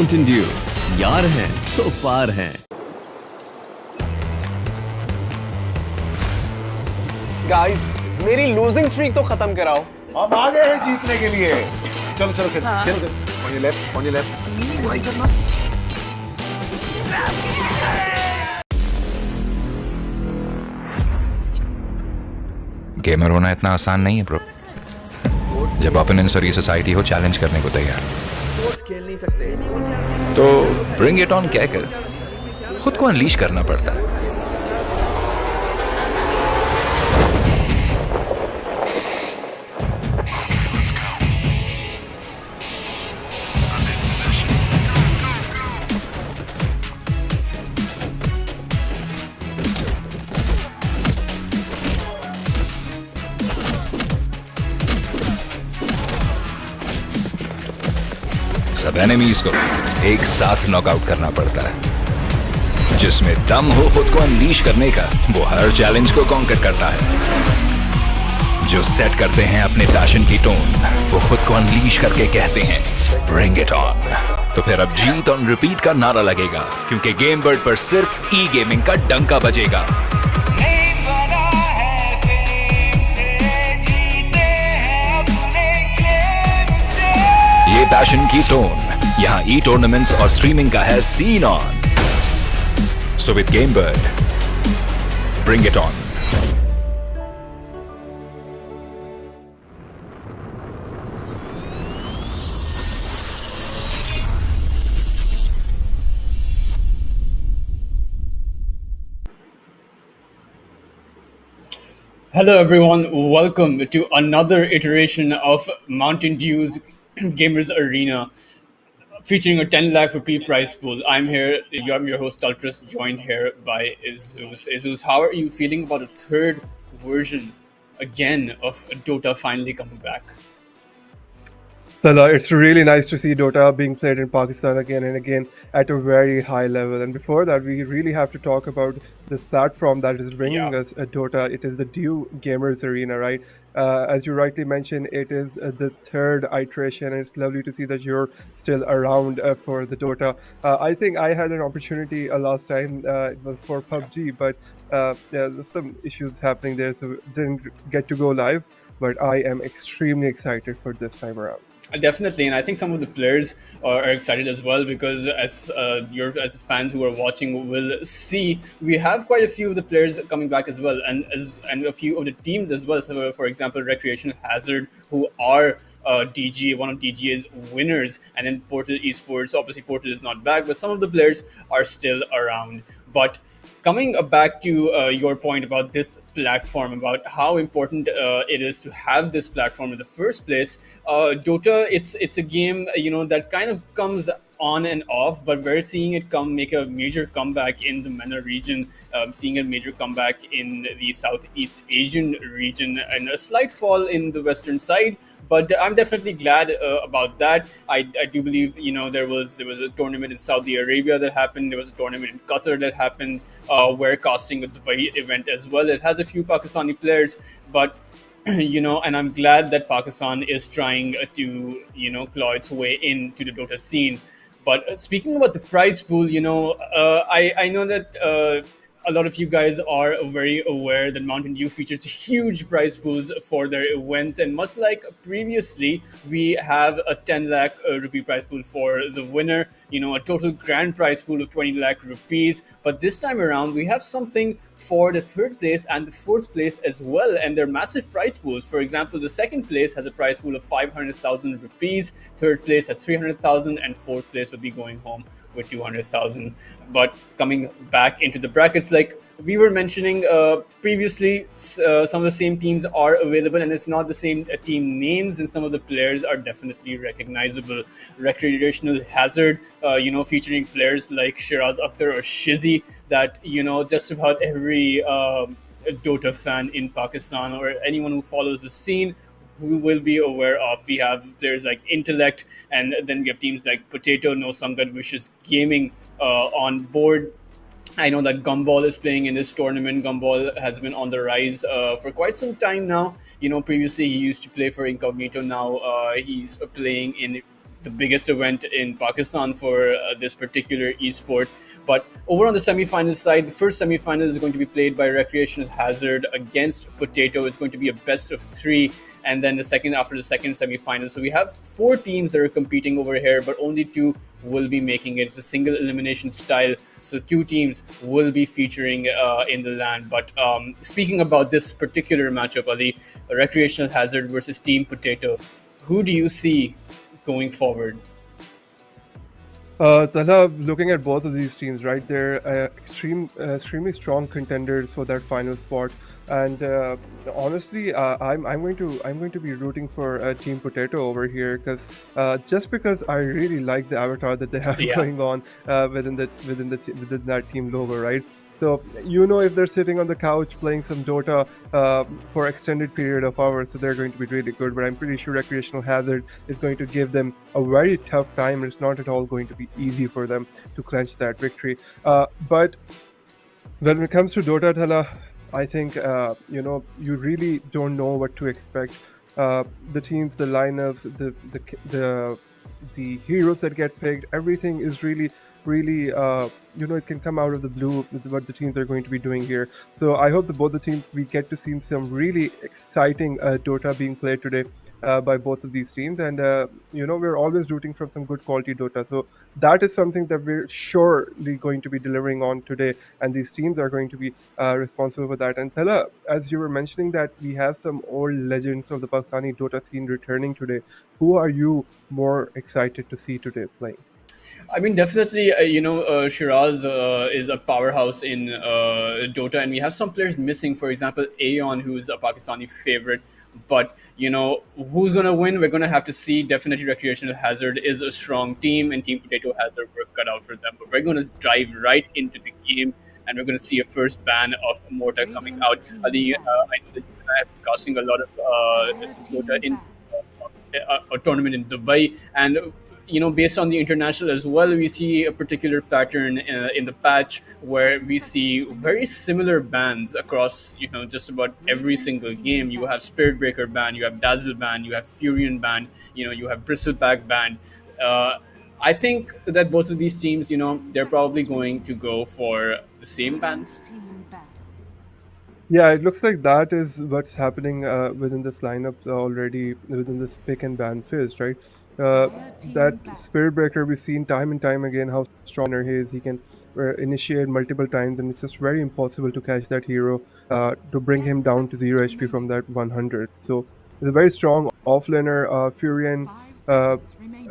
Mountain Dew, यार हैं तो पार हैं। गाइस, मेरी लूजिंग स्ट्रीक तो खत्म कराओ। हम आ गए हैं जीतने के लिए। चलो चलो खेल खेल on your left on your left वही करना। गेमर होना इतना आसान नहीं है ब्रो। जब ओपोनेंट्स और ये सोसाइटी हो चैलेंज करने को तैयार, खेल नहीं सकते तो ब्रिंग इट ऑन कहकर खुद को अनलीश करना पड़ता है। सब एनिमीज को एक साथ नॉकआउट करना पड़ता है। जिसमें दम हो खुद को अनलीश करने का, वो हर चैलेंज को कॉन्कर करता है। जो सेट करते हैं अपने पैशन की टोन, वो खुद को अनलीश करके कहते हैं ब्रिंग इट ऑन। तो फिर अब जीत ऑन रिपीट का नारा लगेगा, क्योंकि गेम बर्ड पर सिर्फ ई गेमिंग का डंका बजेगा। ये पैशन की टोन यहाँ ई टूर्नामेंट्स और स्ट्रीमिंग का है scene on. So with game bird, bring it on. Hello everyone, welcome to another iteration of Mountain Dew's Gamers Arena featuring a 10 lakh rupee prize pool. I'm your host Ultras, joined here by Izus. Izus, how are you feeling about a third version again of Dota finally coming back? Salah, it's really nice to see Dota being played in Pakistan again and again at a very high level. And before that, we really have to talk about this platform that is bringing us Dota. It is the Dew Gamers Arena, right? As you rightly mentioned, it is the third iteration, and it's lovely to see that you're still around for the Dota. I think I had an opportunity last time. It was for PUBG, but there's some issues happening there, so didn't get to go live. But I am extremely excited for this time around. Definitely, and I think some of the players are excited as well, because as the fans who are watching will see, we have quite a few of the players coming back as well, and a few of the teams as well. So, for example, Recreational Hazard, who are one of DGA's winners, and then Portal Esports. Obviously, Portal is not back, but some of the players are still around. But coming back to your point about this platform, about how important it is to have this platform in the first place, Dota, it's a game that kind of comes on and off, but we're seeing it make a major comeback in the MENA region, seeing a major comeback in the Southeast Asian region, and a slight fall in the Western side. But I'm definitely glad about that. I do believe there was a tournament in Saudi Arabia that happened. There was a tournament in Qatar that happened. We're casting a Dubai event as well. It has a few Pakistani players, but and I'm glad that Pakistan is trying to claw its way into the Dota scene. But speaking about the prize pool, I know that a lot of you guys are very aware that Mountain Dew features huge prize pools for their events, and much like previously, we have a 10 lakh rupee prize pool for the winner, a total grand prize pool of 20 lakh rupees. But this time around, we have something for the third place and the fourth place as well, and they're massive prize pools. For example, the second place has a prize pool of 500,000 rupees, third place has 300,000, and fourth place will be going home with 200,000. But coming back into the brackets, like we were mentioning previously, some of the same teams are available, and it's not the same team names, and some of the players are definitely recognizable. Recreational Hazard, featuring players like Shiraz Akhtar or Shizzy, that just about every Dota fan in Pakistan or anyone who follows the scene who will be aware of. We have players like Intellect, and then we have teams like Potato, No Sangat, Vicious Gaming on board. I know that Gumball is playing in this tournament. Gumball has been on the rise for quite some time now. Previously he used to play for Incognito. Now he's playing in the biggest event in Pakistan for this particular esport. But over on the semi-final side, the first semi-final is going to be played by Recreational Hazard against Potato. It's going to be a best of three, and then after the second semi-final. So we have four teams that are competing over here, but only two will be making it. It's a single elimination style, so two teams will be featuring in the land. But speaking about this particular matchup, Ali, Recreational Hazard versus Team Potato, who do you see going forward? Talha, looking at both of these teams, right, they're extremely strong contenders for that final spot. And honestly, I'm going to be rooting for Team Potato over here just because I really like the avatar that they have going on within that team logo, right? So if they're sitting on the couch playing some Dota for extended period of hours, so they're going to be really good. But I'm pretty sure Recreational Hazard is going to give them a very tough time. It's not at all going to be easy for them to clinch that victory. But when it comes to Dota, Thala, I think you really don't know what to expect. The teams, the lineup, the heroes that get picked, everything is really it can come out of the blue with what the teams are going to be doing here. So I hope that both the teams, we get to see some really exciting Dota being played today by both of these teams. And we're always rooting for some good quality Dota, so that is something that we're surely going to be delivering on today, and these teams are going to be responsible for that. And Thala, as you were mentioning that we have some old legends of the Pakistani Dota scene returning today, who are you more excited to see today playing? I mean, definitely, Shiraz is a powerhouse in Dota, and we have some players missing. For example, Aeon, who is a Pakistani favorite. But, who's going to win? We're going to have to see. Definitely, Recreational Hazard is a strong team, and Team Potato has their work cut out for them. But we're going to dive right into the game, and we're going to see a first ban of Morta coming out. Ali, I know that you and I have been casting a lot of Dota in a tournament in Dubai, and based on the international as well, we see a particular pattern in the patch where we see very similar bans across, just about every single game. You have Spirit Breaker ban, you have Dazzle ban, you have Furion ban, you have Bristleback ban. I think that both of these teams, they're probably going to go for the same bans. Yeah, it looks like that is what's happening within this lineup already, within this pick and ban phase, right? That Spirit Breaker, we've seen time and time again how strong he is. He can initiate multiple times, and it's just very impossible to catch that hero to bring him down to 0 HP from that 100. So it's a very strong offlaner. Furion,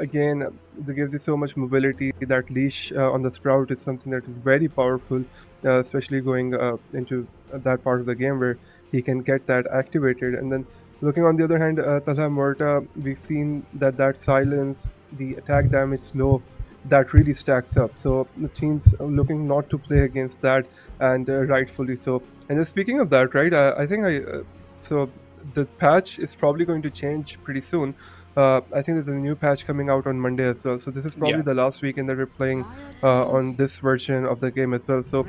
again, they gives you so much mobility. That leash on the Sprout is something that is very powerful, especially going into that part of the game where he can get that activated. And then looking on the other hand, Talha Morta, we've seen that silence, the attack damage low, that really stacks up. So the team's looking not to play against that, and rightfully so. And just speaking of that, right, I think so the patch is probably going to change pretty soon. I think there's a new patch coming out on Monday as well. So this is probably the last weekend that we're playing on this version of the game as well. So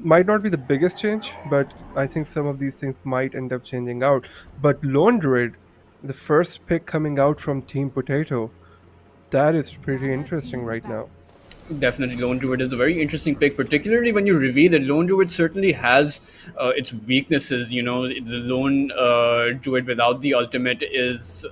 might not be the biggest change, but I think some of these things might end up changing out. But Lone Druid, the first pick coming out from Team Potato, that is pretty interesting right now. Definitely, Lone Druid is a very interesting pick, particularly when you reveal that Lone Druid certainly has its weaknesses. The Lone Druid without the ultimate is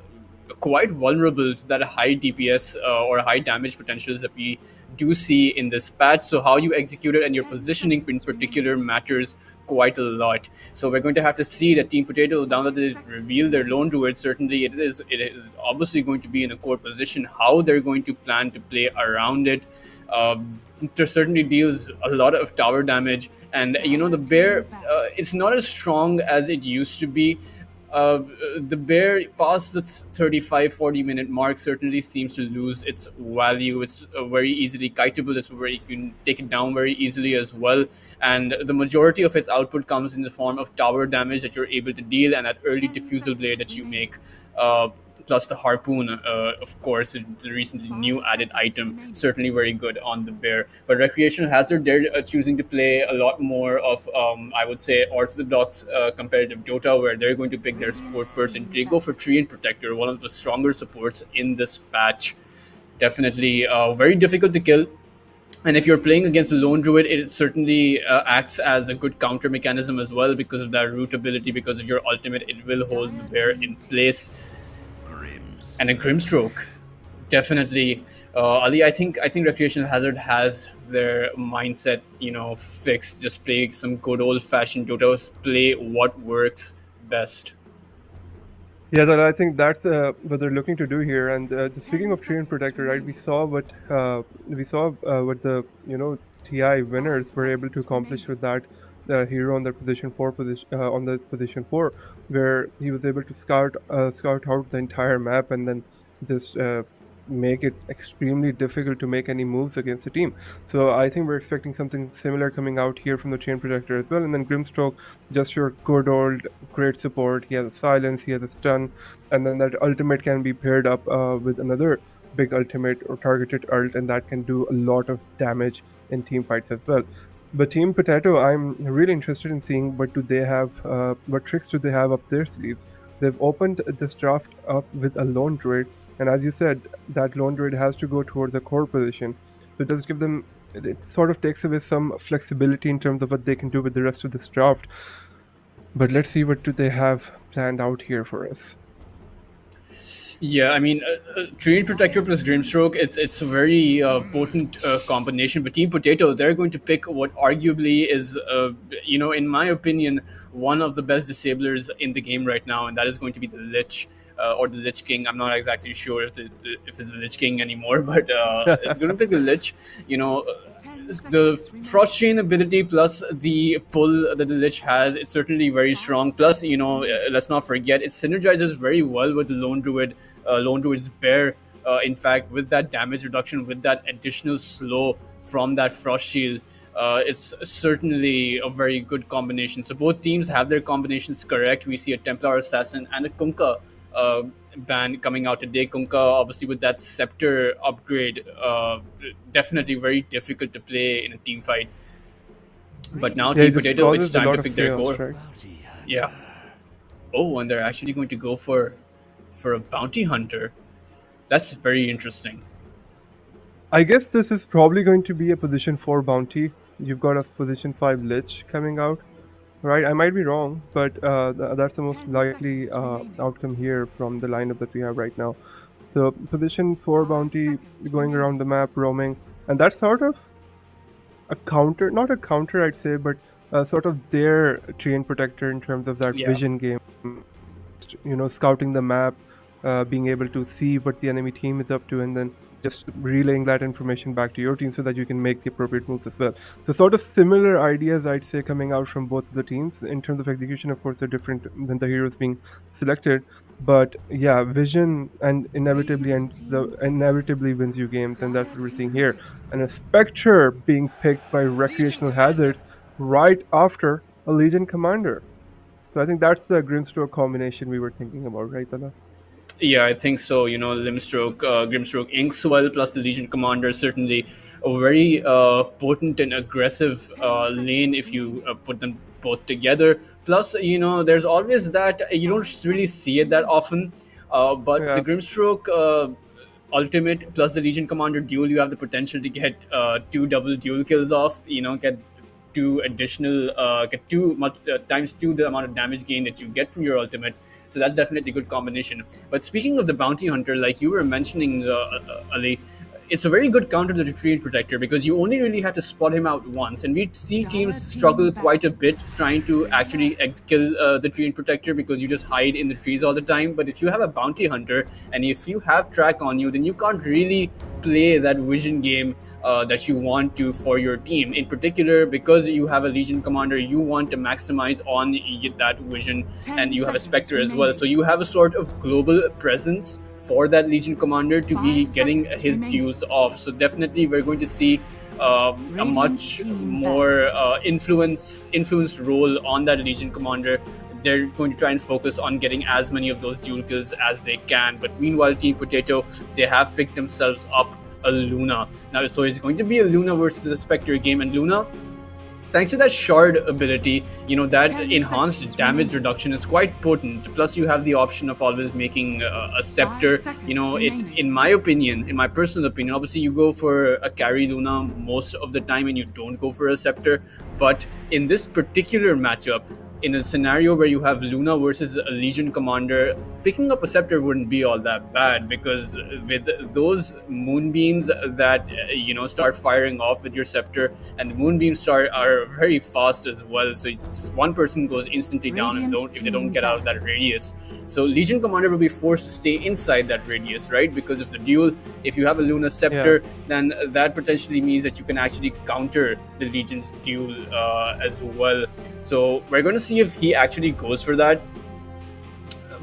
quite vulnerable to that high DPS or high damage potentials that we do see in this patch. So how you execute it and your positioning in particular matters quite a lot. So we're going to have to see that Team Potato, now that they reveal their Lone Druid, certainly it is obviously going to be in a core position. How they're going to plan to play around it. There certainly deals a lot of tower damage, and the bear, it's not as strong as it used to be. The bear past the 35-40 minute mark certainly seems to lose its value. It's very easily kiteable. It's where you can take it down very easily as well, and the majority of its output comes in the form of tower damage that you're able to deal and that early diffusal blade that you make. plus the harpoon, of course, the recently new added item, certainly very good on the bear. But Recreational Hazard, they're choosing to play a lot more of, I would say, orthodox competitive Dota, where they're going to pick their support first, and they go for Treant Protector, one of the stronger supports in this patch. Definitely very difficult to kill. And if you're playing against a lone druid, it certainly acts as a good counter mechanism as well, because of that root ability, because of your ultimate, it will hold the bear in place. And a Grimstroke, definitely. Ali, I think Recreational Hazard has their mindset, fixed. Just play some good old-fashioned Dota, play what works best. Yeah, then I think that's what they're looking to do here. And speaking of Treant Protector, right? We saw what the TI winners were able to accomplish with that hero on the position 4, where he was able to scout out the entire map and then just make it extremely difficult to make any moves against the team. So I think we're expecting something similar coming out here from the Treant Protector as well. And then Grimstroke, just your good old great support. He has a silence, he has a stun, and then that ultimate can be paired up with another big ultimate or targeted ult, and that can do a lot of damage in team fights as well. But Team Potato, I'm really interested in seeing what tricks do they have up their sleeves. They've opened this draft up with a lone druid, and as you said, that lone druid has to go towards the core position. So it does give them, it sort of takes away some flexibility in terms of what they can do with the rest of this draft. But let's see what do they have planned out here for us. Yeah, I mean, Treant Protector plus Grimstroke, it's a very potent combination. But Team Potato, they're going to pick what arguably is, in my opinion, one of the best disablers in the game right now, and that is going to be the Lich or the Lich King. I'm not exactly sure if it's the Lich King anymore, but it's going to pick the Lich. The Frost Chain ability plus the pull that the Lich has, it's certainly very strong. Plus, let's not forget, it synergizes very well with the Lone Druid's Bear. In fact, with that damage reduction, with that additional slow from that Frost Shield, it's certainly a very good combination. So both teams have their combinations correct. We see a Templar Assassin and a Kunkka ban coming out today. Kunkka, obviously, with that Scepter upgrade, definitely very difficult to play in a team fight. But now Team Potato, it's time to pick their core. Right? Yeah. Oh, and they're actually going to go for a Bounty Hunter. That's very interesting. I guess this is probably going to be a position 4 bounty. You've got a position 5 Lich coming out. Right, I might be wrong, but that's the most likely outcome here from the lineup that we have right now. So position 4 bounty going around the map, roaming, and that's sort of a counter, not a counter I'd say, but sort of their Treant Protector in terms of that vision game. Scouting the map, being able to see what the enemy team is up to, and then just relaying that information back to your team so that you can make the appropriate moves as well. So sort of similar ideas, I'd say, coming out from both of the teams. In terms of execution, of course, they're different than the heroes being selected. But yeah, vision and inevitably wins you games, and that's what we're seeing here. And a Spectre being picked by Recreational Hazard right after a Legion Commander. So I think that's the Grimstroke combination we were thinking about, right, Tala? Yeah, I think so. Grimstroke, Inkswell plus the Legion Commander, certainly a very potent and aggressive lane if you put them both together. Plus, there's always that, you don't really see it that often, but the Grimstroke ultimate plus the Legion Commander duel, you have the potential to get 2 double duel kills off, get 2 additional times 2 the amount of damage gain that you get from your ultimate. So that's definitely a good combination. But speaking of the Bounty Hunter, like you were mentioning, Ali, it's a very good counter to the Treant Protector because you only really had to spot him out once, and we see teams struggle quite a bit trying to actually kill the Treant Protector because you just hide in the trees all the time. But if you have a Bounty Hunter and if you have track on you, then you can't really play that vision game that you want to for your team. In particular, because you have a Legion Commander, you want to maximize on that vision, and you have a Spectre as well. So you have a sort of global presence for that Legion Commander to be getting his dues off. So definitely we're going to see a much more influence role on that Legion Commander. they're going to try and focus on getting as many of those dual kills as they can. But meanwhile, Team Potato, they have picked themselves up a Luna. Now, so it's going to be a Luna versus a Spectre game, and Luna, thanks to that shard ability, that enhanced damage reduction is quite potent. Plus, you have the option of always making a scepter. In my opinion, in my personal opinion, obviously you go for a carry Luna most of the time and you don't go for a scepter. But in this particular matchup, in a scenario where you have Luna versus a Legion commander, picking up a scepter wouldn't be all that bad, because with those moonbeams that start firing off with your scepter, and the moonbeams are very fast as well, so one person goes instantly down if they don't get out of that radius. So Legion commander will be forced to stay inside that radius, right? Because of the duel, if you have a Luna scepter, then that potentially means that you can actually counter the Legion's duel as well. So we're going to see if he actually goes for that.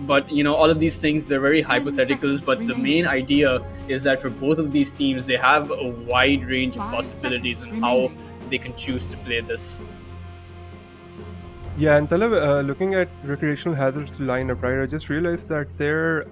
But all of these things, they're very hypotheticals, but the main idea is that for both of these teams, they have a wide range of possibilities in how they can choose to play this. Yeah, and Talab, looking at Recreational Hazard's lineup, right, I just realized that they're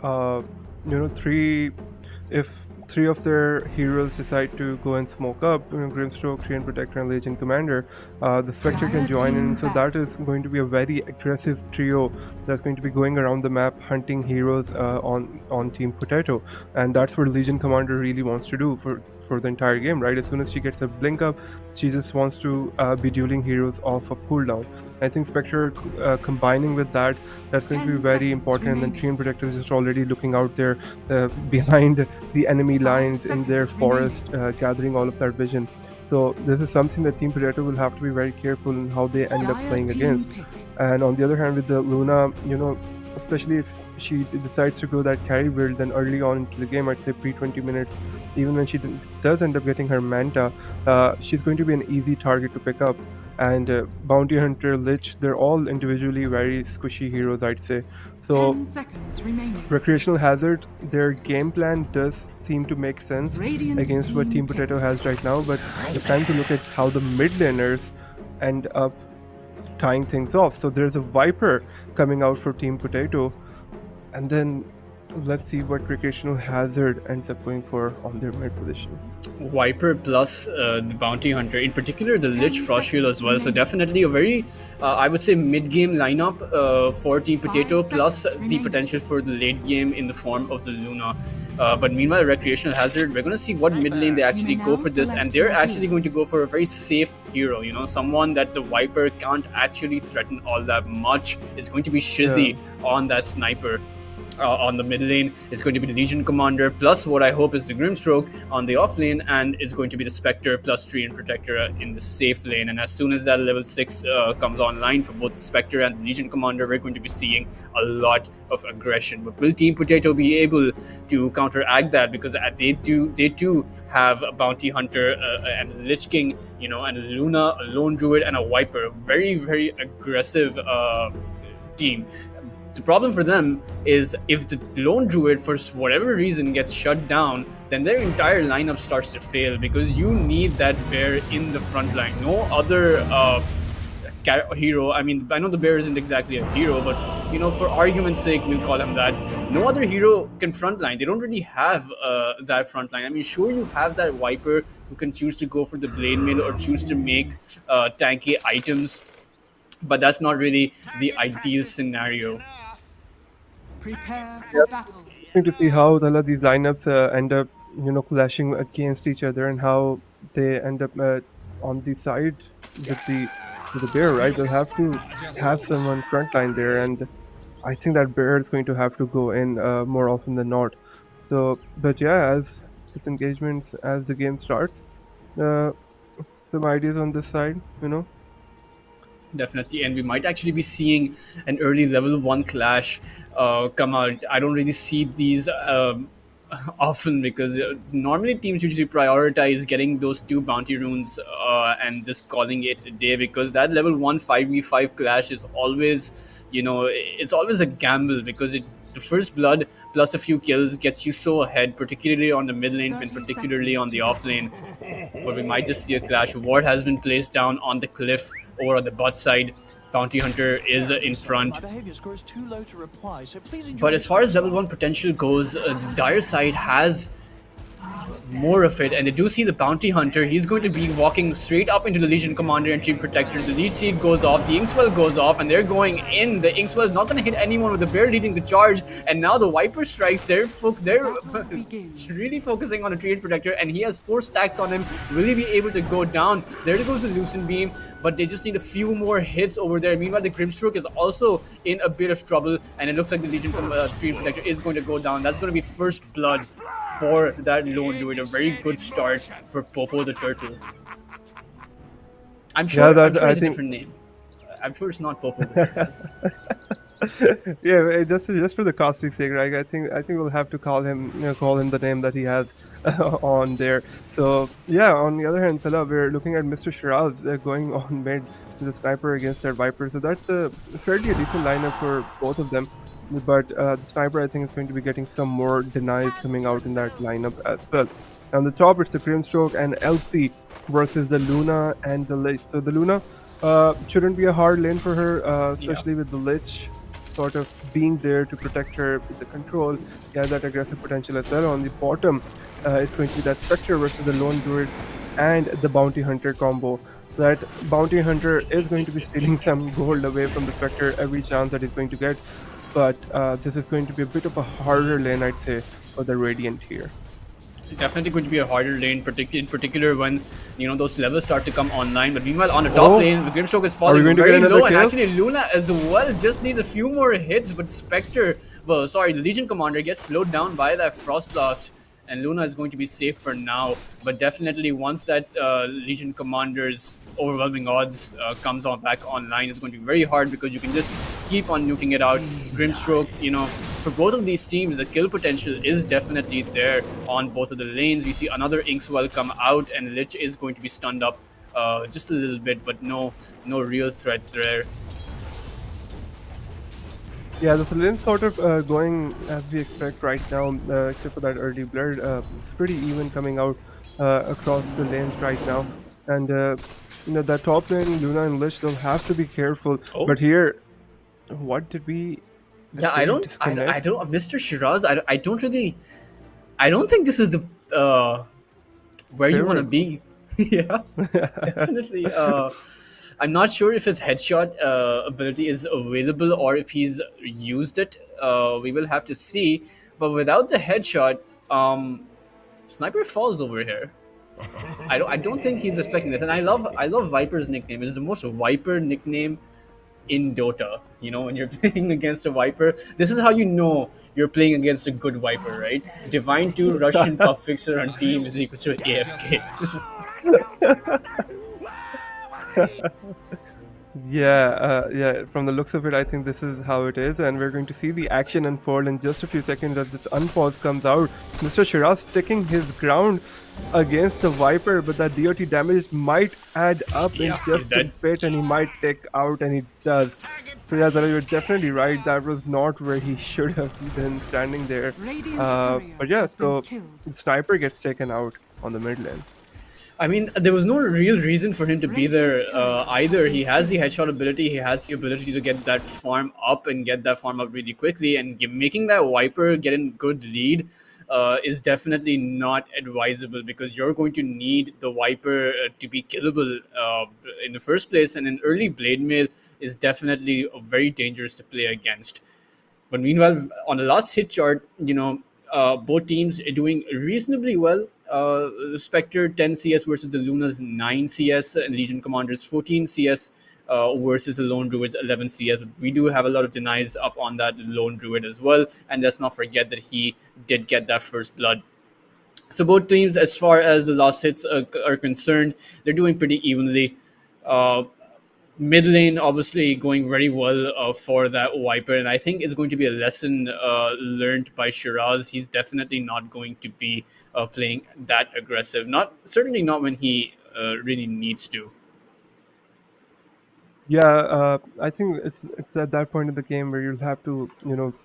if three of their heroes decide to go and smoke up, Grimstroke, Treant Protector, and Legion Commander, the Spectre can join in. So that is going to be a very aggressive trio that's going to be going around the map hunting heroes on Team Potato, and that's what Legion Commander really wants to do for the entire game, right? As soon as she gets a blink up, she just wants to be dueling heroes off of cooldown. I think Spectre combining with that's going to be very important. And then Treant Protector is just already looking out there behind the enemy lines in their forest, gathering all of that vision. So this is something that Team Potato will have to be very careful in how they end up playing against. And on the other hand, with the Luna, especially if she decides to go that carry build, then early on into the game, I'd say pre-20 minutes, even when she does end up getting her Manta, she's going to be an easy target to pick up. And Bounty Hunter, Lich, they're all individually very squishy heroes, I'd say. So Recreational Hazard, their game plan does seem to make sense against what Team Potato has right now, but it's time to look at how the mid laners end up tying things off. So there's a Viper coming out for Team Potato, and then let's see what Recreational Hazard ends up going for on their mid position. Viper plus the Bounty Hunter, in particular the Lich Frost Shield as well. So definitely a very, I would say, mid-game lineup for Team Potato, plus the potential for the late game in the form of the Luna. But meanwhile, Recreational Hazard, we're going to see what mid lane they actually go for this, and they're actually going to go for a very safe hero, someone that the Viper can't actually threaten all that much. It's going to be Shizzy on that sniper. On the mid lane, it's going to be the Legion Commander, plus what I hope is the Grimstroke on the off lane, and it's going to be the Spectre plus Treant Protector in the safe lane. And as soon as that level 6 comes online for both the Spectre and the Legion Commander, we're going to be seeing a lot of aggression. But will Team Potato be able to counteract that? Because they too have a Bounty Hunter and a Lich King, and a Luna, a Lone Druid, and a Viper. Very, very aggressive team. The problem for them is if the Lone Druid, for whatever reason, gets shut down, then their entire lineup starts to fail, because you need that bear in the front line. No other hero, I mean, I know the bear isn't exactly a hero, but for argument's sake, we'll call him that. No other hero can frontline. They don't really have that frontline. I mean, sure, you have that Viper who can choose to go for the Blade Mail or choose to make tanky items, but that's not really the ideal scenario. Prepare for battle. To see how these lineups end up, clashing against each other, and how they end up on the side with the bear, right? They'll have to have someone frontline there, and I think that bear is going to have to go in more often than not. So, but yeah, as with engagements, as the game starts, some ideas on this side, Definitely, and we might actually be seeing an early level 1 clash come out. I don't really see these often, because normally teams usually prioritize getting those 2 bounty runes and just calling it a day, because that level 1 5v5 clash is always, it's always a gamble, because the first blood plus a few kills gets you so ahead, particularly on the mid lane and particularly on the off lane. But we might just see a clash. Ward has been placed down on the cliff over on the bot side. Bounty Hunter is in front. But as far as level 1 potential goes, the Dire side has more of it, and they do see the Bounty Hunter. He's going to be walking straight up into the Legion Commander and Team Protector. The lead seed goes off, the Inkswell goes off, and they're going in. The Inkswell is not going to hit anyone with the bear leading the charge, and now the Viper strikes. They're really focusing on the Team Protector, and he has 4 stacks on him. Will he be able to go down? There goes the Lucent Beam, but they just need a few more hits over there. Meanwhile, the Grimstroke is also in a bit of trouble, and it looks like the Legion Team Protector is going to go down. That's going to be first blood for that lone druid. A very good start for Popo the Turtle. I'm sure, it's a different name. I'm sure it's not Popo the Turtle. Yeah, just for the casting sake, right? I think we'll have to call him the name that he has on there. So yeah, on the other hand, Salah, we're looking at Mr. Shiraz going on mid to the sniper against their Viper. So that's a fairly decent lineup for both of them. But the sniper, I think, is going to be getting some more denies coming out in that lineup as well. On the top, it's the Grimstroke and LC versus the Luna and the Lich. So the Luna shouldn't be a hard lane for her, especially with the Lich sort of being there to protect her with the control. He has that aggressive potential as well. On the bottom, it's going to be that Spectre versus the Lone Druid and the Bounty Hunter combo. That Bounty Hunter is going to be stealing some gold away from the Spectre every chance that he's going to get. But this is going to be a bit of a harder lane, I'd say, for the Radiant here. Definitely going to be a harder lane, in particular when those levels start to come online. But meanwhile, on the top lane, the Grimstroke is falling very low, and actually Luna as well just needs a few more hits. But Spectre, the Legion Commander gets slowed down by that Frost Blast, and Luna is going to be safe for now. But definitely once that Legion Commander's overwhelming odds comes back online, it's going to be very hard because you can just keep on nuking it out. Grimstroke, for both of these teams, the kill potential is definitely there on both of the lanes. We see another Inkswell come out, and Lich is going to be stunned up just a little bit, but no real threat there. Yeah, the lane's sort of going as we expect right now, except for that early blur. It's pretty even coming out across the lanes right now. And that top lane, Luna and Lich, they'll have to be careful. But here, what did we... Yeah, I don't, Mr. Shiraz, I don't think this is the, where you want to be. Yeah, definitely. I'm not sure if his headshot ability is available or if he's used it. We will have to see. But without the headshot, Sniper falls over here. I don't think he's expecting this. And I love Viper's nickname. It's the most Viper nickname in Dota. When you're playing against a Viper, this is how you know you're playing against a good Viper, right? Divine 2 Russian Pup Fixer on team is equal to AFK. Yeah, from the looks of it, I think this is how it is, and we're going to see the action unfold in just a few seconds as this unpause comes out. Mr. Shiraz sticking his ground against the Viper, but that DOT damage might add up in just a bit, and he might take out, and he does. So yeah, you're definitely right. That was not where he should have been standing there. But yeah, so the Sniper gets taken out on the mid lane. I mean, there was no real reason for him to be there either. He has the headshot ability. He has the ability to get that farm up and get that farm up really quickly. And making that Viper get in good lead is definitely not advisable because you're going to need the Viper to be killable in the first place. And an early Blade Mail is definitely very dangerous to play against. But meanwhile, on the last hit chart, both teams are doing reasonably well. Spectre 10 CS versus the Luna's 9 CS and Legion Commander's 14 CS versus the Lone Druid's 11 CS. But we do have a lot of denies up on that Lone Druid as well. And let's not forget that he did get that first blood. So both teams, as far as the last hits are concerned, they're doing pretty evenly. Mid lane obviously going very well for that Viper, and I think it's going to be a lesson learned by Shiraz. He's definitely not going to be playing that aggressive. Certainly not when he really needs to. Yeah, I think it's at that point in the game where you'll have to,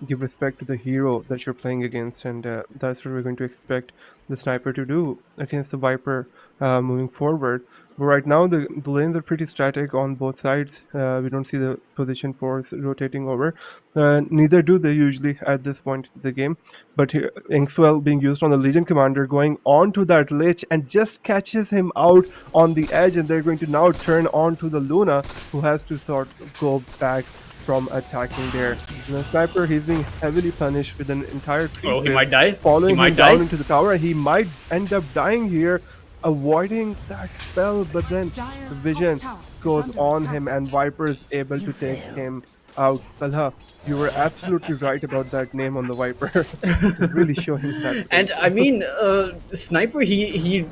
give respect to the hero that you're playing against, and that's what we're going to expect the sniper to do against the Viper moving forward. But right now, the lanes are pretty static on both sides. We don't see the position force rotating over. Neither do they usually at this point in the game. But here, Inkswell being used on the Legion Commander, going onto that Lich and just catches him out on the edge, and they're going to now turn on to the Luna, who has to sort of go back from attacking there. The sniper, he's being heavily punished with an entire creep Oh, he wave might die. following He him might down die. into the tower. He might end up dying here, avoiding that spell, but then the vision goes on him, and Viper is able to take him out. Talha, you were absolutely right about that name on the Viper. It's really showing that. And I mean, the sniper, he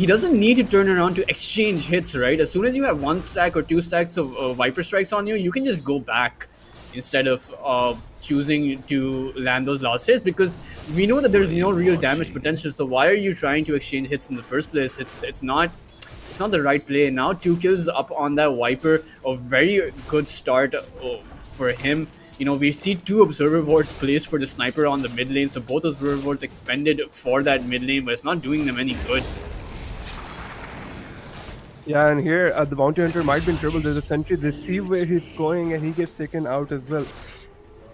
doesn't need to turn around to exchange hits, right? As soon as you have one stack or two stacks of Viper strikes on you, you can just go back instead of choosing to land those last hits, because we know that there's no real damage potential. So why are you trying to exchange hits in the first place? It's not the right play. Now 2 kills up on that Viper, a very good start for him. You know, we see 2 observer wards placed for the sniper on the mid lane, so both observer wards expended for that mid lane, but it's not doing them any good. Yeah, and here the bounty hunter might be in trouble. There's a sentry. They see where he's going, and he gets taken out as well.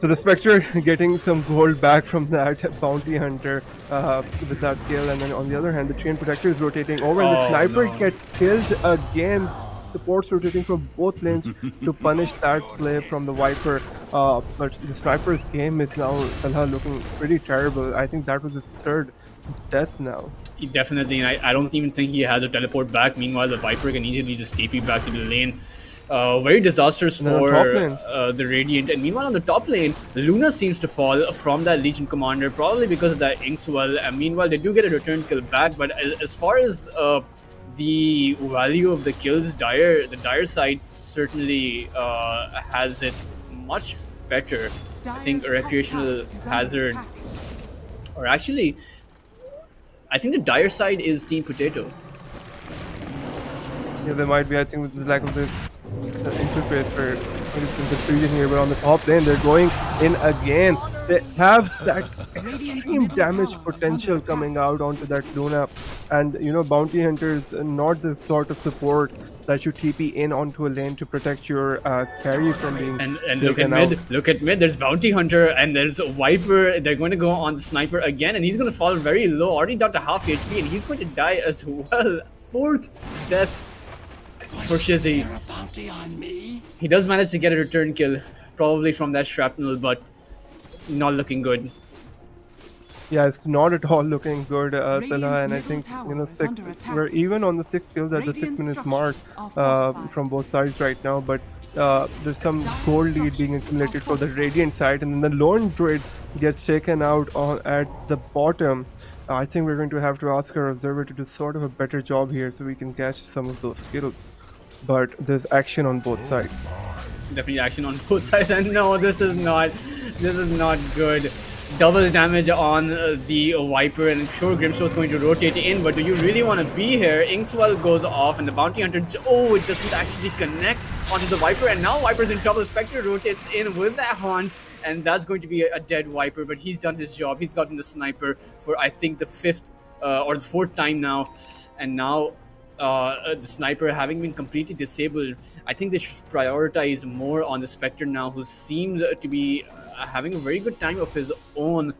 So the Spectre getting some gold back from that bounty hunter with that kill, and then on the other hand, the chain protector is rotating over, and the Oh, sniper no. gets killed again. Supports rotating from both lanes to punish that play from the Viper. But the sniper's game is now looking pretty terrible. I think that was his 3rd death now. Definitely, and I don't even think he has a teleport back. Meanwhile, the Viper can easily just TP back to the lane. Very disastrous And then on for top lane. the Radiant. And meanwhile, on the top lane, Luna seems to fall from that Legion Commander, probably because of that Inkswell. And meanwhile, they do get a return kill back. But as far as the value of the kills, the Dire side certainly has it much better. I think a Recreational Hazard, or actually, I think the Dire side is Team Potato. Yeah, there might be, I think, with the lack of this interface for the previous here, but on the top lane, they're going in again. They have that extreme damage potential coming out onto that Luna, and Bounty Hunter is not the sort of support that you TP in onto a lane to protect your carry from being And look at taken out. mid. Look at mid. There's Bounty Hunter and there's a Viper. They're going to go on the sniper again, and he's going to fall very low, already down to half HP, and he's going to die as well. 4th death for Shizzy. He does manage to get a return kill, probably from that shrapnel, but not looking good. Yeah, it's not at all looking good, Talha, and I middle think tower is under attack. we're even on the 6 kills at the 6 Radiant minutes mark structures are fortified. from both sides right now, but there's some gold lead being accumulated for the Radiant side, and then the lone druid gets taken out at the bottom. I think we're going to have to ask our observer to do sort of a better job here so we can catch some of those kills. But there's action on both sides. Definitely action on both sides, and no, this is not good. Double damage on the Viper, and I'm sure Grimstow's going to rotate in, but do you really want to be here? Inkswell goes off, and the Bounty Hunter, oh, it doesn't actually connect onto the Viper, and now Viper's in trouble. Spectre rotates in with that Haunt, and that's going to be a dead Viper, but he's done his job. He's gotten the sniper for, I think, the 5th or the 4th time now, and now the sniper having been completely disabled, I think they should prioritize more on the Spectre now, who seems to be having a very good time of his own,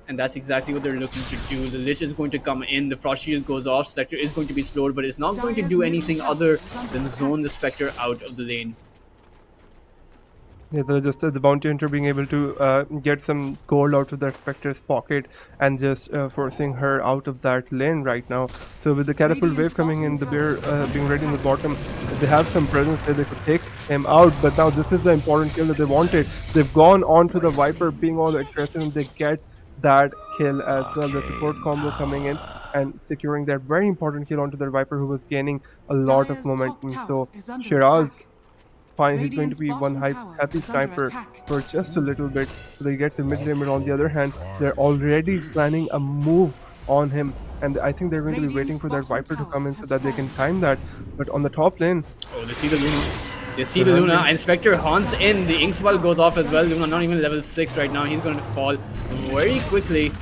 and that's exactly what they're looking to do. The Lich is going to come in, the Frost Shield goes off, Spectre is going to be slowed, but it's not going to do anything other than zone the Spectre out of the lane. Yeah, just the Bounty Hunter being able to get some gold out of that Spectre's pocket and just forcing her out of that lane right now. So with the Catapult Wave coming in, the Bear being ready in the bottom, they have some presence there, they could take him out, but now this is the important kill that they wanted. They've gone on to the Viper being all aggressive, and they get that kill as well. The support combo coming in and securing that very important kill onto the Viper, who was gaining a lot of momentum. So Shiraz, fine, he's going to be one happy sniper for just a little bit, so they get the mid lane. But on the other hand, they're already planning a move on him, and I think they're going to be waiting for that Viper to come in so that they can time that. But on the top lane, Oh, they see the Luna. They see the Luna. Inspector haunts in. The Inkswell goes off as well. Luna not even level 6 right now. He's going to fall very quickly.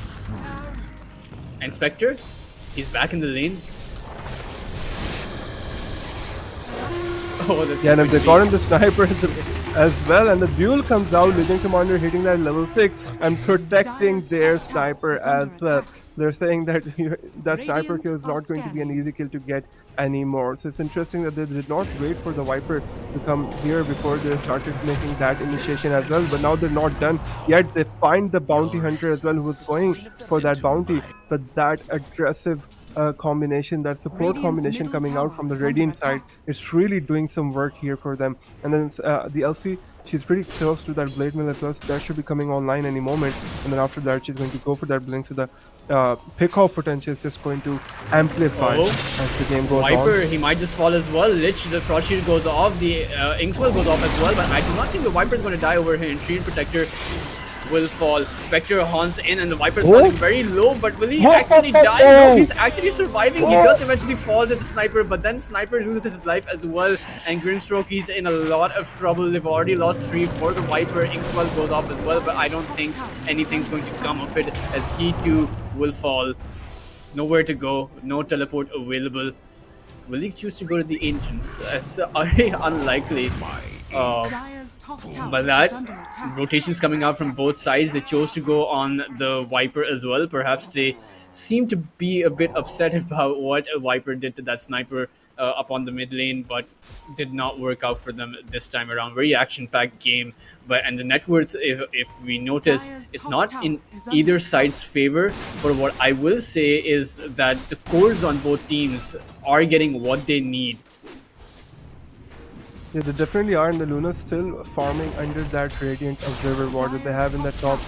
Inspector, he's back in the lane. Oh, Yeah, and if they got in the sniper as well, and the duel comes out, Legion Commander hitting that level 6 and protecting their sniper as well. They're saying that that sniper kill is not going to be an easy kill to get anymore. So it's interesting that they did not wait for the Viper to come here before they started making that initiation as well. But now they're not done yet. They find the bounty hunter as well who's going for that bounty. But that aggressive combination, that support combination coming out from the Radiant side, it's really doing some work here for them. And then the LC, she's pretty close to that blade mill as well, so that should be coming online any moment. And then after that, she's going to go for that blink. So the pick-off potential is just going to amplify as the game goes Viper, on. he might just fall as well. Lich, the Frost Shield goes off. The Inkswell goes off as well. But I do not think the Viper is going to die over here. Shield Protector will fall. Spectre haunts in and the Viper's falling very low, but will he actually die? No, he's actually surviving. He does eventually fall to the Sniper, but then Sniper loses his life as well, and Grimstroke, he's in a lot of trouble. They've already lost 3 for the Viper. Inkswell goes off as well, but I don't think anything's going to come of it as he too will fall. Nowhere to go, no teleport available. Will he choose to go to the Ancients? It's very unlikely. But that rotations coming out from both sides, they chose to go on the Viper as well. Perhaps they seem to be a bit upset about what a Viper did to that Sniper up on the mid lane, but did not work out for them this time around. Very action-packed game, and the net worth, if we notice, it's not in either side's favor. But what I will say is that the cores on both teams are getting what they need. Yeah, they definitely are, and the Luna's still farming under that Radiant Observer ward that they have in the top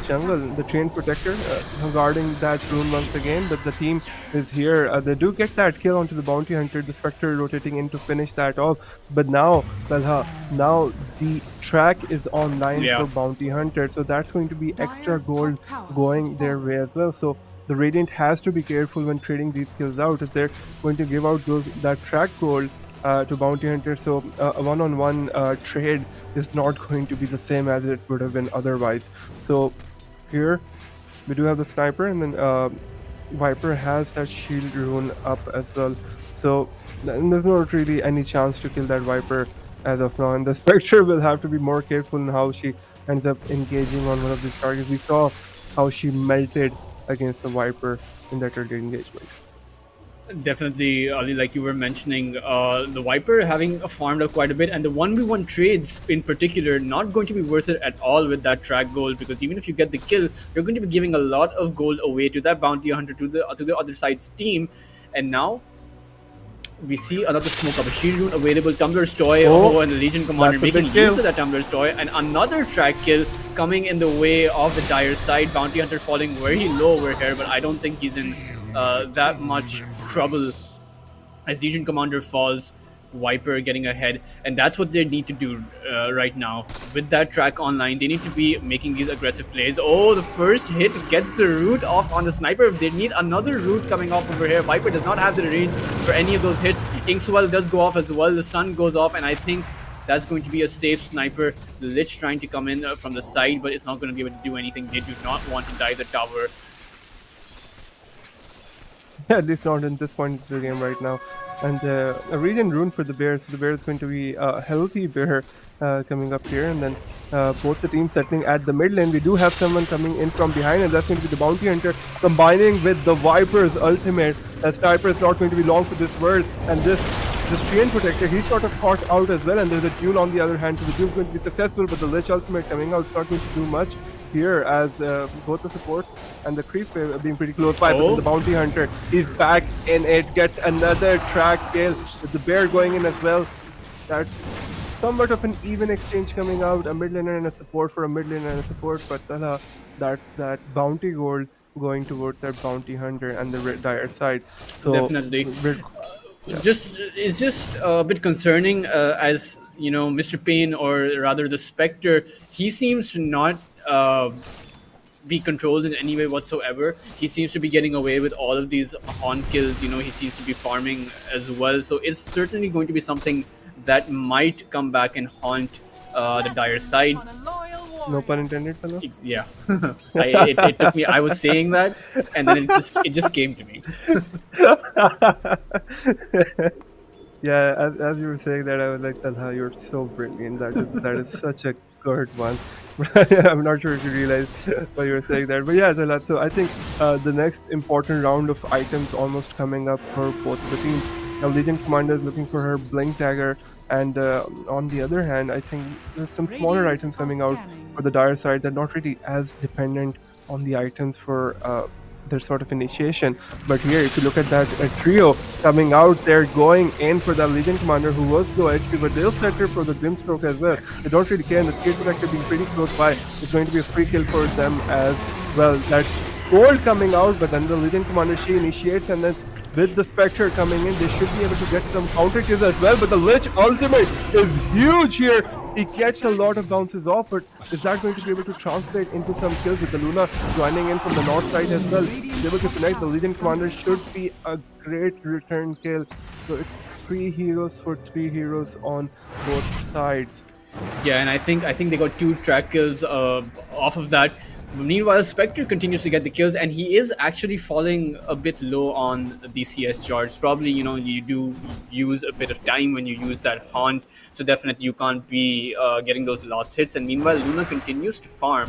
jungle. The Chain Protector guarding that rune once again, but the team is here. They do get that kill onto the Bounty Hunter, the Spectre rotating in to finish that off. But now, now the track is online for Bounty Hunter, so that's going to be extra gold going their way as well. So the Radiant has to be careful when trading these kills out. If they're going to give out that track gold to Bounty Hunter, so a one-on-one trade is not going to be the same as it would have been otherwise. So here we do have the Sniper, and then Viper has that shield rune up as well. So there's not really any chance to kill that Viper as of now, and the Spectre will have to be more careful in how she ends up engaging on one of these targets. We saw how she melted against the Viper in that early engagement. Definitely, Ali, like you were mentioning, the Viper having farmed up quite a bit, and the 1v1 trades in particular not going to be worth it at all with that track gold, because even if you get the kill, you're going to be giving a lot of gold away to that bounty hunter, to the other side's team. And now we see another smoke up, a shield rune available, Tumbler's Toy, and the Legion Commander making use of that Tumbler's Toy, and another track kill coming in the way of the Dire side. Bounty Hunter falling very low over here, but I don't think he's in that much trouble as Legion Commander falls. Viper getting ahead, and that's what they need to do right now with that track online. They need to be making these aggressive plays. Oh, the first hit gets the root off on the Sniper. They need another root coming off over here. Viper does not have the range for any of those hits. Inkswell does go off as well. The sun goes off, and I think that's going to be a safe Sniper. The Lich trying to come in from the side, but it's not going to be able to do anything. They do not want to die the tower. Yeah, at least not in this point of the game right now. And a regen rune for the bear. So the bear is going to be a healthy bear coming up here, and then both the teams settling at the mid lane. We do have someone coming in from behind, and that's going to be the Bounty Hunter combining with the Viper's ultimate. That Sniper is not going to be long for this world, and this Chain Protector, he's sort of caught out as well, and there's a duel on the other hand. So the duel is going to be successful, but the Lich ultimate coming out is not going to do much here, as both the supports and the creep are being pretty close by. But the Bounty Hunter is back in it, gets another track kill with the bear going in as well. That's somewhat of an even exchange coming out, a mid laner and a support for a mid laner and a support, but that's that bounty gold going towards that Bounty Hunter and the Dire side. So definitely. It's just a bit concerning, as you know, Mr. Payne, or rather the Spectre, he seems to not be controlled in any way whatsoever. He seems to be getting away with all of these haunt kills. You know, he seems to be farming as well. So it's certainly going to be something that might come back and haunt the dire side. No pun intended, fellow. Yeah, it took me. I was saying that, and then it just came to me. Yeah, as you were saying that, I was like, Talha, you're so brilliant. That is such a good one. I'm not sure if you realized why you were saying that, but yeah, Talha. So I think the next important round of items almost coming up for both the teams. Now, Legion Commander is looking for her Blink Dagger, and on the other hand, I think there's some smaller items coming out for the dire side. They're not really as dependent on the items for their sort of initiation. But here, if you look at that trio coming out, they're going in for the Legion Commander, who was low HP, but they'll set her for the Grimstroke as well. They don't really care, and the Skate Protector being pretty close by is going to be a free kill for them as well. That's Gold coming out, but then the Legion Commander, she initiates, and then with the Spectre coming in, they should be able to get some counter kills as well. But the Lich ultimate is huge here. He gets a lot of bounces off, but is that going to be able to translate into some kills with the Luna joining in from the north side as well? He's able to connect. The Legion Commander should be a great return kill. So it's 3 heroes for 3 heroes on both sides. Yeah, and I think they got 2 track kills off of that. Meanwhile, Spectre continues to get the kills, and he is actually falling a bit low on the CS charts. Probably, you know, you do use a bit of time when you use that haunt, so definitely you can't be getting those last hits. And meanwhile, Luna continues to farm.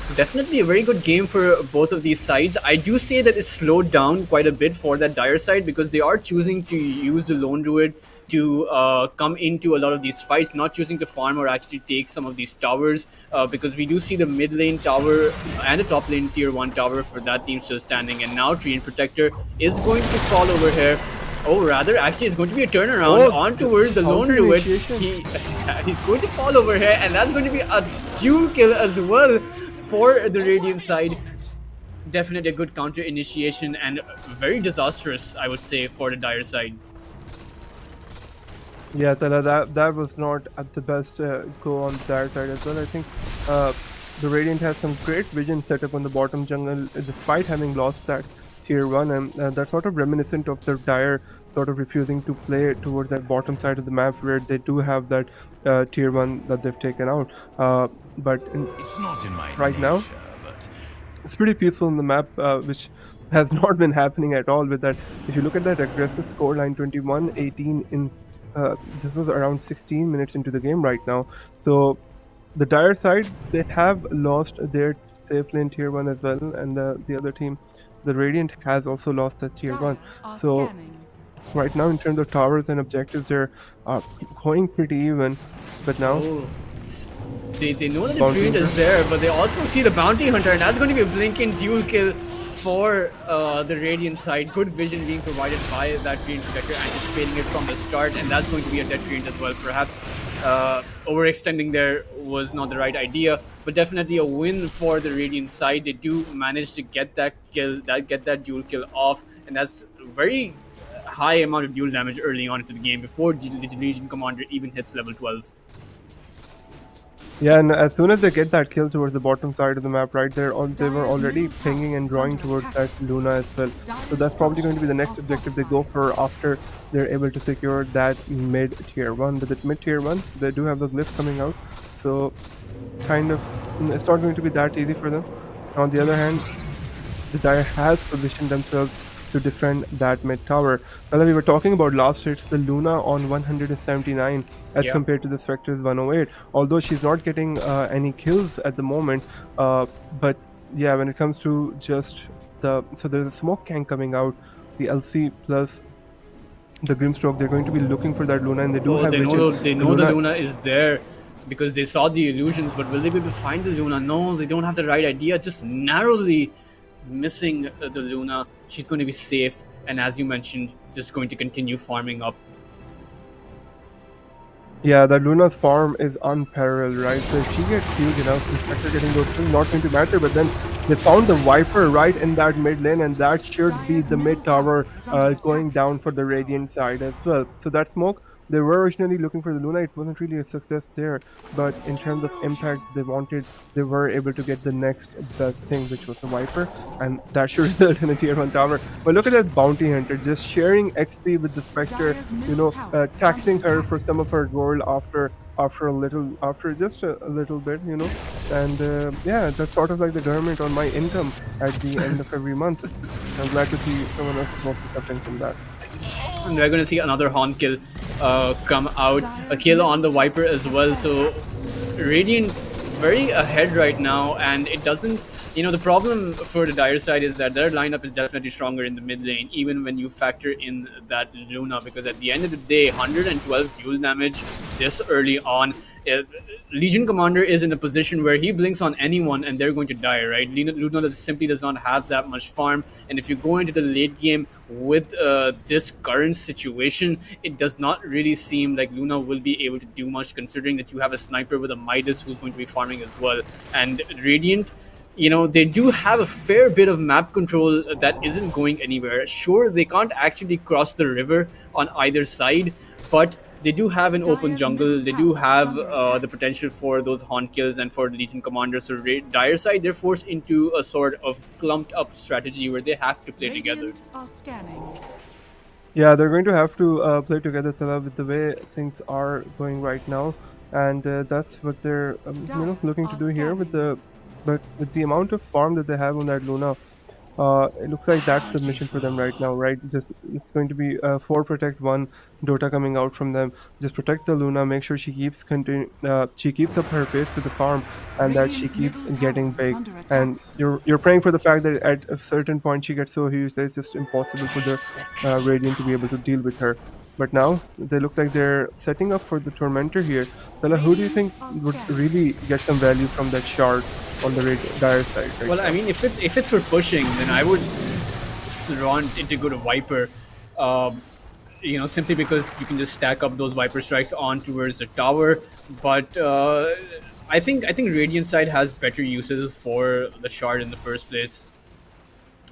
So definitely a very good game for both of these sides. I do say that it's slowed down quite a bit for that dire side, because they are choosing to use the Lone Druid to come into a lot of these fights, not choosing to farm or actually take some of these towers, because we do see the mid lane tower and the top lane tier 1 tower for that team still standing. And now Treant Protector is going to fall over here. Oh, rather, actually, it's going to be a turnaround on towards the Lone Druid. He's going to fall over here, and that's going to be a dual kill as well for the Radiant side. Definitely a good counter initiation, and very disastrous, I would say, for the dire side. Yeah, Tala, that was not at the best go on the dire side as well. I think the Radiant has some great vision set up on the bottom jungle, despite having lost that tier 1, and that's sort of reminiscent of the dire sort of refusing to play towards that bottom side of the map, where they do have that tier 1 that they've taken out. But It's not in my right now, nature, but it's pretty peaceful in the map, which has not been happening at all with that. If you look at that aggressive scoreline, 21-18 in this was around 16 minutes into the game right now. So the dire side, they have lost their safe lane tier 1 as well, and the other team, the Radiant, has also lost that tier 1. So right now, in terms of towers and objectives, they're going pretty even. But now They know that the Treant is there, but they also see the Bounty Hunter, and that's going to be a blinking dual kill for the Radiant side. Good vision being provided by that Treant Protector, anticipating it from the start, and that's going to be a dead Treant as well. Perhaps overextending there was not the right idea, but definitely a win for the Radiant side. They do manage to get that kill, get that dual kill off, and that's very high amount of dual damage early on into the game before the Legion Commander even hits level 12. yeah, and as soon as they get that kill towards the bottom side of the map, right, they were already pinging and drawing towards that Luna as well. So that's probably going to be the next objective they go for after they're able to secure that mid tier 1. But the mid tier 1, they do have the glyphs coming out, so kind of it's not going to be that easy for them. On the other hand, the Dire has positioned themselves to defend that mid tower. Now that we were talking about last hits, the Luna on 179 as compared to the Spectre's 108. Although she's not getting any kills at the moment, but yeah, when it comes to just so there's a smoke gang coming out, the LC plus the Grimstroke, they're going to be looking for that Luna, and they do have they know the Luna is there because they saw the illusions, but will they be able to find the Luna? No, they don't have the right idea. Just narrowly missing the Luna. She's going to be safe, and as you mentioned, just going to continue farming up. Yeah, that Luna's farm is unparalleled, right? So if she gets huge enough, the Spectre getting those things not going to matter, but then they found the Viper right in that mid lane, and that should be the mid tower going down for the Radiant side as well. So that smoke They were originally looking for the Luna. It wasn't really a success there, but in terms of impact they were able to get the next best thing, which was the Viper, and that should result in a tier 1 tower. But look at that Bounty Hunter just sharing XP with the Spectre, taxing her for some of her gold after just a little bit, and yeah, that's sort of like the government on my income at the end of every month. I'm glad to see someone else is also suffering from that. And we're going to see another Horn kill come out, a kill on the Viper as well. So Radiant very ahead right now, and it doesn't, the problem for the Dire side is that their lineup is definitely stronger in the mid lane, even when you factor in that Luna, because at the end of the day, 112 dual damage this early on, Legion Commander is in a position where he blinks on anyone and they're going to die, right? Luna simply does not have that much farm, and if you go into the late game with this current situation, it does not really seem like Luna will be able to do much, considering that you have a sniper with a Midas who's going to be farming as well. And Radiant, they do have a fair bit of map control that isn't going anywhere. Sure, they can't actually cross the river on either side, but they do have an open jungle. They do have the potential for those Horn kills and for the Legion Commander. So Dire side, they're forced into a sort of clumped up strategy where they have to play together. Yeah, they're going to have to play together, Salah, with the way things are going right now, and that's what they're looking to do here with the amount of farm that they have on that Luna. It looks like that's the mission for them right now, right? Just it's going to be 4 protect 1 Dota coming out from them. Just protect the Luna, make sure she keeps up her pace with the farm, and that she keeps getting big. And you're praying for the fact that at a certain point she gets so huge that it's just impossible for the Radiant to be able to deal with her. But now they look like they're setting up for the Tormentor here. Salah, who do you think would really get some value from that shard on the Dire side? Right well, now? I mean, if it's for pushing, then I would want it to go to Viper. Simply because you can just stack up those Viper strikes on towards the tower. But I think Radiant side has better uses for the shard in the first place.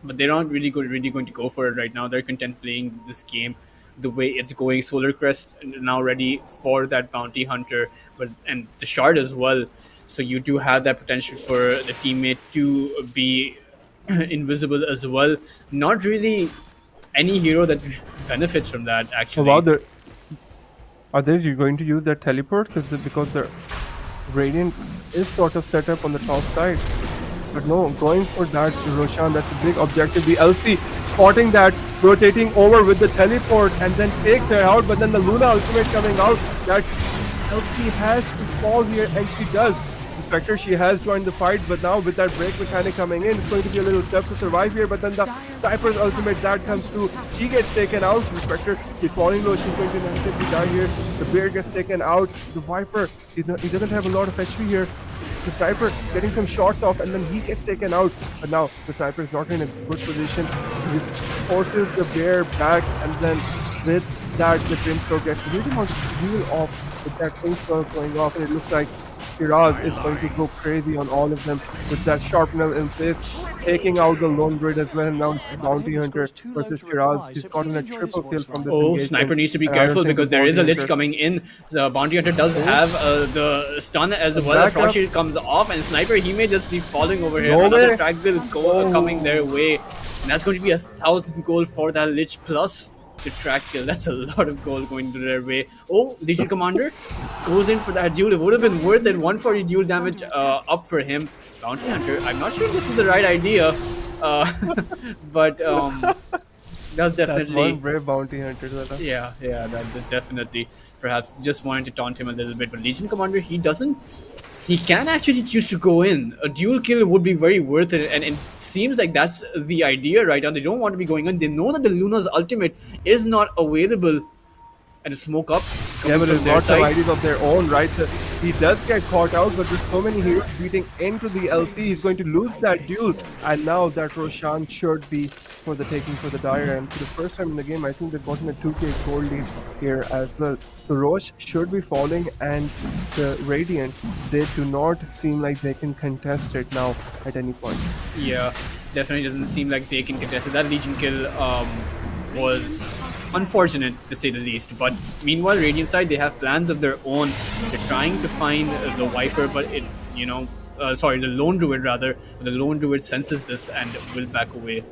But they're not really going to go for it right now. They're content playing this game the way it's going. Solar Crest now ready for that Bounty Hunter, and the shard as well. So you do have that potential for the teammate to be invisible as well. Not really any hero that benefits from that, actually. Oh, wow, are they going to use that teleport? Because the Radiant is sort of set up on the top side. But no, going for that Roshan, that's a big objective. The LC spotting that, rotating over with the teleport, and then takes her out. But then the Luna ultimate coming out, that LC has to fall here, and she does. Spectre, she has joined the fight, but now with that break mechanic coming in, it's going to be a little tough to survive here. But then the Cypher's ultimate, that comes through. She gets taken out. The Spectre is falling low. She's going to inevitably die here. The Bear gets taken out. The Viper, he doesn't have a lot of HP here. The Sniper getting some shots off, and then he gets taken out. But now the Sniper is not in a good position. He forces the Bear back, and then with that, the Brimstone gets really much heal off with that Brimstone going off, and it looks like Shiraz is going to go crazy on all of them with that Sharpnel in place, taking out the Lone Grid as well. And now it's the Bounty Hunter versus Shiraz. He's gotten a triple kill from this engagement. Sniper needs to be careful because there is a Lich coming in. The Bounty Hunter does have the stun as well. The Frost Shield comes off, and Sniper, he may just be falling over here. Another frag will go coming their way, and that's going to be 1,000 gold for that Lich plus the track kill. That's a lot of gold going to their way. Oh, Legion Commander goes in for that duel. It would have been worth it. 140 duel damage up for him. Bounty Hunter, I'm not sure if this is the right idea, but that's definitely... That's one brave Bounty Hunter. Yeah, that definitely. Perhaps just wanted to taunt him a little bit, but Legion Commander, he can actually choose to go in. A dual kill would be very worth it, and it seems like that's the idea right now. They don't want to be going in. They know that the Luna's ultimate is not available. And a smoke up. Yeah, but there's lots of ideas of their own, right? So he does get caught out, but with so many heroes beating into the LC, he's going to lose that duel. And now that Roshan should be for the taking for the Dire. And for the first time in the game, I think they've gotten a 2k gold lead here as well. So Rosh should be falling, and the Radiant, they do not seem like they can contest it now at any point. Yeah, definitely doesn't seem like they can contest it. That Legion kill was unfortunate to say the least. But meanwhile, Radiant side, they have plans of their own. They're trying to find the Viper, but it, sorry, the Lone Druid rather. The Lone Druid senses this and will back away.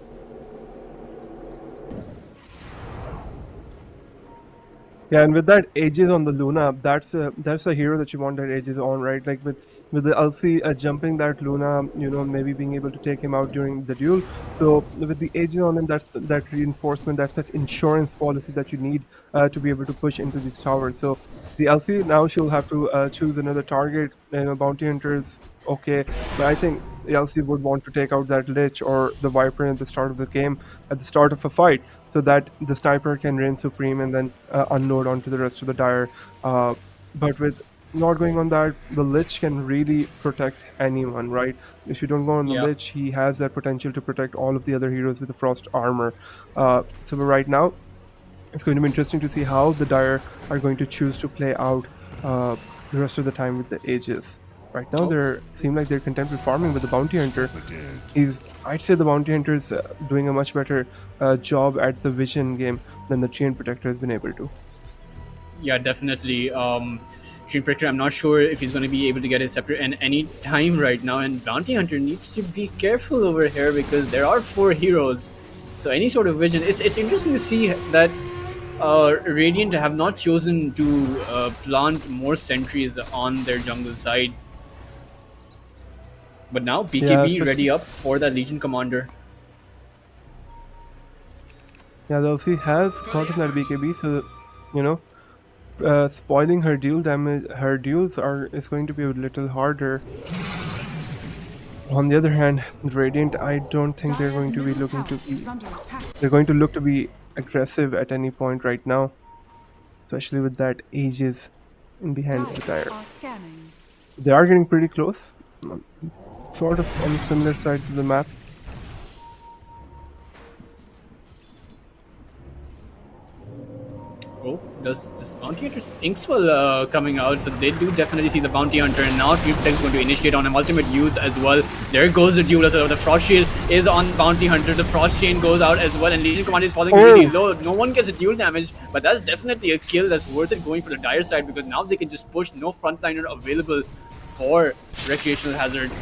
Yeah, and with that Aegis on the Luna, that's a hero that you want that Aegis on, right? Like with the Elsie jumping that Luna, maybe being able to take him out during the duel. So with the Aegis on him, that's that reinforcement, that's that insurance policy that you need to be able to push into these towers. So the Elsie now she'll have to choose another target. Bounty hunters, okay, but I think the Elsie would want to take out that Lich or the Viper at the start of the game, at the start of a fight, so that the sniper can reign supreme and then unload onto the rest of the dire. But with not going on that, the Lich can really protect anyone, right? If you don't go on the Lich, he has that potential to protect all of the other heroes with the frost armor. So right now, it's going to be interesting to see how the dire are going to choose to play out the rest of the time with the Aegis. Right now, they seem like they're content with farming with the Bounty Hunter. I'd say the Bounty Hunter is doing a much better job at the Vision game than the Chain Protector has been able to. Yeah, definitely. Chain Protector, I'm not sure if he's going to be able to get his Scepter in any time right now. And Bounty Hunter needs to be careful over here because there are 4 heroes. So any sort of vision. It's interesting to see that Radiant have not chosen to plant more sentries on their jungle side. But now BKB ready up for that Legion Commander. Yeah, the Elsie has gotten that BKB, so spoiling her duel damage, her duels is going to be a little harder. On the other hand, Radiant, I don't think they're going to be looking to be. They're going to look to be aggressive at any point right now, especially with that Aegis in the hand of the dire. They are getting pretty close, sort of on the similar sides of the map. Oh, does this Bounty Hunter Inkswell coming out? So they do definitely see the Bounty Hunter, and now Tree Protect is going to initiate on him. Ultimate use as well. There goes the duel as well. The Frost Shield is on Bounty Hunter. The Frost Chain goes out as well, and Legion Commander is falling really low. No one gets a duel damage, but that's definitely a kill that's worth it going for the dire side because now they can just push. No frontliner available for Recreational Hazard.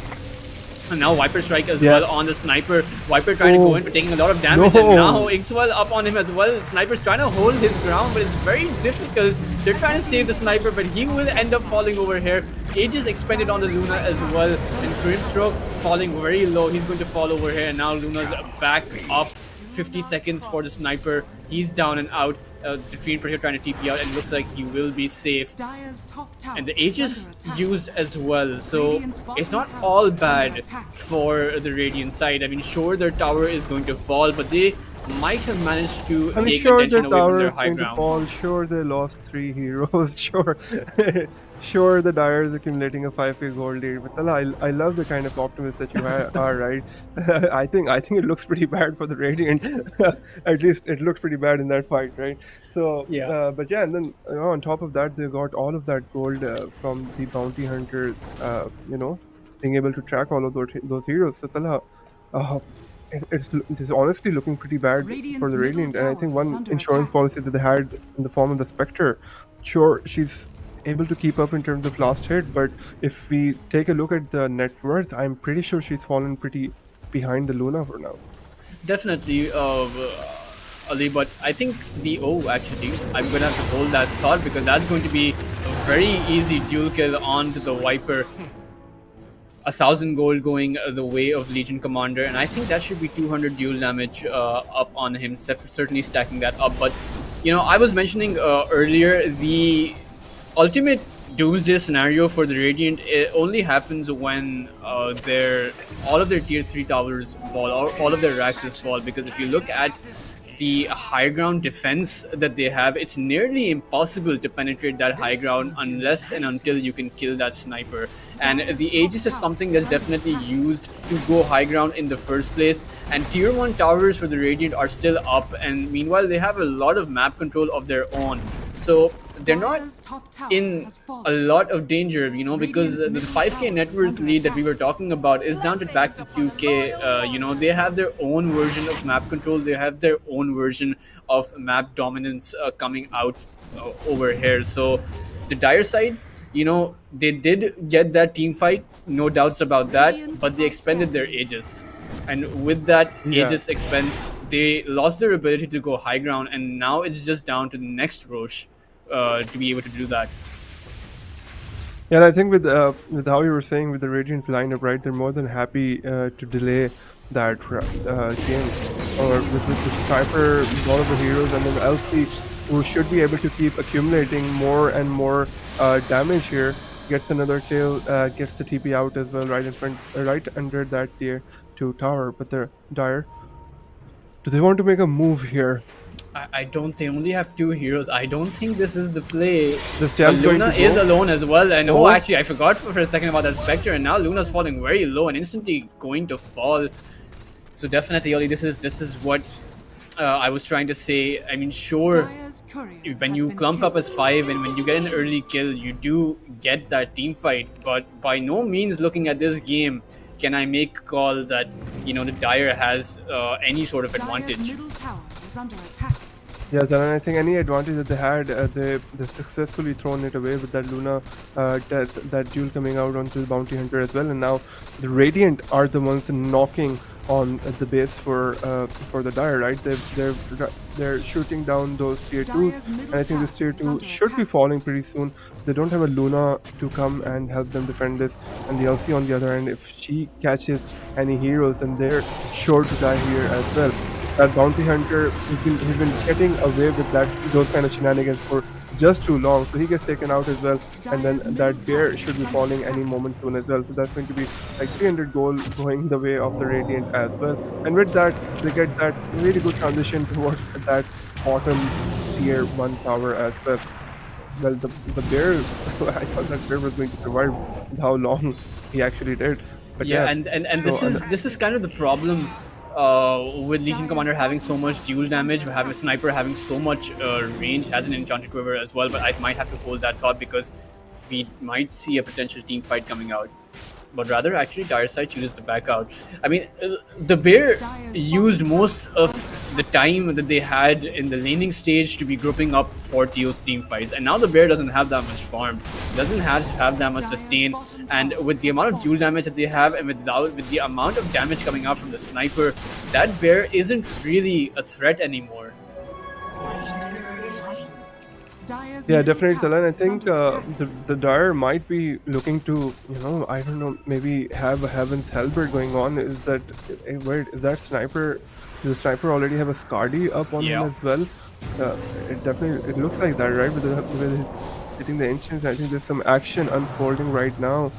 And now Viper Strike as well on the Sniper. Viper trying to go in, but taking a lot of damage. And now Inkswell up on him as well. Sniper's trying to hold his ground, but it's very difficult. They're trying to save the Sniper, but he will end up falling over here. Aegis expended on the Luna as well. And Grimstroke falling very low. He's going to fall over here. And now Luna's back up. 50 seconds for the Sniper. He's down and out. The Tree Protector trying to TP out, and looks like he will be safe. And the Aegis used as well, so it's not all bad for the Radiant side. I mean, sure, their tower is going to fall, but they might have managed to take attention away from their high ground. Sure, they lost 3 heroes. Sure. Sure, the dire is accumulating a 5k gold lead, but I love the kind of optimist that you are, right? I think it looks pretty bad for the Radiant. At least it looks pretty bad in that fight, right? So yeah, but yeah, and then on top of that, they got all of that gold from the Bounty Hunter. Being able to track all of those heroes. So it's honestly looking pretty bad for the Radiant, and I think one insurance policy that they had in the form of the Spectre. Sure, she's able to keep up in terms of last hit, but if we take a look at the net worth, I'm pretty sure she's fallen pretty behind the Luna for now. Definitely, Ali, but I think actually, I'm gonna have to hold that thought because that's going to be a very easy dual kill onto the Viper. 1,000 gold going the way of Legion Commander, and I think that should be 200 duel damage up on him, certainly stacking that up. But, I was mentioning earlier, the ultimate doomsday scenario for the Radiant, it only happens when all of their tier 3 towers fall, or all of their Raxes fall, because if you look at the high ground defense that they have, it's nearly impossible to penetrate that high ground unless and until you can kill that Sniper. And the Aegis is something that's definitely used to go high ground in the first place, and tier 1 towers for the Radiant are still up, and meanwhile they have a lot of map control of their own. So they're not in a lot of danger, because the 5k net worth lead that we were talking about is down to back to 2k. They have their own version of map control. They have their own version of map dominance coming out over here. So the dire side, they did get that team fight, no doubts about that, but they expended their aegis. And with that aegis expense, they lost their ability to go high ground, and now it's just down to the next Roche to be able to do that. Yeah, and I think with how you were saying with the Radiant's lineup, right? They're more than happy to delay that game, or with the sniper, one of the heroes, and then LC, who should be able to keep accumulating more and more damage here, gets another kill, gets the TP out as well, right in front, right under that tier 2 tower. But they're dire. Do they want to make a move here? I don't. They only have 2 heroes. I don't think this is the play. Luna is alone as well, and actually, I forgot for a second about that Spectre, and now Luna's falling very low and instantly going to fall. So definitely, Oli, this is what I was trying to say. I mean, sure, when you clump up as 5 and when you get an early kill, you do get that team fight. But by no means, looking at this game, can I make a call that the Dire has any sort of advantage. Yes, and I think any advantage that they had, they successfully thrown it away with that Luna, that duel coming out onto the Bounty Hunter as well. And now the Radiant are the ones knocking on the base for the Dire, right? They're shooting down those tier 2s, and I think this tier 2 should be falling pretty soon. They don't have a Luna to come and help them defend this, and the LC on the other end, if she catches any heroes, and they're sure to die here as well. That Bounty Hunter, he's been getting away with those kind of shenanigans for just too long, so he gets taken out as well, and then that bear should be falling any moment soon as well. So that's going to be like 300 gold going the way of the Radiant as well. And with that, they get that really good transition towards that bottom tier 1 tower as well. Well, the bear, I thought that bear was going to survive with how long he actually did. But and this is kind of the problem with Legion Commander having so much dual damage, having a sniper having so much range, has an enchanted quiver as well. But I might have to hold that thought because we might see a potential team fight coming out. But rather, actually, Dire side chooses to back out. I mean, the bear used most of the time that they had in the laning stage to be grouping up for Teal's team fights, and now the bear doesn't have that much farm, doesn't have that much sustain, and with the amount of dual damage that they have, and with the amount of damage coming out from the sniper, that bear isn't really a threat anymore. Yeah, definitely, Talan. I think the Dire might be looking to, I don't know, maybe have a Heaven's Halberd going on. Is that sniper? Does the sniper already have a Scardy up on him as well? It looks like that, right? With hitting the ancients, I think there's some action unfolding right now.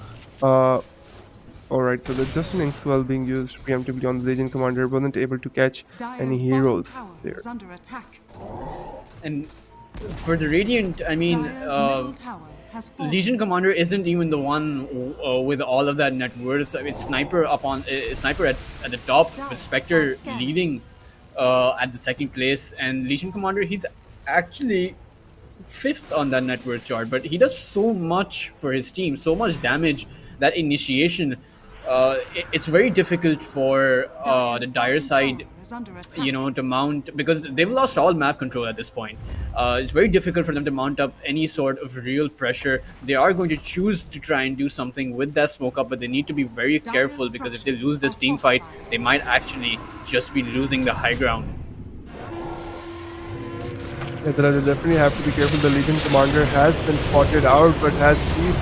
Alright, so the just an Inkswell being used preemptively on the Legion Commander, wasn't able to catch any heroes there. And for the Radiant, I mean, Legion Commander isn't even the one with all of that net worth. I mean, Sniper at the top, with Spectre leading at the 2nd place, and Legion Commander, he's actually 5th on that net worth chart, but he does so much for his team, so much damage. That initiation, it's very difficult for the Dire side, to mount, because they've lost all map control at this point. It's very difficult for them to mount up any sort of real pressure. They are going to choose to try and do something with that smoke up, but they need to be very careful, because if they lose this team fight, they might actually just be losing the high ground. Yeah, they definitely have to be careful. The Legion Commander has been spotted out, but he's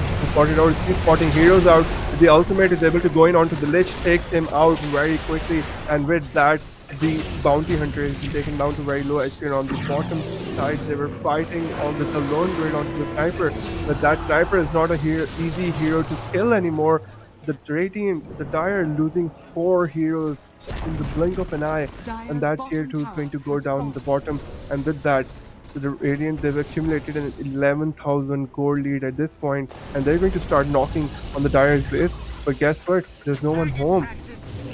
spotting heroes out. The ultimate is able to go in onto the lich, take him out very quickly, and with that, the Bounty Hunter is taken down to very low HP. And on the bottom side, they were fighting on this alone grid onto the sniper, but that sniper is not a easy hero to kill anymore. The Radiant, the Dire losing 4 heroes in the blink of an eye, and that tier 2 is going to go down the bottom, and with that, the Radiant, they've accumulated an 11,000 gold lead at this point, and they're going to start knocking on the Dire's base. But guess what? There's no one home.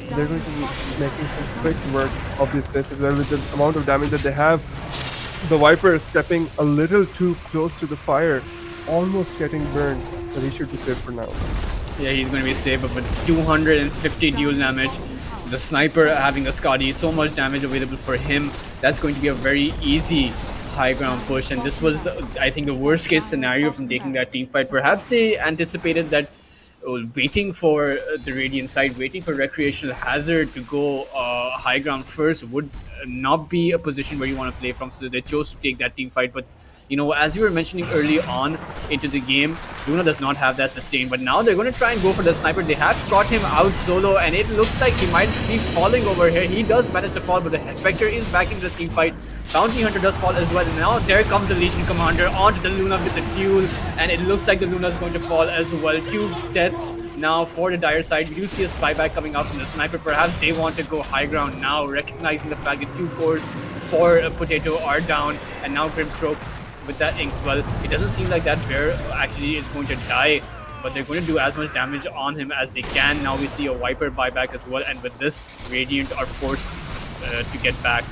They're going to be making some quick work of this place as well with the amount of damage that they have. The Viper is stepping a little too close to the fire, almost getting burned, but he should be safe for now. Yeah, he's going to be safe, but with 250 dual damage, the sniper having a Scotty, so much damage available for him, that's going to be a very easy high ground push. And this was, I think, the worst case scenario from taking that team fight. Perhaps they anticipated that waiting for the Radiant side, waiting for Recreational Hazard to go high ground first would not be a position where you want to play from, so they chose to take that team fight. But you know, as you were mentioning early on into the game, Luna does not have that sustain, but now they're going to try and go for the sniper. They have got him out solo, and it looks like he might be falling over here. He does manage to fall, but the Spectre is back into the team fight. Bounty Hunter does fall as well, and now there comes the Legion Commander onto the Luna with the duel, and it looks like the Luna is going to fall as well. 2 deaths now for the Dire side. We do see a spyback coming out from the sniper. Perhaps they want to go high ground now, recognizing the fact that 2 cores for Potato are down, and now Grimstroke with that ink swell. It doesn't seem like that bear actually is going to die, but they're going to do as much damage on him as they can. Now we see a Viper buyback as well, and with this, Radiant are forced to get back.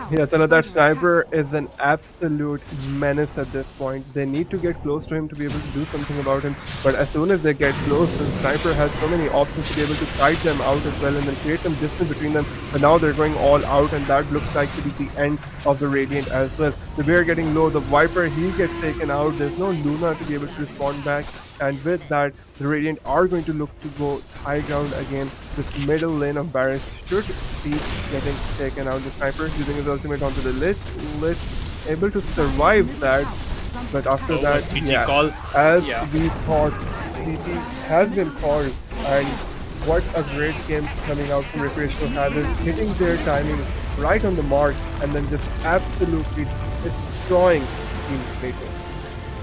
Yes, and that sniper is an absolute menace at this point. They need to get close to him to be able to do something about him, but as soon as they get close, the sniper has so many options to be able to kite them out as well and then create some distance between them. But now they're going all out, and that looks like to be the end of the Radiant as well. The bear getting low, the Viper, he gets taken out. There's no Luna to be able to respond back, and with that, the Radiant are going to look to go high ground again. This middle lane of Barracks should be getting taken out. The sniper using his ultimate onto the Lich, able to survive that, but after that, GG call. We thought, GG has been called, and what a great game coming out from Recreational Hazard, hitting their timing right on the mark, and then just absolutely destroying Team Potato.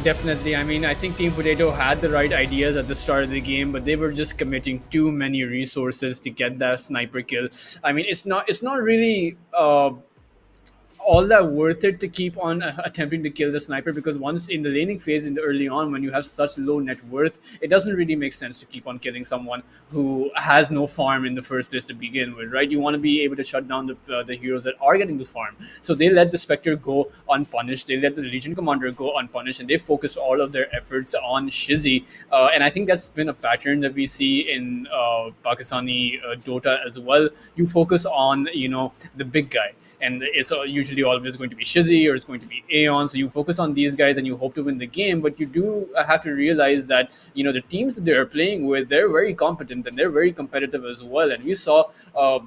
Definitely. I mean, I think Team Potato had the right ideas at the start of the game, but they were just committing too many resources to get that sniper kill. I mean, it's not really all that worth it to keep on attempting to kill the sniper, because once in the laning phase in the early on, when you have such low net worth, it doesn't really make sense to keep on killing someone who has no farm in the first place to begin with, right? You want to be able to shut down the heroes that are getting the farm. So they let the Spectre go unpunished, they let the Legion Commander go unpunished, and they focus all of their efforts on Shizzy. And I think that's been a pattern that we see in Pakistani Dota as well. You focus on, you know, the big guy, and it's usually always going to be Shizzy or it's going to be Aeon. So you focus on these guys and you hope to win the game, but you do have to realize that, you know, the teams that they're playing with, they're very competent and they're very competitive as well. And we saw,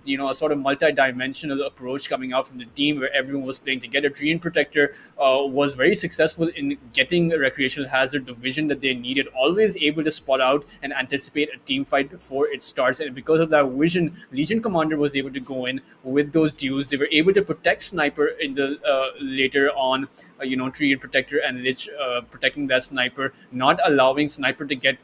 you know, a sort of multi-dimensional approach coming out from the team where everyone was playing together. Treant Protector was very successful in getting Recreational Hazard the vision that they needed, always able to spot out and anticipate a team fight before it starts. And because of that vision, Legion Commander was able to go in with those duels. They were able to protect Sniper in the later on, you know, Treant Protector and Lich protecting that sniper, not allowing Sniper to get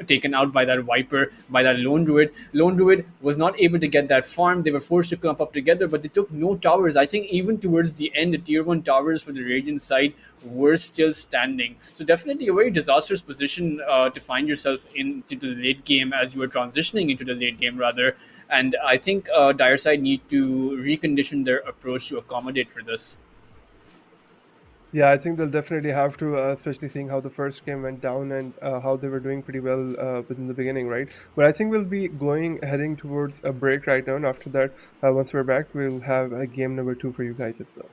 taken out by that Viper, by that Lone Druid. Lone Druid was not able to get that farm. They were forced to clump up together, but they took no towers. I think even towards the end, the tier 1 towers for the Radiant side were still standing. So definitely a very disastrous position to find yourself into the late game, as you are transitioning into the late game rather. And I think Dire side need to recondition their approach to accommodate for this. Yeah, I think they'll definitely have to, especially seeing how the first game went down and how they were doing pretty well within the beginning, right? But I think we'll be heading towards a break right now, and after that, once we're back, we'll have a game number 2 for you guys as well.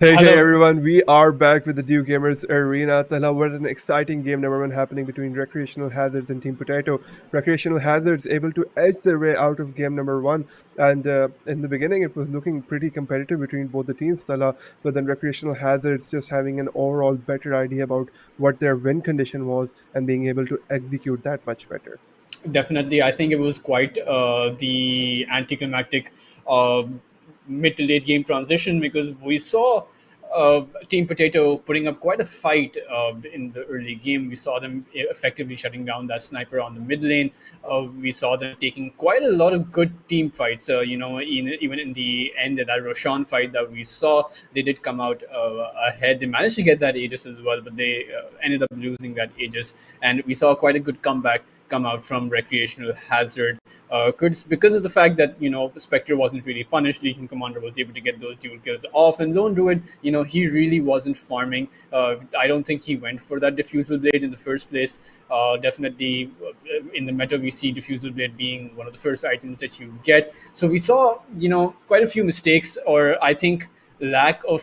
Hey Hello. everyone, we are back with the Dew Gamers Arena. Tala, what an exciting game number one happening between Recreational Hazards and Team Potato. Recreational Hazards able to edge their way out of game number one, and in the beginning it was looking pretty competitive between both the teams, Tala, but then Recreational Hazards just having an overall better idea about what their win condition was and being able to execute that much better. Definitely, I think it was quite the anticlimactic uh, mid to late game transition because we saw Team Potato putting up quite a fight in the early game. We saw them effectively shutting down that sniper on the mid lane. We saw them taking quite a lot of good team fights. Even in the end, that Roshan fight that we saw, they did come out ahead. They managed to get that Aegis as well, but they ended up losing that Aegis. And we saw quite a good comeback come out from Recreational Hazard, because of the fact that Spectre wasn't really punished. Legion Commander was able to get those dual kills off, and Lone Druid, he really wasn't farming. I don't think he went for that Diffusal Blade in the first place. Definitely, in the meta, we see Diffusal Blade being one of the first items that you get. So we saw, quite a few mistakes, or I think lack of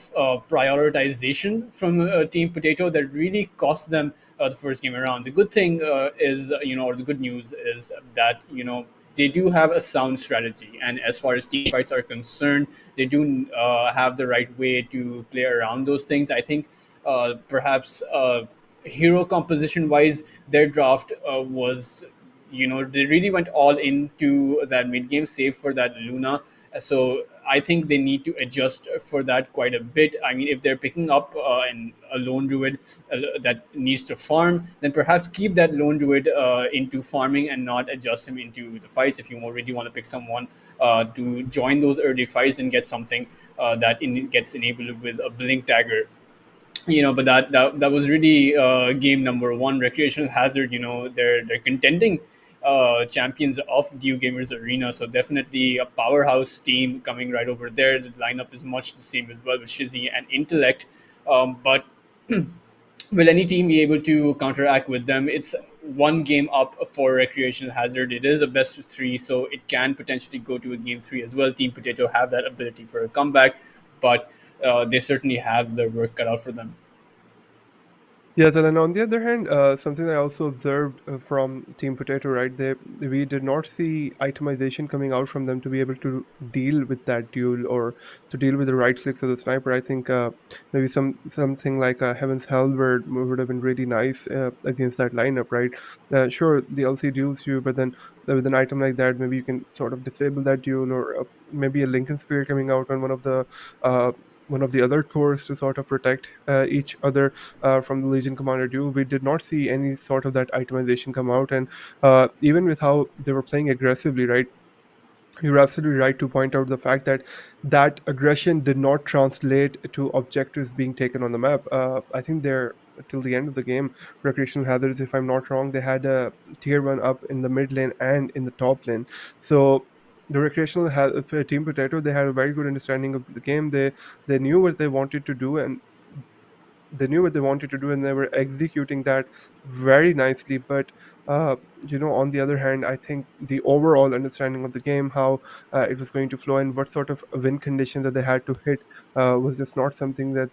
prioritization from Team Potato that really cost them the first game around. The good thing is, or the good news is that, they do have a sound strategy. And as far as team fights are concerned, they do have the right way to play around those things. I think perhaps hero composition wise, their draft was, they really went all into that mid game, save for that Luna. So I think they need to adjust for that quite a bit. I mean, if they're picking up a lone druid that needs to farm, then perhaps keep that lone druid into farming and not adjust him into the fights. If you already want to pick someone to join those early fights, and get something gets enabled with a blink dagger. But that was really game number one. Recreational Hazard, they're contending champions of Dew Gamers Arena, so definitely a powerhouse team coming right over there. The lineup is much the same as well, with Shizzy and Intellect. But will any team be able to counteract with them? It's one game up for Recreational Hazard. It is a best of three, so it can potentially go to a game three as well. Team Potato have that ability for a comeback, but they certainly have their work cut out for them. Yes, and then on the other hand, something I also observed from Team Potato, right? We did not see itemization coming out from them to be able to deal with that duel or to deal with the right clicks of the sniper. I think maybe something like Heaven's Halberd would have been really nice against that lineup, right? Sure, the LC duels you, but then with an item like that, maybe you can sort of disable that duel, or maybe a Lincoln Spear coming out on uh, one of the other cores to sort of protect each other from the Legion Commander duel. We did not see any sort of that itemization come out, and even with how they were playing aggressively, right? You're absolutely right to point out the fact that that aggression did not translate to objectives being taken on the map. I think they're till the end of the game, Recreational Hazards, if I'm not wrong, they had a tier one up in the mid lane and in the top lane. So the Team Potato, they had a very good understanding of the game. They knew what they wanted to do, and they were executing that very nicely. But on the other hand, I think the overall understanding of the game, how it was going to flow and what sort of win condition that they had to hit, was just not something that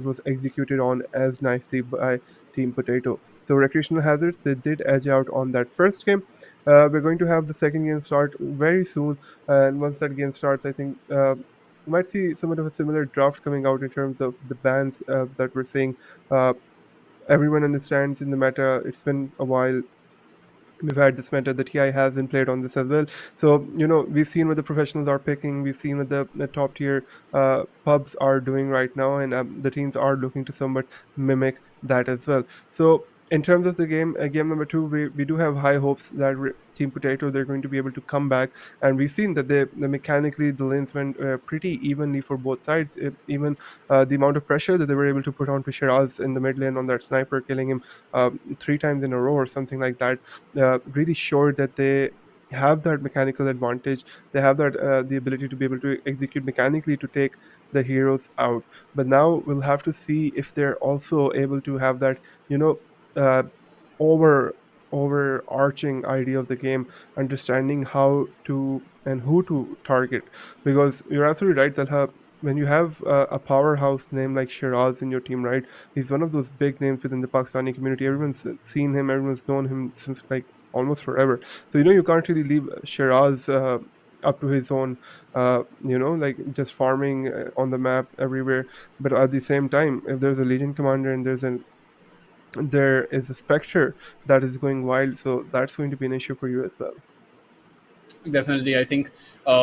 was executed on as nicely by Team Potato. So Recreational Hazards, they did edge out on that first game. We're going to have the second game start very soon, and once that game starts, I think you might see somewhat of a similar draft coming out in terms of the bans that we're seeing. Uh, Everyone understands in the meta. It's been a while. We've had this meta. The TI has been played on this as well. So, we've seen what the professionals are picking. We've seen what the top tier pubs are doing right now. And the teams are looking to somewhat mimic that as well. So, in terms of the game number two, we do have high hopes that Team Potato, they're going to be able to come back. And we've seen that the mechanically, the lanes went pretty evenly for both sides. Even the amount of pressure that they were able to put on to Shiraz in the mid lane on that sniper, killing him 3 times in a row or something like that, really showed that they have that mechanical advantage. They have that the ability to be able to execute mechanically to take the heroes out. But now we'll have to see if they're also able to have that, uh, over overarching idea of the game, understanding how to and who to target. Because you're absolutely right that when you have a powerhouse name like Shiraz in your team, right? He's one of those big names within the Pakistani community. Everyone's seen him, everyone's known him since like almost forever. So you can't really leave Shiraz up to his own, like just farming on the map everywhere. But at the same time, if there's a Legion commander and there is a Spectre that is going wild, so that's going to be an issue for you as well. Definitely, I think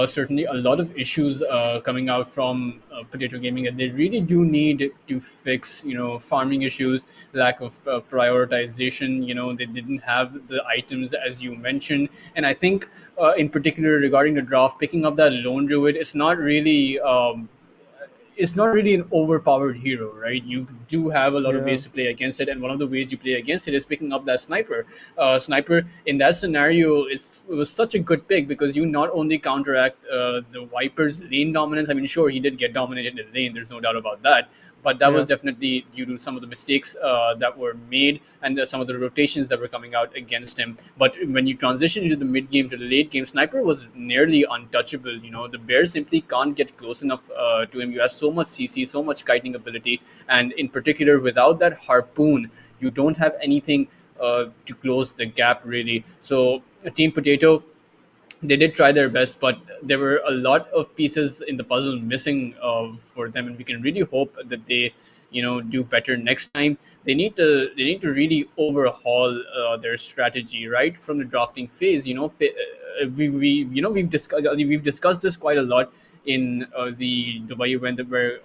certainly a lot of issues coming out from Potato Gaming that they really do need to fix. Farming issues, lack of prioritization. They didn't have the items as you mentioned, and I think in particular regarding the draft, picking up that lone druid, it's not really an overpowered hero, right? You do have a lot of Yeah. ways to play against it, and one of the ways you play against it is picking up that sniper. Sniper in that scenario it was such a good pick because you not only counteract the Viper's lane dominance. I mean, sure, he did get dominated in the lane. There's no doubt about that, but that was Yeah. definitely due to some of the mistakes that were made and some of the rotations that were coming out against him. But when you transition into the mid game to the late game, Sniper was nearly untouchable. The bear simply can't get close enough to him. You have so much CC, so much kiting ability, and in particular, without that harpoon, you don't have anything to close the gap really. So, Team Potato, they did try their best, but there were a lot of pieces in the puzzle missing for them, and we can really hope that they, do better next time. They need to really overhaul their strategy right from the drafting phase. We've discussed this quite a lot in the Dubai event that we're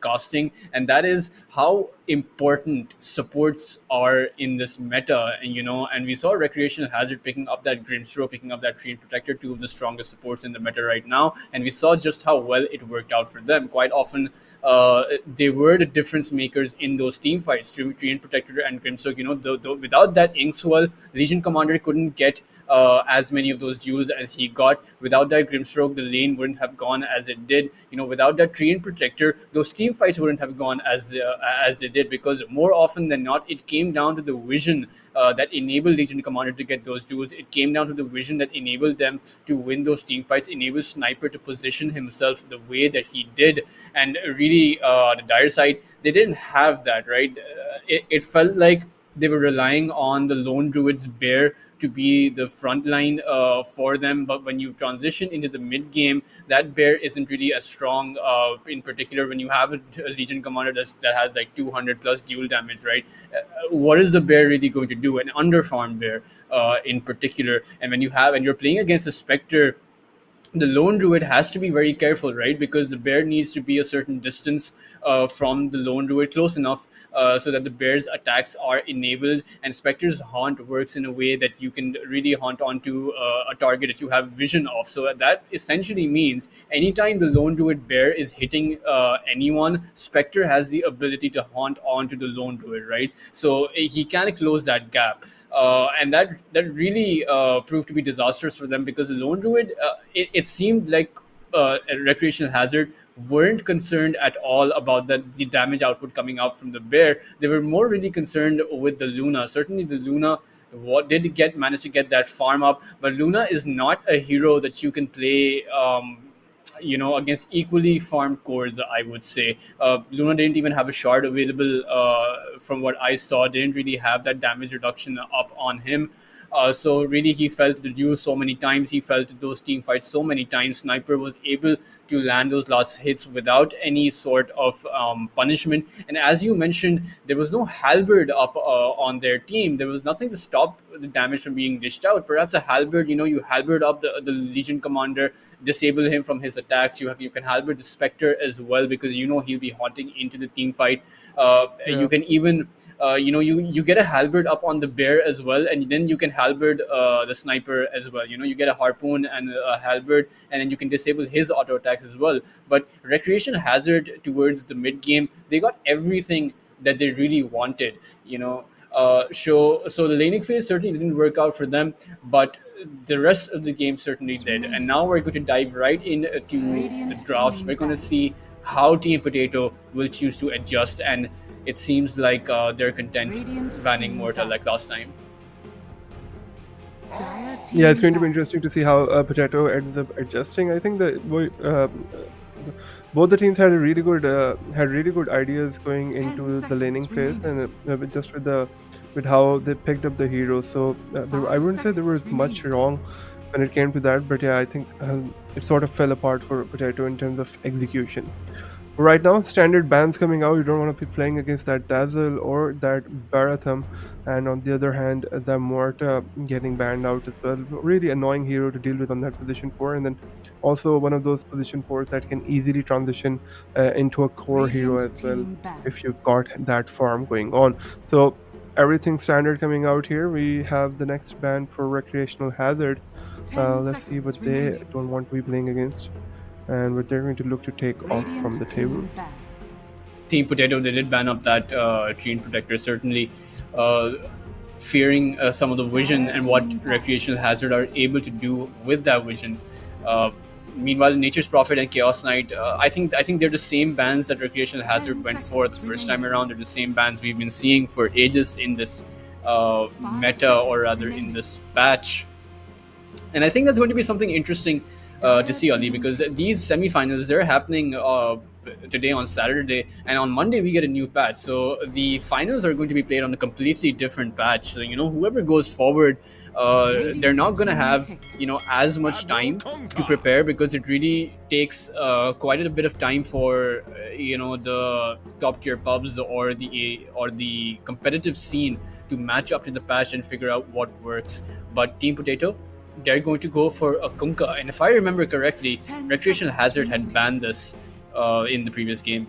casting, and that is how important supports are in this meta. And we saw Recreational Hazard picking up that Grimstroke, picking up that Treant Protector, two of the strongest supports in the meta right now, and we saw just how well it worked out for them. Quite often, they were the difference makers in those team fights. Treant Protector and Grimstroke, without that Inkswell, Legion Commander couldn't get as many of those duels as he got. Without that Grimstroke, the lane wouldn't have gone as it did. Without that Treant Protector, those team fights wouldn't have gone as they did, because more often than not, it came down to the vision that enabled Legion Commander to get those duels. It came down to the vision that enabled them to win those team fights, enabled Sniper to position himself the way that he did. And really, the dire side, they didn't have that, right? It felt like they were relying on the lone druid's bear to be the front line for them. But when you transition into the mid game, that bear isn't really as strong. In particular, when you have a Legion commander that has like 200 plus dual damage, right? What is the bear really going to do? An underfarmed bear, in particular. And when you're playing against a Spectre, the lone druid has to be very careful, right? Because the bear needs to be a certain distance from the lone druid, close enough so that the bear's attacks are enabled. And Spectre's haunt works in a way that you can really haunt onto a target that you have vision of. So that essentially means anytime the lone druid bear is hitting anyone, Spectre has the ability to haunt onto the lone druid, right? So he can close that gap. And that really proved to be disastrous for them, because the lone druid, it seemed like Recreational Hazard weren't concerned at all about the damage output coming out from the bear. They were more really concerned with the Luna. Certainly the Luna manage to get that farm up, but Luna is not a hero that you can play against equally farmed cores. I would say Luna didn't even have a shard available. From what I saw, didn't really have that damage reduction up on him. So really, he fell to the duel so many times. He fell to those team fights so many times. Sniper was able to land those last hits without any sort of punishment. And as you mentioned, there was no halberd up on their team. There was nothing to stop the damage from being dished out. Perhaps a halberd, you halberd up the Legion commander, disable him from his attacks. You can halberd the Spectre as well, because he'll be haunting into the team fight. You can even you get a halberd up on the bear as well, and then you can halberd the Sniper as well. You get a harpoon and a halberd, and then you can disable his auto attacks as well. But Recreational Hazard towards the mid game, they got everything that they really wanted. So the laning phase certainly didn't work out for them, but the rest of the game certainly did. And now we're going to dive right into the drafts. We're going to see how Team Potato will choose to adjust, and it seems like they're content banning Mortal like last time. Yeah, it's going to be interesting to see how Potato ends up adjusting. I think both the teams had a really good ideas going into the laning phase, and just with how they picked up the heroes. So I wouldn't say there was much wrong when it came to that, but yeah, I think it sort of fell apart for Potato in terms of execution. Right now, standard bans coming out. You don't want to be playing against that Dazzle or that Baratham, and on the other hand, the Morta getting banned out as well. Really annoying hero to deal with on that position 4, and then also one of those position 4s that can easily transition into a core hero as well if you've got that farm going on. So everything standard coming out here. We have the next ban for Recreational Hazard. Let's see what they don't want to be playing against, and what they're going to look to take off from the table. Team Potato, they did ban up that Chain Protector, certainly fearing some of the vision and what Recreational Hazard are able to do with that vision. Meanwhile, Nature's Prophet and Chaos Knight, I think they're the same bans that Recreational Hazard went for the first time around. They're the same bans we've been seeing for ages in this meta, or rather in this patch. And I think that's going to be something interesting to see, Ali, because these semifinals, they're happening today on Saturday, and on Monday we get a new patch. So the finals are going to be played on a completely different patch. So whoever goes forward, they're not going to have as much time to prepare, because it really takes quite a bit of time for the top tier pubs or the competitive scene to match up to the patch and figure out what works. But Team Potato, they're going to go for a Kunkka, and if I remember correctly, Recreational Hazard had banned this in the previous game.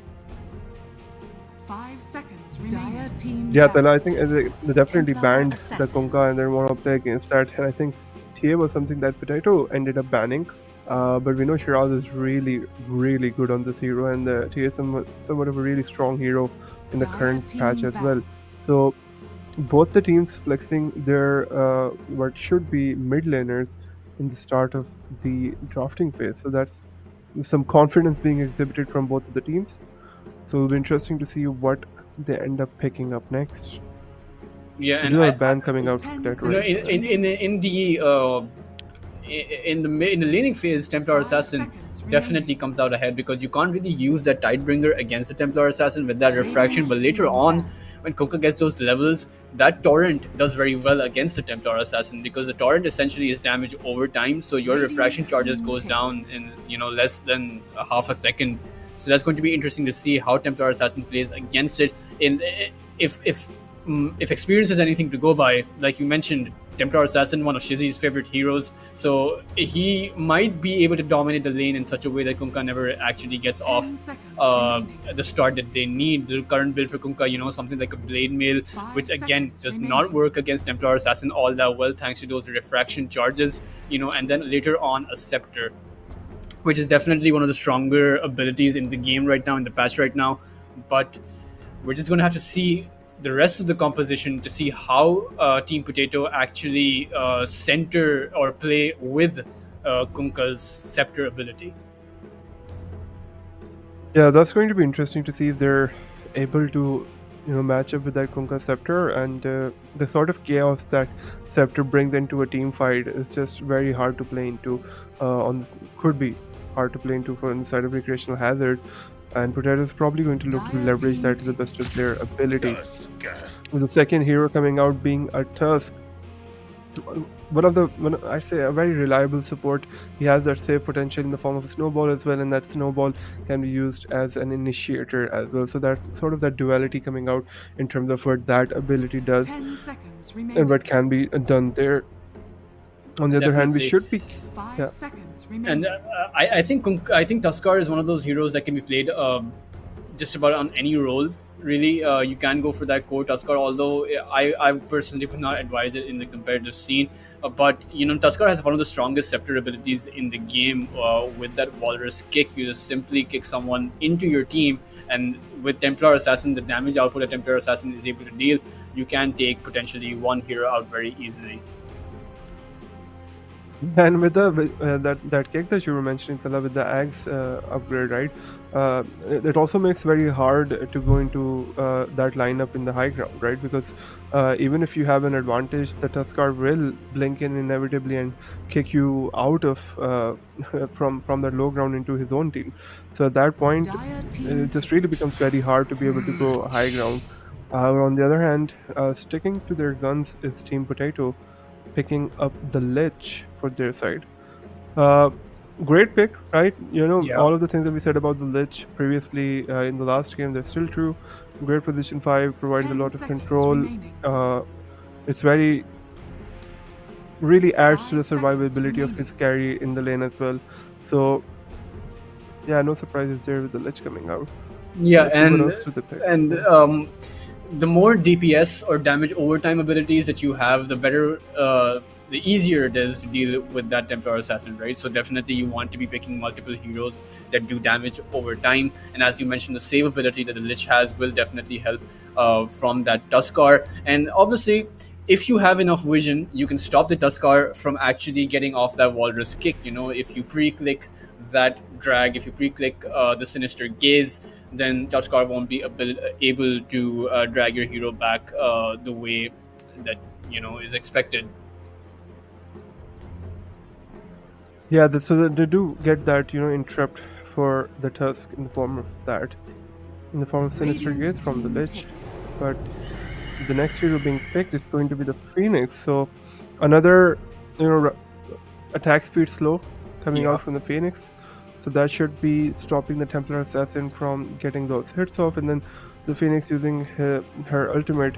5 seconds remaining. Yeah, Tala, I think they definitely banned the Kunkka, and they want to play against that. And I think TA was something that Potato ended up banning. But we know Shiraz is really, really good on this hero, and TA is somewhat of a really strong hero in the current patch as well. So both the teams flexing their what should be mid laners in the start of the drafting phase. So that's some confidence being exhibited from both of the teams. So it'll be interesting to see what they end up picking up next. Yeah, and a ban coming out for that, right? In the laning phase, Templar Assassin definitely comes out ahead, because you can't really use that Tidebringer against the Templar Assassin with that refraction. But later on, when Kunkka gets those levels, that torrent does very well against the Templar Assassin, because the torrent essentially is damage over time. So your refraction charges goes down in less than half a second. So that's going to be interesting to see how Templar Assassin plays against it. If experience is anything to go by, like you mentioned, Templar Assassin, one of Shizzy's favorite heroes, so he might be able to dominate the lane in such a way that Kunkka never actually gets off the start that they need. The current build for Kunkka, something like a Blade Mail, which again does not work against Templar Assassin all that well, thanks to those refraction charges, and then later on a Scepter, which is definitely one of the stronger abilities in the game right now, in the patch right now. But we're just going to have to see the rest of the composition to see how Team Potato actually center or play with Kunkka's Scepter ability. Yeah, that's going to be interesting to see if they're able to match up with that Kunkka Scepter, and the sort of chaos that Scepter brings into a team fight is just very hard to play into. Could be hard to play into from the side of Recreational Hazard. And Potato is probably going to look to leverage that to the best of their ability. With the second hero coming out being a Tusk, I'd say a very reliable support. He has that save potential in the form of a snowball as well, and that snowball can be used as an initiator as well. So that sort of that duality coming out in terms of what that ability does and what can be done there. On the other hand, we should be. Yeah. And I think Tuskar is one of those heroes that can be played just about on any role. Really, you can go for that core Tuskar, although I personally would not advise it in the competitive scene. But Tuskar has one of the strongest Scepter abilities in the game. With that Walrus kick, you just simply kick someone into your team, and with Templar Assassin, the damage output that Templar Assassin is able to deal, you can take potentially one hero out very easily. And with the that kick that you were mentioning, Tala, with the Axe upgrade, right? it also makes very hard to go into that lineup in the high ground, right? Because even if you have an advantage, the Tuskar will blink in inevitably and kick you out of from that low ground into his own team. So at that point, Dire team it just really becomes very hard to be able to go high ground. On the other hand, sticking to their guns is Team Potato, picking up the Lich for their side. Uh, Great pick, right? Yeah. All of the things that we said about the Lich previously in the last game, they're still true. Great position 5, provides a 10 lot of seconds control. remaining. It's really adds to the 5 seconds survivability of his carry in the lane as well. So, yeah, no surprises there with the Lich coming out. Yeah, Let's see what else do they pick. and the more DPS or damage overtime abilities that you have, the better, the easier it is to deal with that Templar Assassin, right? So definitely you want to be picking multiple heroes that do damage over time. And as you mentioned, the save ability that the Lich has will definitely help from that Tuskar. And obviously, if you have enough vision, you can stop the Tuskar from actually getting off that Walrus kick. If you pre-click that drag, if you pre-click the Sinister Gaze, then Tuskar won't be able to drag your hero back the way that is expected. Yeah, so they do get that, interrupt for the Tusk in the form of Sinister Radiant Gaze from the team Lich. picked. But the next hero being picked is going to be the Phoenix. So another, attack speed slow coming out from the Phoenix. So that should be stopping the Templar Assassin from getting those hits off. And then the Phoenix using her ultimate,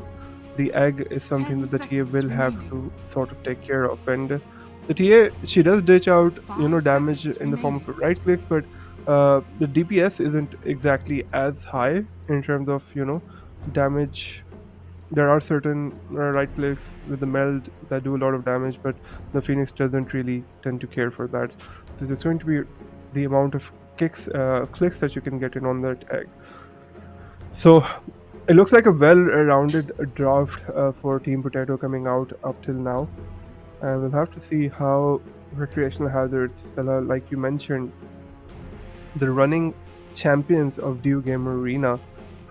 the egg, is something 10 that the TA seconds will have remaining. to sort of take care of. And the TA, she does dish out, 5 damage seconds in the form of remaining. right clicks, but the DPS isn't exactly as high in terms of, damage. There are certain right clicks with the meld that do a lot of damage, but the Phoenix doesn't really tend to care for that. So it's going to be the amount of clicks that you can get in on that egg. So it looks like a well-rounded draft for Team Potato coming out up till now. And we'll have to see how Recreational Hazards, like you mentioned, the running champions of Dew Gamer Arena,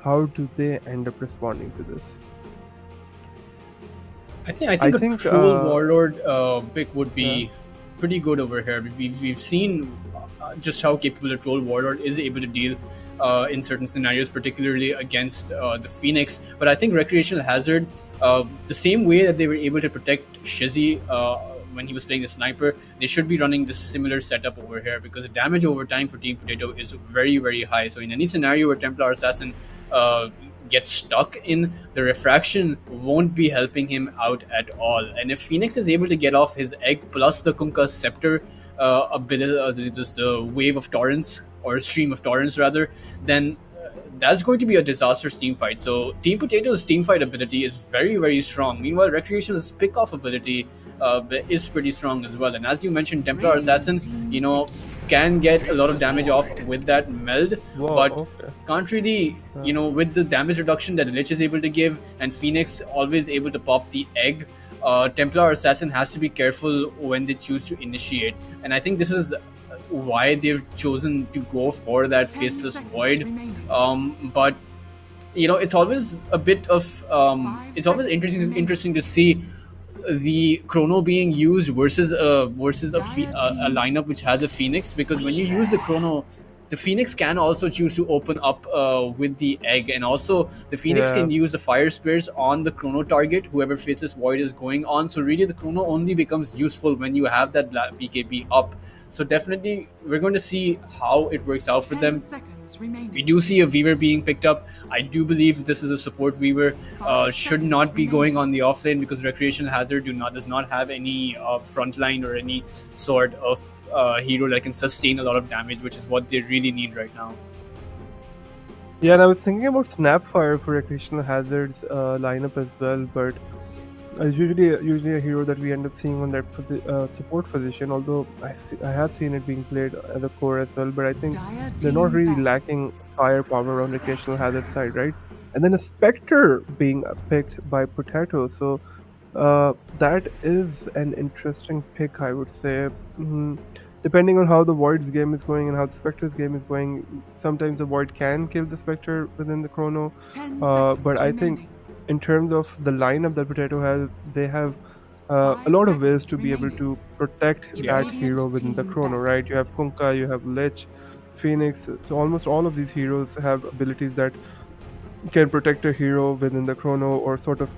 how do they end up responding to this? I think a think, troll warlord pick would be pretty good over here. We've seen just how capable a troll warlord is able to deal in certain scenarios, particularly against the Phoenix. But I think Recreational Hazard, the same way that they were able to protect Shizzy when he was playing the sniper, they should be running this similar setup over here, because the damage over time for Team Potato is very, very high. So in any scenario where Templar Assassin gets stuck in, the refraction won't be helping him out at all. And if Phoenix is able to get off his egg plus the Kunkka's scepter, a bit of just the wave of torrents, or stream of torrents rather, then that's going to be a disastrous team fight. So Team Potato's team fight ability is very, very strong. Meanwhile, Recreational's pick-off ability is pretty strong as well. And as you mentioned, Templar Assassin, can get a lot of damage off with that meld, but can't really, with the damage reduction that Lich is able to give, and Phoenix always able to pop the egg, Templar Assassin has to be careful when they choose to initiate. And I think this is why they've chosen to go for that Faceless Void. But it's always a bit of it's always interesting to see the Chrono being used versus a lineup which has a Phoenix, because when you use the Chrono, the Phoenix can also choose to open up with the egg, and also the Phoenix can use the fire spears on the Chrono target, whoever Faceless Void is going on. So really the Chrono only becomes useful when you have that BKB up. So definitely we're going to see how it works out for them. We do see a Weaver being picked up. I do believe this is a support Weaver. Should not be going on the offlane, because Recreational Hazard does not have any frontline or any sort of hero that can sustain a lot of damage, which is what they really need right now. Yeah, and I was thinking about Snapfire for Recreational Hazard's lineup as well, but it's usually a hero that we end up seeing on that support position, although I have seen it being played as a core as well, but I think they're not really lacking firepower on Recreational Hazard side, right? And then a Spectre being picked by Potato, so that is an interesting pick, I would say. depending on how the Void's game is going and how the Spectre's game is going, sometimes the Void can kill the Spectre within the chrono. 10 But seconds I think remaining. in terms of the lineup that Potato has, they have a 5 lot of ways seconds to be able remaining. to protect Yeah. that hero within the Team chrono, back. right? You have Kunkka, you have Lich, Phoenix. So almost all of these heroes have abilities that can protect a hero within the chrono or sort of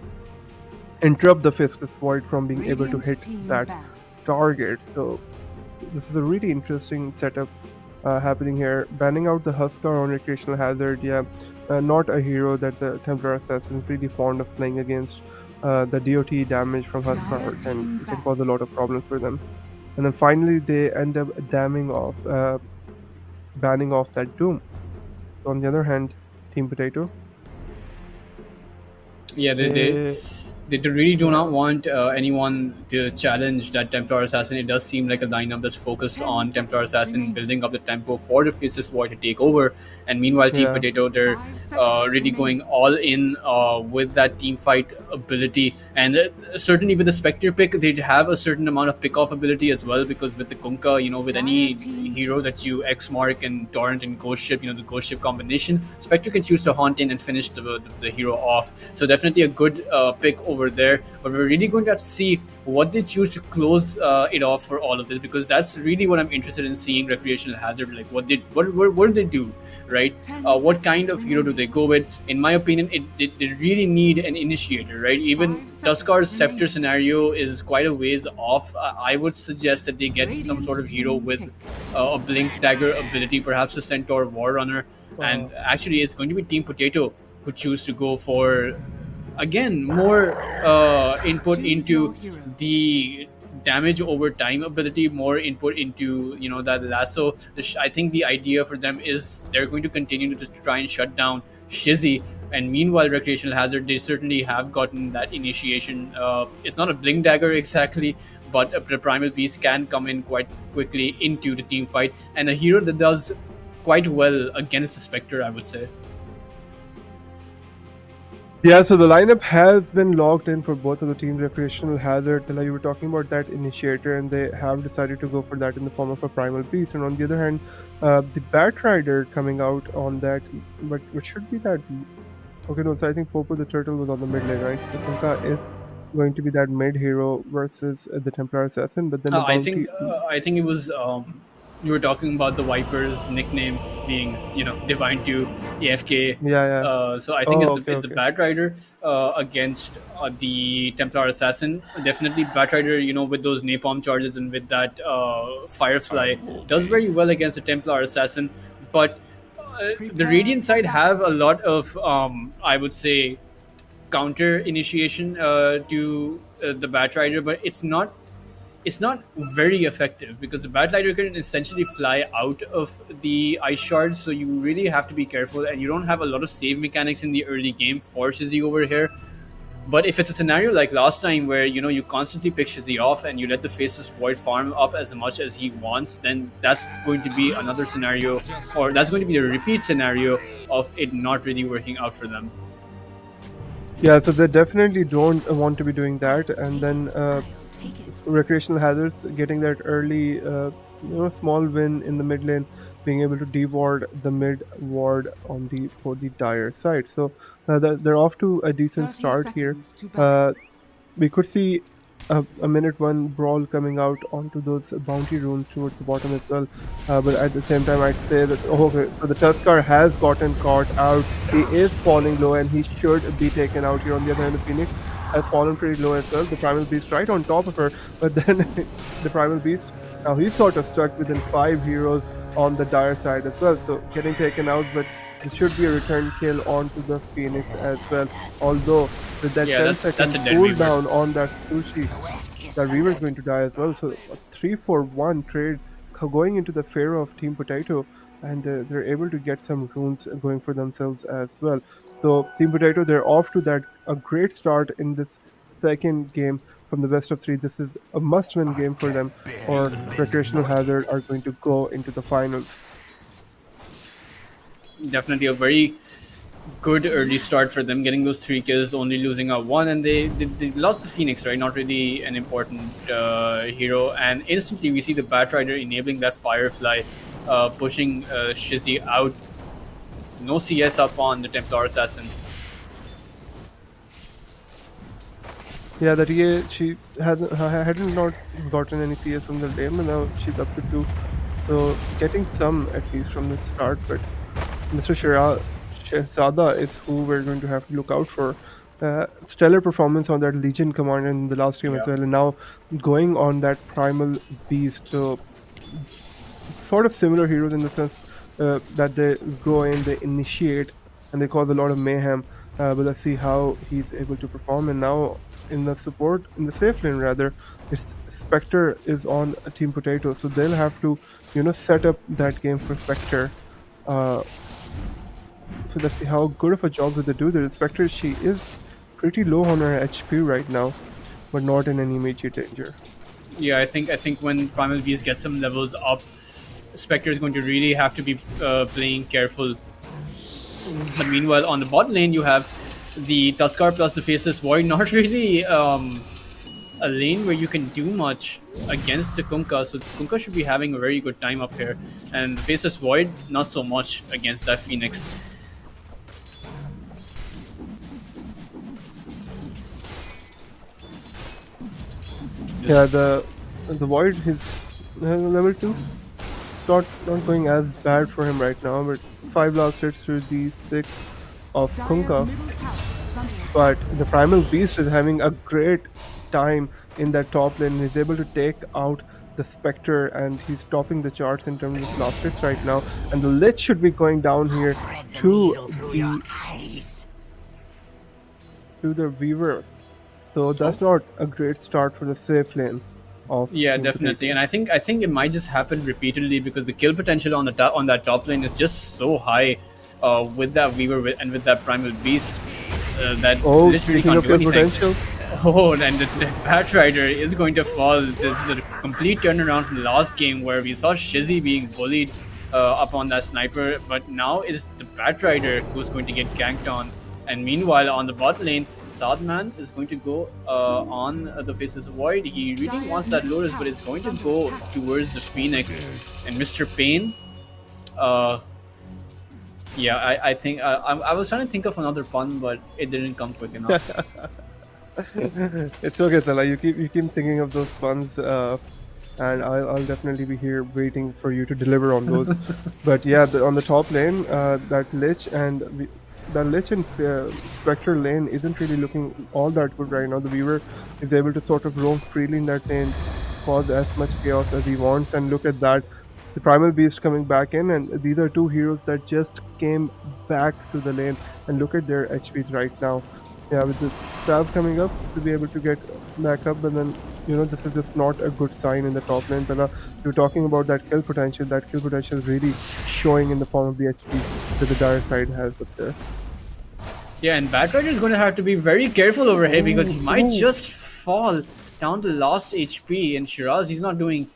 interrupt the Faceless Void from being able to Radiant hit team that back. target. So this is a really interesting setup happening here. Banning out the Huskar on Recreational Hazard, yeah, not a hero that the Templar Assassin is really fond of playing against. The DOT damage from Huskar Dire team can back. cause a lot of problems for them. And then finally, they end up banning off that Doom. So on the other hand, Team Potato, Yeah, they they really do not want anyone to challenge that Templar Assassin. It does seem like a lineup that's focused 10 on Templar seconds Assassin, remaining. building up the tempo for the Faceless Void to take over. And meanwhile, Team yeah. Potato, they're 5 seconds really going remaining. all in with that team fight ability. And certainly with the Spectre pick, they'd have a certain amount of pick off ability as well, because with the Kunkka, with any Dire team hero that you X Mark and Torrent and Ghost Ship, the Ghost Ship combination, Spectre can choose to haunt in and finish the hero off. So definitely a good pick over there. But we're really going to have to see what they choose to close it off for all of this, because that's really what I'm interested in seeing. Recreational Hazard, like what did they do, right? 10 What kind seconds of hero do remaining. they go with? In my opinion, they really need an initiator, right? Even 5 seconds Tuskar's Scepter remaining. scenario is quite a ways off. I would suggest that they get some Radiant sort of hero team with pick. a Blink Dagger ability, perhaps a Centaur War Runner. And actually, it's going to be Team Potato who choose to go for, again, more input Choose into your hero. the damage over time ability, more input into that lasso. I think the idea for them is they're going to continue to try and shut down Shizzy. And meanwhile, Recreational Hazard, they certainly have gotten that initiation. It's not a Blink Dagger exactly, but the Primal Beast can come in quite quickly into the team fight, and a hero that does quite well against the Spectre, I would say. Yeah, so the lineup has been locked in for both of the teams. Recreational Hazard, Tala, you were talking about that initiator, and they have decided to go for that in the form of a Primal Beast. And on the other hand, the Bat Rider coming out on that, but what should be that? Okay, no, so I think Popo the Turtle was on the mid lane, right? So Kunkka is going to be that mid hero versus the Templar Assassin, but then the bounty. I think it was you were talking about the Viper's nickname being Divine 2 AFK. Yeah, yeah. So I think Oh, it's the okay. Bat Rider against the Templar Assassin. Definitely Bat Rider, with those napalm charges and with that Firefly, does very well against the Templar Assassin. But the Radiant side have a lot of I would say counter initiation to the Bat Rider, but it's not very effective, because the Bat Rider can essentially fly out of the ice shards, so you really have to be careful, and you don't have a lot of save mechanics in the early game for Shizzy over here. But if it's a scenario like last time where you constantly pick Shizzy off and you let the Faceless Void farm up as much as he wants, then that's going to be another scenario, or that's going to be a repeat scenario of it not really working out for them. Yeah, so they definitely don't want to be doing that, and then I'll take it. Recreational Hazards getting that early, small win in the mid lane, being able to deward the mid ward for the Dire side. So they're off to a decent 30 start here. seconds to battle. We could see a minute one brawl coming out onto those bounty runes towards the bottom as well. But at the same time, I'd say that okay, so the Tuskar has gotten caught out. He is falling low, and he should be taken out here. On the other hand, the Phoenix has fallen pretty low as well. The Primal Beast right on top of her, but then the Primal Beast, now he's sort of stuck within 5 heroes on the Dire side as well. So getting taken out, but this should be a return kill onto the Phoenix as well. Although with that Yeah, 10 that's a second dead Weaver. cooldown on that sushi, that Weaver is going to die as well. So a 3-for-1 trade going into the Pharaoh of Team Potato, and they're able to get some runes going for themselves as well. So Team Potato, they're off to a great start in this second game from the best of 3. This is a must-win game for them, or Recreational Hazard are going to go into the finals. Definitely a very good early start for them, getting those 3 kills, only losing out 1, and they lost the Phoenix, right? Not really an important hero, and instantly we see the Batrider enabling that Firefly, pushing Shizzy out. No CS up on the Templar Assassin. Yeah, that she hadn't not gotten any CS from the game, and now she's up to 2. So getting some at least from the start, but Mr. Shehzada is who we're going to have to look out for. Stellar performance on that Legion commander in the last game as well, and now going on that Primal Beast. So sort of similar heroes in the sense that they go in, they initiate, and they cause a lot of mayhem. But let's see how he's able to perform. And now in the support, in the safe lane rather, it's Spectre is on a Team Potato, so they'll have to, set up that game for Spectre. So let's see how good of a job do they do. The Spectre, she is pretty low on her HP right now, but not in any immediate danger. Yeah, I think when Primal Beast gets some levels up, Spectre is going to really have to be playing careful. But meanwhile, on the bot lane, you have the Tuskar plus the Faceless Void. Not really a lane where you can do much against the Kunkka. So Kunkka should be having a very good time up here. And the Faceless Void, not so much against that Phoenix. Yeah, the Void is level 2. Not going as bad for him right now, but 5 last hits to the 6 of Kunkka. But the Primal Beast is having a great time in that top lane. He's able to take out the Spectre, and he's topping the charts in terms of last hits right now. And the Lich should be going down here to the Weaver. So that's not a great start for the safe lane. Yeah, definitely, and I think it might just happen repeatedly because the kill potential on that top lane is just so high with that Weaver and with that Primal Beast that literally can't do anything. Potential. Oh, and the Batrider is going to fall. This is a complete turnaround from the last game where we saw Shizzy being bullied up on that sniper, but now it's the Batrider who's going to get ganked on. And meanwhile, on the bot lane, Sadman is going to go on the Faceless Void. He really wants that Lotus, but it's going to go towards the Phoenix. And Mr. Pain, yeah, I think I was trying to think of another pun, but it didn't come quick enough. It's okay, Salah. You keep thinking of those puns, and I'll definitely be here waiting for you to deliver on those. But yeah, on the top lane, that Lich and the Lich and Spectre lane isn't really looking all that good right now. The Weaver is able to sort of roam freely in that lane, cause as much chaos as he wants, and look at that. The Primal Beast coming back in, and these are 2 heroes that just came back to the lane, and look at their HPs right now. Yeah, with the stab coming up to be able to get back up, and then this is just not a good sign in the top lane. But you're talking about that kill potential. That kill potential is really showing in the form of the HP that the dire side has up there. Yeah, and Batrider is going to have to be very careful over here because he might just fall down to last HP. And Shiraz, he's not doing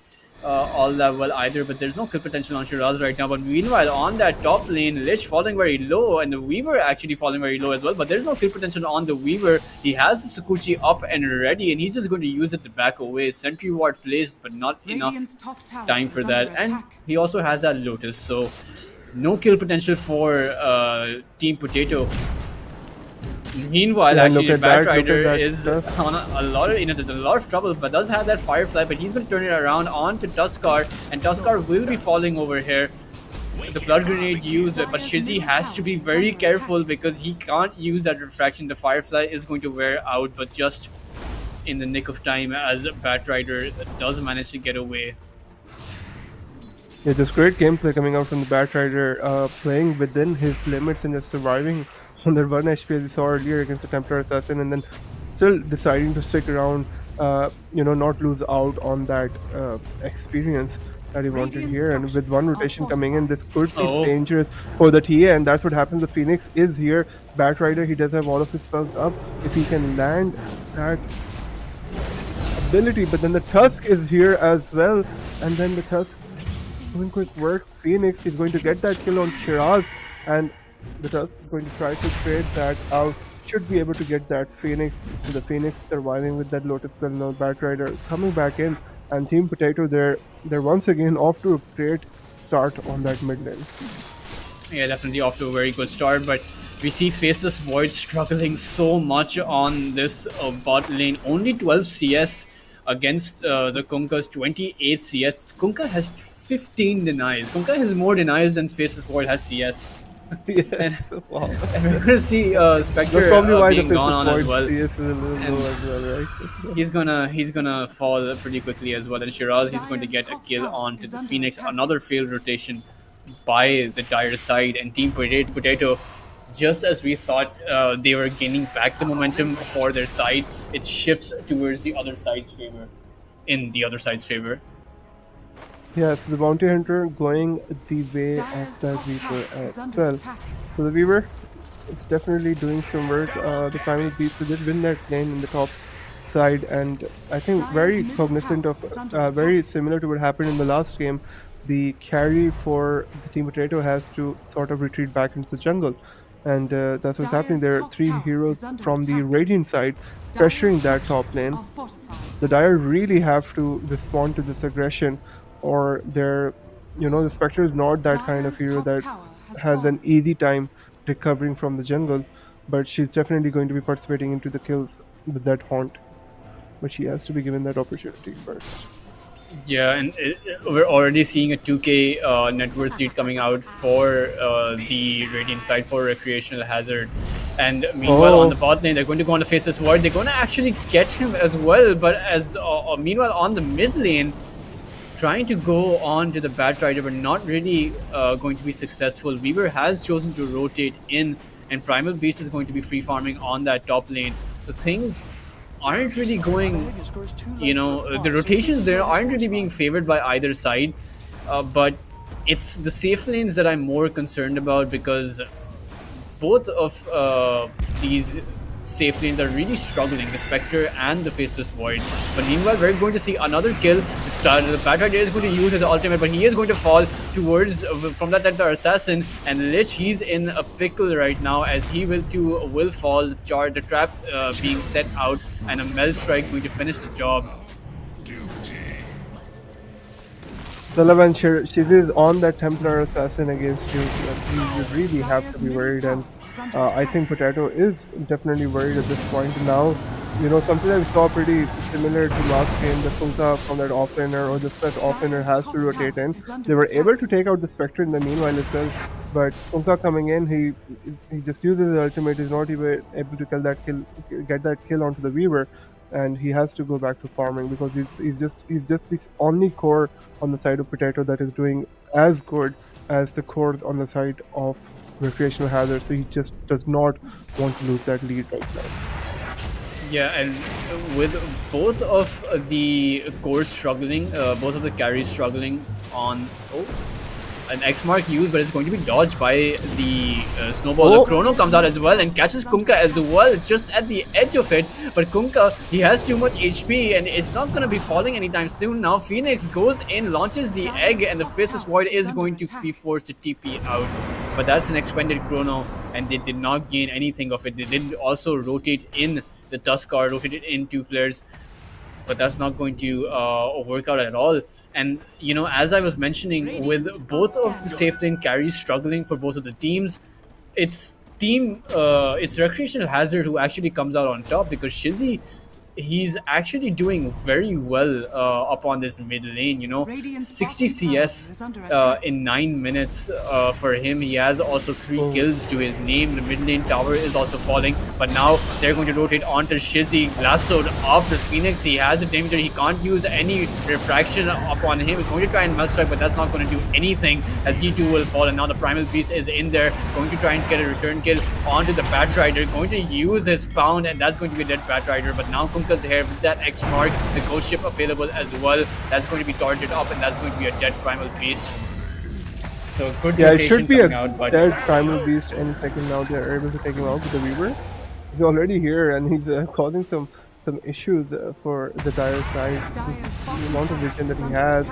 all that well either, but there's no kill potential on Shiraz right now. But meanwhile, on that top lane, Lich falling very low, and the Weaver actually falling very low as well. But there's no kill potential on the Weaver. He has the Sakuchi up and ready, and he's just going to use it to back away. Sentry ward placed, but not enough time for that. And he also has that Lotus, so no kill potential for Team Potato. Meanwhile, actually, Batrider is on a lot of trouble, but does have that Firefly. But he's going to turn it around onto Tuskar, and Tuskar will be falling over here. The Blood Grenade used, but Shizzy has to be very careful because he can't use that refraction. The Firefly is going to wear out, but just in the nick of time as Batrider does manage to get away. Yeah, just great gameplay coming out from the Batrider, playing within his limits and just surviving on that 1 HP as we saw earlier against the Templar Assassin, and then still deciding to stick around, not lose out on that experience that he wanted here. And with 1 rotation coming in, this could be dangerous for the TA, and that's what happens. The Phoenix is here. Batrider, he does have all of his spells up. If he can land that ability, but then the Tusk is here as well, and then the Tusk doing quick work. Phoenix is going to get that kill on Shiraz, and the Tusk is going to try to trade that out. Should be able to get that Phoenix. So the Phoenix surviving with that Lotus Spell, no Batrider coming back in, and Team Potato they're once again off to a great start on that mid lane. Yeah, definitely off to a very good start, but we see Faceless Void struggling so much on this bot lane. Only 12 CS against the Kunkka's 28 CS. Kunkka has 15 denies. Kunkka has more denies than Faceless Void has CS. And, Wow. and we're going to see Spectre That's probably why the being gone on as Void well. CS is a little low as well, right? He's gonna fall pretty quickly as well. And Shiraz, he's going to get a kill onto the Phoenix. Another failed rotation by the dire side, and Team Potato, just as we thought they were gaining back the momentum for their side, it shifts towards the other side's favor. In the other side's favor. Yeah, so the Bounty Hunter going the way of the Weaver as well. So the Weaver, it's definitely doing some work. The Primal Beast did win that lane in the top side, and I think very cognizant of, very similar to what happened in the last game. The carry for the Team Potato has to sort of retreat back into the jungle, and that's what's happening. There are 3 heroes from the Radiant side pressuring that top lane. The Dire really have to respond to this aggression, or they're, the Spectre is not that kind of hero that has an easy time recovering from the jungle, but she's definitely going to be participating into the kills with that Haunt, but she has to be given that opportunity first. Yeah, and we're already seeing a 2k net worth lead coming out for the Radiant side for Recreational Hazard. And meanwhile on the bot lane, they're going to go on the Faceless Void. They're going to actually get him as well, but as meanwhile on the mid lane, trying to go on to the Batrider, but not really going to be successful. Weaver has chosen to rotate in, and Primal Beast is going to be free farming on that top lane. So things aren't really going, the rotations there aren't really being favored by either side, but it's the safe lanes that I'm more concerned about, because both of these safe lanes are really struggling, the Spectre and the Faceless Void. But meanwhile, we're going to see another kill. The Batrider is going to use his ultimate, but he is going to fall towards from that Assassin, and Lich, he's in a pickle right now, as he will fall. The trap being set out, and a Melt Strike going to finish the job. Sullivan, she is on that Templar Assassin against you. You really have to be worried, and I think Potato is definitely worried at this point. Now, something that we saw pretty similar to last game, the Kunkka from that offlaner, or the set offlaner has to rotate in. They were able to take out the Spectre in the meanwhile itself, but Kunkka coming in, he just uses his ultimate, is not even able to get that kill onto the Weaver, and he has to go back to farming, because he's just the only core on the side of Potato that is doing as good as the cores on the side of Recreational Hazard, so he just does not want to lose that lead right now. Yeah, and with both of the cores struggling, both of the carries struggling on an X mark used, but it's going to be dodged by the snowball. The Chrono comes out as well and catches Kunkka as well, just at the edge of it. But Kunkka, he has too much HP, and it's not going to be falling anytime soon. Now Phoenix goes in, launches the egg, and the Faceless Void is going to be forced to TP out. But that's an expended Chrono, and they did not gain anything of it. They did also rotate in the Tuskar, rotated in 2 players, but that's not going to work out at all. And as I was mentioning, with both of the safe lane carries struggling for both of the teams, it's Recreational Hazard who actually comes out on top, because Shizzy, he's actually doing very well up on this mid lane. 60 CS in 9 minutes for him. He has also 3 kills to his name. The mid lane tower is also falling, but now they're going to rotate onto Shizzy, lassoed off the Phoenix. He has a danger. He can't use any refraction upon him. He's going to try and Melt Strike, but that's not going to do anything, as he too will fall. And now the Primal Beast is in there, going to try and get a return kill onto the Batrider, going to use his pound, and that's going to be a dead Batrider. But now Kunkka's here with that X mark, the ghost ship available as well. That's going to be tortured up, and that's going to be a dead Primal Beast. So good rotation, it should be a out, but dead Primal Beast any second now. They're able to take him out with the Weaver. He's already here, and he's causing some issues for the Dire side. The amount of vision that he has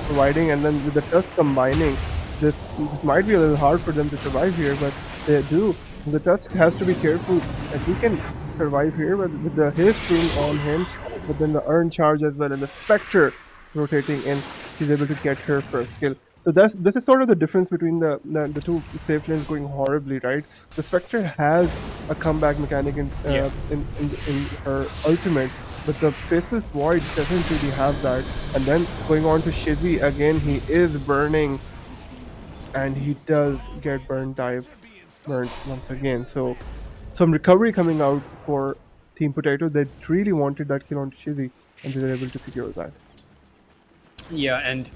providing, and then with the Tusk combining, this might be a little hard for them to survive here, but they do. The Tusk has to be careful that he can survive here with the haste being on him, but then the earn charge as well, and the Spectre rotating in, she's able to get her first kill. So this is sort of the difference between the two safe lanes going horribly, right? The Spectre has a comeback mechanic in her ultimate, but the Faceless Void doesn't really have that. And then going on to Shizzy again, he is burning, and he does get burnt once again. So some recovery coming out for Team Potato. They really wanted that kill on Shizzy, and they were able to secure that. Yeah, and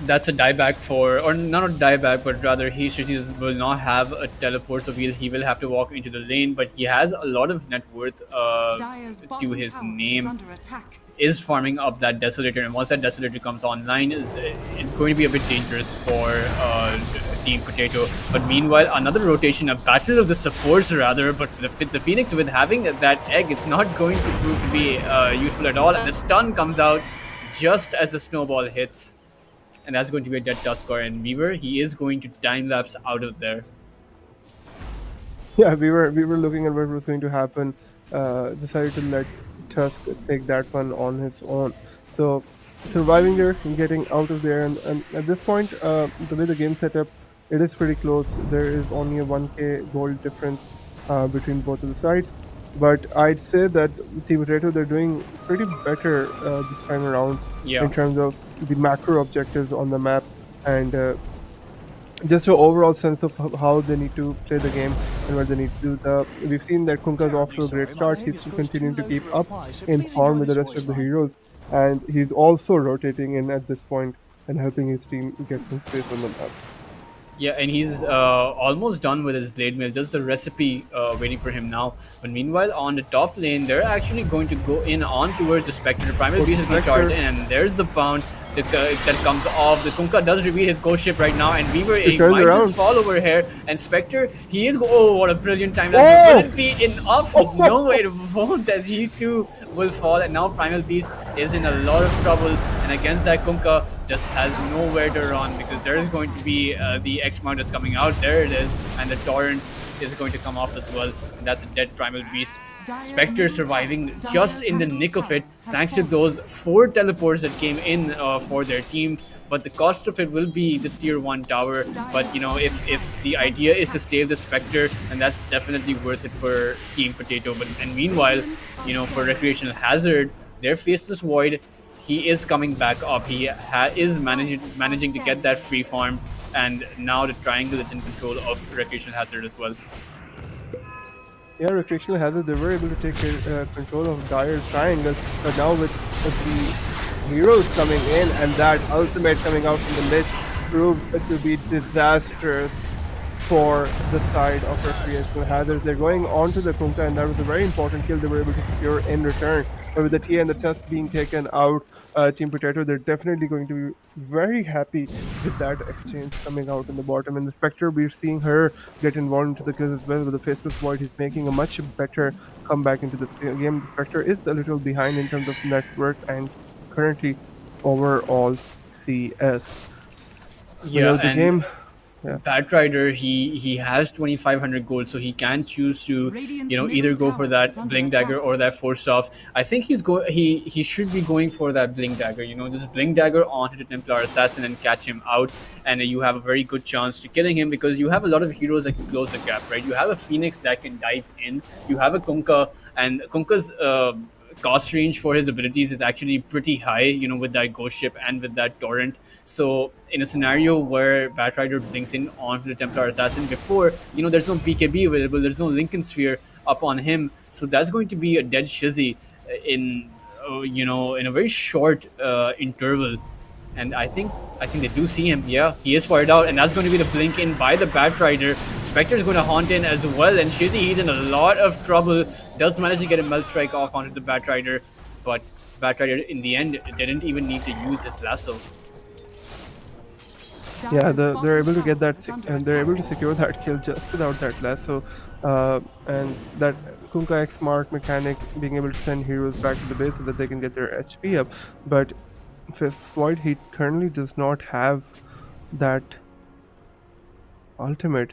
that's a dieback for, or not a dieback, but rather Shizzy will not have a teleport, so he will have to walk into the lane, but he has a lot of net worth to his name. Is farming up that Desolator, and once that Desolator comes online, it's going to be a bit dangerous for Team Potato. But meanwhile, another rotation, a battle of the supports rather, but for the Phoenix with having that egg is not going to prove to be useful at all, and the stun comes out just as the snowball hits, and that's going to be a dead Tuskar, and Weaver, he is going to time-lapse out of there. Yeah, we were looking at what was going to happen, decided to let Tusk take that one on his own. So surviving there and getting out of there, and at this point, the way the game set up, it is pretty close. There is only a 1k gold difference between both of the sides. But I'd say that Team Potato, they're doing pretty better this time around in terms of the macro objectives on the map, and just an overall sense of how they need to play the game and what they need to do. We've seen that Kunkka's off to a great start. He's continuing to keep up in form with the rest of the heroes, and he's also rotating in at this point and helping his team get some space on the map. Yeah, and he's almost done with his blade mail, just the recipe waiting for him now. But meanwhile, on the top lane, they're actually going to go in on towards the Spectre. The Primal Beast is being charged in, and there's the bounce that comes off. The Kunkka does reveal his ghost ship right now, and Weaver might just fall over here. And Spectre, he is oh, what a brilliant time! That wouldn't be enough. No, it won't, as he too will fall. And now Primal Beast is in a lot of trouble, and against that Kunkka just has nowhere to run, because there is going to be the X mount is coming out. There it is, and the torrent is going to come off as well, and that's a dead Primal Beast. Spectre surviving just in the nick of it, thanks to those 4 teleports that came in for their team. But the cost of it will be the tier 1 tower. But you know, if the idea is to save the Spectre, and that's definitely worth it for Team Potato. But and meanwhile, you know, for Recreational Hazard, their Faceless Void, he is coming back up. He is managing to get that free farm, and now the Triangle is in control of Recreational Hazard as well. Yeah, Recreational Hazard, they were able to take control of Dire's Triangle, but now with the heroes coming in and that ultimate coming out from the mid, proves it to be disastrous for the side of Recreational Hazard. They're going on to the Kunkka, and that was a very important kill they were able to secure in return. But with the T and the Tusk being taken out, Team Potato, they're definitely going to be very happy with that exchange coming out in the bottom. And the Spectre, we're seeing her get involved into the kills as well. With the Faceless Void, he's making a much better comeback into the game. The Spectre is a little behind in terms of network and currently overall CS. Yeah, the game. Yeah. Batrider, he has 2,500 gold, so he can choose to, you know, either go for that Blink Dagger or that Force Off. I think he should be going for that Blink Dagger. You know, just Blink Dagger onto the Templar Assassin and catch him out, and you have a very good chance to killing him, because you have a lot of heroes that can close the gap, right? You have a Phoenix that can dive in. You have a Kunkka, and Kunkka's cost range for his abilities is actually pretty high, you know, with that ghost ship and with that torrent. So in a scenario where Batrider blinks in onto the Templar Assassin before, you know, there's no BKB available, there's no Lincoln Sphere up on him, so that's going to be a dead Shizzy in you know, in a very short interval. And I think they do see him. Yeah, he is fired out, and that's going to be the blink in by the Batrider. Spectre is going to haunt in as well, and Shizzy, he's in a lot of trouble. Does manage to get a Melt Strike off onto the Batrider, but Batrider in the end didn't even need to use his lasso. Yeah, they're able to get that, and they're able to secure that kill just without that lasso, and that Kunkka X Smart mechanic being able to send heroes back to the base so that they can get their HP up. But Void, he currently does not have that ultimate.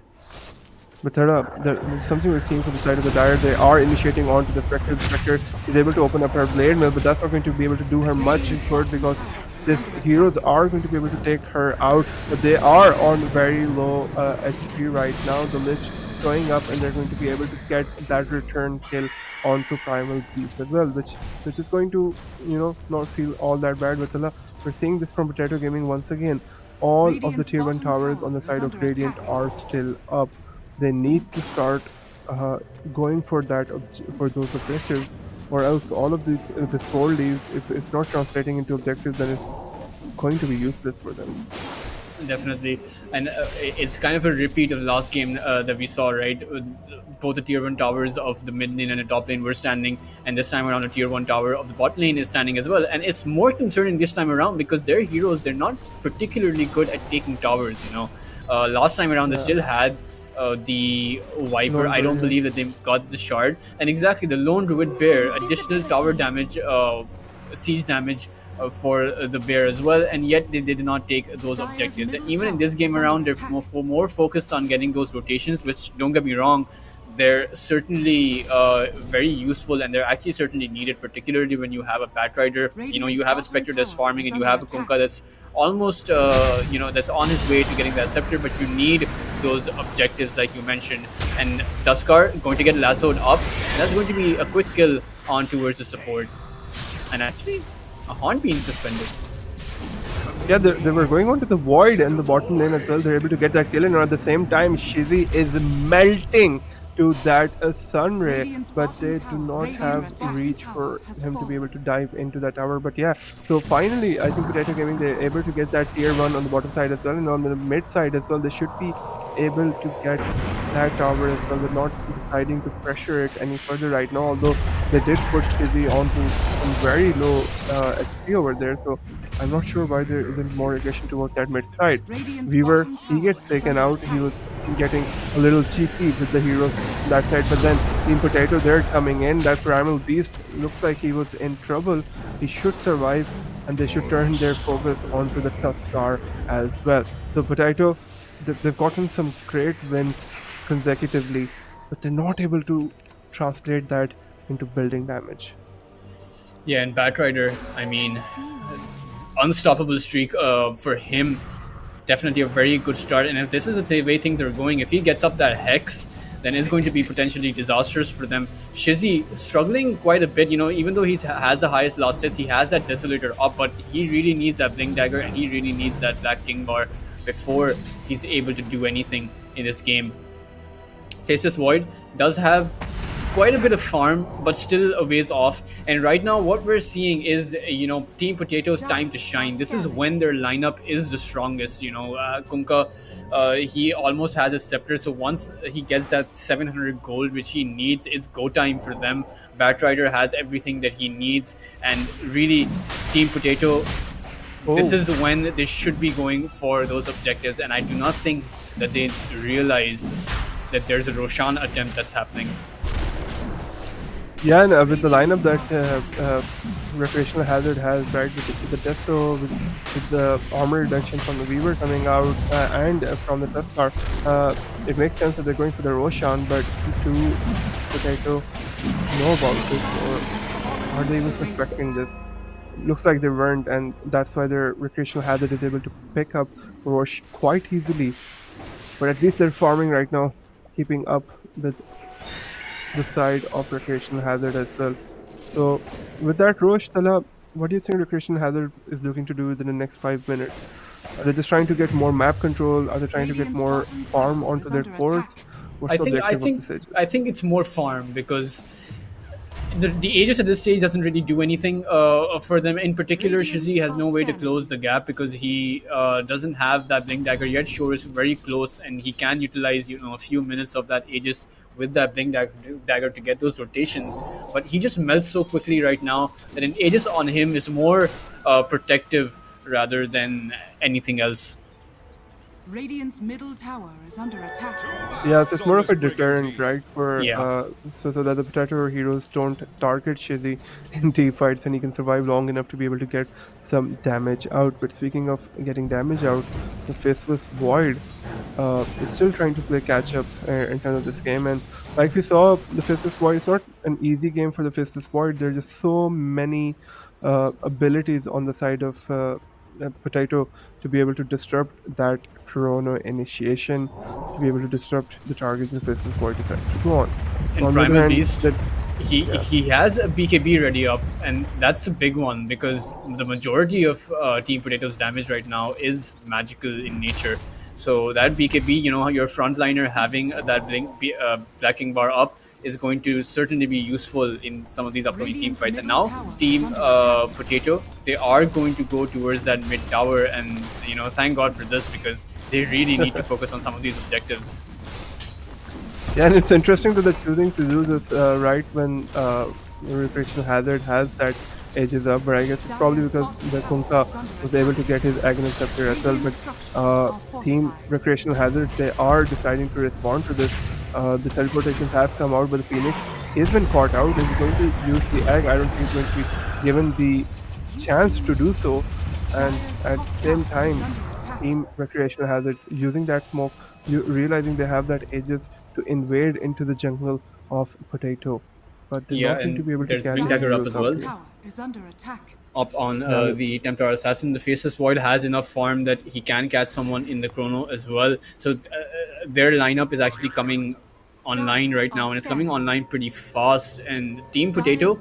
But there's something we're seeing from the side of the Dire. They are initiating onto the Spectre. The Spectre is able to open up her Blade Mill, but that's not going to be able to do her much good because these heroes are going to be able to take her out. But they are on very low HP right now. The Lich showing up, and they're going to be able to get that return kill onto Primal Beast as well, which is going to, not feel all that bad. But we're seeing this from Potato Gaming once again. All of the Radiant's tier 1 bottom towers tower on the is side of under Radiant attack. are still up. They need to start going for those objectives, or else all of this four leaves, if it's not translating into objectives, then it's going to be useless for them. Definitely, and it's kind of a repeat of last game that we saw, right? Both the tier 1 towers of the mid lane and the top lane were standing, and this time around the tier 1 tower of the bot lane is standing as well. And it's more concerning this time around because their heroes, they're not particularly good at taking towers, last time around they still had the Viper. Lone I don't Druid. believe that they got the shard, and exactly the Lone Druid Bear, additional tower damage, siege damage for the bear as well, and yet they did not take those objectives. And even in this game around, they're more focused on getting those rotations, which, don't get me wrong, they're certainly very useful, and they're actually certainly needed, particularly when you have a Batrider, you have a Spectre that's farming, and you have a Kunkka that's almost that's on his way to getting that scepter, but you need those objectives like you mentioned. And Duskar going to get lassoed up, and that's going to be a quick kill on towards the support. And actually, a Haunt being suspended. Yeah, they were going on to the Void and the bottom lane as well. They're able to get that kill, and at the same time, Shizzy is melting to that Sunray, Radiant's but bottom they do tower not is have under attack. reach for Has him to be able fallen. to dive into that tower. But yeah, so finally, I think Potato Gaming, they're able to get that tier 1 on the bottom side as well, and on the mid side as well, they should be able to get that tower as well. They're not deciding to pressure it any further right now, although they did push Shizzy onto some very low HP over there, so I'm not sure why there isn't more aggression towards that mid side. Radiant's Weaver, bottom he gets tower is taken under out, he attack. was getting a little cheeky with the heroes on that side, but then Team Potato, they're coming in. That Primal Beast looks like he was in trouble. He should survive, and they should turn their focus onto the Tuskar as well. So Potato, they've gotten some great wins consecutively, but they're not able to translate that into building damage. Yeah, and Batrider, I mean, unstoppable streak for him. Definitely a very good start. And if this is the way things are going, if he gets up that Hex, then it's going to be potentially disastrous for them. Shizzy struggling quite a bit, even though he has the highest last hits, he has that Desolator up, but he really needs that Blink Dagger, and he really needs that Black King Bar before he's able to do anything in this game. Faceless Void does have quite a bit of farm, but still a ways off. And right now, what we're seeing is, Team Potato's time to shine. This is when their lineup is the strongest. Kunkka, he almost has a scepter, so once he gets that 700 gold, which he needs, it's go time for them. Batrider has everything that he needs, and really, Team Potato, this is when they should be going for those objectives. And I do not think that they realize that there's a Roshan attempt that's happening. Yeah, and with the lineup that Recreational Hazard has, right, with the Testo, with the armor reduction from the Weaver coming out, and from the Tuskar, it makes sense that they're going for the Roshan, but do Potato know about this, or are they even suspecting this? Looks like they weren't, and that's why their Recreational Hazard is able to pick up Rosh quite easily. But at least they're farming right now, keeping up with the side of Recreational Hazard as well. So with that, Rosh, Tala, what do you think Recreational Hazard is looking to do within the next 5 minutes? Are they just trying to get more map control? Are they trying to get more farm onto their cores? What's the objective of this age? I think it's more farm, because the Aegis at this stage doesn't really do anything for them. In particular, Shizzy has no way to close the gap because he doesn't have that Blink Dagger yet. Sure is very close, and he can utilize a few minutes of that Aegis with that Blink Dagger to get those rotations. But he just melts so quickly right now that an Aegis on him is more protective rather than anything else. Radiant's middle tower is under attack. Yeah, so it's more of a deterrent, right? For Yeah. so that the potato heroes don't target Shizzy in team fights, and he can survive long enough to be able to get some damage out. But speaking of getting damage out, the Faceless Void is still trying to play catch up in terms of this game, and like we saw, the Faceless Void. It's not an easy game for the Faceless Void. There are just so many abilities on the side of Potato to be able to disrupt that chrono initiation, to be able to disrupt the target's resistance for decides to go on. And On the other Primal hand, Beast, that he has a BKB ready up, and that's a big one because the majority of Team Potato's damage right now is magical in nature. So that BKB, you know, your frontliner having that blacking bar up is going to certainly be useful in some of these upcoming team fights. And now Team Potato, they are going to go towards that mid tower, and you know, thank God for this because they really need to focus on some of these objectives. yeah, and it's interesting that they're choosing to do this right when Recreational Hazard has that edges up, but I guess it's probably because the Kunkka was able to get his Aghanim Scepter as well. But Team Recreational Hazard, they are deciding to respond to this. The teleportations have come out, but the Phoenix has been caught out. He's going to use the egg. I don't think he's going to be given the chance to do so. And at the same time, Team Recreational Hazard using that smoke, realizing they have that edges to invade into the jungle of Potato. But they Yeah, don't seem to and be able to there's carry Green Dagger the up as well. Tower is under attack. Up on the Templar Assassin. The Faceless Void has enough farm that he can catch someone in the Chrono as well. So their lineup is actually coming online right now, and it's coming online pretty fast. And Team Potato,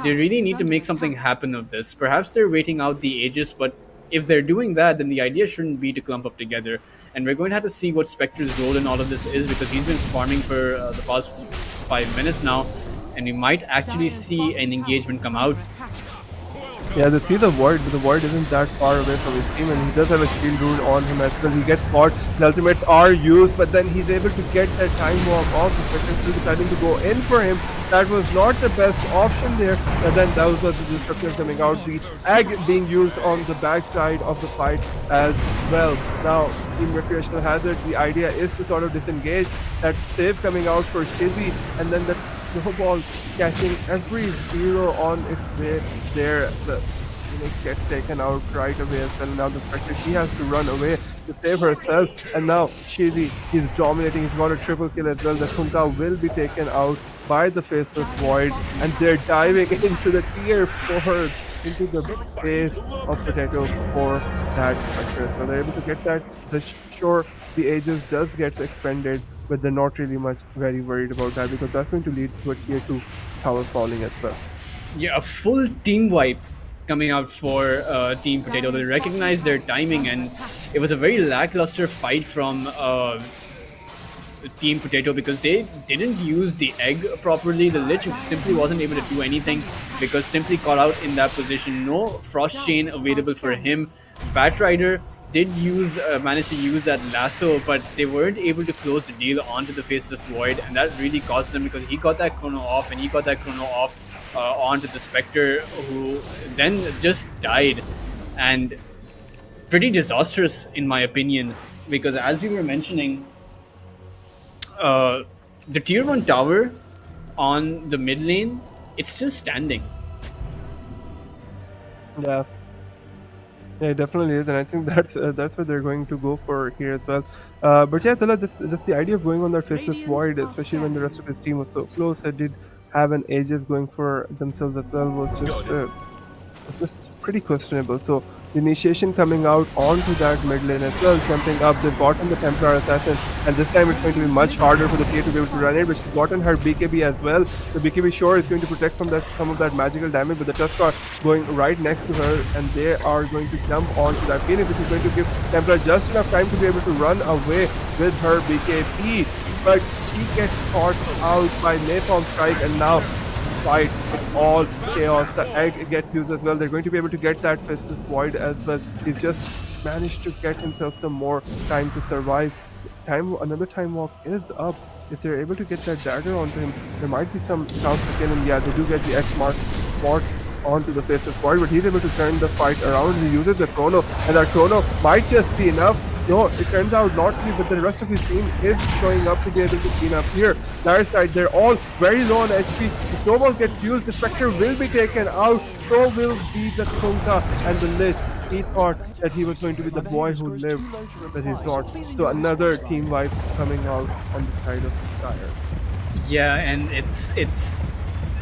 they really need to make something happen of this. Perhaps they're waiting out the Aegis, but if they're doing that, then the idea shouldn't be to clump up together. And we're going to have to see what Spectre's role in all of this is, because he's been farming for the past 5 minutes now, and we might actually see an engagement come out. Yeah, they see the Void, but the Void isn't that far away from his team, and he does have a shield rune on him as well. He gets caught, the ultimates are used, but then he's able to get that time walk off. The Spectre still deciding to go in for him. That was not the best option there, but then those were the destructions coming out. The egg being used on the backside of the fight as well. Now, Team Recreational Hazard, the idea is to sort of disengage. That save coming out for Shizzy, and then the snowball catching every zero on its way there. The Phoenix gets taken out right away as well. Now the Spectre, she has to run away to save herself, and now Shizzy is dominating. He's got a triple kill as well. The Kunkka will be taken out by the Faceless Void, and they're diving into the tier 4, into the base of Potato for that Spectre. So they're able to get that. Sure, the Aegis does get expended, but they're not really very worried about that, because that's going to lead to a tier 2 tower falling as well. Yeah, a full team wipe coming out for Team Potato. They recognize their timing, and it was a very lackluster fight from Team Potato because they didn't use the egg properly. The Lich simply wasn't able to do anything because simply caught out in that position. No Frost Chain available for him. Batrider did manage to use that lasso, but they weren't able to close the deal onto the Faceless Void, and that really cost them because he got that chrono off, and he got that chrono off onto the Spectre, who then just died. And pretty disastrous in my opinion, because as we were mentioning, the tier 1 tower on the mid lane, it's still standing. Yeah, it definitely is, and I think that's what they're going to go for here as well. But yeah, Tala, just the idea of going on that Faceless Void, especially when the rest of his team was so close, that did have an Aegis going for themselves as well, was just pretty questionable. So the initiation coming out onto that mid lane as well, jumping up. They've gotten the Templar Assassin, and this time it's going to be much harder for the tier to be able to run it, but she's gotten her BKB as well. The BKB sure is going to protect from some of that magical damage, but the Tuskar going right next to her, and they are going to jump onto that Phoenix, which is going to give Templar just enough time to be able to run away with her BKB. But she gets caught out by Napalm Strike, and now fight, it's all chaos. The egg gets used as well. They're going to be able to get that Faceless Void as well. He's just managed to get himself some more time to survive. Another time walk is up. If they're able to get that dagger onto him, there might be some chance to kill him. Yeah, they do get the X mark spot onto the Faceless Void, but he's able to turn the fight around. He uses the chrono, and that chrono might just be enough No, it turns out not to be, but the rest of his team is showing up to be able to clean up here. Dire side, they're all very low on HP. The snowball gets used, the Spectre will be taken out, so will be the Kunka and the Lich. He thought that he was going to be the boy who lived, but he's not. So another team wipe coming out on the side of Dire. Yeah, and it's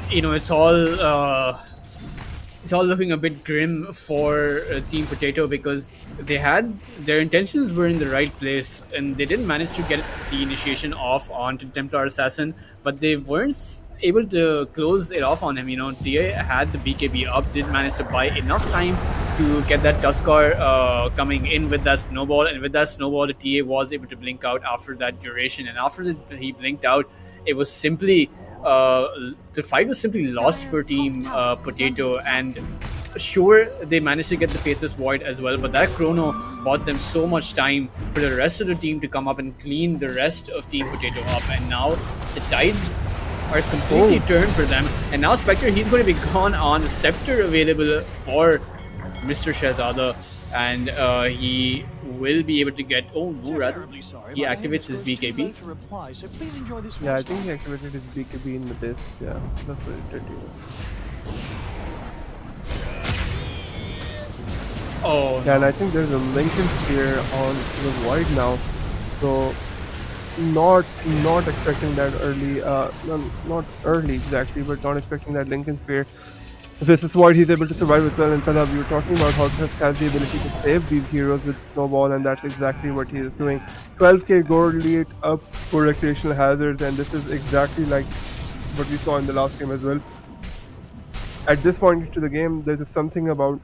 you know it's all looking a bit grim for Team Potato because their intentions were in the right place and they didn't manage to get the initiation off onto Templar Assassin, but they weren't able to close it off on him. You know, TA had the BKB up, did manage to buy enough time to get that Tuskar coming in with that snowball, and with that snowball the TA was able to blink out after that duration, and after he blinked out, it was simply the fight was simply lost for Team Potato. And sure, they managed to get the Faceless Void as well, but that chrono bought them so much time for the rest of the team to come up and clean the rest of Team Potato up, and now the tides are completely turned for them, and now Spectre, he's going to be gone on Scepter available for Mr. Shahzada, and he will be able to get rather he activates his BKB. Yeah, I think he activated his BKB in the base. Yeah, that's what it did. Oh, yeah, and I think there's a Lincoln Sphere on the Void now, so not expecting that early, not early exactly, but not expecting that Lincoln Sphere. If this is Void, he's able to survive as well. And Talab, you were talking about how Tusk has the ability to save these heroes with Snowball, and that's exactly what he is doing. 12k gold lead up for Recreational Hazards, and this is exactly like what we saw in the last game as well. At this point into the game, there's just something about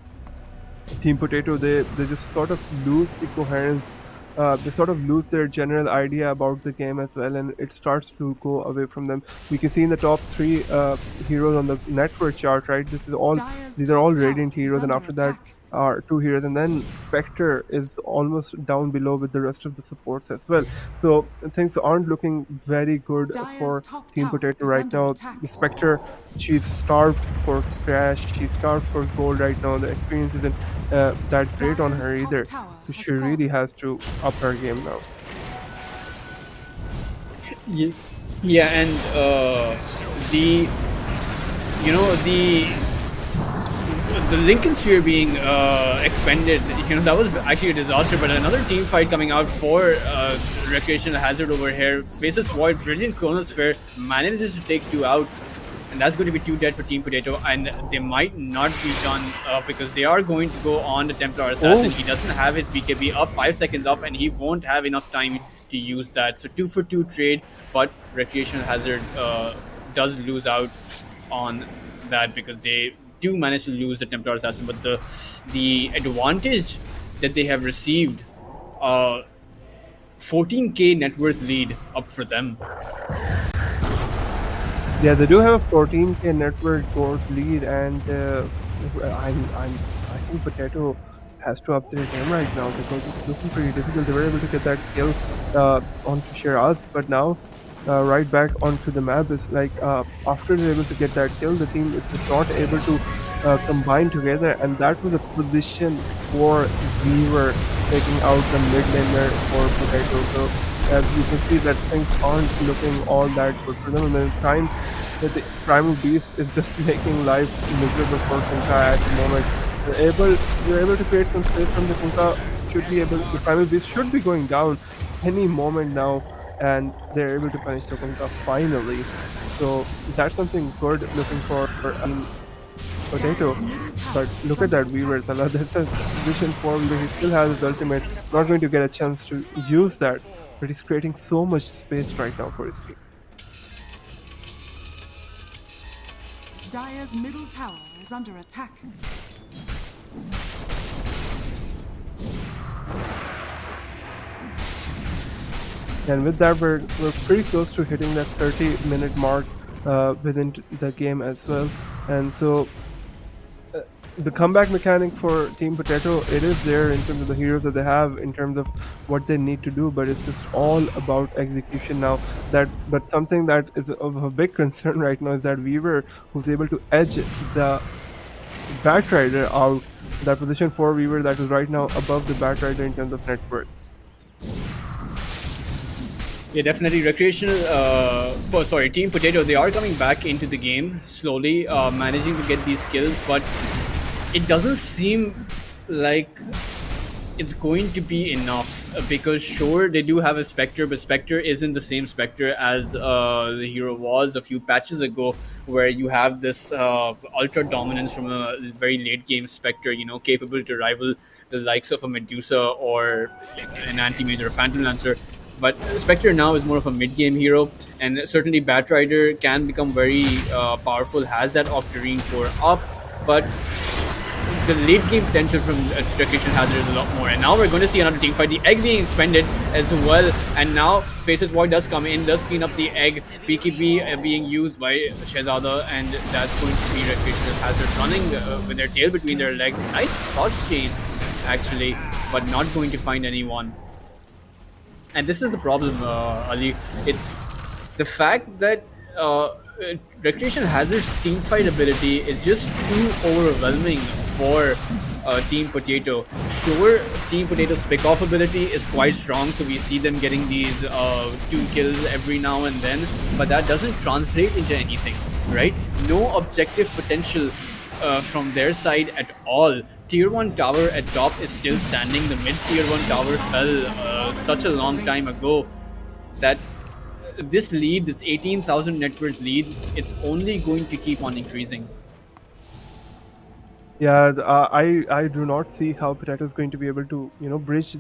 Team Potato, they just sort of lose the coherence. They sort of lose their general idea about the game as well, and it starts to go away from them. We can see in the top 3 heroes on the network chart, right? These are all Radiant heroes, and after that are 2 heroes, and then Spectre is almost down below with the rest of the supports as well. So things aren't looking very good for Team Potato right now. The Spectre, she's starved for cash, she's starved for gold right now. The experience isn't that great on her either. So she really has to up her game now. Yeah, and the Lincoln Sphere being expended, that was actually a disaster. But another team fight coming out for Recreational Hazard over here. Faces Void, brilliant Chronosphere, manages to take 2 out, and that's going to be 2 dead for Team Potato, and they might not be done because they are going to go on the Templar Assassin. He doesn't have his BKB up, 5 seconds up, and he won't have enough time to use that. So 2 for 2 trade, but Recreational Hazard does lose out on that because they do manage to lose the Templar Assassin. But the advantage that they have received, 14k net worth lead up for them. Yeah, they do have a 14k network gold lead, and I think Potato has to up their game right now because it's looking pretty difficult. They were able to get that kill onto Shiraz, but now right back onto the map is like after they're able to get that kill, the team is just not able to combine together, and that was a position for Weaver taking out the mid laner for Potato. So as you can see that things aren't looking all that good for them, and then time that the Primal Beast is just making life miserable for Kunka at the moment. You're able to create some space from the Kunka. The Primal Beast should be going down any moment now, and they're able to punish the Kunka finally. So that's something good looking for Potato. But look at that Weaver, Salah. That's a position form where he still has his ultimate. Not going to get a chance to use that, but he's creating so much space right now for his team. Dire's middle tower is under attack. And with that, we're pretty close to hitting that 30-minute mark within the game as well. And so the comeback mechanic for Team Potato, it is there in terms of the heroes that they have, in terms of what they need to do, but it's just all about execution now. But something that is of a big concern right now is that Weaver, who's able to edge the Batrider out, that position for Weaver that is right now above the Batrider in terms of net worth. Yeah, definitely. Team Potato, they are coming back into the game slowly, managing to get these kills, but it doesn't seem like it's going to be enough because sure they do have a Spectre, but Spectre isn't the same Spectre as the hero was a few patches ago, where you have this ultra dominance from a very late game Spectre, capable to rival the likes of a Medusa or an Anti-Mage or a Phantom Lancer. But Spectre now is more of a mid-game hero, and certainly Batrider can become very powerful, has that Octarine core up, but the late game potential from Recreational Hazard is a lot more. And now we're going to see another team fight. The egg being expended as well. And now Faces Void does come in, does clean up the egg. PKP being used by Shehzada, and that's going to be Recreational Hazard running with their tail between their legs. Nice fast chase, actually, but not going to find anyone. And this is the problem, Ali. It's the fact that Recreational Hazard's teamfight ability is just too overwhelming for Team Potato. Sure, Team Potato's pick-off ability is quite strong, so we see them getting these 2 kills every now and then, but that doesn't translate into anything, right? No objective potential from their side at all. Tier 1 tower at top is still standing. The mid Tier 1 tower fell such a long time ago that this lead, this 18,000 net worth lead, it's only going to keep on increasing. Yeah, I do not see how Potato is going to be able to bridge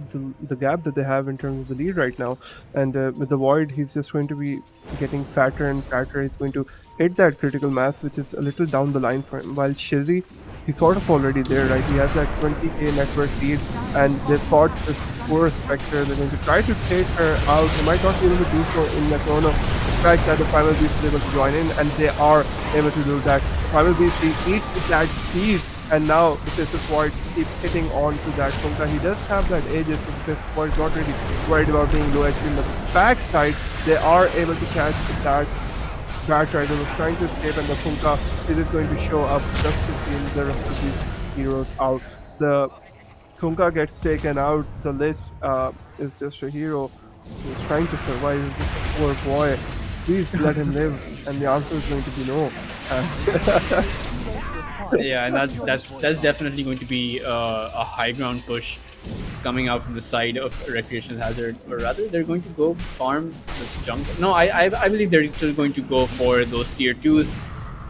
the gap that they have in terms of the lead right now. And with the Void, he's just going to be getting fatter and fatter. He's going to hit that critical mass, which is a little down the line for him. While Shizzy, he's sort of already there, right? He has that 20k network lead, and they've fought this poor Spectre. They're going to try to take her out. They might not be able to do so in the zone of the fact that the Primal Beast is able to join in, and they are able to do that. Primal Beast, he eats that speed, and now this Void keeps hitting on to that Funka. He does have that Aegis, so this Void is not really worried about being low HP. In the backside, they are able to catch that Batrider was trying to escape, and the Funka is going to show up just to steal the rest of these heroes out. The Funka gets taken out. The Lich is just a hero who's trying to survive. He's just a poor boy. Please let him live, and the answer is going to be no. Yeah, and that's definitely going to be a high ground push coming out from the side of Recreational Hazard, or rather they're going to go farm the junk. No, I believe they're still going to go for those tier 2s.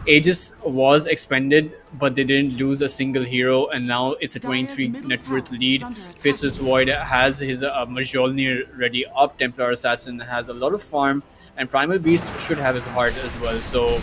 Aegis was expended, but they didn't lose a single hero, and now it's a 23 net worth lead. Faceless Void has his Mjolnir ready up. Templar Assassin has a lot of farm, and Primal Beast should have his heart as well. So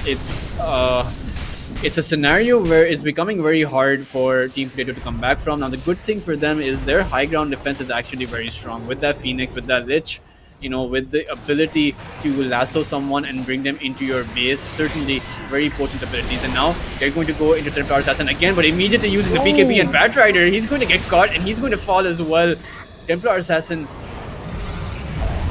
it's a scenario where it's becoming very hard for Team Potato to come back from. Now, the good thing for them is their high ground defense is actually very strong. With that Phoenix, with that Lich, with the ability to lasso someone and bring them into your base, certainly very potent abilities. And now they're going to go into Templar Assassin again, but immediately using the PKP and Batrider, he's going to get caught and he's going to fall as well. Templar Assassin,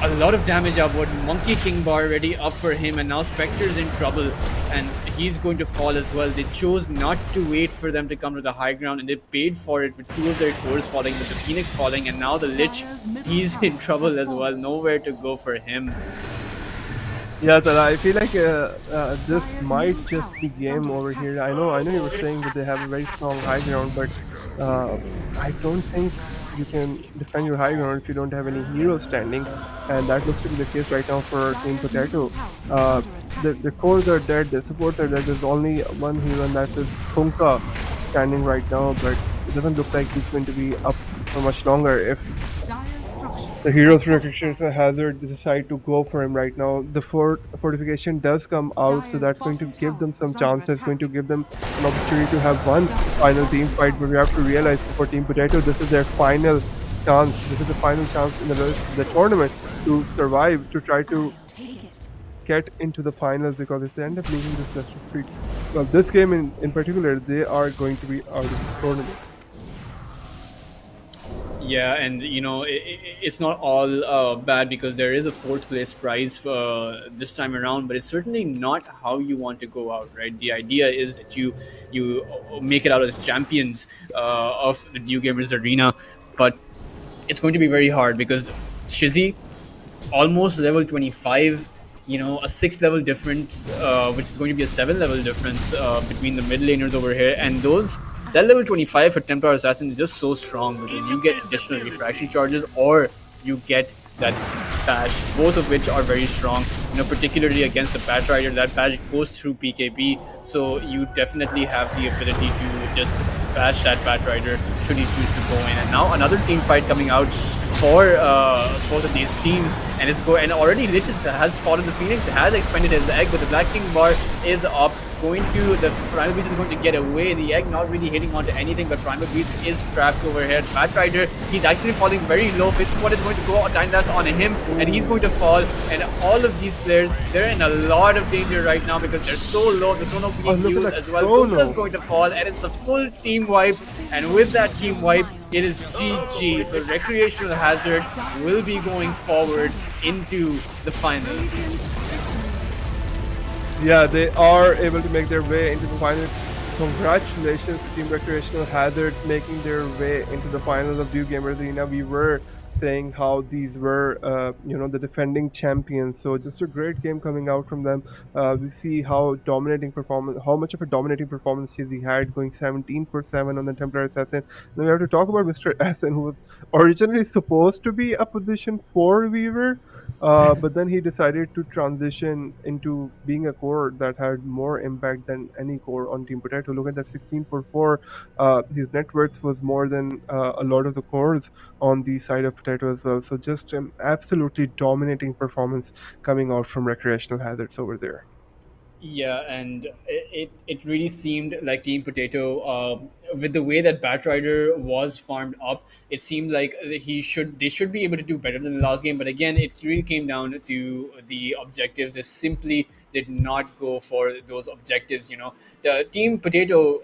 a lot of damage upward. Monkey King bar ready up for him, and now Spectre's in trouble and he's going to fall as well. They chose not to wait for them to come to the high ground, and they paid for it with 2 of their cores falling, with the Phoenix falling, and now the Lich, he's in trouble as well. Nowhere to go for him. Yeah, Tala, I feel like this might just be game over here. I know you were saying that they have a very strong high ground, but I don't think you can defend your high ground if you don't have any heroes standing, and that looks to be the case right now for Team Potato. The cores are dead, the supports are dead. There's only one hero, and that is Funka standing right now, but it doesn't look like he's going to be up for much longer if the heroes from Recreational Hazard decide to go for him right now. The fortification does come out, so that's going to give them some chances, going to give them an opportunity to have one final team fight. But we have to realize for Team Potato, this is their final chance. This is the final chance in the tournament to survive, to try to get into the finals, because if they end up losing this best of 3, well, this game in particular, they are going to be out of the tournament. Yeah, and it's not all bad, because there is a 4th place prize for this time around, but it's certainly not how you want to go out, right? The idea is that you make it out as champions of the Dew Gamers Arena, but it's going to be very hard because Shizzy, almost level 25. A 6 level difference, which is going to be a 7 level difference between the mid laners over here, and that level 25 for Templar Assassin is just so strong because you get additional refraction charges or you get that bash, both of which are very strong. Particularly against the Bat Rider, that bash goes through PKB, so you definitely have the ability to just bash that Bat Rider should he choose to go in. And now another team fight coming out for both of these teams, and already Lich has fallen. The Phoenix has expended his egg, but the Black King bar is up. The Primal Beast is going to get away. The egg not really hitting onto anything, but Primal Beast is trapped over here. Bat Rider, he's actually falling very low. Faceless is going to go time that's on him, and he's going to fall. And all of these players, they're in a lot of danger right now because they're so low. The Chrono being used as well. Kuka's going to fall, and it's a full team wipe. And with that team wipe, it is GG. So Recreational Hazard will be going forward into the finals. Yeah, they are able to make their way into the final. Congratulations to Team Recreational Hazard making their way into the finals of Dew Gamers Arena. We were saying how these were, the defending champions. So just a great game coming out from them. We see how much of a dominating performance he had, going 17 for 7 on the Templar Assassin. Then we have to talk about Mr. Essen, who was originally supposed to be a position 4 Weaver. But then he decided to transition into being a core that had more impact than any core on Team Potato. Look at that, 16 for 4. His net worth was more than a lot of the cores on the side of Potato as well. So just an absolutely dominating performance coming out from Recreational Hazards over there. Yeah, and it really seemed like Team Potato, with the way that Bat Rider was farmed up, it seemed like they should be able to do better than the last game. But again, it really came down to the objectives. They simply did not go for those objectives. The Team Potato,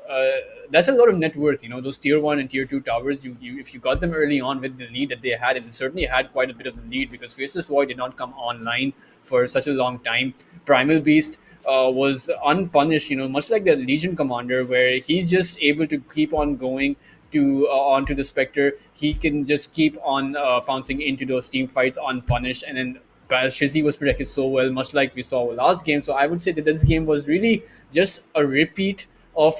that's a lot of net worth. Those tier 1 and tier 2 towers. You if you got them early on with the lead that they had, and certainly had quite a bit of the lead because Faceless Void did not come online for such a long time. Primal Beast was unpunished, much like the Legion Commander, where he's just able to keep on going to onto the Spectre. He can just keep on pouncing into those team fights unpunished, and then Shizzy was protected so well, much like we saw last game. So I would say that this game was really just a repeat of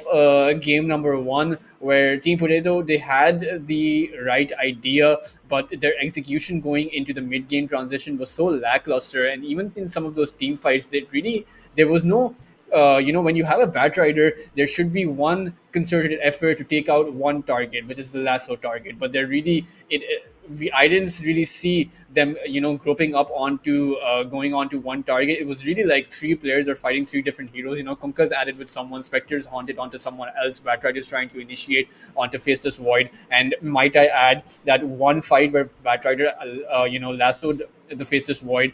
game number 1, where Team Potato, they had the right idea, but their execution going into the mid-game transition was so lackluster. And even in some of those team fights, there was no when you have a Bat Rider, there should be one concerted effort to take out one target, which is the lasso target. But I didn't really see them, groping up onto going onto one target. It was really like 3 players are fighting 3 different heroes. Kunka's added with someone, Spectre's haunted onto someone else, Bat Rider's trying to initiate onto Faceless Void. And might I add that one fight where Bat Rider, lassoed the Faceless Void,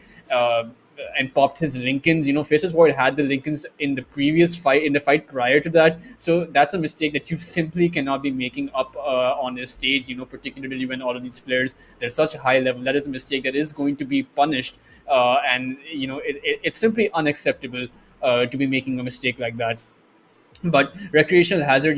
and popped his Lincolns. Faceless Void had the Lincolns in the previous fight, in the fight prior to that. So that's a mistake that you simply cannot be making up on this stage, particularly when all of these players, they're such a high level. That is a mistake that is going to be punished. And it's simply unacceptable to be making a mistake like that. But Recreational Hazard,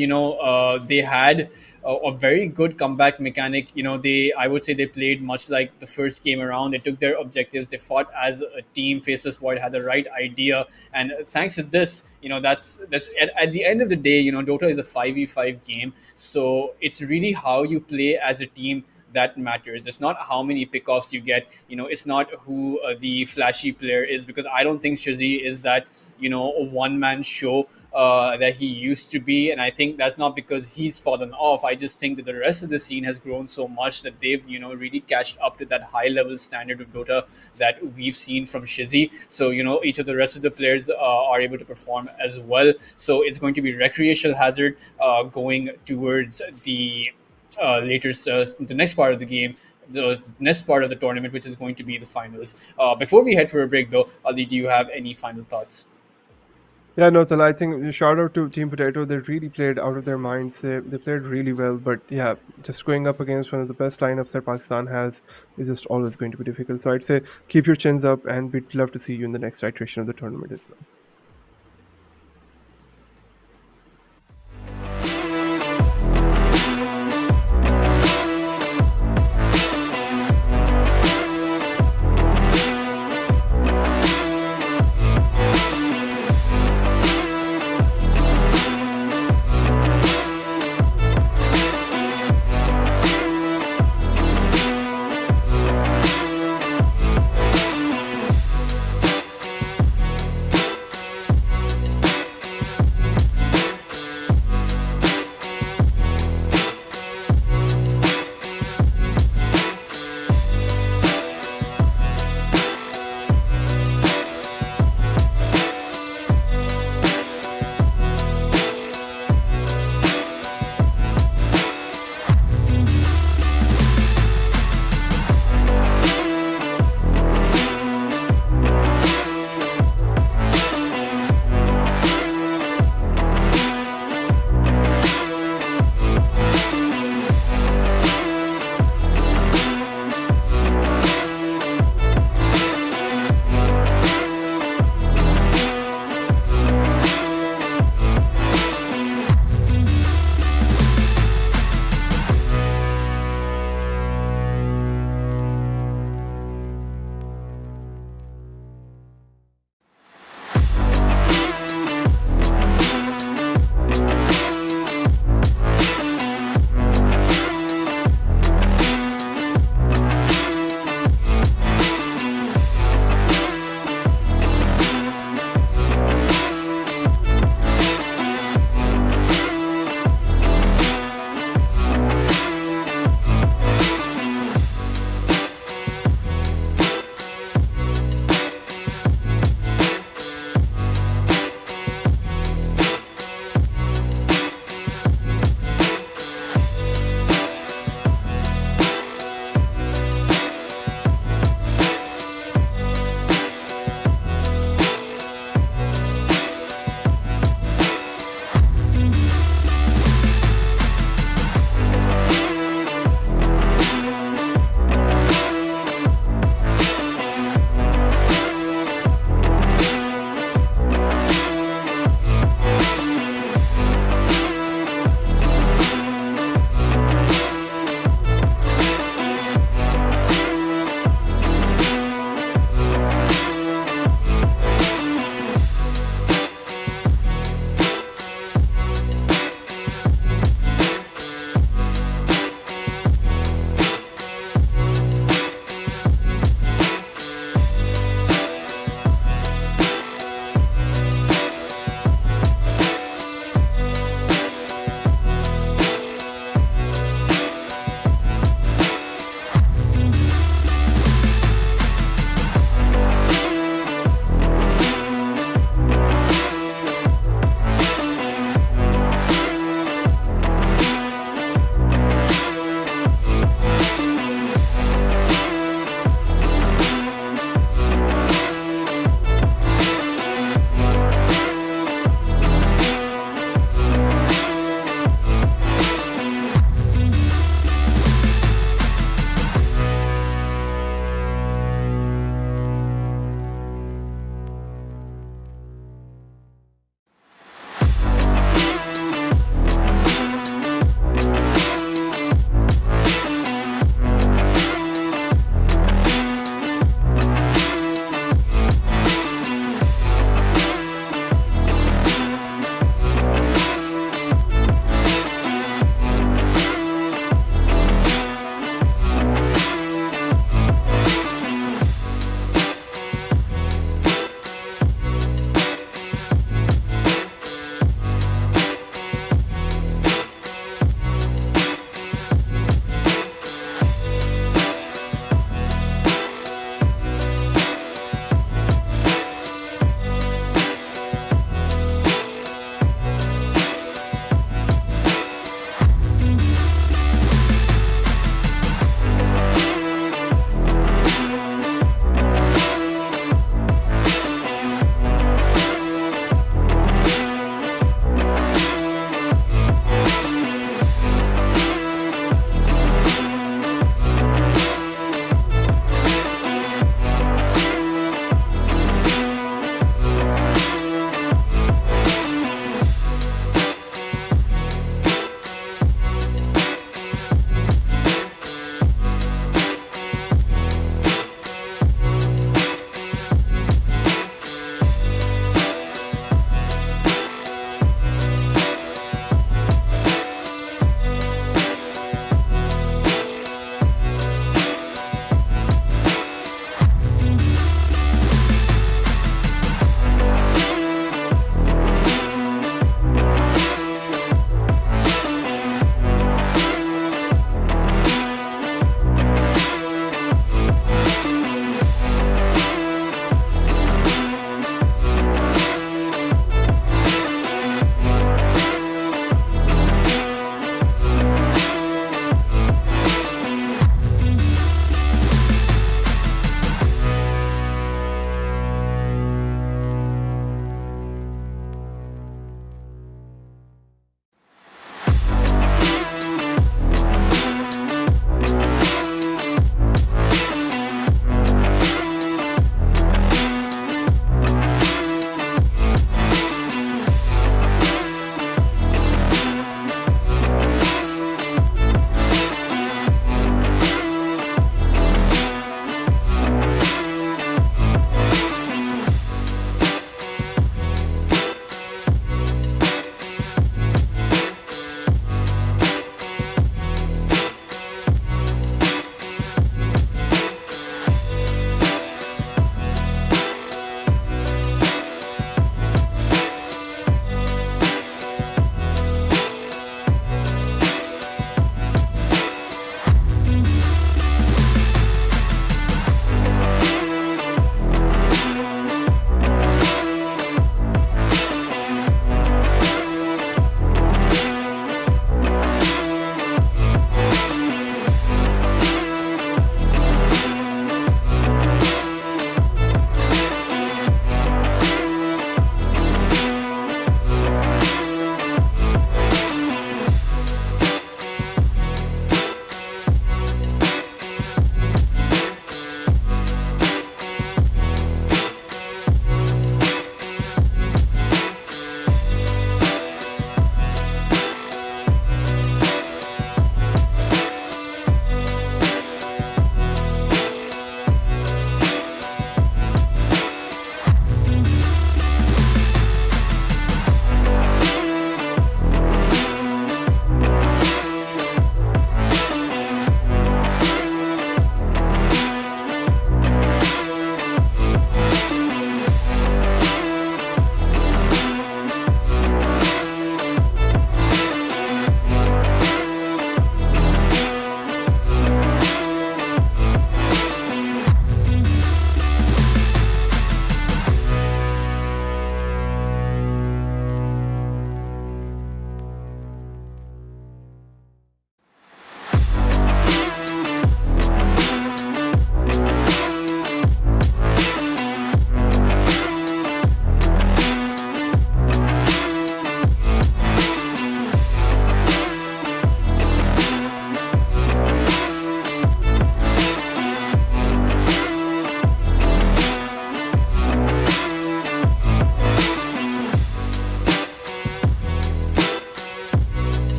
they had a very good comeback mechanic. I would say they played much like the first game around. They took their objectives. They fought as a team. Faceless Void had the right idea, and thanks to this, that's at the end of the day, Dota is a 5v5 game. So it's really how you play as a team that matters. It's not how many pickoffs you get. It's not who the flashy player is, because I don't think Shizzy is that, a one-man show that he used to be. And I think that's not because he's fallen off. I just think that the rest of the scene has grown so much that they've, really catched up to that high-level standard of Dota that we've seen from Shizzy. So, each of the rest of the players are able to perform as well. So it's going to be Recreational Hazard going towards the the next part of the game, the next part of the tournament, which is going to be the finals. Before we head for a break, though, Ali, do you have any final thoughts? Yeah, no, Tala, I think shout out to Team Potato. They really played out of their minds. They played really well, but yeah, just going up against one of the best lineups that Pakistan has is just always going to be difficult. So I'd say keep your chins up, and we'd love to see you in the next iteration of the tournament as well.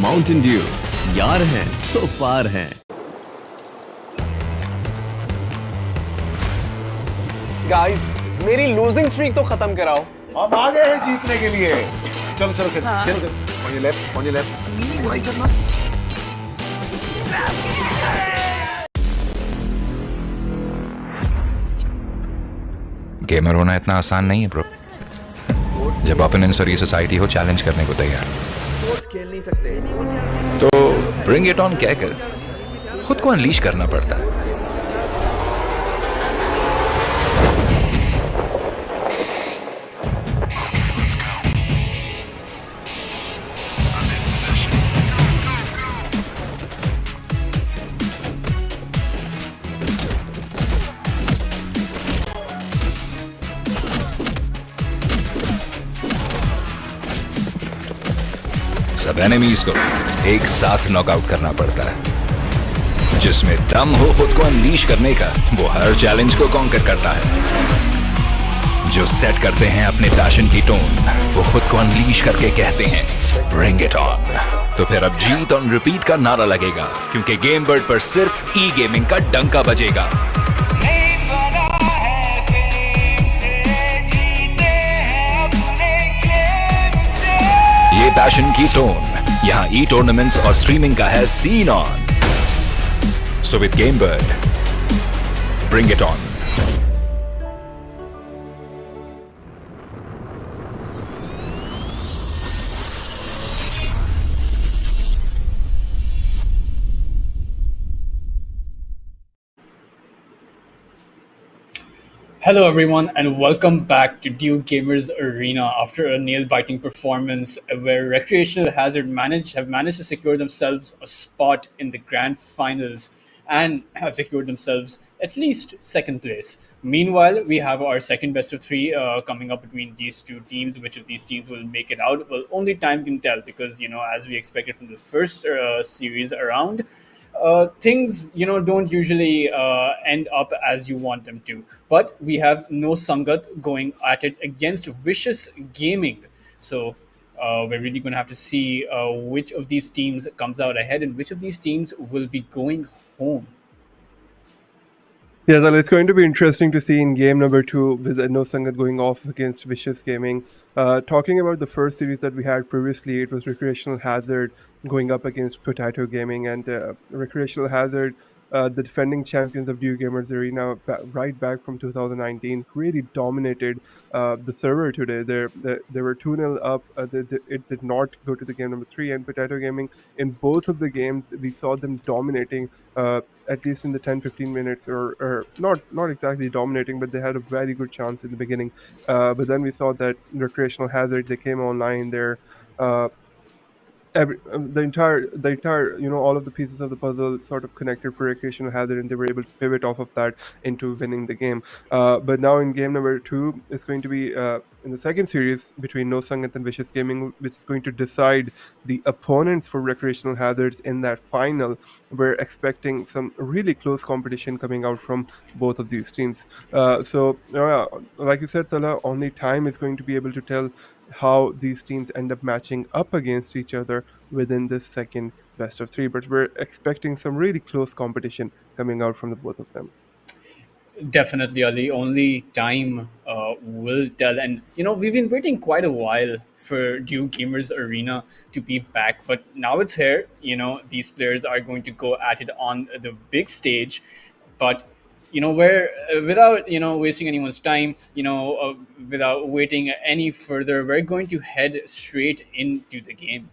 Mountain Dew, यार हैं तो पार हैं। Guys मेरी losing streak तो खत्म कराओ। हम आ गए हैं जीतने के लिए। चलो चलो खेल खेलो on your left on your left वही करना। गेमर होना इतना आसान नहीं है ब्रो। जब ओपोनेंट्स और ये सोसाइटी हो चैलेंज करने को तैयार, खेल नहीं सकते तो ब्रिंग इट ऑन कहकर खुद को अनलीश करना पड़ता है। सब एनिमीज को एक साथ नॉकआउट करना पड़ता है। जिसमें दम हो खुद को अनलीश करने का, वो हर चैलेंज को कॉन्कर करता है। जो सेट करते हैं अपने पैशन की टोन, वो खुद को अनलीश करके कहते हैं ब्रिंग इट ऑन। तो फिर अब जीत ऑन रिपीट का नारा लगेगा, क्योंकि गेम बर्ड पर सिर्फ ई गेमिंग का डंका बजेगा। ये पैशन की टोन यहाँ ई टूर्नामेंट्स और स्ट्रीमिंग का है scene on. So with game bird, bring it on. Hello everyone and welcome back to Dew Gamers Arena after a nail-biting performance where Recreational Hazard have managed to secure themselves a spot in the grand finals and have secured themselves at least second place. Meanwhile, we have our second best of three coming up between these two teams. Which of these teams will make it out? Well, only time can tell because, as we expected from the first series around, things don't usually end up as you want them to. But we have No Sangat going at it against Vicious Gaming. So we're really going to have to see which of these teams comes out ahead and which of these teams will be going home. Yeah, well, it's going to be interesting to see in game number 2 with No Sangat going off against Vicious Gaming. Talking about the first series that we had previously, it was Recreational Hazard going up against Potato Gaming, and Recreational Hazard, the defending champions of Dew Gamers Arena, right back from 2019, really dominated the server today. They were 2-0 up. It did not go to the game number 3, and Potato Gaming, in both of the games, we saw them dominating, at least in the 10-15 minutes, or not exactly dominating, but they had a very good chance in the beginning. But then we saw that Recreational Hazard, they came online there. The entire all of the pieces of the puzzle sort of connected for Recreational Hazard, and they were able to pivot off of that into winning the game. But now in game number 2, it's going to be in the second series between No Sangat and Vicious Gaming, which is going to decide the opponents for Recreational Hazards in that final. We're expecting some really close competition coming out from both of these teams. So like you said, Tala, only time is going to be able to tell how these teams end up matching up against each other within this second best of 3, but we're expecting some really close competition coming out from the both of them. Definitely, Ali. Only time will tell. And, we've been waiting quite a while for Dew Gamers Arena to be back. But now it's here. These players are going to go at it on the big stage. But, where without, wasting anyone's time, without waiting any further, we're going to head straight into the game.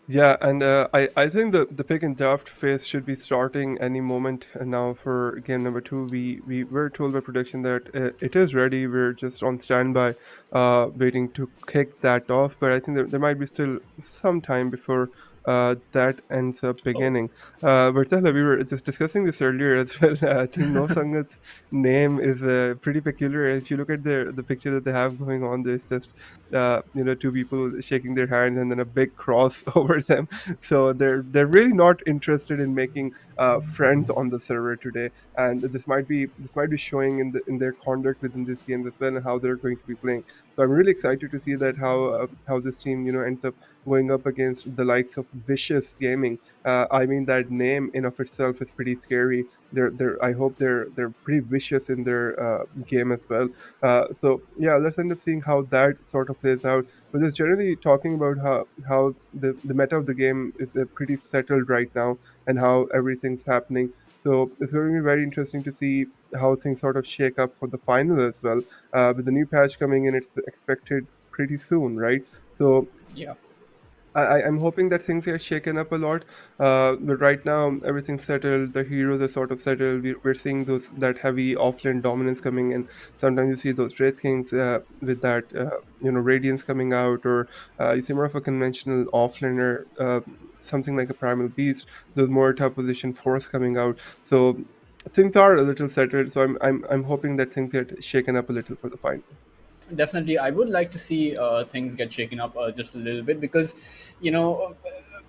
Yeah, and I think the pick and draft phase should be starting any moment now for game number 2. We were told by production that it is ready. We're just on standby, waiting to kick that off. But I think there might be still some time before that ends up beginning. But Tala, we were just discussing this earlier as well. Team No Sangat's name is pretty peculiar. If you look at the picture that they have going on, there's just two people shaking their hands and then a big cross over them. So they're really not interested in making friends on the server today, and this might be showing in their conduct within this game as well, and how they're going to be playing. So I'm really excited to see that how this team ends up going up against the likes of Vicious Gaming. I mean, that name in of itself is pretty scary. I hope they're pretty vicious in their game as well. So yeah, let's end up seeing how that sort of plays out. But just generally talking about how the meta of the game is pretty settled right now, and how everything's happening. So it's going to be very interesting to see how things sort of shake up for the final as well. With the new patch coming in, it's expected pretty soon, right? So Yeah. I'm hoping that things get shaken up a lot, but right now everything's settled. The heroes are sort of settled. We're seeing that heavy offlane dominance coming in. Sometimes you see those Wraith Kings with that radiance coming out, or you see more of a conventional offlaner, something like a primal beast. Those more top position force coming out. So things are a little settled. So I'm hoping that things get shaken up a little for the final. Definitely, I would like to see things get shaken up just a little bit, because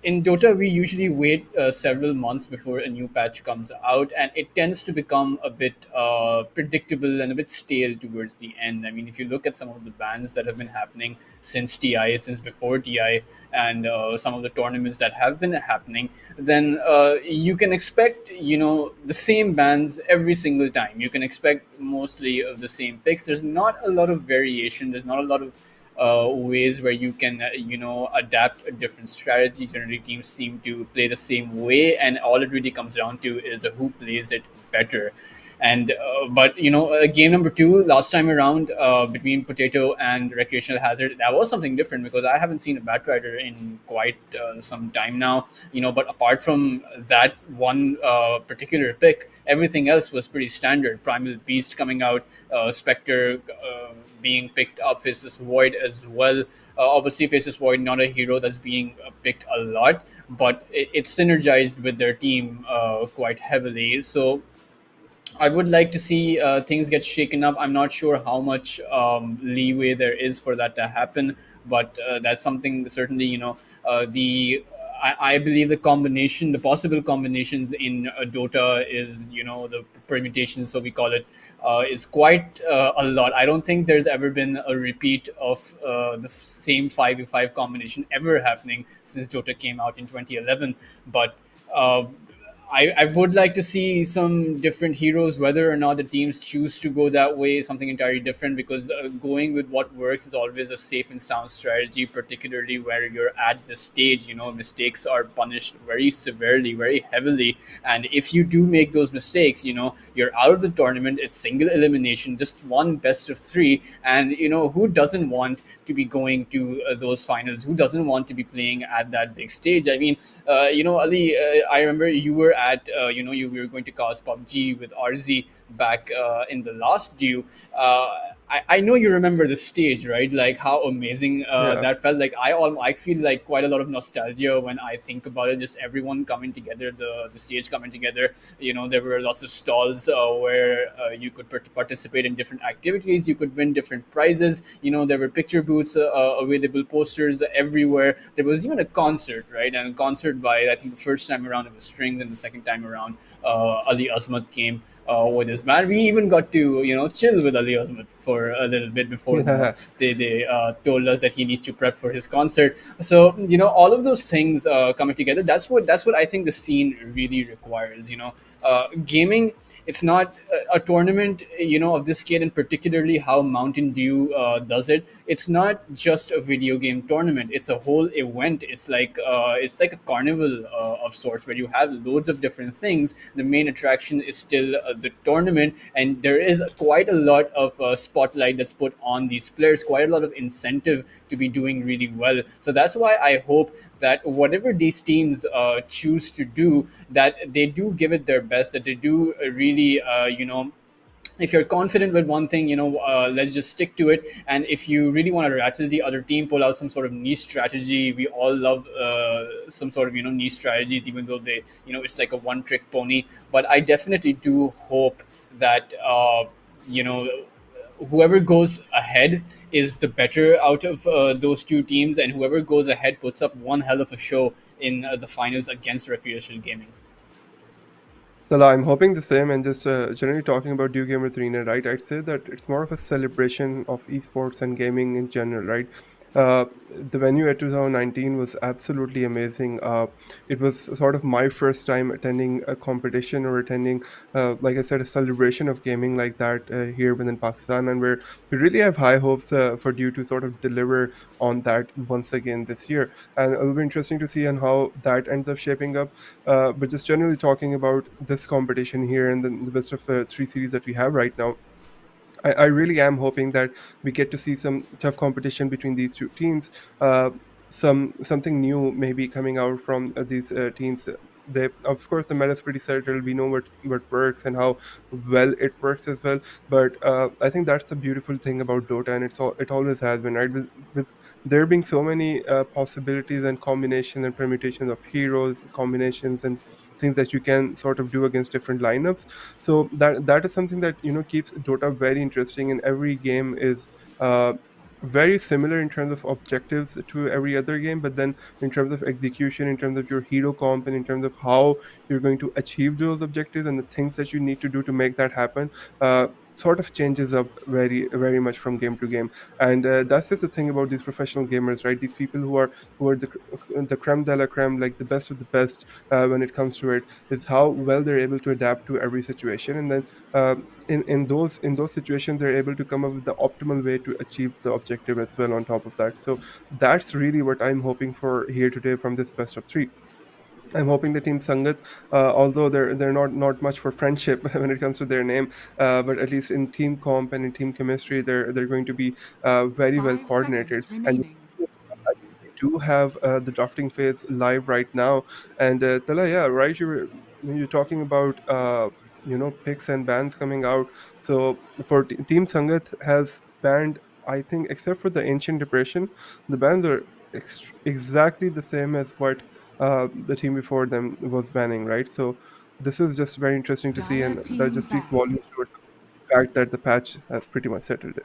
in Dota we usually wait several months before a new patch comes out, and it tends to become a bit predictable and a bit stale towards the end. I mean, if you look at some of the bans that have been happening since TI, since before TI, and some of the tournaments that have been happening, then you can expect the same bans every single time. You can expect mostly of the same picks. There's not a lot of variation. There's not a lot of ways where you can adapt a different strategy. Generally, teams seem to play the same way, and all it really comes down to is who plays it better. And but game number two last time around, between Potato and Recreational Hazard, that was something different, because I haven't seen a Batrider in quite some time now. But apart from that one particular pick, everything else was pretty standard. Primal Beast coming out, Spectre being picked up, Faceless Void as well. Obviously, Faceless Void not a hero that's being picked a lot, but it's synergized with their team quite heavily. So I would like to see things get shaken up. I'm not sure how much leeway there is for that to happen, but that's something certainly. I believe the possible combinations in Dota is, the permutations, so we call it, is quite a lot. I don't think there's ever been a repeat of the same 5v5 combination ever happening since Dota came out in 2011, but. I would like to see some different heroes. Whether or not the teams choose to go that way is something entirely different, because going with what works is always a safe and sound strategy, particularly where you're at this stage. Mistakes are punished very severely, very heavily. And if you do make those mistakes, you're out of the tournament. It's single elimination, just one best of three. And, who doesn't want to be going to those finals? Who doesn't want to be playing at that big stage? I mean, Ali, I remember you were at you were going to cast PUBG with RZ back in the last Dew. I know you remember the stage, right? Like how amazing Yeah. that felt. Like I feel like quite a lot of nostalgia when I think about it. Just everyone coming together, the stage coming together. There were lots of stalls where you could participate in different activities. You could win different prizes. There were picture booths available, posters everywhere. There was even a concert, right? And a concert by, I think, the first time around it was Strings, and the second time around Ali Azmat came with his band. We even got to chill with Ali Azmat for a little bit before Yeah. they told us that he needs to prep for his concert. So all of those things coming together. That's what I think the scene really requires. Gaming. It's not a tournament of this scale, and particularly how Mountain Dew does it. It's not just a video game tournament. It's a whole event. It's like a carnival of sorts, where you have loads of different things. The main attraction is still the tournament, and there is quite a lot of spotlight that's put on these players, quite a lot of incentive to be doing really well. So that's why I hope that whatever these teams choose to do, that they do give it their best, that they do really if you're confident with one thing, let's just stick to it. And if you really want to rattle the other team, pull out some sort of niche strategy. We all love some sort of niche strategies, even though they it's like a one trick pony. But I definitely do hope that you know whoever goes ahead is the better out of those two teams, and whoever goes ahead puts up one hell of a show in the finals against Recreational Gaming. Salah, I'm hoping the same, and just generally talking about Dew Gamers Arena, right? I'd say that it's more of a celebration of esports and gaming in general, right? The venue at 2019 was absolutely amazing. It was sort of my first time attending a competition or attending, like I said, a celebration of gaming like that here within Pakistan, and we really have high hopes for Dew to sort of deliver on that once again this year. And it'll be interesting to see on how that ends up shaping up. But just generally talking about this competition here and the best of three series that we have right now, I really am hoping that we get to see some tough competition between these two teams. Something new maybe coming out from these teams. They, of course, the meta is pretty settled. We know what works and how well it works as well. But I think that's the beautiful thing about Dota, and it always has been, right? With there being so many possibilities and combinations and permutations of heroes, combinations and things that you can sort of do against different lineups. So that is something that keeps Dota very interesting, and every game is very similar in terms of objectives to every other game, but then in terms of execution, in terms of your hero comp, and in terms of how you're going to achieve those objectives and the things that you need to do to make that happen, sort of changes up very much from game to game. And that's just the thing about these professional gamers, right? These people who are the creme de la creme, like the best of the best when it comes to it, is how well they're able to adapt to every situation, and then in those situations they're able to come up with the optimal way to achieve the objective as well on top of that. So that's really what I'm hoping for here today from this best of three. I'm hoping the team Sangat, although they're not much for friendship when it comes to their name, but at least in team comp and in team chemistry, they're going to be very well 5 seconds coordinated. And remaining. we do have the drafting phase live right now. And Tala, yeah, right, you're talking about picks and bans coming out. So for Team Sangat has banned, I think, except for the Ancient Depression, the bans are exactly the same as what the team before them was banning, right? So this is just very interesting to see, Dire and that team just speaks ban. volumes to the fact that the patch has pretty much settled in.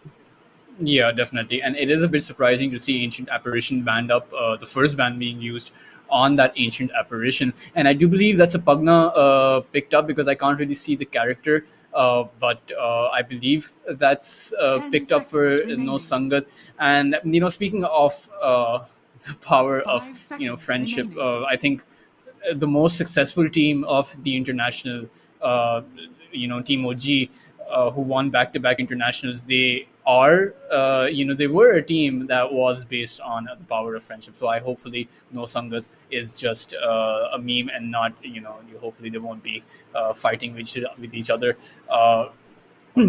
Yeah, definitely. And it is a bit surprising to see Ancient Apparition banned up, the first ban being used on that Ancient Apparition. And I do believe that's a Pugna picked up because I can't really see the character. But I believe that's 10 picked up seconds for No remaining. Sangat. And, speaking of the power of, 5 seconds friendship, remaining. I think the most successful team of the international, uh, Team OG, who won back-to-back internationals. They were a team that was based on the power of friendship. So I hopefully No Sangat is just a meme and not, hopefully they won't be fighting with each other.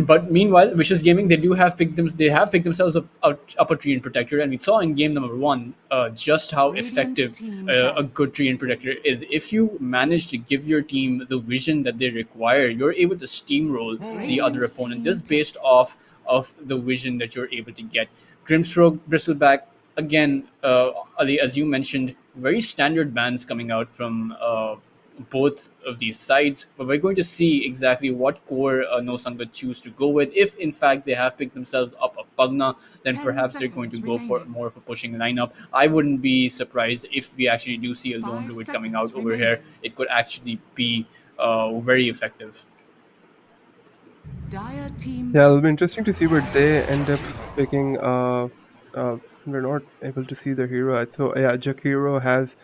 But meanwhile, Vicious Gaming, they have picked themselves up a tree and protector, and we saw in game number one just how Radiant effective team a ban. good tree and protector is. If you manage to give your team the vision that they require, you're able to steamroll the other Radiant opponent team just pick. based off of the vision that you're able to get. Grimstroke, Bristleback, again, Ali, as you mentioned, very standard bans coming out from both of these sides, but we're going to see exactly what core No Sangat choose to go with. If in fact they have picked themselves up a Pugna, then 10 perhaps they're going to seconds go for remaining. more of a pushing lineup. I wouldn't be surprised if we actually do see a lone 5 druid coming seconds out over here. remaining. It could actually be very effective. Dire team Yeah, it'll pick. be interesting to see what they end up picking. We're not able to see the hero. So yeah, Jakiro has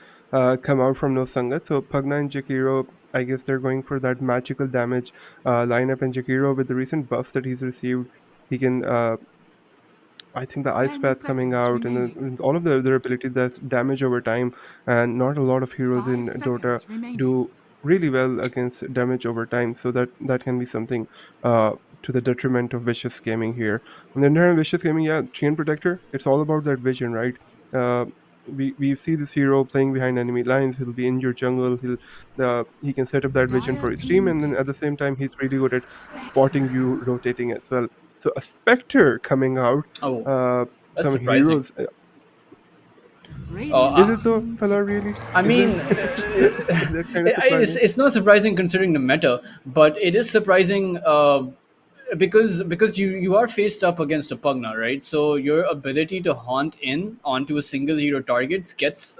come out from No Sangat. So Pugna and Jakiro, I guess they're going for that magical damage lineup. And Jakiro, with the recent buffs that he's received, he can I think the ice 10 path coming seconds out remaining. and all of their ability that damage over time, and not a lot of heroes in 5 Dota seconds remaining. do really well against damage over time. So that can be something to the detriment of vicious gaming here. On the other hand, vicious gaming, yeah, chain protector. It's all about that vision, right? Uh, we see this hero playing behind enemy lines. He'll be in your jungle. He can set up that vision Dire for his team, team and then at pick. the same time, he's really good at spotting you rotating as well. So a Spectre coming out, Oh, that's some surprising. heroes. Uh, Is Radiant it I, though, team Tala? pick. Really? I Is mean, it? Is that kind of it's surprising? it's not surprising considering the meta, but it is surprising. because you are faced up against a Pugna, right? So your ability to haunt in onto a single hero targets gets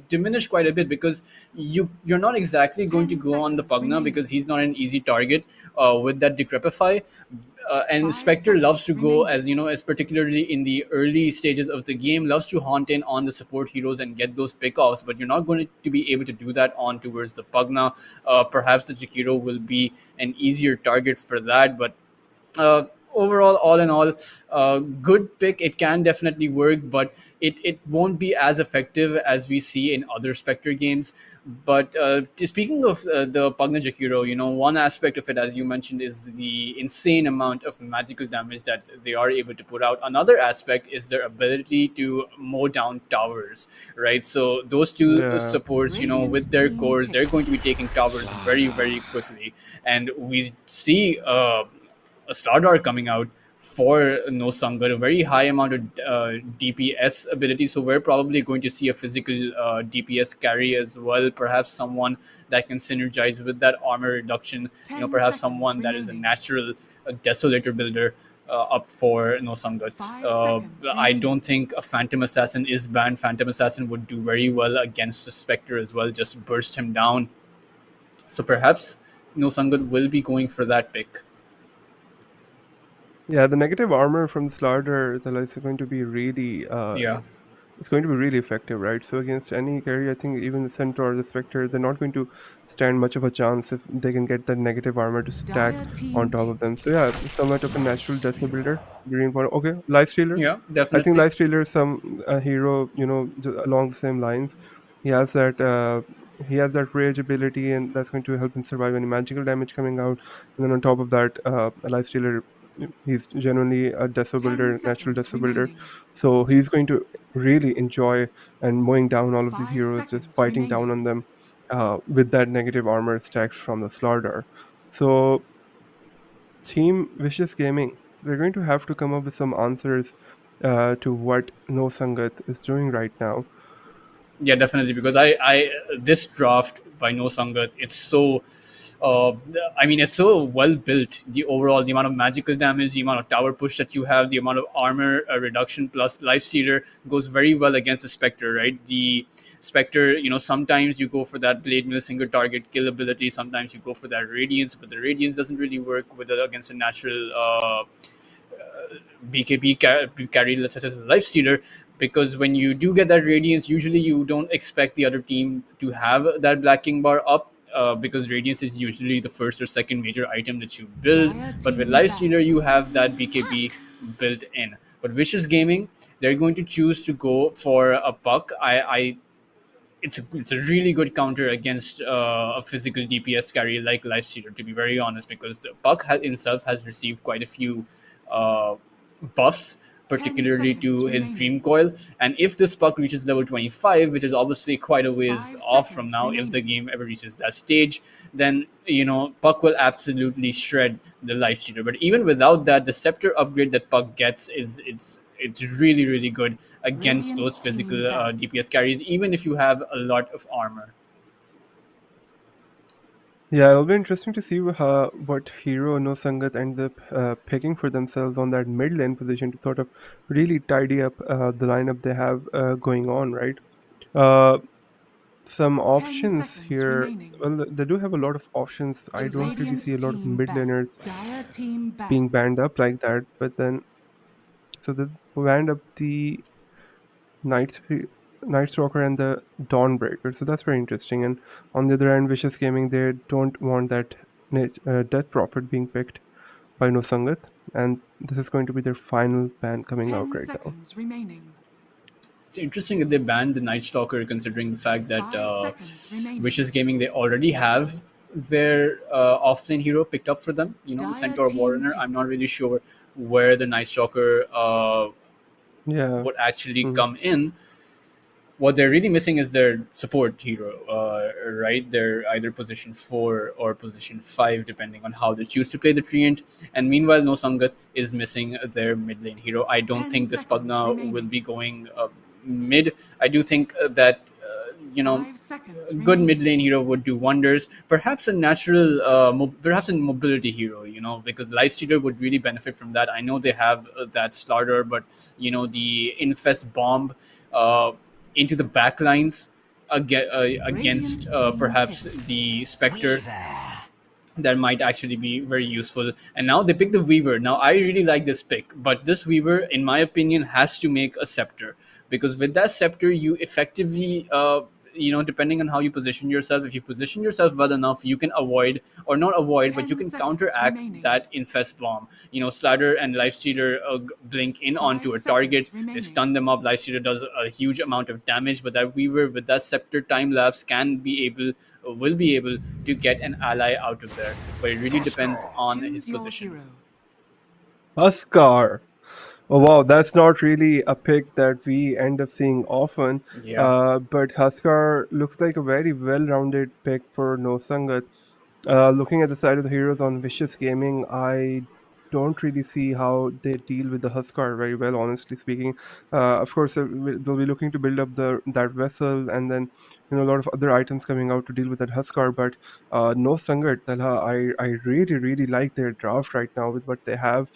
diminished quite a bit, because you're not exactly going to 10 go on the seconds Pugna remaining. because he's not an easy target with that decrepify. And 5 Spectre loves to seconds go, remaining. as you know, as particularly in the early stages of the game, loves to haunt in on the support heroes and get those pickoffs. But you're not going to be able to do that on towards the Pugna. Perhaps the Jakiro will be an easier target for that, but uh, overall, all in all, good pick. It can definitely work, but it won't be as effective as we see in other Spectre games. But speaking of the Pugna Jakiro, one aspect of it, as you mentioned, is the insane amount of magical damage that they are able to put out. Another aspect is their ability to mow down towers, right? So those two Yeah. supports, Radiant with their team cores, they're pick. going to be taking towers very, very quickly. And we see a Stardar coming out for No Sangat, a very high amount of DPS ability. So we're probably going to see a physical DPS carry as well. Perhaps someone that can synergize with that armor reduction. 10 Perhaps seconds someone that is a remaining. natural desolator builder up for No Sangat. 5 seconds I remaining. don't think a Phantom Assassin is banned. Phantom Assassin would do very well against the Spectre as well. Just burst him down. So perhaps No Sangat will be going for that pick. Yeah, the negative armor from the Slardar, the lights are going to be really Yeah. it's going to be really effective, right? So against any carry, I think even the Centaur or the Spectre, they're not going to stand much of a chance if they can get that negative armor to stack Dire on team top of pick. them. So yeah, somewhat of a natural Deso builder. Green point. Okay, Life Stealer. Yeah, I think definitely. Life Stealer is some hero, along the same lines. He has that rage ability, and that's going to help him survive any magical damage coming out. And then on top of that, a Life Stealer, he's genuinely a Deso 10 builder, natural seconds Deso builder. remaining. So he's going to really enjoy and mowing down all of these 5 heroes, just seconds biting down remaining. on them with that negative armor stacked from the Slardar. So Team Vicious Gaming, they're going to have to come up with some answers to what No Sangat is doing right now. Yeah, definitely. Because I this draft by No Sangat, it's so, uh, it's so well built. The overall, the amount of magical damage, the amount of tower push that you have, the amount of armor reduction plus life stealer goes very well against the Spectre, right? The Spectre, sometimes you go for that blade mill single target kill ability, sometimes you go for that radiance, but the radiance doesn't really work with against a natural. BKB carry such as a life stealer, because when you do get that radiance, usually you don't expect the other team to have that black king bar up. Because radiance is usually the first or second major item that you build, Dire but with team life back. stealer you have that BKB built in. But Vicious Gaming, they're going to choose to go for a puck. It's a really good counter against a physical DPS carry like Lifestealer, to be very honest, because the Puck himself has received quite a few uh, buffs, 10 particularly seconds to his remaining. Dream Coil. And if this Puck reaches level 25, which is obviously quite a ways 5 off from seconds now, if the remaining. game ever reaches that stage, then Puck will absolutely shred the Lifestealer. But even without that, the Scepter upgrade that Puck gets is it's really, really good against Radiant those team physical back. DPS carries, even if you have a lot of armor. Yeah, it'll be interesting to see what hero No Sangat ends up picking for themselves on that mid lane position to sort of really tidy up the lineup they have going on, right? Uh, some 10 options seconds here. remaining. Well, they do have a lot of options. I don't really Radiant see a lot of team mid back. laners Dire team back. being banned up like that. But then, so they banned up the Night Night Stalker and the Dawnbreaker. So that's very interesting. And on the other hand, Vicious Gaming, they don't want that Death Prophet being picked by No Sangat, and this is going to be their final ban coming out 10 right now. seconds remaining. It's interesting that they banned the Night Stalker, considering the fact that 5 seconds remaining. Vicious Gaming, they already have their offlane hero picked up for them. The Dire Centaur team Warrener. I'm pick. not really sure where the Night Stalker Yeah. would actually Mhm. come in. What they're really missing is their support hero, right? They're either position 4 or position 5, depending on how they choose to play the treant. And meanwhile, No Sangat is missing their mid lane hero. I don't 10 think this seconds Pugna will remaining. be going. mid, I do think that Five seconds good mid remaining. lane hero would do wonders. Perhaps a natural, perhaps a mobility hero, because Lifestealer would really benefit from that. I know they have that starter, but the infest bomb uh, into the backlines against Radiant team perhaps killed. the Spectre, that might actually be very useful. And now they pick the Weaver. Now I really like this pick, but this Weaver, in my opinion, has to make a Scepter, because with that Scepter, you effectively, depending on how you position yourself, if you position yourself well enough, you can avoid, or not avoid, but you 10 can seconds counteract remaining. that infest bomb. Slider and Lifestealer blink in onto 5 a target, seconds they remaining. stun them up. Lifestealer does a huge amount of damage, but that Weaver with that Scepter time lapse will be able to get an ally out of there. But it really depends on his Choose your position. hero. Huskar. Oh wow, that's not really a pick that we end up seeing often. Yeah. But Huskar looks like a very well-rounded pick for No Sangat. Looking at the side of the heroes on Vicious Gaming, I don't really see how they deal with the Huskar very well, honestly speaking. Of course, they'll be looking to build up that vessel, and then a lot of other items coming out to deal with that Huskar. But no Sangat, Talha, I really really like their draft right now with what they have.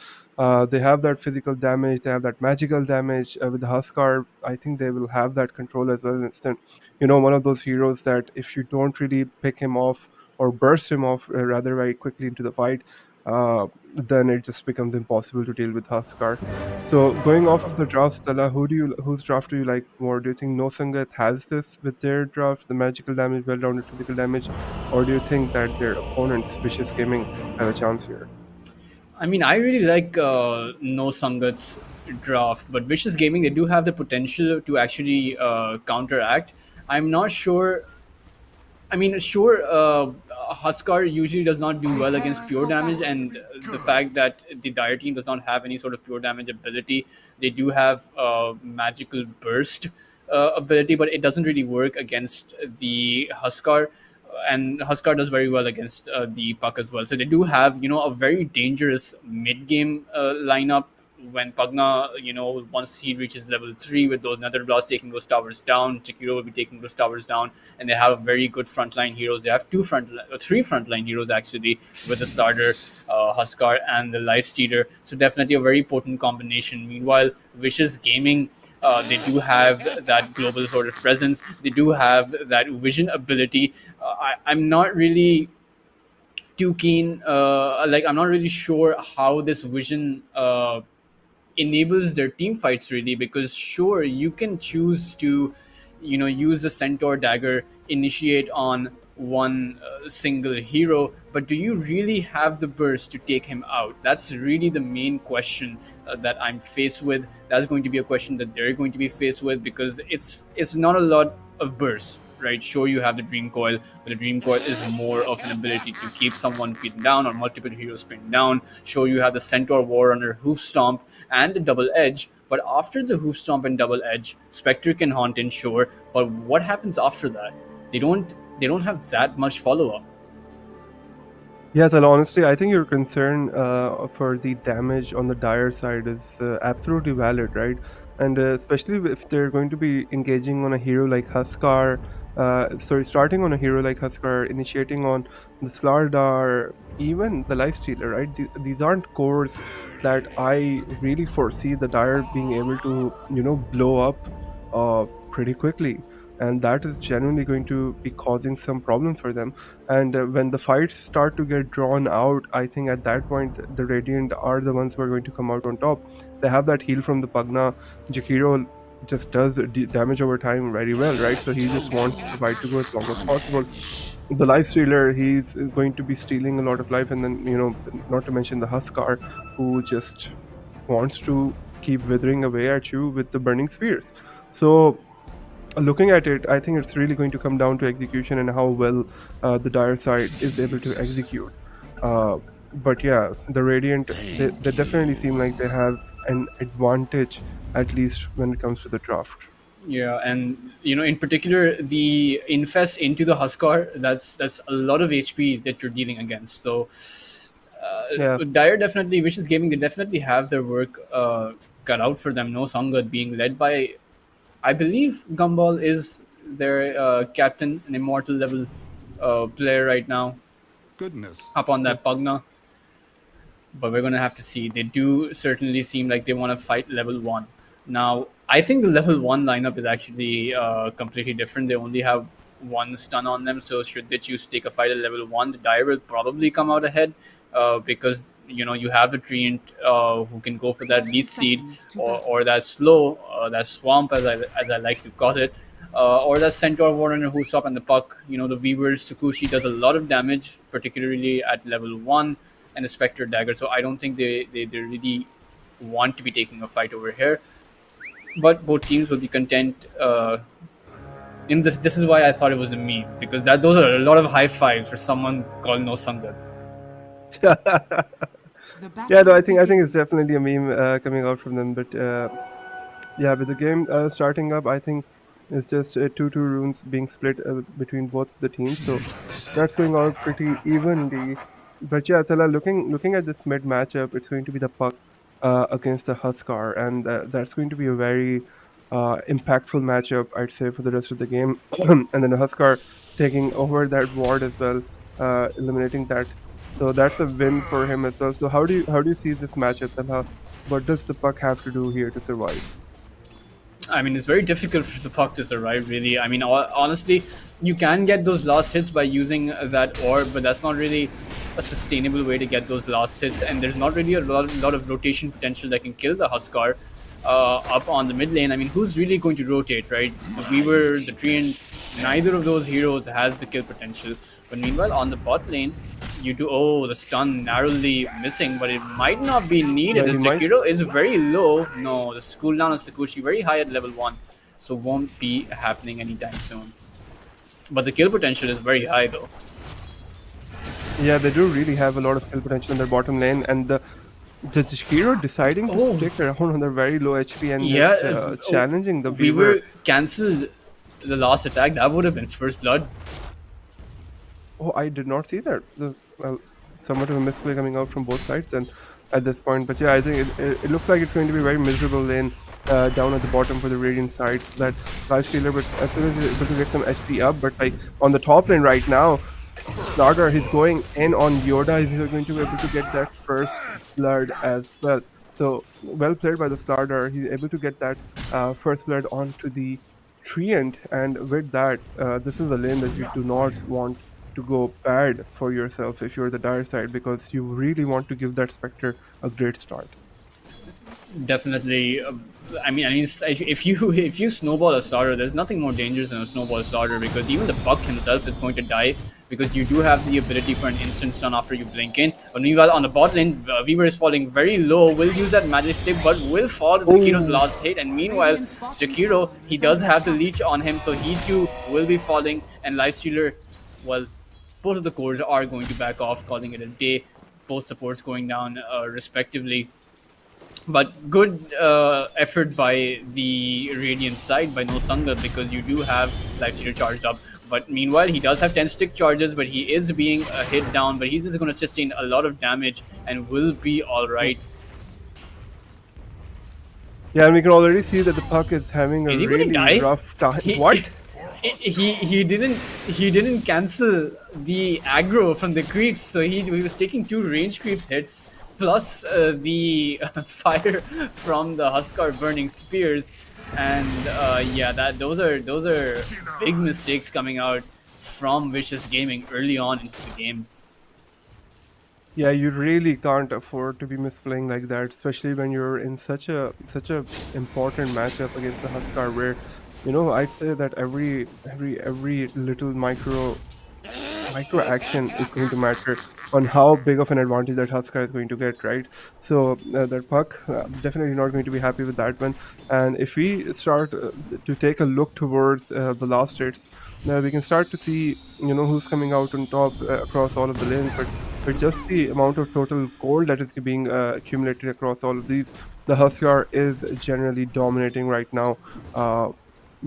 They have that physical damage, they have that magical damage. With the Huskar, I think they will have that control as well. Instant, one of those heroes that if you don't really pick him off or burst him off rather very quickly into the fight, then it just becomes impossible to deal with Huskar. So going off of the draft, Stella, whose draft do you like more? Do you think No Sangat has this with their draft, the magical damage, well-rounded physical damage, or do you think that their opponents, Vicious Gaming, have a chance here? I mean, I really like No Sangat's draft, but Vicious Gaming, they do have the potential to actually counteract. I'm not sure. I mean, sure, Huskar usually does not do well against Prepare pure for damage, battle. and the fact that the Dire team does not have any sort of pure damage ability, they do have magical burst ability, but it doesn't really work against the Huskar. And Huskar does very well against the Puck as well. So they do have, a very dangerous mid game lineup when Pugna, once he reaches level 3 with those Nether Blast taking those towers down, Chikiro will be taking those towers down, and they have very good frontline heroes. They have three frontline heroes actually, with the starter, Huskar, and the Lifestealer. So definitely a very potent combination. Meanwhile, Vicious Gaming, they do have that global sort of presence. They do have that vision ability. I'm not really too keen. I'm not really sure how this vision enables their team fights really, because sure, you can choose to use the centaur dagger, initiate on one single hero, but do you really have the burst to take him out? That's really the main question that I'm faced with. That's going to be a question that they're going to be faced with, because it's not a lot of burst, right? Sure, you have the dream coil, but the dream coil is more of an ability to keep someone pinned down or multiple heroes pinned down. Sure, you have the centaur warrunner, hoof stomp, and the double edge, but after the hoof stomp and double edge, Spectre can haunt in, sure, but what happens after that? They don't have that much follow up. Yeah, well, honestly, I think your concern for the damage on the dire side is absolutely valid, right? And especially if they're going to be engaging on a hero like Huskar, sorry, starting on a hero like Huskar, initiating on the Slardar, even the Lifestealer, right? These aren't cores that I really foresee the dire being able to, blow up pretty quickly. And that is genuinely going to be causing some problems for them. And when the fights start to get drawn out, I think at that point the Radiant are the ones who are going to come out on top. They have that heal from the Pugna. Jakiro just does damage over time very well, right? So he just wants the fight to go as long as possible. The life stealer, he's going to be stealing a lot of life, and then not to mention the Huskar, who just wants to keep withering away at you with the burning spears. So looking at it, I think it's really going to come down to execution and how well the dire side is able to execute. Uh, but yeah, the Radiant, they definitely seem like they have an advantage, at least when it comes to the draft. Yeah, and in particular, the infest into the Huskar, that's a lot of HP that you're dealing against. So Yeah, Dire definitely, Vicious Gaming, they definitely have their work cut out for them. No Sangat being led by I believe Gumball is their captain, an immortal level player right now, Goodness. up on that Pugna. But we're gonna have to see. They do certainly seem like they want to fight level one. Now, I think the level one lineup is actually completely different. They only have one stun on them, so should they choose to take a fight at level one, the Dire will probably come out ahead because you have the Treant who can go for that 30 lead seed seconds to or that slow, that swamp as I like to call it. Or that Centaur Warrior who's up on the puck. The Weaver's Tsukushi does a lot of damage, particularly at level 1, and the Spectre Dagger. So I don't think they really want to be taking a fight over here. But both teams will be content. In this is why I thought it was a meme, because those are a lot of high fives for someone called No Sangat. Yeah, no, I think it's definitely a meme coming out from them. But yeah, with the game starting up, I think it's just 2-2 runes being split between both the teams. So that's going on pretty evenly. But yeah, Tala, looking at this mid matchup, it's going to be the Puck against the Huskar, and that's going to be a very impactful matchup, I'd say, for the rest of the game. And then the Huskar taking over that ward as well, eliminating that. So that's a win for him as well. So how do you see this matchup, and what does the Puck have to do here to survive? I mean, it's very difficult for the Puck to survive, really. I mean, honestly, you can get those last hits by using that orb, but that's not really a sustainable way to get those last hits, and there's not really a lot of rotation potential that can kill the Huskar up on the mid lane. I mean, who's really going to rotate, right? The Weaver, the Treant, neither of those heroes has the kill potential. But meanwhile, on the bot lane, the stun narrowly missing, but it might not be needed as Jakiro is very low. No, the cooldown of Tsukushi very high at level 1, so won't be happening anytime soon. But the kill potential is very high though. Yeah, they do really have a lot of kill potential in their bottom lane, and the Jakiro deciding to stick around on their very low HP and just, challenging the Weaver. Cancelled the last attack. That would have been first blood. Oh, I did not see that. Well, somewhat of a misplay coming out from both sides, and at this point. But yeah, I think it looks like it's going to be a very miserable lane down at the bottom for the Radiant side. That Lifestealer, but as soon as he's able to get some HP up, but like on the top lane right now, Starter, he's going in on Yoda. He's going to be able to get that first blood as well. So well played by the Starter. He's able to get that first blood onto the Treant, and with that, this is a lane that you do not want to go bad for yourself if you're the Dire side, because you really want to give that Spectre a great start. Definitely. I mean, if you snowball a starter, there's nothing more dangerous than a snowball starter, because even the Puck himself is going to die, because you do have the ability for an instant stun after you blink in. But meanwhile, on the bot lane, Weaver is falling very low, will use that magic stick, but will fall to Jakiro's last hit. And meanwhile, Jakiro, he does have the leech on him, so he too will be falling. And Lifestealer, well, both of the cores are going to back off, calling it a day. Both supports going down respectively. But good effort by the Radiant side, by No Sangat, because you do have Lifestealer charged up. But meanwhile, he does have 10 stick charges, but he is being hit down. But he's just going to sustain a lot of damage and will be alright. Yeah, and we can already see that the Puck is having a really rough time. What? He didn't cancel the aggro from the creeps, so he was taking 2 range creeps hits plus the fire from the Huskar burning spears, and those are big mistakes coming out from Vicious Gaming early on into the game. Yeah, you really can't afford to be misplaying like that, especially when you're in such a important matchup against the Huskar, where I'd say that every little micro action is going to matter on how big of an advantage that Huskar is going to get, right? So that Puck definitely not going to be happy with that one. And if we start to take a look towards the last hits, we can start to see who's coming out on top across all of the lanes. But just the amount of total gold that is being accumulated across all of these, the Huskar is generally dominating right now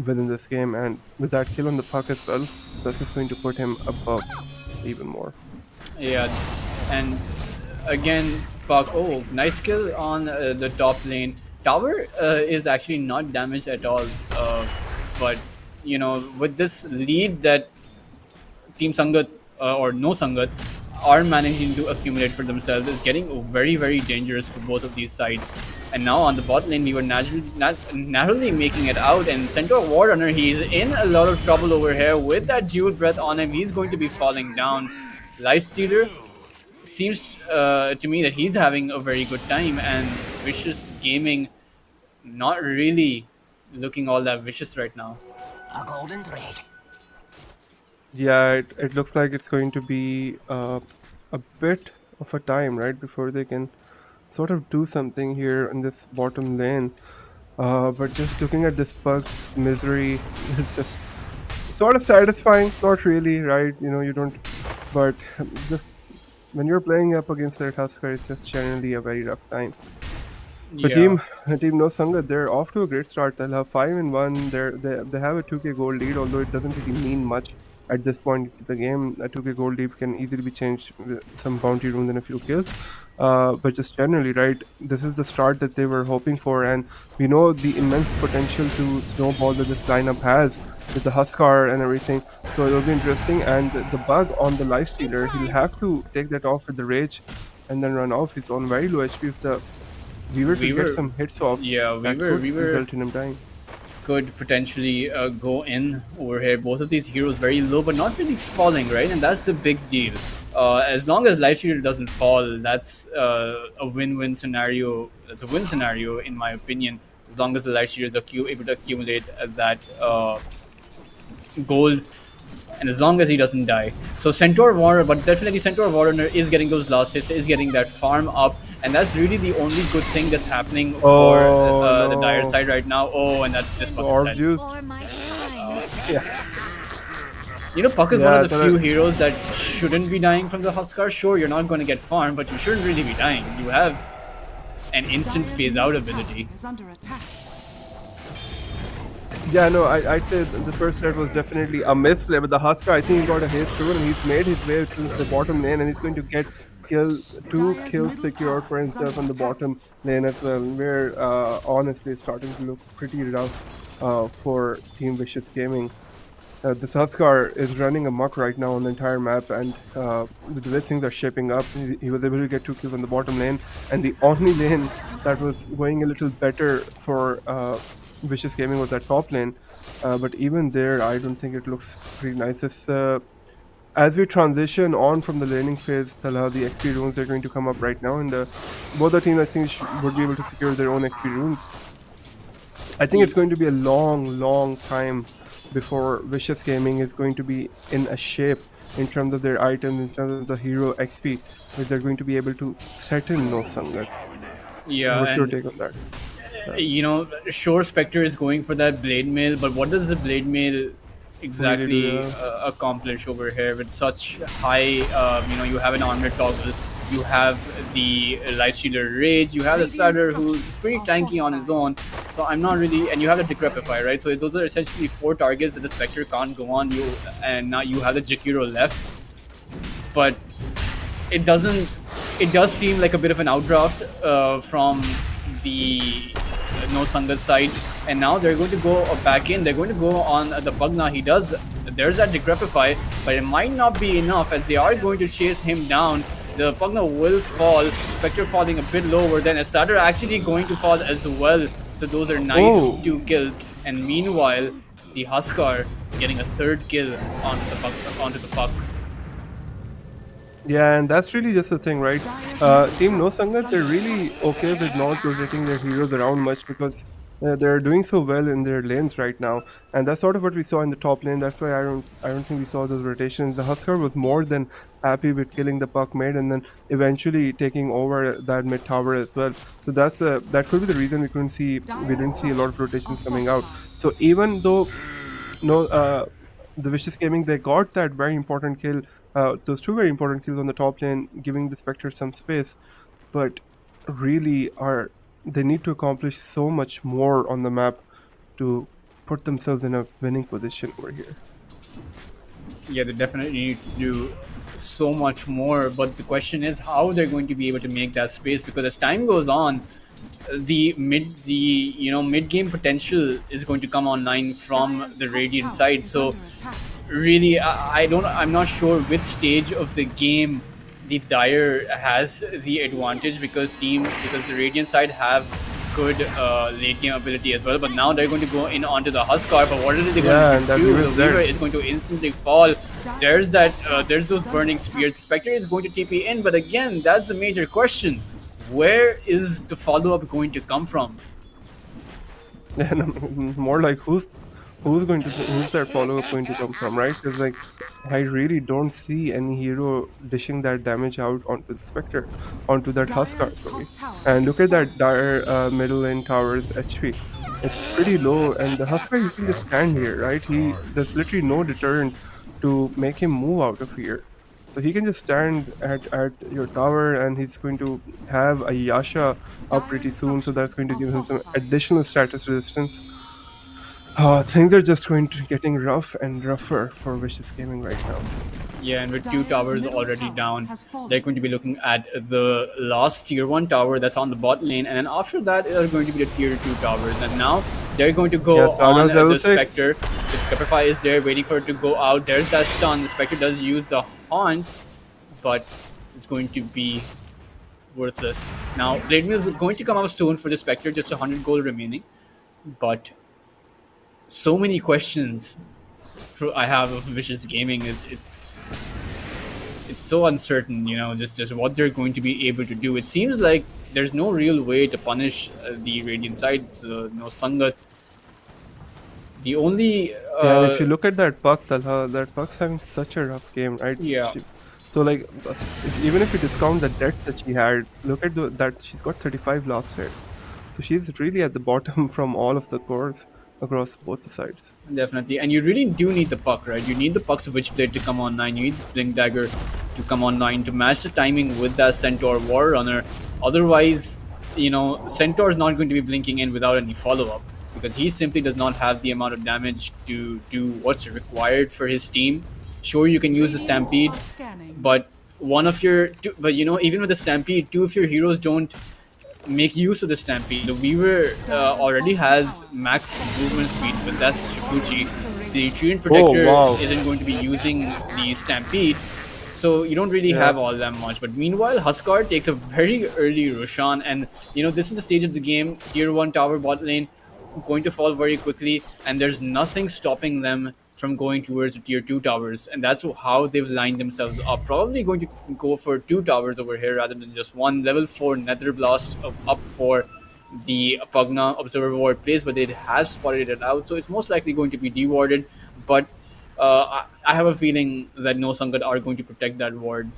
within this game, and with that kill on the Puck as well, that's just going to put him above even more. Yeah, and again, Puck, nice kill on the top lane. tower is actually not damaged at all. But you know, with this lead that Team Sangat or No Sangat are managing to accumulate for themselves is getting very, very dangerous for both of these sides. And now on the bot lane, we were narrowly making it out. And Centaur War Runner, he's in a lot of trouble over here with that dual breath on him. He's going to be falling down. Lifestealer seems to me that he's having a very good time, and Vicious Gaming not really looking all that vicious right now. A golden thread. Yeah, it looks like it's going to be a bit of a time, right, before they can sort of do something here in this bottom lane. But just looking at this Pug's misery, it's just sort of satisfying. Not really, right? You know, you don't. But just when you're playing up against their Husker, it's just generally a very rough time. The team No Sangat, they're off to a great start. They'll have 5-1. They have a 2k gold lead, although it doesn't really mean much at this point in the game. A 2k gold lead can easily be changed with some bounty runes and a few kills. But just generally, right, this is the start that they were hoping for, and we know the immense potential to snowball that this lineup has with the Huskar and everything. So it'll be interesting. And the bug on the Lifestealer, he'll have to take that off with the Rage and then run off. He's on very low HP. If the Weaver to get some hits off, Weaver result in him dying. Could potentially go in over here. Both of these heroes very low, but not really falling, right? And that's the big deal. As long as Lifestealer doesn't fall, that's a win-win scenario. That's a win scenario, in my opinion. As long as the Lifestealer is able to accumulate that gold, and as long as he doesn't die. So Centaur Warrior, but definitely Centaur Warrior is getting those last hits, is getting that farm up, and that's really the only good thing that's happening for the Dire side right now. Oh, and that this Puck is dead. You know, Puck is one of the few heroes that shouldn't be dying from the Huskar. Sure, you're not going to get farm, but you shouldn't really be dying. You have an instant phase out ability. Yeah, no, I said the first set was definitely a miss play, but the Husker, I think he got a haste through and he's made his way to the bottom lane, and he's going to get two kills secured for himself on the bottom lane as well, where honestly it's starting to look pretty rough for Team Vicious Gaming. This Huskar is running amok right now on the entire map, and the way things are shaping up, he was able to get 2 kills on the bottom lane, and the only lane that was going a little better for Vicious Gaming was that top lane, but even there I don't think it looks pretty nice. As we transition on from the laning phase, the XP runes are going to come up right now, and both the teams I think would be able to secure their own XP runes. I think it's going to be a long time before Vicious Gaming is going to be in a shape in terms of their items, in terms of the hero XP, where they're going to be able to settle No Sangat. Yeah, what's your take on that? You know, sure, Spectre is going for that Blade Mail, but what does the Blade Mail exactly accomplish over here with such high, you know, you have an armor toggle, you have the Lifestealer Rage, you have the Starter who's pretty tanky on his own, so I'm not really, and you have the Decrepify, right? So those are essentially 4 targets that the Spectre can't go on, and now you have the Jakiro left, but it does seem like a bit of an outdraft from the No Sangat side, and now they're going to go back in. They're going to go on the Bugna. There's that Decrepify, but it might not be enough as they are going to chase him down. The Pugna will fall. Spectre falling a bit lower, then Starter actually going to fall as well. So those are nice 2 kills. And meanwhile, the Huskar getting a 3rd kill onto the Puck. Yeah, and that's really just the thing, right? Team No Sangat, they're really okay with not rotating their heroes around much because they're doing so well in their lanes right now, and that's sort of what we saw in the top lane. That's why I don't think we saw those rotations. The Huskar was more than happy with killing the Puck mid and then eventually taking over that mid tower as well. So that could be the reason we didn't see a lot of rotations coming out. So even though the Vicious Gaming, they got that very important kill. Those 2 very important kills on the top lane, giving the Spectre some space, but really they need to accomplish so much more on the map to put themselves in a winning position over here. Yeah, they definitely need to do so much more, but the question is how they're going to be able to make that space, because as time goes on, mid game potential is going to come online from the Radiant side. So really, I'm not sure which stage of the game the Dire has the advantage, because the Radiant side have good late game ability as well. But now they're going to go in onto the Huskar. But what are they going to do? The Weaver is going to instantly fall. There's those burning spears. Spectre is going to TP in, but again, that's the major question. Where is the follow-up going to come from? Yeah, no, more like who's that follow-up going to come from, right? Because like I really don't see any hero dishing that damage out onto the Spectre, onto that Huskar, sorry. And look at that Dire middle lane tower's HP. It's pretty low, and the Huskar, you can just stand here, right? There's literally no deterrent to make him move out of here. So he can just stand at your tower, and he's going to have a Yasha up pretty soon, so that's going to give him some additional status resistance. Things are just going to getting rough and rougher for Vicious Gaming right now. Yeah, and with 2 towers already down, they're going to be looking at the last tier 1 tower that's on the bot lane, and then after that are going to be the tier 2 towers. And now they're going to go on the Spectre. The Rectify is there waiting for it to go out. There's that stun. The Spectre does use the haunt, but it's going to be worthless. Now, Blade Mill is going to come out soon for the Spectre, just 100 gold remaining. But so many questions I have of Vicious Gaming. It's so uncertain, you know, just what they're going to be able to do. It seems like there's no real way to punish the Radiant side, the No Sangat. The only yeah, if you look at that Puck, Talha, that Puck's having such a rough game, right? Yeah. So like, even if you discount the debt that she had, look at that she's got 35 lost hit. So she's really at the bottom from all of the cores across both the sides. Definitely, and you really do need the Puck, right? You need the Puck's Witchblade to come online. You need Blink Dagger to come online to match the timing with that Centaur War Runner. Otherwise, you know, Centaur is not going to be blinking in without any follow-up, because he simply does not have the amount of damage to do what's required for his team. Sure, you can use the Stampede, but even with the Stampede, 2 of your heroes don't make use of the Stampede. The Weaver already has max movement speed, but that's Shikuchi. The Treant Protector isn't going to be using the Stampede, so you don't really have all that much. But meanwhile, Huskar takes a very early Roshan, and you know, this is the stage of the game. Tier 1 tower bot lane going to fall very quickly, and there's nothing stopping them from going towards the tier 2 towers, and that's how they've lined themselves up. Probably going to go for 2 towers over here rather than just one. Level 4 Nether Blast up for the Pugna Observer Ward place, but they have spotted it out, so it's most likely going to be dewarded. But I have a feeling that No Sangat are going to protect that ward.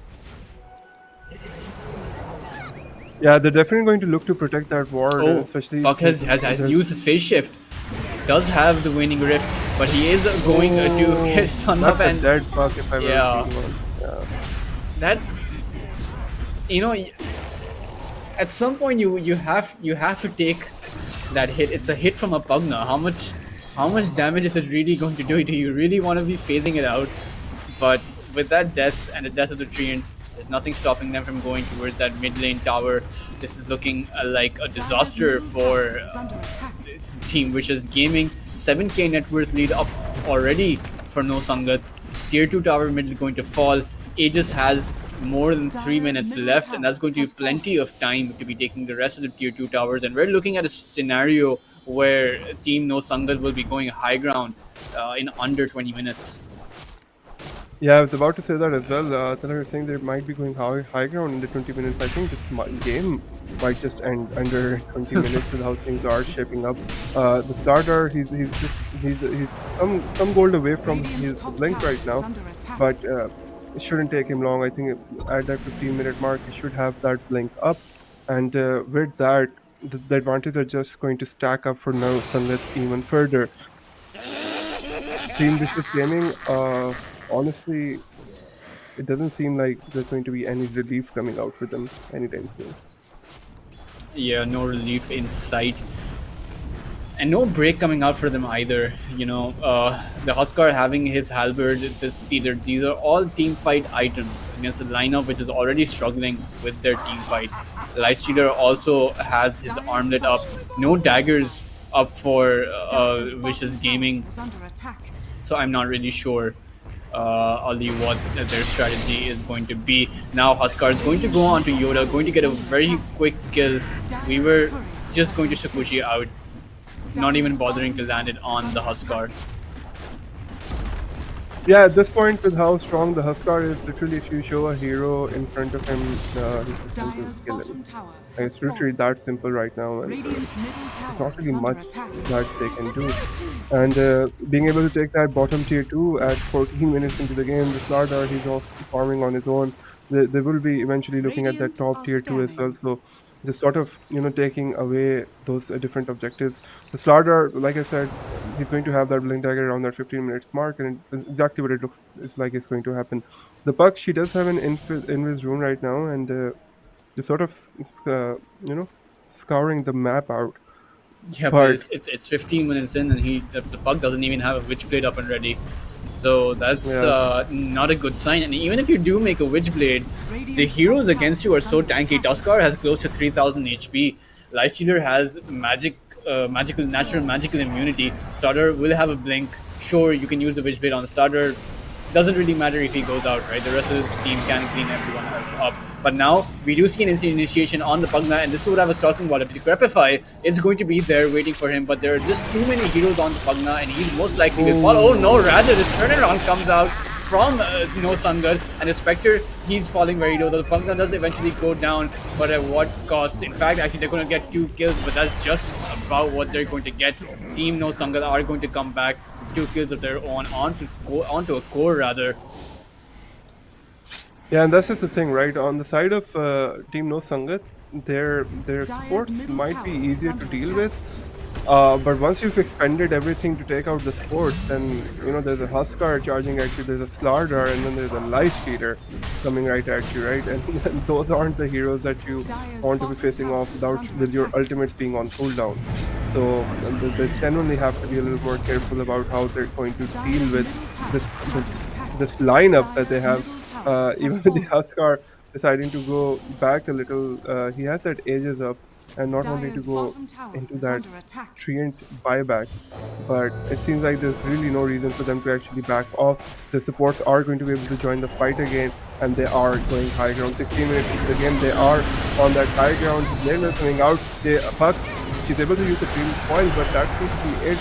Yeah, they're definitely going to look to protect that ward, especially... Puck has used his phase shift. Does have the Waning Rift, but he is going to get stunned up, and dead Puck if I've ever seen one. That, you know, at some point you have to take that hit. It's a hit from a Pugna. How much damage is it really going to do? Do you really want to be phasing it out? But with that death and the death of the Treant, there's nothing stopping them from going towards that mid lane tower. This is looking like a disaster for Team Vicious Gaming. 7k net worth lead up already for No Sangat. Tier 2 tower mid is going to fall. Aegis has more than 3 minutes left, and that's going to be plenty of time to be taking the rest of the tier 2 towers. And we're looking at a scenario where Team No Sangat will be going high ground in under 20 minutes. Yeah, I was about to say that as well. I think they might be going high ground in the 20 minutes. I think this game might just end under 20 minutes with how things are shaping up. The starter, he's some gold away from his blink right now, but it shouldn't take him long. I think at that 15-minute mark, he should have that blink up, and with that, the advantages are just going to stack up for No Sangat even further. Team Vicious Gaming, honestly, it doesn't seem like there's going to be any relief coming out for them anytime soon. Yeah, no relief in sight. And no break coming out for them either. The Huskar having his halberd, just these are all team fight items against a lineup which is already struggling with their team fight. Lightstealer also has his armlet up, no daggers up for Vicious Gaming, so I'm not really sure Ali what their strategy is going to be. Now Huskar is going to go on to Yoda, going to get a very quick kill. We were just going to Shakushi out, not even bothering to land it on the Huskar. Yeah, at this point, with how strong the Huskar is, literally if you show a hero in front of him, he's just going to kill him. And it's literally that simple right now, and there's not really much that they can do. And being able to take that bottom tier 2 at 14 minutes into the game, the Slardar, he's also farming on his own. They will be eventually looking at that top tier 2 as well, so just sort of, taking away those different objectives. The Slardar, like I said, he's going to have that blink dagger around that 15 minutes mark, and it's exactly what it looks like it's going to happen. The Puck, she does have an invis rune right now, and just sort of, scouring the map out. Yeah, but it's 15 minutes in, and the Puck doesn't even have a Witchblade up and ready. So that's not a good sign. And even if you do make a Witchblade, the heroes against you are so tanky. Tuskar has close to 3000 HP. Lightstealer has natural magical immunity. Starter will have a blink. Sure, you can use the Witchblade on the starter. Doesn't really matter if he goes out, right? The rest of the team can clean everyone else up. But now we do see an instant initiation on the Pugna, and this is what I was talking about. The Decrepify is going to be there waiting for him, but there are just too many heroes on the Pugna, and he's most likely to fall. Oh no, rather the turnaround comes out from No Sangat, and the Spectre, he's falling very low. The Pugna does eventually go down, but at what cost? In fact, actually they're going to get 2 kills, but that's just about what they're going to get. Team No Sangat are going to come back, 2 kills of their own onto a core rather. Yeah, and that's just the thing, right? On the side of Team No Sangat, their supports might be easier to deal with, but once you've expended everything to take out the sports, then there's a Huskar charging at you, there's a Slardar, and then there's a Lightstealer coming right at you, right? And those aren't the heroes that you want to be facing off with your ultimates being on cooldown. So they genuinely have to be a little more careful about how they're going to deal with this lineup that they have. Even with the Huskar deciding to go back a little, he has that Aegis up, and not only to go into that treant buyback, but it seems like there's really no reason for them to actually back off. The supports are going to be able to join the fight again, and they are going high ground. 16 minutes into the game, they are on that high ground. They're coming out. Puck, she's able to use the dream coil, but that seems to be it.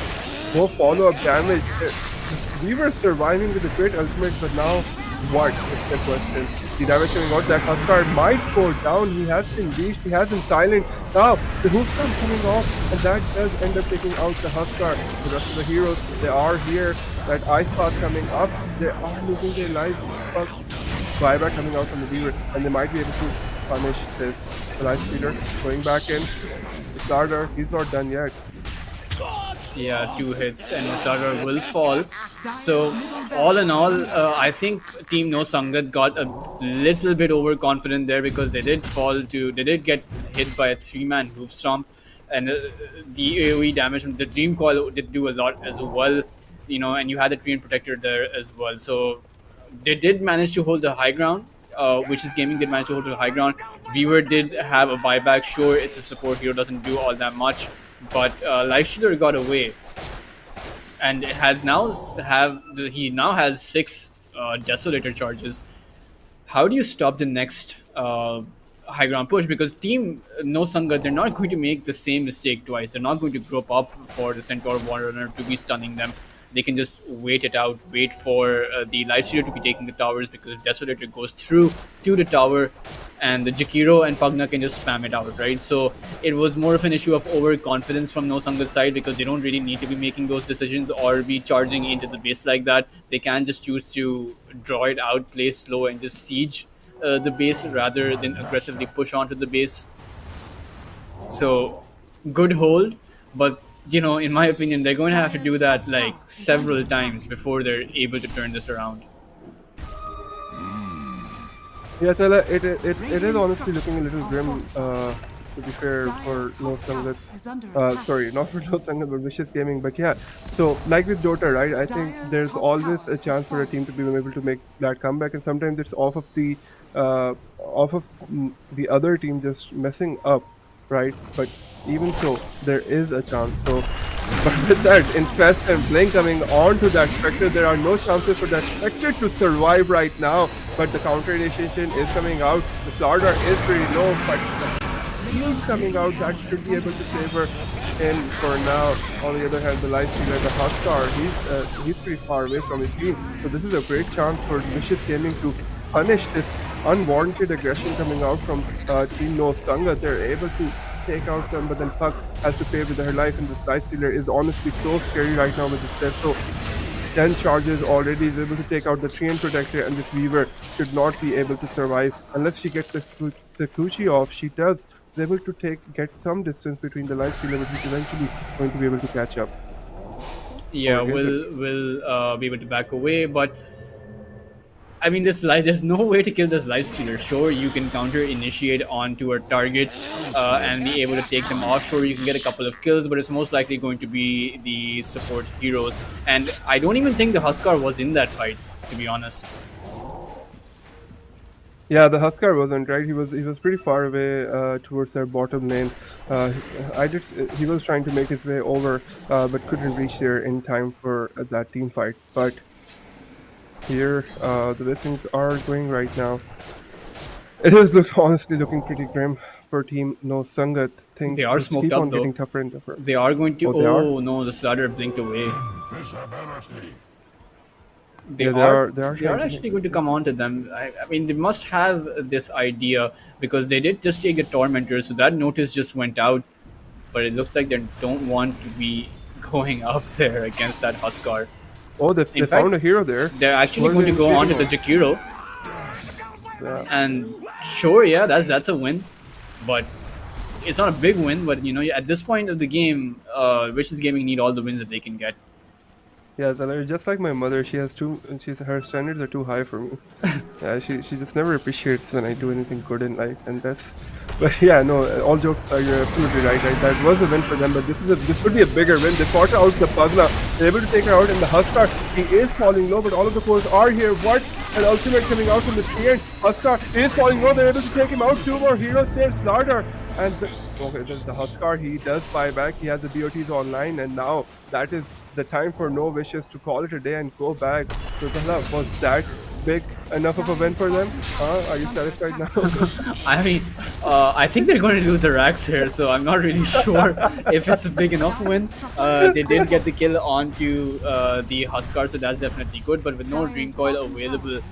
No follow-up damage. We were surviving with the great ultimate, but now what is the question? The damage coming out, that Huskar might go down. He has been leashed, he has been silent. Now the hoofstomp coming off, and that does end up taking out the Huskar. The rest of the heroes, they are here. That ice path coming up, they are losing their lives. Buyback coming out from the Weaver, and they might be able to punish this. The Lightstealer going back in. The Starter, he's not done yet. Yeah, 2 hits and the starter will fall. So all in all, I think Team No Sangat got a little bit overconfident there, because they did get hit by a 3-man roof stomp, and the AoE damage from the Dream Coil did do a lot as well, and you had the Treant Protector there as well. So they did manage to hold the high ground. Vicious Gaming did manage to hold the high ground. Weaver did have a buyback. Sure, it's a support hero, doesn't do all that much, but Lightstealer got away, and it has he now has 6 Desolator charges. How do you stop the next high ground push? Because Team No Sangat, they're not going to make the same mistake twice. They're not going to group up for the Centaur Warrunner to be stunning them. They can just wait it out, wait for the Lightstealer to be taking the towers, because Desolator goes through to the tower, and the Jakiro and Pugna can just spam it out, right? So it was more of an issue of overconfidence from No Sangat's side, because they don't really need to be making those decisions or be charging into the base like that. They can just choose to draw it out, play slow, and just siege the base rather than aggressively push onto the base. So good hold, but in my opinion, they're going to have to do that like several times before they're able to turn this around. Yeah, Tala, it is honestly looking a little grim to be fair, for Dire's No top tower Sangat. is under attack. Sorry, not for No Sangat, but Vicious Gaming. But yeah, so like with Dota, right? I think Dire's there's top always tower a chance has for a fallen. team to be able to make that comeback, and sometimes it's off of the other team just messing up, right? But even so, there is a chance. So, but with that Infest and Blink coming onto that Spectre, there are no chances for that Spectre to survive right now. But the counter initiation is coming out. The Slardar is pretty low, but the shield coming out, that should be able to save her in for now. On the other hand, the Lifestealer, the Huskar, he's pretty far away from his team. So this is a great chance for Vicious Gaming to punish this unwarranted aggression coming out from Team No Sangat. They're able to take out some, but then Puck has to pay with her life, and this Lifestealer is honestly so scary right now with this death. So 10 charges already, is able to take out the Treant Protector, and this Weaver should not be able to survive unless she gets the Kuchi off. She does. Is able to get some distance between the Lifestealer, but he's eventually going to be able to catch up. Yeah, Or is will be able to back away, but I mean, there's no way to kill this Lifestealer. Sure, you can counter initiate onto a target and be able to take them off. Sure, you can get a couple of kills, but it's most likely going to be the support heroes. And I don't even think the Huskar was in that fight, to be honest. Yeah, the Huskar wasn't right. He was pretty far away towards their bottom lane. He was trying to make his way over, but couldn't reach there in time for that team fight. But here, the way things are going right now, it is honestly looking pretty grim for Team No Sangat. Things They are just smoked keep on up, though. getting tougher and tougher. They are going to. Oh, they are? Oh no, the Slardar blinked away. They Yeah, are. they are They are trying to actually make going to come onto them. I mean, they must have this idea because they did just take the Tormentor, so that notice just went out. But it looks like they don't want to be going up there against that Huskar. Oh, they In found a fact, hero there. they're actually What are going to they go on to doing? the Jakiro, Yeah. and sure, yeah, that's a win, but it's not a big win. But you know, at this point of the game, Vicious Gaming need all the wins that they can get. Yeah, just like my mother, her standards are too high for me. Yeah, she just never appreciates when I do anything good in life, and that's. But yeah, no, all jokes are, you're absolutely right. Right, that was a win for them, but this would be a bigger win. They fought out the Pugna, they're able to take her out in the Huskar. He is falling low, but all of the cores are here. What an ultimate coming out from the Treant. Huskar is falling low. They're able to take him out. Two more heroes there, Slardar, and okay, there's the Huskar. He does buy back. He has the BOTs online, and now that is the time for No Vicious to call it a day and go back. So was that big enough of a win for them? Are you satisfied now? I mean, I think they're going to lose the racks here, so I'm not really sure if it's a big enough win. They did get the kill onto the Huskar, so that's definitely good. But with no Dream Coil available,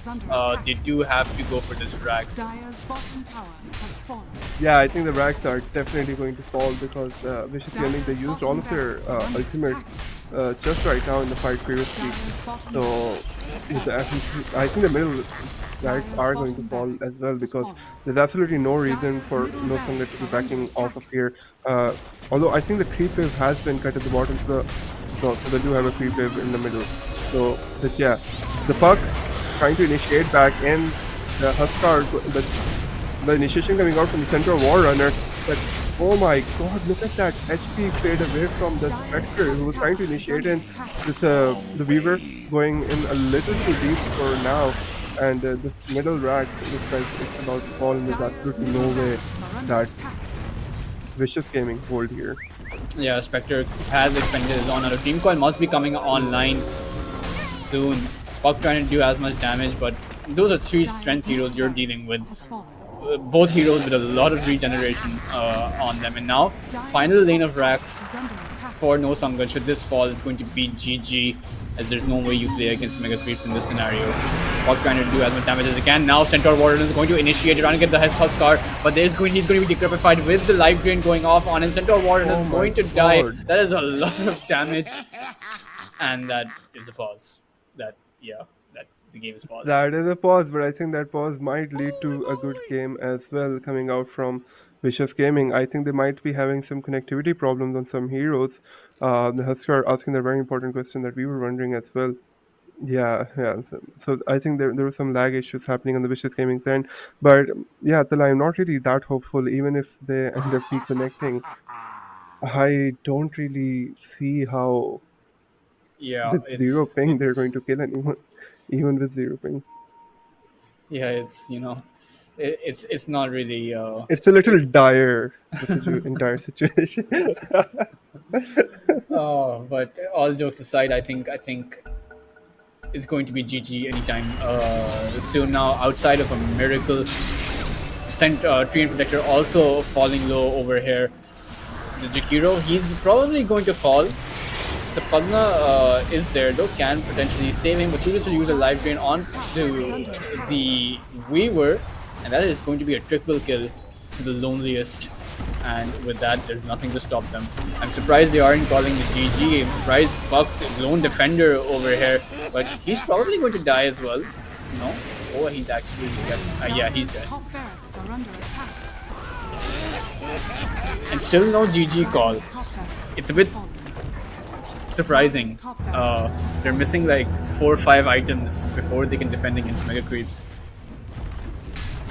they do have to go for this racks. Dire's bottom tower has fallen. Yeah, I think the racks are definitely going to fall because Vicious Gaming, they used all of their ultimates just right now in the fight previously. So I think the middle racks are going to fall as well because there's absolutely no reason for No Sangat to be backing off of here. Although I think the creep wave has been cut at the bottom, so they do have a creep wave in the middle. So, but yeah, the Puck trying to initiate back in the Huskar, the initiation coming out from the Central War Runner, but oh my god, look at that HP fade away from the Spectre who was trying to initiate in this the Weaver going in a little too deep for now, and this middle rack looks like it's about to fall, and there's absolutely no way that Vicious Gaming hold here. Yeah, Spectre has expended his own. Now, Team Coil must be coming online soon. Puck trying to do as much damage, but those are three strength heroes you're dealing with. Both heroes with a lot of regeneration on them. And now, final lane of racks for No Sangat. Should this fall, it's going to be GG, as there's no way you play against Mega Creeps in this scenario. Puck trying to do as much damage as he can. Now, Centaur Warden is going to initiate, trying to get the Huskar, but he's going to be decrepified with the life drain going off on him. Centaur Warden is going to die. That is a lot of damage. And that is a pause. That the game is paused. That is a pause, but I think that pause might lead to a good game as well coming out from Vicious Gaming. I think they might be having some connectivity problems on some heroes. The Huskar asking the very important question that we were wondering as well. Yeah. So I think there were some lag issues happening on the Vicious Gaming's end, but yeah, Tala, I'm not really that hopeful. Even if they end up reconnecting, I don't really see how Yeah, with zero ping they're going to it's kill anyone, even with zero ping. yeah, it's it's not really It's a little it, dire, entire situation. but all jokes aside, I think it's going to be GG anytime soon now. Outside of a miracle, Tree and Protector also falling low over here. The Jakiro, he's probably going to fall. The Pugna is there though, can potentially save him, but Judas will use a life drain on to the Weaver, and that is going to be a triple kill for the loneliest. And with that, there's nothing to stop them. I'm surprised they aren't calling the GG. I'm surprised Buck's lone defender over here, but he's probably going to die as well. No? Oh, he's actually yeah, he's dead. Top barracks are under attack. And still no GG call. Top barracks It's a bit fallen. surprising. They're missing like 4 or 5 items before they can defend against Mega Creeps.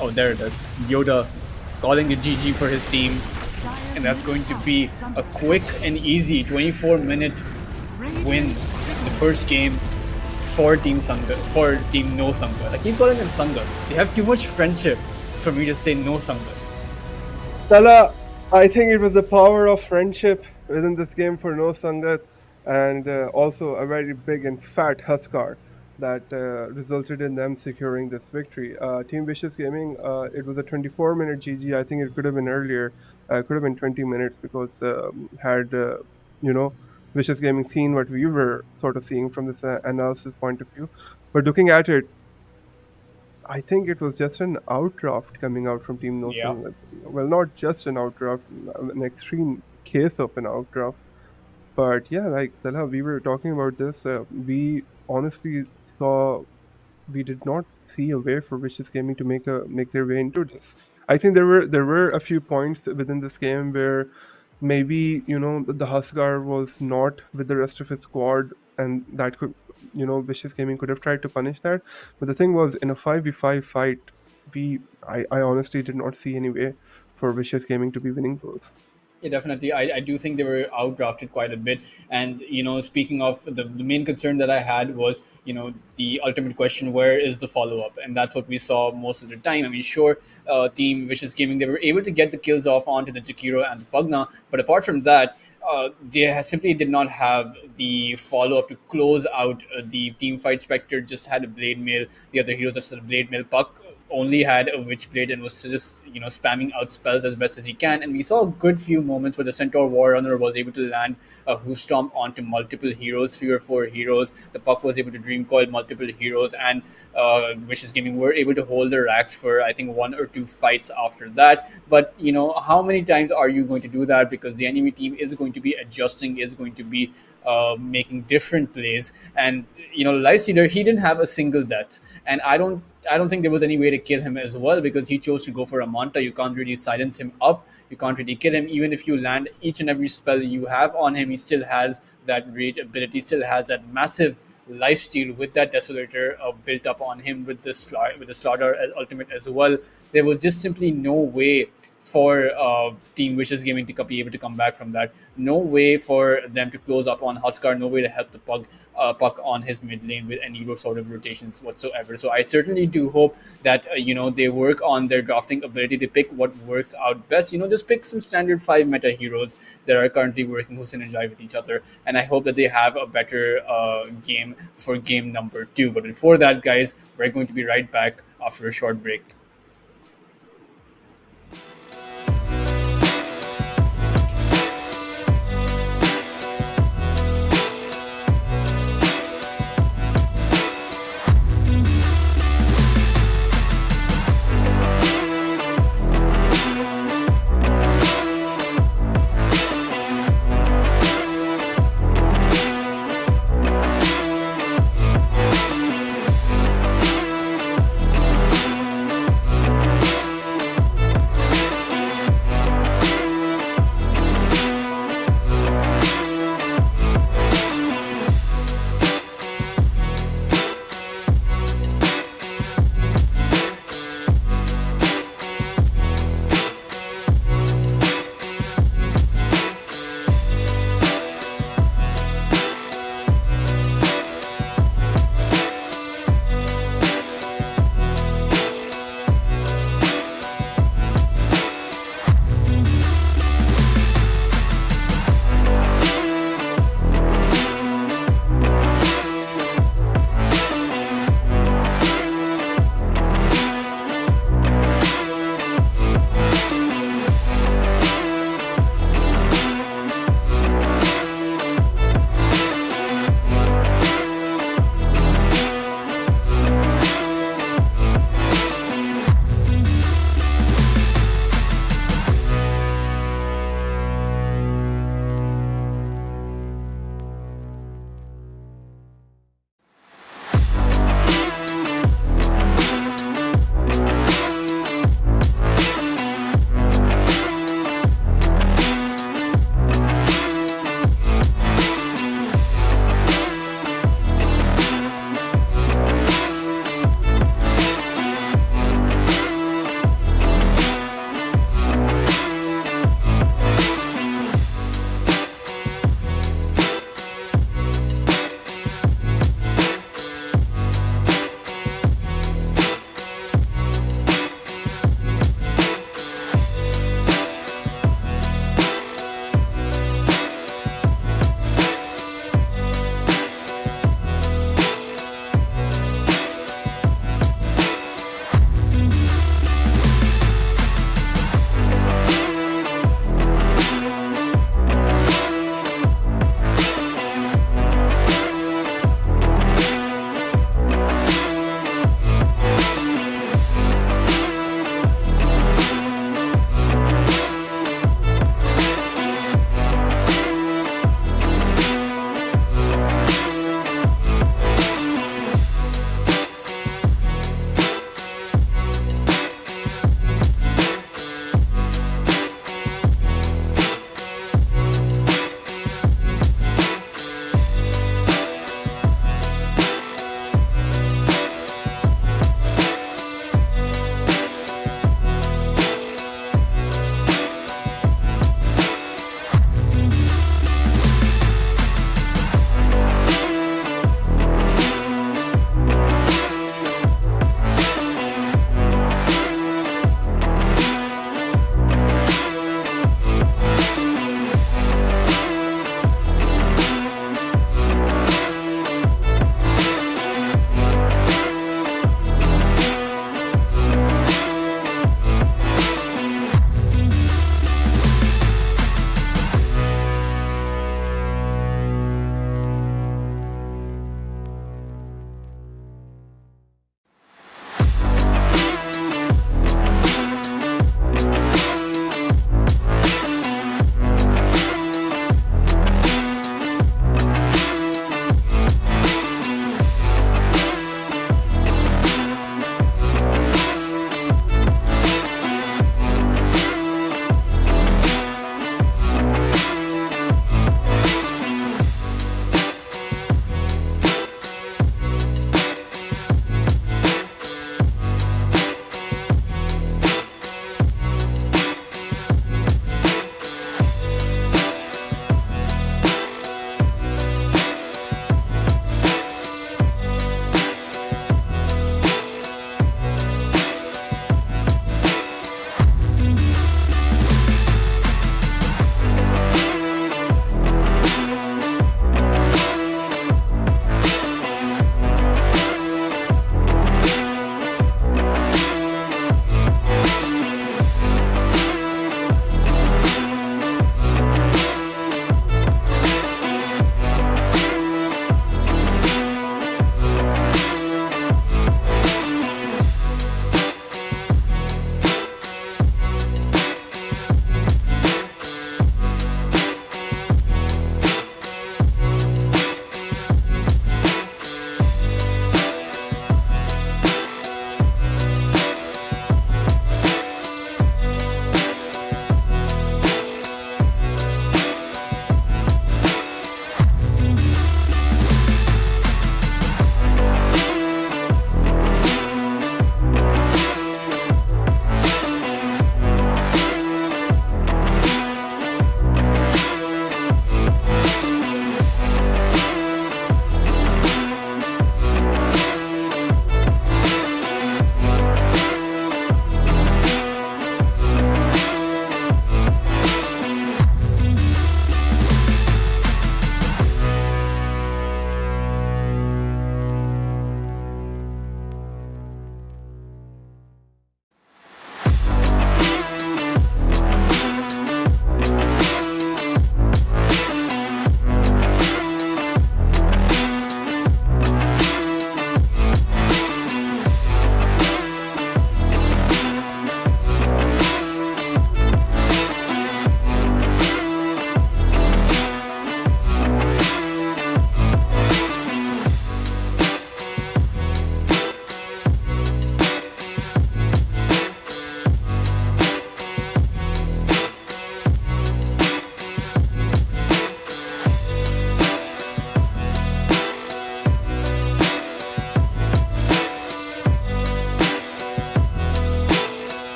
Oh, there it is. Yoda calling the GG for his team. And that's going to be a quick and easy 24-minute win in the first game for Team Sangha, for Team No Sangat. I keep calling them Sangat. They have too much friendship for me to say No Sangat. Tala, I think it was the power of friendship within this game for No Sangat, and also a very big and fat Huskar that resulted in them securing this victory. Team Vicious Gaming, it was a 24-minute GG. I think it could have been earlier. Could have been 20 minutes because had Vicious Gaming seen what we were sort of seeing from this analysis point of view. But looking at it, I think it was just an outdraft coming out from Team No Yeah. Sangat. Well, not just an outdraft, an extreme case of an outdraft. But yeah, like Talha, we were talking about this. We honestly we did not see a way for Vicious Gaming to make their way into this. I think there were a few points within this game where maybe the Huskar was not with the rest of his squad, and that could Vicious Gaming could have tried to punish that. But the thing was, in a 5v5 fight, I honestly did not see any way for Vicious Gaming to be winning those. Yeah, definitely. I do think they were outdrafted quite a bit. And, speaking of the main concern that I had was, the ultimate question, where is the follow-up? And that's what we saw most of the time. I mean, sure, Team Vicious Gaming, they were able to get the kills off onto the Jakiro and the Pugna. But apart from that, they simply did not have the follow-up to close out the team fight. Spectre just had a Blade Mail. The other hero just had a Blade Mail. Puck only had a Witchblade and was just spamming out spells as best as he can. And we saw a good few moments where the Centaur Warrunner was able to land a Hoof Stomp onto multiple heroes, 3 or 4 heroes. The Puck was able to Dream Coil multiple heroes, and Vicious Gaming were able to hold their racks for I think 1 or 2 fights after that. But how many times are you going to do that? Because the enemy team is going to be adjusting, is going to be making different plays. And Lifestealer, he didn't have a single death, and I don't think there was any way to kill him as well, because he chose to go for a Manta. You can't really silence him up. You can't really kill him. Even if you land each and every spell you have on him, he still has that rage ability, still has that massive lifesteal with that Desolator built up on him with the Slaughter as ultimate as well. There was just simply no way for Team Vicious Gaming to be able to come back from that. No way for them to close up on Huskar. No way to help the Puck on his mid lane with any sort of rotations whatsoever. So I certainly do hope that they work on their drafting ability. They pick what works out best. Just pick some standard 5 meta heroes that are currently working, who synergize with each other. And I hope that they have a better game for game number 2. But before that, guys, we're going to be right back after a short break.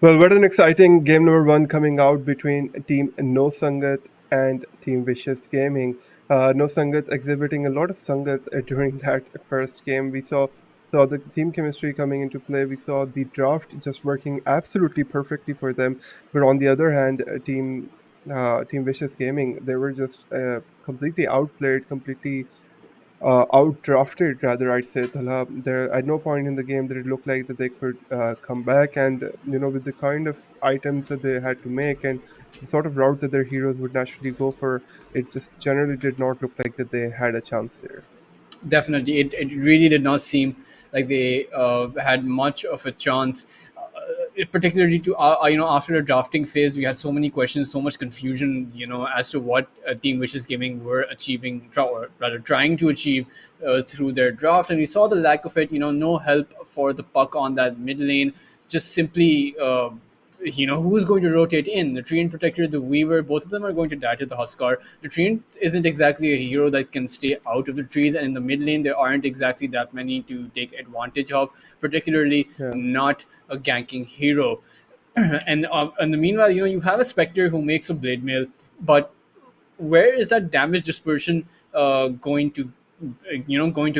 Well, what an exciting game number one coming out between Team No Sangat and Team Vicious Gaming. No Sangat exhibiting a lot of Sangat during that first game. We saw the team chemistry coming into play. We saw the draft just working absolutely perfectly for them. But on the other hand, Team Vicious Gaming, they were just completely outplayed, completely outdrafted, rather, I'd say. Talha. There, at no point in the game did it look like that they could come back, and with the kind of items that they had to make and the sort of route that their heroes would naturally go for, it just generally did not look like that they had a chance there. Definitely, it really did not seem like they had much of a chance. Particularly to after the drafting phase, we had so many questions, so much confusion, as to what Team Wishes Gaming were achieving, or rather trying to achieve through their draft, and we saw the lack of it. No help for the puck on that mid lane, just simply. Who's going to rotate in the Treant Protector, the Weaver? Both of them are going to die to the Huskar. The Treant isn't exactly a hero that can stay out of the trees, and in the mid lane there aren't exactly that many to take advantage of, particularly Yeah. not a ganking hero. And the meanwhile, you have a Spectre who makes a blade mail, but where is that damage dispersion going to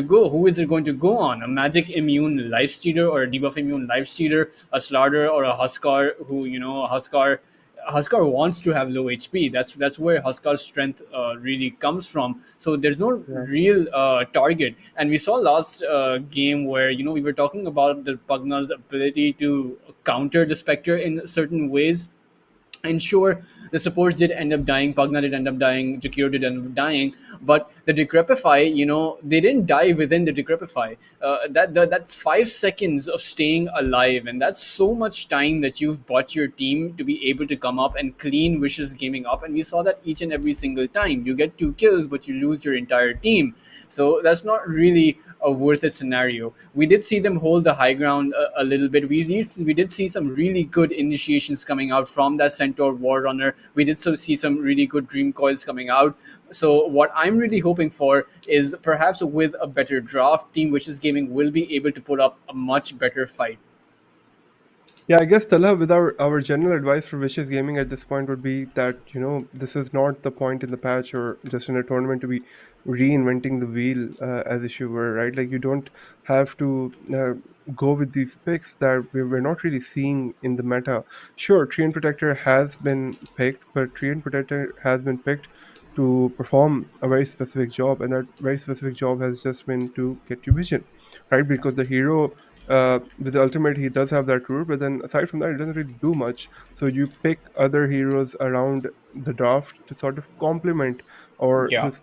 go? Who is it going to go on? A magic immune life stealer or a debuff immune life stealer, a Slardar or a Huskar who, Huskar wants to have low HP. That's where Huskar's strength really comes from. So there's no Yeah. real target. And we saw last game where we were talking about the Pugna's ability to counter the Spectre in certain ways. And sure, the supports did end up dying. Pugna did end up dying. Jakiro did end up dying. But the Decrepify, they didn't die within the Decrepify. That's 5 seconds of staying alive, and that's so much time that you've bought your team to be able to come up and clean Wishes Gaming up. And we saw that each and every single time. You get 2 kills, but you lose your entire team. So that's not really a worth it scenario. We did see them hold the high ground a little bit. We did see some really good initiations coming out from that Centaur War Runner. We did see some really good Dream Coils coming out. So what I'm really hoping for is perhaps with a better draft, Team Wishes Gaming will be able to put up a much better fight. Yeah, I guess Talha, with our general advice for Vicious Gaming at this point would be that this is not the point in the patch or just in a tournament to be reinventing the wheel, as if you were, right. Like, you don't have to go with these picks that we're not really seeing in the meta. Sure, Treant Protector has been picked, but Treant Protector has been picked to perform a very specific job, and that very specific job has just been to get you vision, right? Because the hero, with the ultimate, he does have that route, but then aside from that, it doesn't really do much. So you pick other heroes around the draft to sort of complement or Yeah. just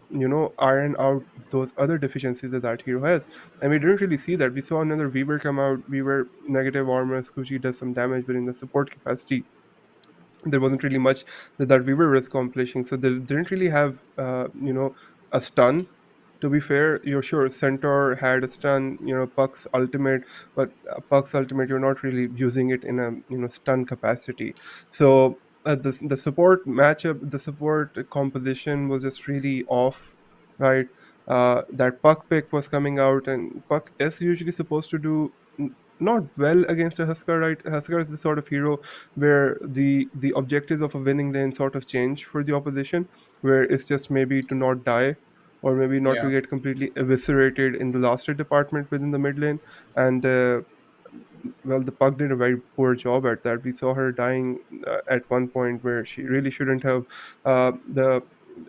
iron out those other deficiencies that that hero has. And we didn't really see that. We saw another Weaver come out. Weaver negative armor, Squishy does some damage, but in the support capacity, there wasn't really much that we were accomplishing. So they didn't really have a stun. To be fair, you're sure Centaur had a stun, Puck's ultimate, but Puck's ultimate, you're not really using it in a stun capacity. So the support matchup, the support composition was just really off, right? That Puck pick was coming out, and Puck is usually supposed to do not well against a Huskar, right? Huskar is the sort of hero where the objectives of a winning lane sort of change for the opposition, where it's just maybe to not die or maybe not to Yeah. get completely eviscerated in the last hit department within the mid lane. And well, the Puck did a very poor job at that. We saw her dying at one point where she really shouldn't have. The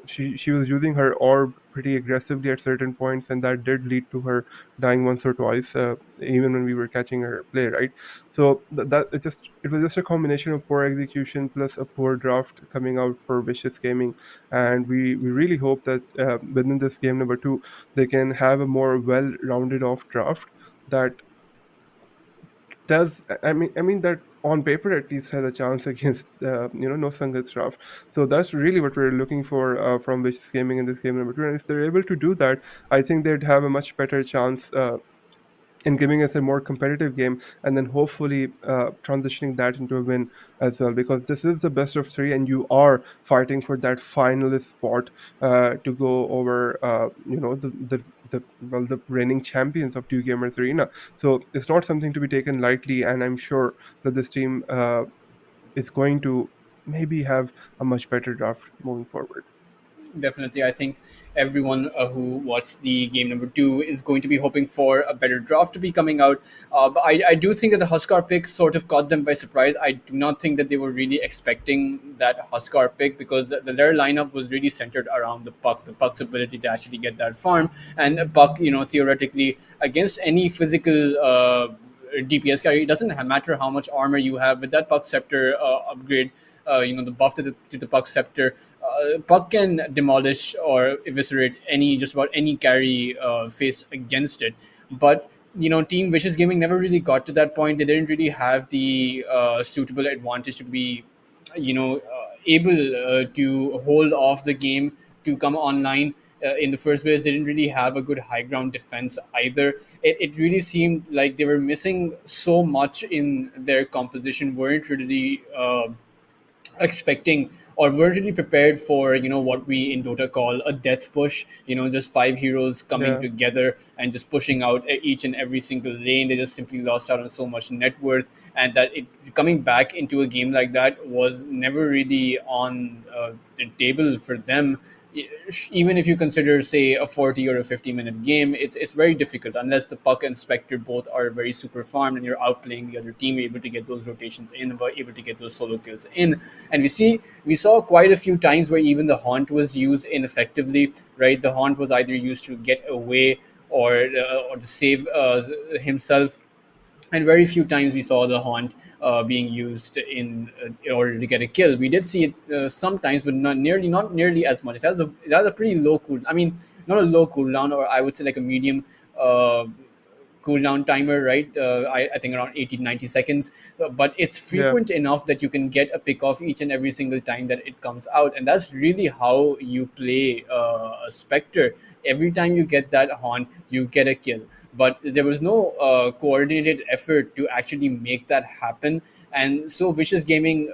she was using her orb pretty aggressively at certain points, and that did lead to her dying once or twice, even when we were catching her play, right? So that it was just a combination of poor execution plus a poor draft coming out for Vicious Gaming, and we really hope that within this game number two they can have a more well-rounded off draft that does I mean that on paper at least has a chance against no Sangat's draft. So that's really what we're looking for from Vicious Gaming in this game number two. And if they're able to do that, I think they'd have a much better chance in giving us a more competitive game, and then hopefully transitioning that into a win as well, because this is the best of three and you are fighting for that finalist spot to go over the reigning champions of Dew Gamers Arena. So it's not something to be taken lightly, and I'm sure that this team is going to maybe have a much better draft moving forward. Definitely, I think everyone who watched the game number two is going to be hoping for a better draft to be coming out. But I do think that the Huskar pick sort of caught them by surprise. I do not think that they were really expecting that Huskar pick, because their lineup was really centered around the Puck's ability to actually get that farm, and Puck, theoretically against any physical. DPS carry. It doesn't matter how much armor you have with that Puck Scepter upgrade. The buff to the Puck Scepter, Puck can demolish or eviscerate just about any carry face against it. But Team Vicious Gaming never really got to that point. They didn't really have the suitable advantage to be able to hold off the game to come online in the first place. They didn't really have a good high ground defense either. It really seemed like they were missing so much in their composition, weren't really expecting or weren't really prepared for what we in Dota call a death push. Just five heroes coming Yeah. together and just pushing out each and every single lane. They just simply lost out on so much net worth, and that it coming back into a game like that was never really on the table for them. Even if you consider, say, a 40 or a 50-minute game, it's very difficult unless the Puck and Spectre both are very super farmed and you're outplaying the other team, able to get those rotations in, but able to get those solo kills in. And we saw quite a few times where even the Haunt was used ineffectively, right? The Haunt was either used to get away or to save himself, and very few times we saw the Haunt being used in order to get a kill. We did see it sometimes, but not nearly as much. It has a pretty low cool. I mean, not a low cooldown, or I would say like a medium uh, cooldown timer, right? I think around 80 to 90 seconds. But it's Yeah. frequent enough that you can get a pick off each and every single time that it comes out. And that's really how you play a Spectre. Every time you get that Haunt, you get a kill. But there was no coordinated effort to actually make that happen. And so Vicious Gaming,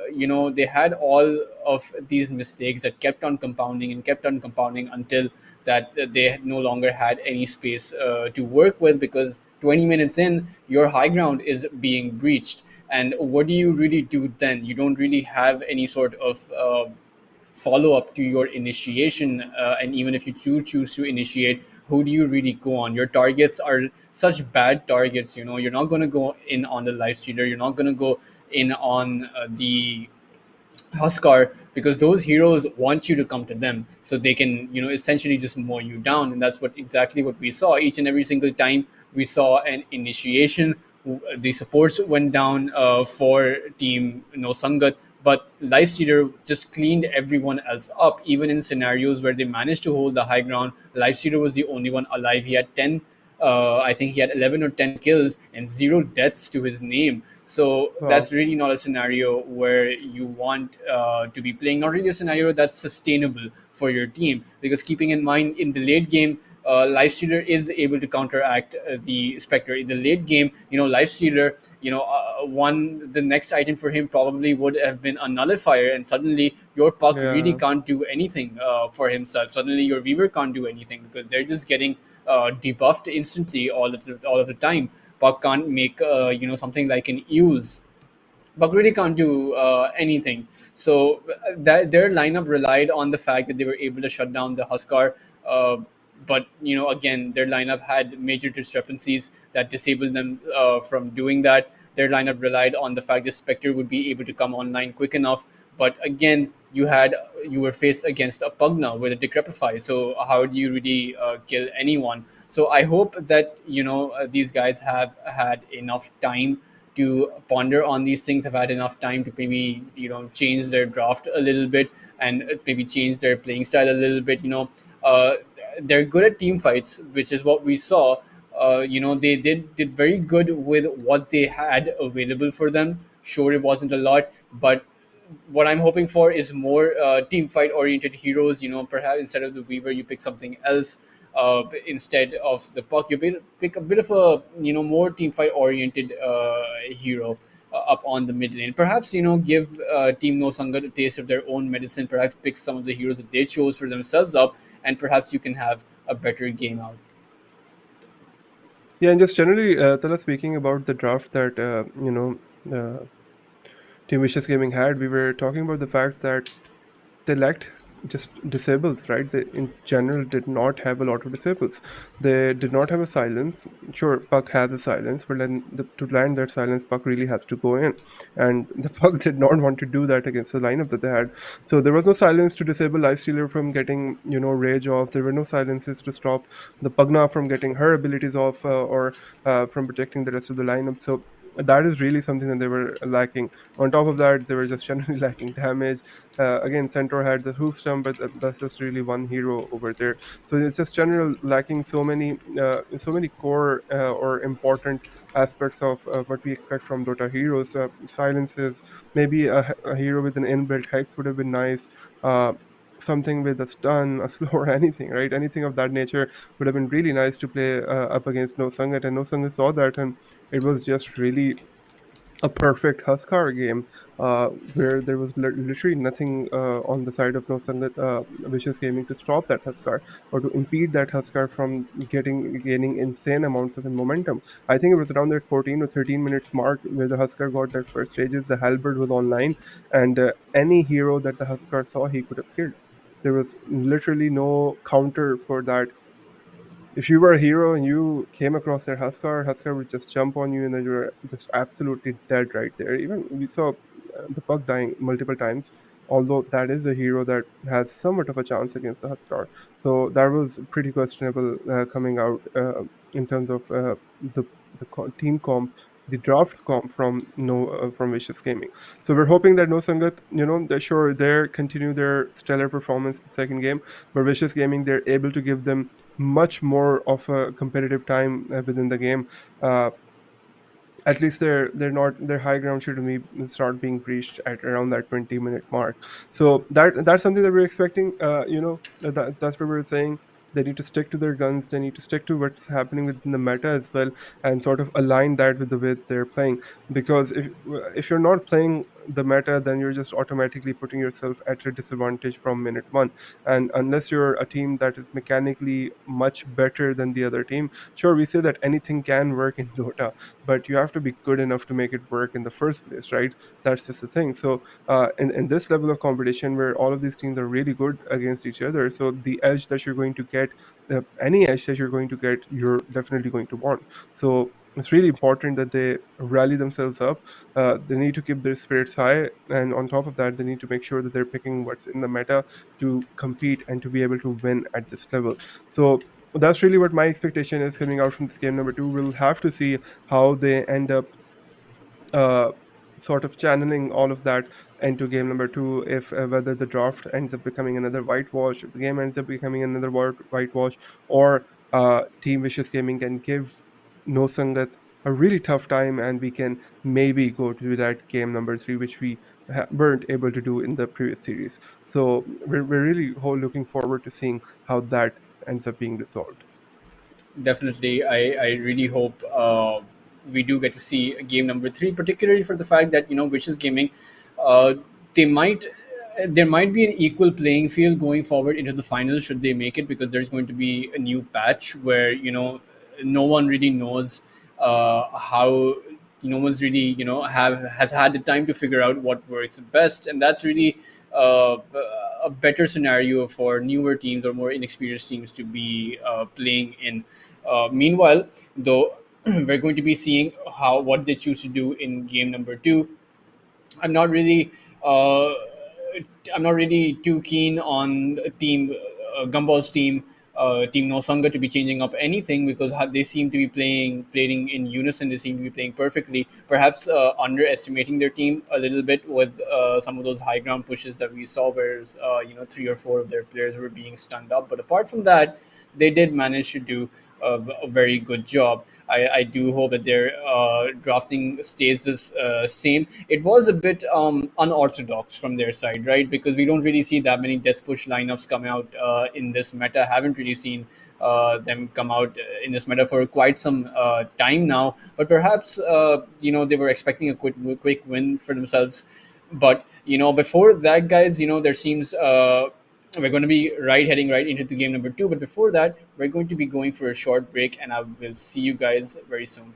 they had all of these mistakes that kept on compounding and kept on compounding until that they no longer had any space to work with, because 20 minutes in, your high ground is being breached. And what do you really do then? You don't really have any sort of follow up to your initiation. And even if you do choose to initiate, who do you really go on? Your targets are such bad targets. You're not going to go in on the life stealer. You're not going to go in on the Huskar, because those heroes want you to come to them so they can essentially just mow you down. And that's exactly what we saw each and every single time we saw an initiation. The supports went down for team No Sangat, but Lifestealer just cleaned everyone else up. Even in scenarios where they managed to hold the high ground, Lifestealer was the only one alive. He had 10, I think he had 11 or 10 kills and zero deaths to his name. So Wow. that's really not a scenario where you want to be playing. Not really a scenario that's sustainable for your team. Because keeping in mind, in the late game, Lifestealer is able to counteract the Spectre. In the late game, Lifestealer, the next item for him probably would have been a Nullifier, and suddenly your Puck really Yeah. can't do anything for himself. Suddenly your Weaver can't do anything because they're just getting debuffed instantly all of the time. Puck can't make something like an Eul's. Buck really can't do anything. So that their lineup relied on the fact that they were able to shut down the Huskar. But again, their lineup had major discrepancies that disabled them from doing that. Their lineup relied on the fact that Spectre would be able to come online quick enough. But again, you were faced against a Pugna with a Decrepify. So how do you really kill anyone? So I hope that these guys have had enough time to ponder on these things, have had enough time to maybe change their draft a little bit, and maybe change their playing style a little bit. They're good at team fights, which is what we saw. They did very good with what they had available for them. Sure, it wasn't a lot, but what I'm hoping for is more team fight oriented heroes. Perhaps instead of the Weaver, you pick something else. Instead of the Puck, you pick a bit of a more team fight oriented hero up on the mid lane. Perhaps give Team No Sangat a taste of their own medicine. Perhaps pick some of the heroes that they chose for themselves up, and perhaps you can have a better game out. Yeah, and just generally, Tala, speaking about the draft that uh, Team Vicious Gaming had, we were talking about the fact that they lacked just disables, right? They in general did not have a lot of disables. They did not have a silence. Sure, Puck has a silence, but then to land that silence, Puck really has to go in, and the Puck did not want to do that against the lineup that they had. So there was no silence to disable Lifestealer from getting rage off. There were no silences to stop the Pugna from getting her abilities off, or from protecting the rest of the lineup. So that is really something that they were lacking. On top of that, they were just generally lacking damage. Again, Centaur had the hoof stump, but that's just really one hero over there. So it's just general lacking so many core or important aspects of what we expect from Dota heroes. Silences, maybe a hero with an inbuilt hex would have been nice. Something with a stun, a slow, or anything, right? Anything of that nature would have been really nice to play up against No Sangat, and No Sangat saw that, and it was just really a perfect Huskar game, where there was literally nothing on the side of No Sangat Vicious Gaming to stop that Huskar or to impede that Huskar from gaining insane amounts of momentum. I think it was around that 14 or 13 minutes mark where the Huskar got their first stages. The Halberd was online, and any hero that the Huskar saw, he could have killed. There was literally no counter for that. If you were a hero and you came across their Huskar would just jump on you and then you're just absolutely dead right there. Even we saw the Puck dying multiple times, although that is a hero that has somewhat of a chance against the Huskar. So that was pretty questionable coming out in terms of team comp, the draft comp from no from Vicious Gaming. So we're hoping that No Sangat, sure, they continue their stellar performance in the second game, but Vicious Gaming, they're able to give them much more of a competitive time within the game. At least their high ground should start being breached at around that 20-minute mark. So that's something that we're expecting. That's what we're saying. They need to stick to their guns. They need to stick to what's happening within the meta as well, and sort of align that with the way they're playing. Because if you're not playing the meta, then you're just automatically putting yourself at a disadvantage from minute one. And unless you're a team that is mechanically much better than the other team, sure, we say that anything can work in Dota, but you have to be good enough to make it work in the first place, right? That's just the thing. So in this level of competition where all of these teams are really good against each other, so the edge that you're going to get, any edge that you're going to get, you're definitely going to want. So it's really important that they rally themselves up. They need to keep their spirits high, and on top of that, they need to make sure that they're picking what's in the meta to compete and to be able to win at this level. So that's really what my expectation is coming out from this game number 2. We'll have to see how they end up uh, sort of channeling all of that into game number 2, if whether the draft ends up becoming another whitewash, if the game ends up becoming another whitewash, or Team Vicious Gaming can give No Sangat a really tough time, and we can maybe go to that game number 3, which we weren't able to do in the previous series. So we're really looking forward to seeing how that ends up being resolved. Definitely, I really hope we do get to see game number three, particularly for the fact that Vicious Gaming, uh, they might there might be an equal playing field going forward into the finals should they make it, because there's going to be a new patch where no one really knows how no one's really have has had the time to figure out what works best, and that's really uh, a better scenario for newer teams or more inexperienced teams to be playing in. Meanwhile, though, we're going to be seeing how what they choose to do in game number two. I'm not really uh, I'm not really too keen on team Gumball's team No Sanga to be changing up anything, because they seem to be playing in unison. They seem to be playing perfectly. Perhaps underestimating their team a little bit with some of those high ground pushes that we saw, where three or four of their players were being stunned up. But apart from that, they did manage to do a very good job. I do hope that their drafting stays this same. It was a bit unorthodox from their side, right? Because we don't really see that many death push lineups come out in this meta. Haven't really seen them come out in this meta for quite some time now. But perhaps they were expecting a quick win for themselves. But before that, guys, there seems we're going to be heading right into the game number two. But before that, we're going to be going for a short break, and I will see you guys very soon.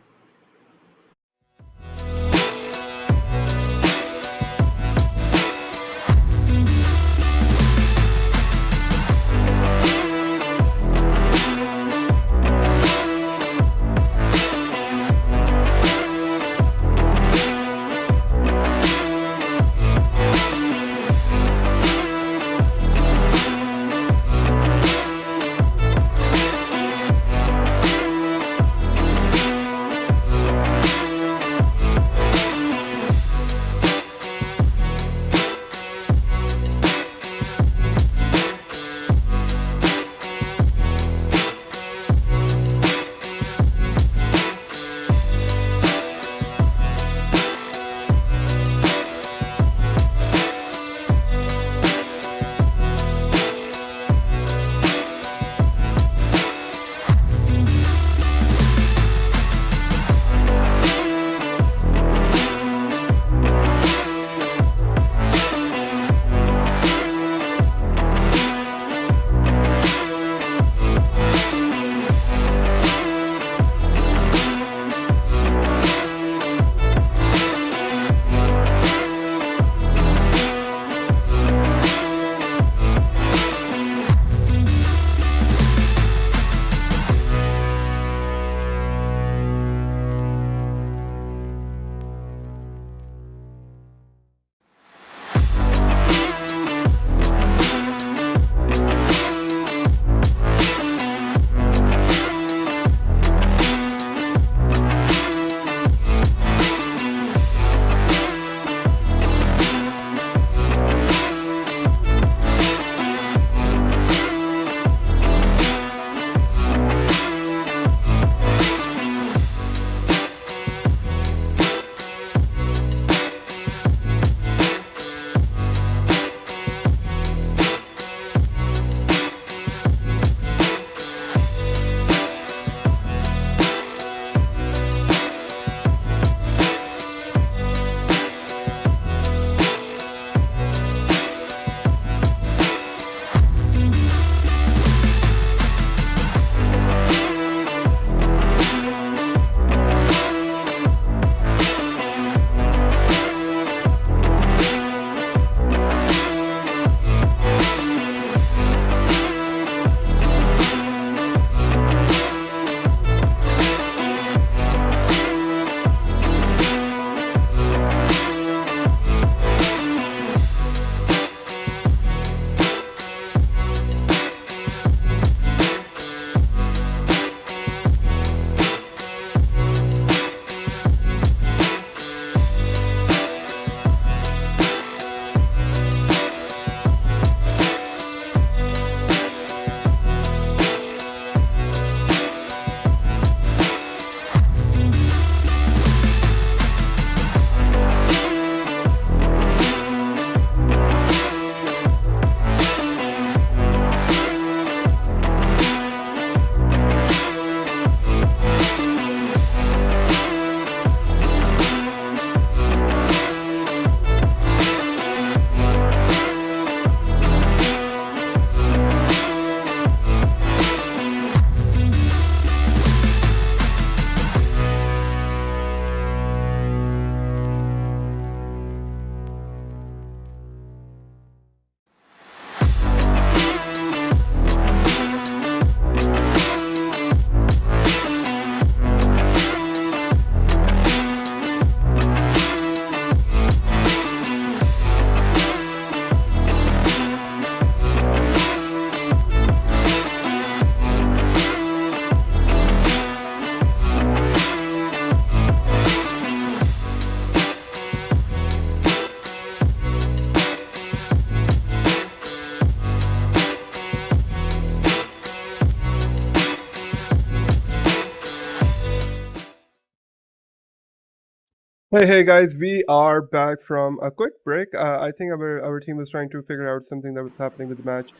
Hey guys, we are back from a quick break. I think our team was trying to figure out something that was happening with the match.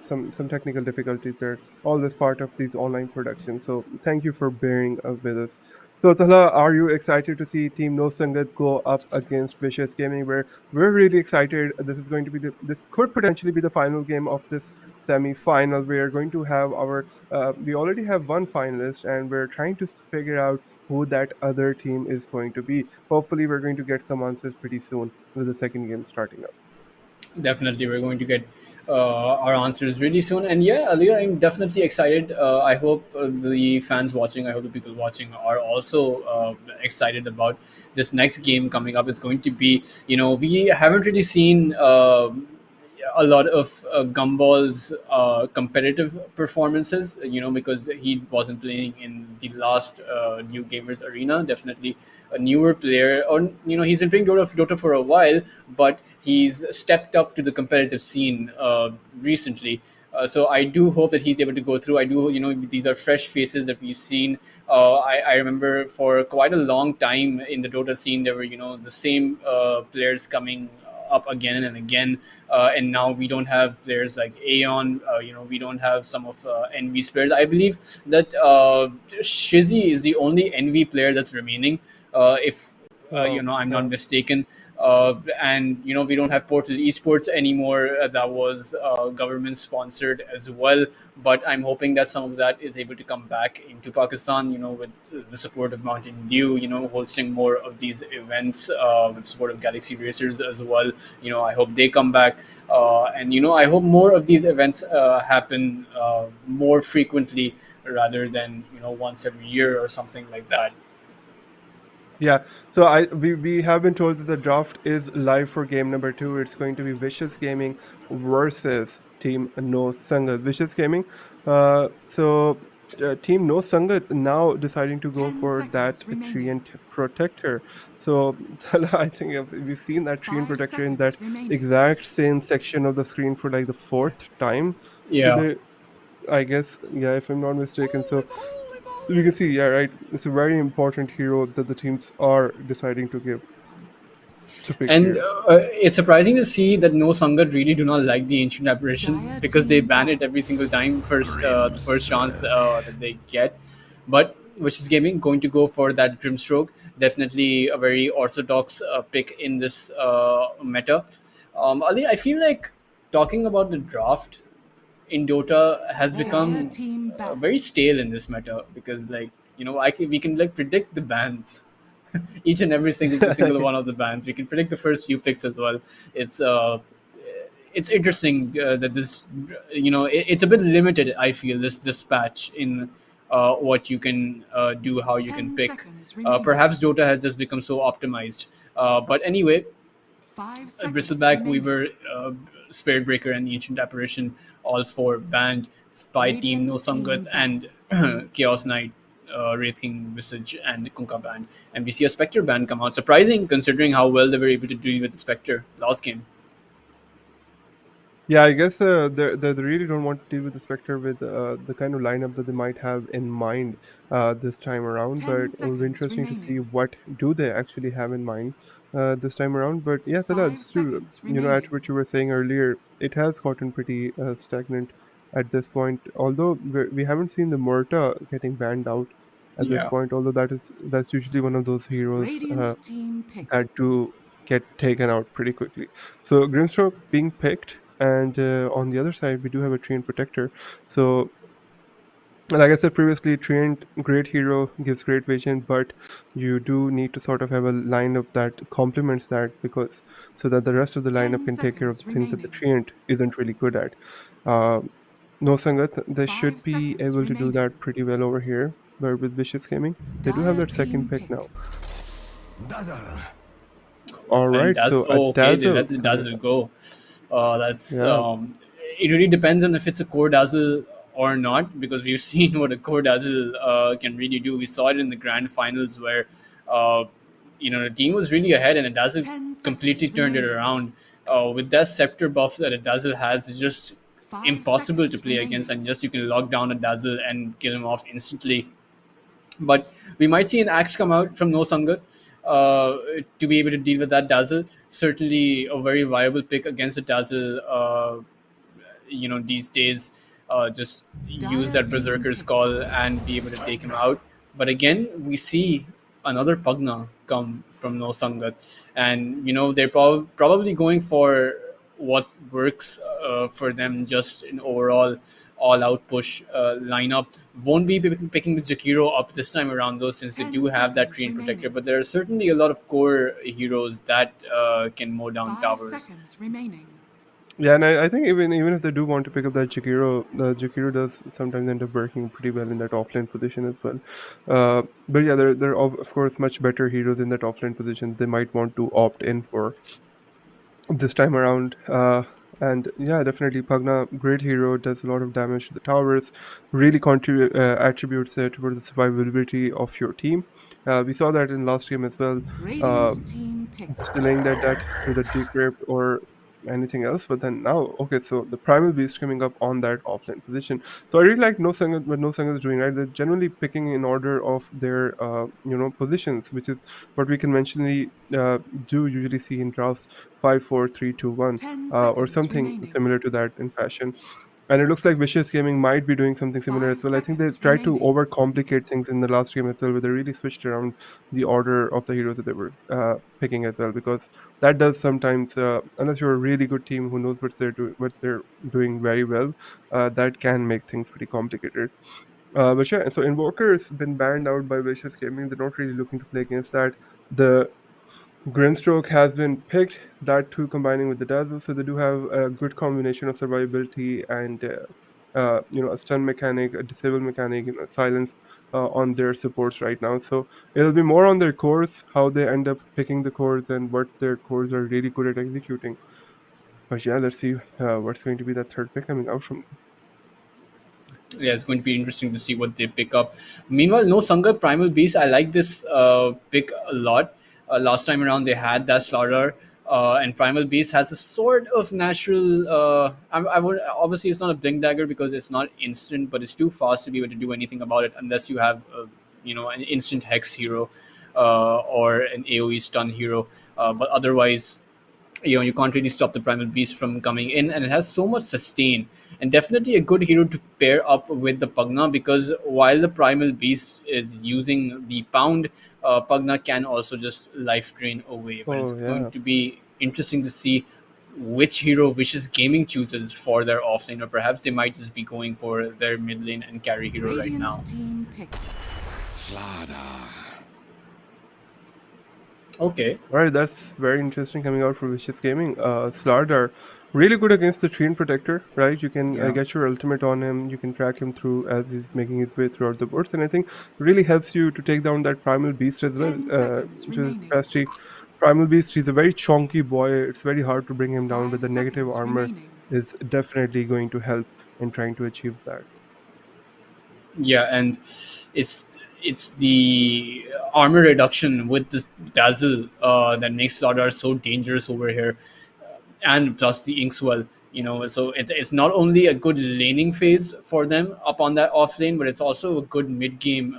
Some technical difficulties there. All this part of these online productions. So thank you for bearing with us. So Tala, are you excited to see Team No Sangat go up against Vicious Gaming? We're really excited. This could potentially be the final game of this semi-final. We are going to have we already have one finalist, and we're trying to figure out who that other team is going to be. Hopefully, we're going to get some answers pretty soon with the second game starting up. Definitely, we're going to get our answers really soon. And yeah, Aliyah, I'm definitely excited. I hope the fans watching, I hope the people watching are also excited about this next game coming up. It's going to be, we haven't really seen a lot of Gumball's competitive performances, because he wasn't playing in the last Dew Gamers Arena. Definitely a newer player, or he's been playing Dota for a while, but he's stepped up to the competitive scene recently. So I do hope that he's able to go through. I do, these are fresh faces that we've seen. I remember for quite a long time in the Dota scene, there were, the same players coming up again and again. And now we don't have players like Aeon. We don't have some of Envy's players. I believe that Shizzy is the only Envy player that's remaining. If I'm not mistaken. And we don't have Portal Esports anymore. That was government sponsored as well. But I'm hoping that some of that is able to come back into Pakistan. With the support of Mountain Dew. Hosting more of these events with support of Galaxy Racers as well. I hope they come back. And I hope more of these events happen more frequently rather than once every year or something like that. Yeah, so we have been told that the draft is live for game number 2. It's going to be Vicious Gaming versus Team No Sangat. Vicious Gaming. Team No Sangat now deciding to go 10 for that seconds remaining. Treant Protector. So I think we've seen that Treant 5 Protector in that seconds remaining. exact same section of the screen for like the fourth time Yeah. today. I guess, yeah, if I'm not mistaken. So you can see, yeah, right. It's a very important hero that the teams are deciding to pick And here. it's surprising to see that No Sangat really do not like the ancient apparition Dire because they team ban it back. every single time the first chance that they get. But Vicious Gaming going to go for that Grimstroke. Definitely a very orthodox pick in this meta. Ali, I feel like talking about the draft in Dota has Dire become team back. very stale in this meta because we can like predict the bans each and every single one of the bans. We can predict the first few picks as well. It's uh it's interesting that this it's a bit limited. I feel this patch in what you can do, how you can 10 pick. seconds remaining. Perhaps Dota has just become so optimized. But anyway, 5 seconds Bristleback, remaining. Weaver, Spirit Breaker, and Ancient Apparition, all four banned by Team No Radiant team Sangat banned. and Chaos Knight, Wraith King, Visage, and Kunkka banned. And we see a Spectre ban come out. Surprising considering how well they were able to deal with the Spectre last game. Yeah, I guess they really don't want to deal with the Spectre with the kind of lineup that they might have in mind this time around. 10 But it will be seconds interesting to see remaining. what do they actually have in mind this time around. But yeah, Tala, 5 just to seconds add to remaining. what you were saying earlier, it has gotten pretty stagnant at this point. Although we haven't seen the Murta getting banned out at this Yeah. point. Although that's usually one of those heroes Radiant team pick. that do get taken out pretty quickly. So Grimstroke being picked, and on the other side we do have a Treant Protector. So like I said previously, Treant, great hero, gives great vision, but you do need to sort of have a lineup that complements that because so that the rest of the lineup 10 can take care of seconds the things that the remaining. Treant isn't really good at. Uh, no Sangat, they 5 should be seconds able to do remaining. that pretty well over here. But with Vicious Gaming, they do have Dire that second team pick pick. now. All And right, does so a oh, okay, they dazzle let the coming dazzle up. go. That's Yeah, it really depends on if it's a core dazzle or not because we've seen what a core dazzle can really do. We saw it in the grand finals where uh, the team was really ahead and a dazzle 10 completely seconds turned it remaining. around. With that scepter buff that a dazzle has, it's just 5 impossible to seconds play against, remaining. and just you can lock down a dazzle and kill him off instantly. But we might see an axe come out from No Sangat. to be able to deal with that dazzle. Certainly a very viable pick against the dazzle. These days, just use Dire that team berserker's pick. call and be able to take him out. But again, we see another Pugna come from No Sangat, and they're probably going for what works for them, just an overall all-out push lineup. Won't be picking the Jakiro up this time around though, since they 10 do have that seconds Train Protector. remaining. But there are certainly a lot of core heroes that can mow down 5 towers. seconds remaining. Yeah, and I think even if they do want to pick up that Jakiro, the Jakiro does sometimes end up working pretty well in that offlane position as well. But yeah, there are of course much better heroes in that offlane position they might want to opt in for this time around. And yeah, definitely Pugna, great hero, does a lot of damage to the towers, really contribute attributes toward the survivability of your team. We saw that in last game as well. Uh, Radiant team pick. just delaying that through the decrypt or anything else. But then now, okay, so the primal beast coming up on that offline position. So I really like No Sangat, what No Sangat is doing, right? They're generally picking in order of their positions, which is what we conventionally do usually see in drafts 5, 4, 3, 2, 1, 10 or seconds something remaining. similar to that in fashion. And it looks like Vicious Gaming might be doing something similar as 5 well. I think they seconds tried to remaining. overcomplicate things in the last game as well, where they really switched around the order of the heroes that they were picking as well, because that does sometimes, unless you're a really good team who knows what they're doing very well, that can make things pretty complicated. But yeah, so Invoker has been banned out by Vicious Gaming. They're not really looking to play against that. The Grinstroke has been picked, that too combining with the Dazzle, so they do have a good combination of survivability and a stun mechanic, a disable mechanic, silence on their supports right now. So it'll be more on their cores, how they end up picking the cores and what their cores are really good at executing. But yeah, let's see what's going to be that third pick coming out from them. Yeah, it's going to be interesting to see what they pick up. Meanwhile, No Sangat Primal Beast, I like this pick a lot. Last time around, they had that slaughter, and Primal Beast has a sort of natural. I would obviously it's not a blink dagger because it's not instant, but it's too fast to be able to do anything about it unless you have an instant hex hero or an AOE stun hero. But otherwise, you can't really stop the primal beast from coming in, and it has so much sustain, and definitely a good hero to pair up with the pugna, because while the primal beast is using the pound, pugna can also just life drain away. But it's Oh going yeah. to be interesting to see which hero Vicious Gaming chooses for their offlane, or perhaps they might just be going for their mid lane and carry hero right Radiant now. team pick. Okay. All right, that's very interesting coming out from Vicious Gaming. Slard are really good against the Treant Protector, right? You can Yeah. get your ultimate on him, you can track him through as he's making his way throughout the boards, and I think really helps you to take down that Primal Beast as well. 10 seconds To his remaining. capacity. Primal Beast, he's a very chonky boy. It's very hard to bring him down, but 5 the negative seconds armor remaining. is definitely going to help in trying to achieve that. Yeah, and it's the armor reduction with this dazzle that makes Slardar so dangerous over here, and plus the inkswell. So it's not only a good laning phase for them up on that off lane, but it's also a good mid game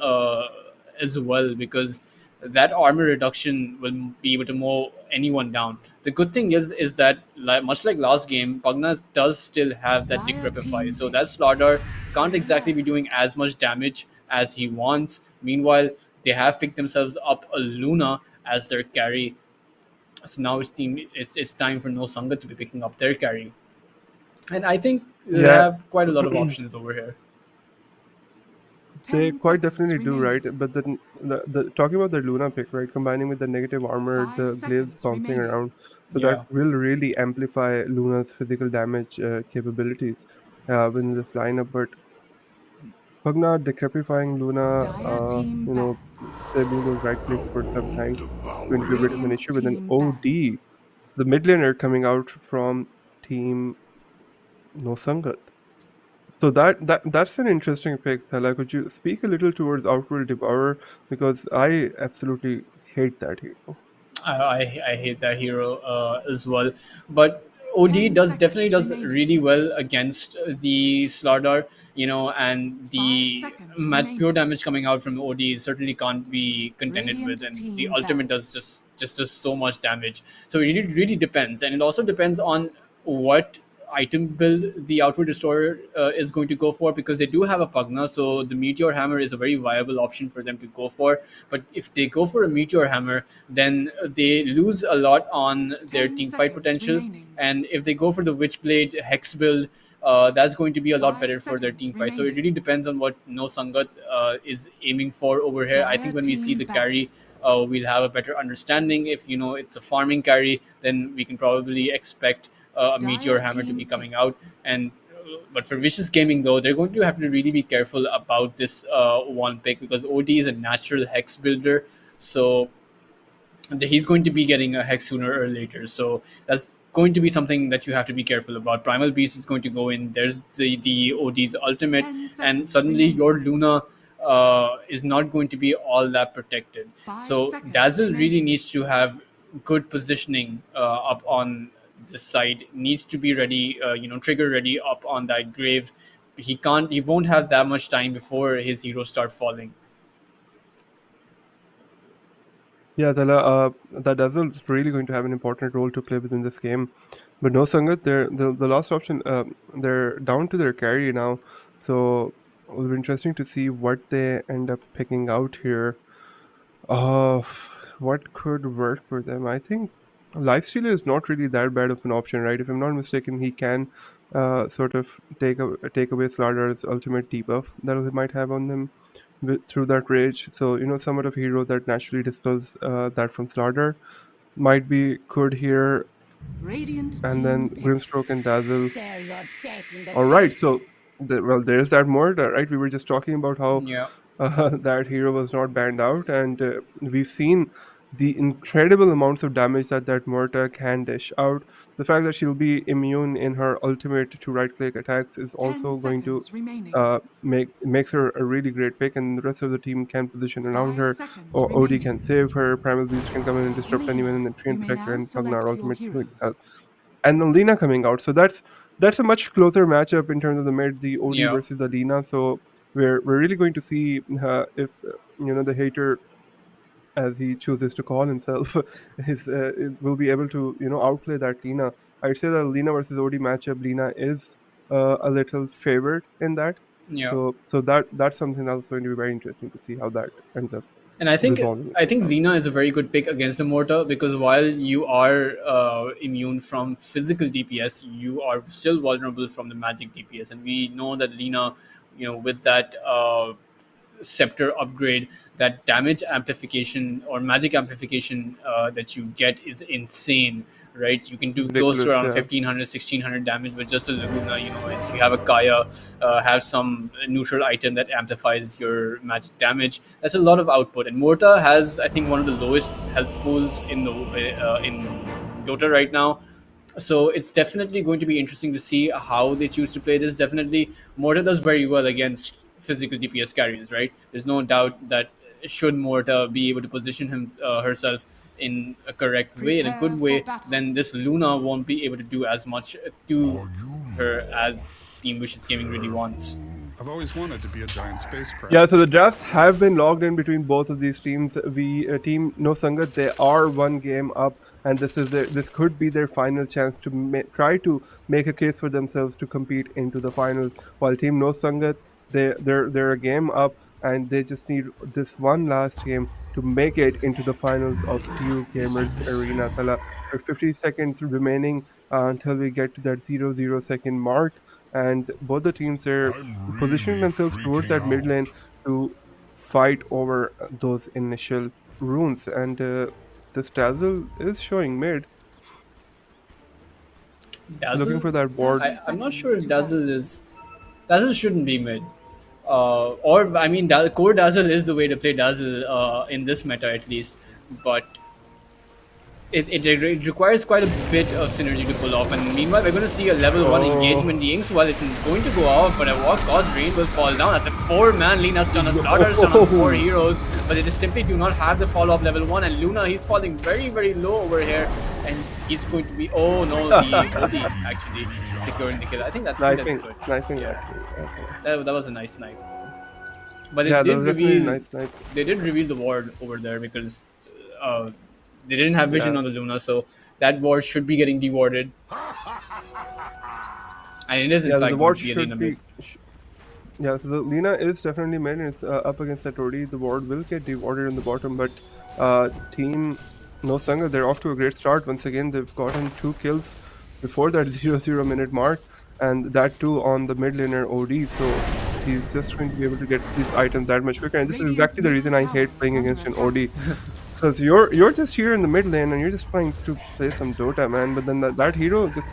as well, because that armor reduction will be able to mow anyone down. The good thing is that, much like last game, Pugna does still have that Dire decrepify, team so pick. that Slardar can't exactly be doing as much damage as he wants. Meanwhile, they have picked themselves up a Luna as their carry, so now it's time for No Sangat to be picking up their carry, and I think they Yeah, have quite a lot of options over here. they 10 quite seconds definitely do, right? remaining. But then the talking about the Luna pick, right? Combining with the negative armor, 5 the blaze seconds bouncing remaining. around, so that Yeah, will really amplify Luna's physical damage capabilities within this lineup. But Pugna decrepifying Luna, Dire team ban. disabling those right clicks for some time, is going to be a bit of an Radiant issue. But then team ban. OD, so the mid laner coming out from team No Sangat. So that's an interesting pick, Thala. Could you speak a little towards Outward Devourer? Because I absolutely hate that hero. I hate that hero as well. But OD 10 definitely does seconds really well against the Slardar, you know, and the 5 seconds pure remaining. damage coming out from OD certainly can't be contended with, Radiant and the team ultimate ban. does just so much damage. So it really depends, and it also depends on what item build the outward destroyer is going to go for, because they do have a Pugna, so the meteor hammer is a very viable option for them to go for. But if they go for a meteor hammer, then they lose a lot on their 10 team fight seconds potential. remaining. And if they go for the witchblade hex build, that's going to be a lot 5 better for their seconds team fight. So it remaining. really depends on what No Sangat is aiming for over here. I Dire think when we see team the ban. carry, we'll have a better understanding. If you know it's a farming carry, then we can probably expect a meteor Dire hammer to team be coming pick. out. And but for vicious gaming though, they're going to have to really be careful about this one pick, because OD is a natural hex builder. So he's going to be getting a hex sooner or later. So that's going to be something that you have to be careful about. Primal Beast is going to go in. There's the OD's ultimate, 10 and seconds suddenly remaining. your Luna is not going to be all that protected. 5 So seconds Dazzle really remaining. needs to have good positioning up on this side. Needs to be ready, trigger ready up on that grave. He won't have that much time before his heroes start falling. Yeah, Tala, that Dazzle is really going to have an important role to play within this game. But no Sangat, the last option, they're down to their carry now. So it will be interesting to see what they end up picking out here. Uh, what could work for them? I think Lifestealer is not really that bad of an option, right? If I'm not mistaken, he can sort of take away Slardar's ultimate debuff that he might have on them through that rage. So, somewhat of a hero that naturally dispels that from Slardar might be good here. Radiant And team then pick. Grimstroke and Dazzle. Stare your death in the All right, face. so there's that more, right? We were just talking about how Yeah. that hero was not banned out, and we've seen the incredible amounts of damage that Morta can dish out. The fact that she'll be immune in her ultimate to right-click attacks is 10 also going to seconds remaining. makes her a really great pick, and the rest of the team can position around 5 her. seconds Or OD remaining. can save her, Primal Beast can come in and disrupt anyone, and then You Treant may Protector now and Pugnar select your ultimate going to heroes. help. And then Lina coming out. So that's a much closer matchup in terms of the mid, the OD Yeah. versus the Lina. So we're really going to see if the hater, as he chooses to call himself, will be able to outplay that Lina. I'd say that Lina versus OD matchup, Lina is a little favored in that. Yeah. So that's something that's going to be very interesting to see how that ends up And resolving I itself think out. Xena is a very good pick against the Mortar, because while you are immune from physical DPS, you are still vulnerable from the magic DPS, and we know that Lina, with that scepter upgrade, that damage amplification or magic amplification that you get is insane, right? You can do close to Ridiculous, around yeah. 1500 1600 damage with just a Laguna. If you have a Kaya, have some neutral item that amplifies your magic damage, that's a lot of output. And Morta has, I think, one of the lowest health pools in Dota right now. So it's definitely going to be interesting to see how they choose to play this. Definitely, Morta does very well against physical DPS carries, right? There's no doubt that should Morta be able to position herself in a correct way, in a Prepare good for way, battle. then this Luna won't be able to do as much to her as Team Wishes Gaming really wants. I've always wanted to be a giant spacecraft. Yeah, so the drafts have been logged in between both of these teams. Team No Sangat, they are one game up, and this could be their final chance to try to make a case for themselves to compete into the finals. While Team No Sangat, they're a game up, and they just need this one last game to make it into the finals of Dew Gamers Arena. Tala, there's 50 seconds remaining until we get to that 0-0 second mark, and both the teams are positioning themselves towards that mid lane to fight over those initial runes. And this Dazzle is showing mid, looking for that board. I'm not sure if Dazzle shouldn't be mid. Or I mean, core Dazzle is the way to play Dazzle in this meta at least, but it requires quite a bit of synergy to pull off. And meanwhile, we're going to see a level 1 engagement Yinks. Well, it's going to go off, but at what cost? Rain will fall down. That's a 4-man Lina stun, a Slaughter stun on 4 heroes, but they just simply do not have the follow-up level 1. And Luna, he's falling very, very low over here. And he's going to be. Oh no, the OD actually securing the kill. I think that's Sniping, good. sniping Yeah, actually. Okay. that was a nice snipe. But Yeah, that was definitely nice snipe. they did reveal the ward over there because uh, they didn't have vision Yeah. on the Luna, so that ward should be getting dewarded, and it is in Yeah, fact the going ward to be a should Lina be. mid. Yeah, so the Lina is definitely mid, and it's up against that OD. The ward will get dewarded in the bottom, but team No Sangat, they're off to a great start. Once again, they've gotten 2 kills before that 0-0 minute mark, and that too on the mid laner OD. So he's just going to be able to get these items that much quicker. And this is exactly the reason I hate playing against an OD. Because you're just here in the mid lane and you're just trying to play some Dota, man. But then that hero just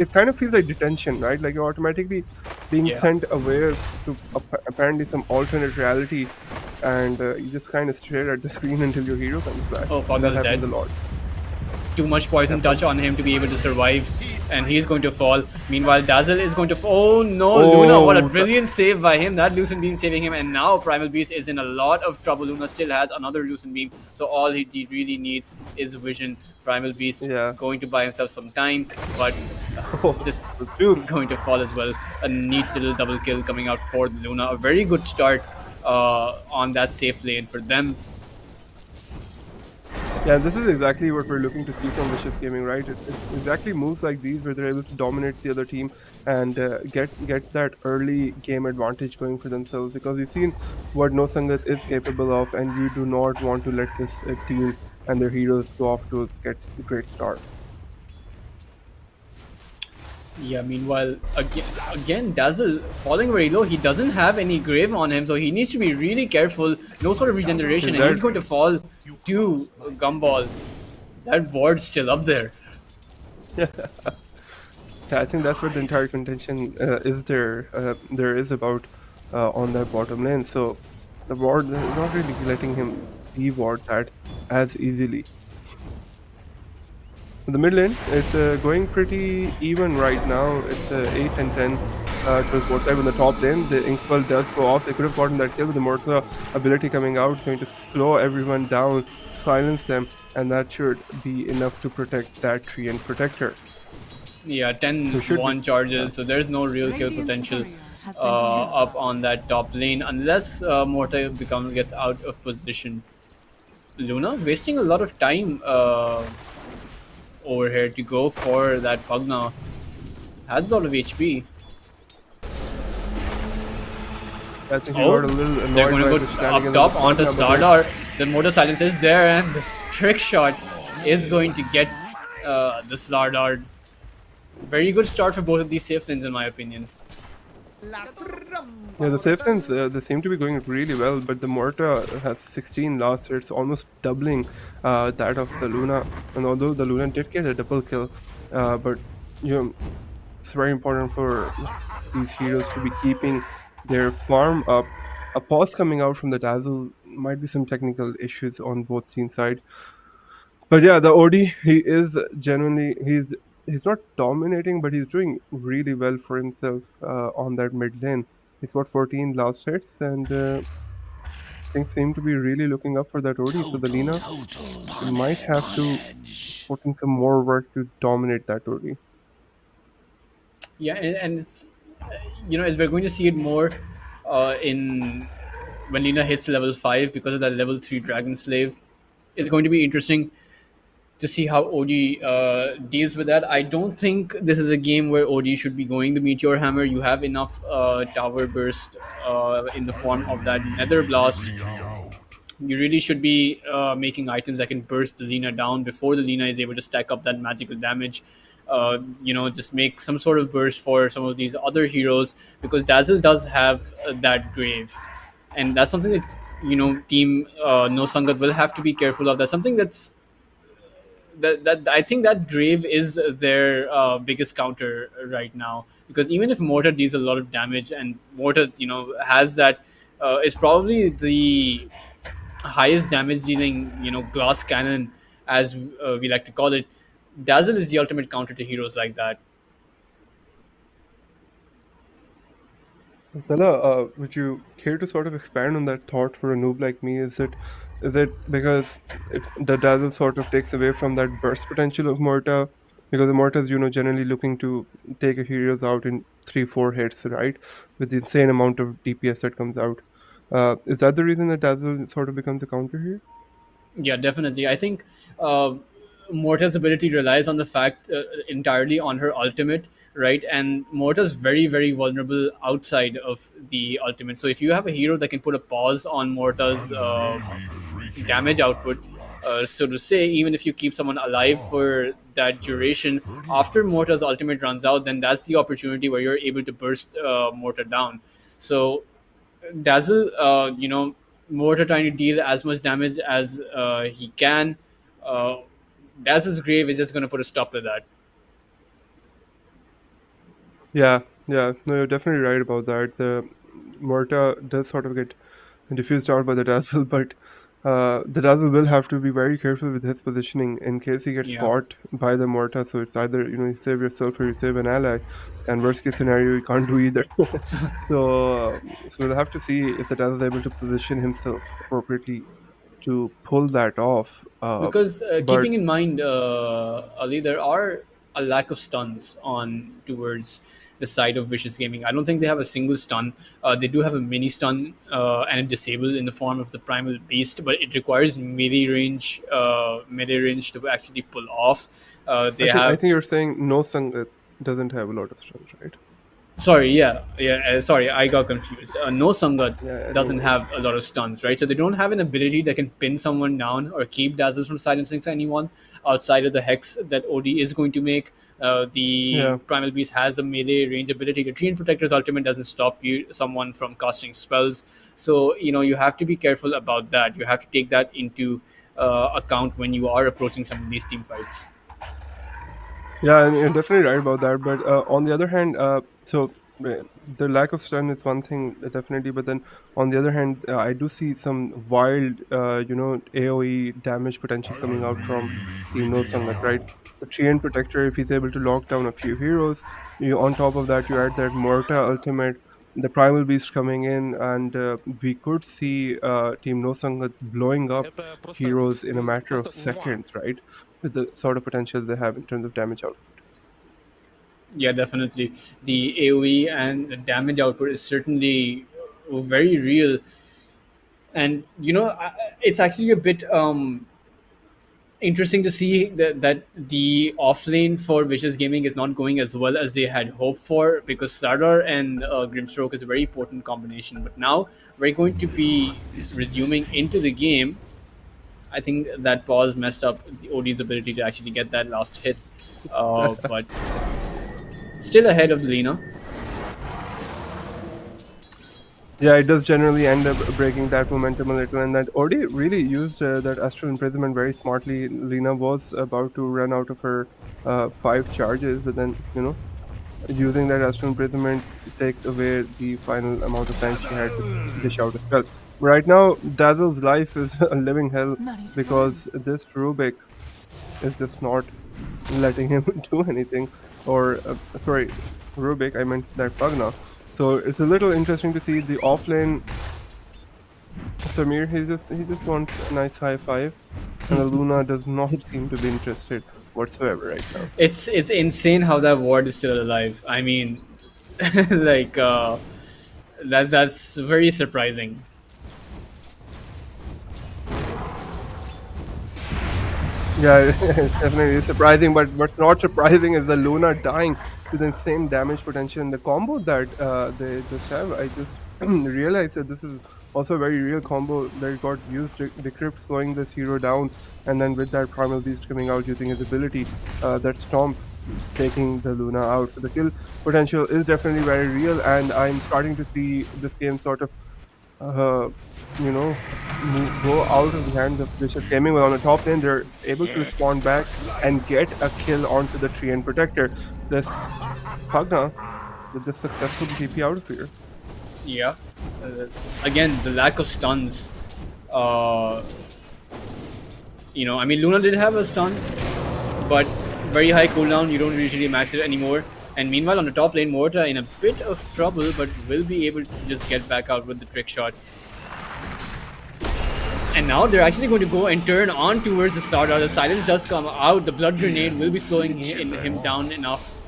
it kind of feels like detention, right? Like you're automatically being Yeah. sent away to apparently some alternate reality, and you just kind of stare at the screen until your hero comes back. Oh, And that Pogba's happens dead. a lot. Too much poison touch on him to be able to survive, and he's going to fall. Meanwhile, Dazzle is going to. Oh no, Luna! What a brilliant save by him. That Lucent Beam saving him, and now Primal Beast is in a lot of trouble. Luna still has another Lucent Beam, so all he really needs is vision. Primal Beast going to buy himself some time, but this going to fall as well. A neat little double kill coming out for Luna. A very good start on that safe lane for them. Yeah, this is exactly what we're looking to see from Vicious Gaming, right? It's exactly moves like these where they're able to dominate the other team and get that early game advantage going for themselves. Because we've seen what No Sangat is capable of, and you do not want to let this team and their heroes go off to get a great start. Yeah, meanwhile, again, Dazzle falling very low. He doesn't have any grave on him, so he needs to be really careful. No sort of regeneration, and he's going to fall to Gumball. That ward's still up there. Yeah, I think that's what the entire contention there is about on that bottom lane. So the ward is not really letting him de-ward that as easily. The mid lane, it's going pretty even right now. It's 8 and 10 towards both sides. On the top lane, the Ink Spell does go off. They could have gotten that kill, but the Morta ability coming out is going to slow everyone down, silence them, and that should be enough to protect that tree and protect her. Yeah, 10-1 charges, so there's no real kill potential up on that top lane unless Morta gets out of position. Luna wasting a lot of time over here to go for that pug now. Has a lot of HP. I think he got a little annoyed. They're going to go up top onto Stardar. The Mortar Silence is there, and the trick shot is going to get the Stardar. Very good start for both of these safe lanes, in my opinion. Yeah, the safe lanes, they seem to be going really well, but the Morta has 16 last, so it's almost doubling that of the Luna. And although the Luna did get a double kill, but you know, it's very important for these heroes to be keeping their farm up. A pause coming out from the Dazzle might be some technical issues on both team side. But yeah, the OD, he is genuinely, he's not dominating, but he's doing really well for himself on that mid lane. He's got 14 last hits, and things seem to be really looking up for that OD. So the Lina might have to put in some more work to dominate that OD. Yeah, and it's, as we're going to see it more in when Lina hits level 5 because of that level 3 Dragon Slave. It's going to be interesting to see how OD deals with that. I don't think this is a game where OD should be going the Meteor Hammer. You have enough tower burst in the form of that Nether Blast. You really should be making items that can burst the Lina down before the Lina is able to stack up that magical damage. Just make some sort of burst for some of these other heroes, because Dazzle does have that grave. And that's something that, team No Sangat will have to be careful of. That's something that I think that grave is their biggest counter right now, because even if Mortar deals a lot of damage, and Mortar has that is probably the highest damage dealing glass cannon, as we like to call it. Dazzle is the ultimate counter to heroes like that. Stella, would you care to sort of expand on that thought for a noob like me? Is it Is it because the dazzle sort of takes away from that burst potential of Morta? Because the Morta is, generally looking to take a heroes out in 3-4 hits, right? With the insane amount of DPS that comes out. Is that the reason that dazzle sort of becomes a counter here? Yeah, definitely. I think Morta's ability relies on the fact entirely on her ultimate, right? And Morta's very, very vulnerable outside of the ultimate. So if you have a hero that can put a pause on Morta's damage output, so to say, even if you keep someone alive for that duration, after Morta's ultimate runs out, then that's the opportunity where you're able to burst Morta down. So Dazzle, Mortar trying to deal as much damage as he can. Uh, Dazzle's Grave is just going to put a stop to that. Yeah, yeah. No, you're definitely right about that. The Morta does sort of get diffused out by the dazzle, but the dazzle will have to be very careful with his positioning in case he gets Yeah. caught by the Morta. So it's either you save yourself or you save an ally, and worst case scenario you can't do either. So we'll have to see if the dazzle is able to position himself appropriately to pull that off. Because But keeping in mind, Ali, there are a lack of stuns on towards the side of Vicious Gaming. I don't think they have a single stun. They do have a mini stun and a disable in the form of the Primal Beast, but it requires melee range to actually pull off. They I have think you're saying No Sangat doesn't have a lot of stuns, right? Sorry, sorry, I got confused. No Sangat Yeah, no doesn't worries. have a lot of stuns, right? So they don't have an ability that can pin someone down or keep dazzles from silencing anyone outside of the hex that OD is going to make. The Yeah. Primal Beast has a melee range ability. The Treant Protector's ultimate doesn't stop someone from casting spells. So you have to be careful about that. You have to take that into account when you are approaching some of these team fights. Yeah, and you're definitely right about that. But on the other hand, the lack of stun is one thing, definitely. But then on the other hand, I do see some wild, AOE damage potential coming out from Team No Sangat, right? The Treant Protector, if he's able to lock down a few heroes, on top of that, you add that Morta ultimate, the Primal Beast coming in, and we could see Team No Sangat blowing up heroes in a matter of seconds, right? With the sort of potential they have in terms of damage output. Yeah, definitely. The AoE and the damage output is certainly very real, and it's actually a bit interesting to see that the offlane for Vicious Gaming is not going as well as they had hoped for, because Sardar and Grimstroke is a very potent combination. But now we're going to be resuming into the game. I think that pause messed up the OD's ability to actually get that last hit, but still ahead of Lena. Yeah, it does generally end up breaking that momentum a little, and that Odi really used that Astral Imprisonment very smartly. Lena was about to run out of her 5 charges, but then, using that Astral Imprisonment takes away the final amount of time she had to dish out a spell. Right now, Dazzle's life is a living hell because this Rubik is just not letting him do anything. Or, sorry, Rubik, I meant that Pugna. So it's a little interesting to see the offlane Samir. He just wants a nice high five, and the Luna does not seem to be interested whatsoever right now. It's insane how that ward is still alive. I mean, like that's very surprising. Yeah, it's definitely surprising, but what's not surprising is the Luna dying to the insane damage potential and the combo that they just have. I just realized that this is also a very real combo that got used. The Crypt slowing this hero down, and then with that Primal Beast coming out using his ability, that Stomp taking the Luna out. So the kill potential is definitely very real, and I'm starting to see this game sort of go out of the hands of Vicious Gaming. Well, on the top lane, they're able to spawn back and get a kill onto the Treant Protector. This Pugna with this successful TP out of here. Yeah. Again, the lack of stuns. I mean, Luna did have a stun, but very high cooldown. You don't usually max it anymore. And meanwhile, on the top lane, Morta in a bit of trouble, but will be able to just get back out with the trick shot. And now they're actually going to go and turn on towards the Stardust. The silence does come out. The blood grenade will be slowing him down enough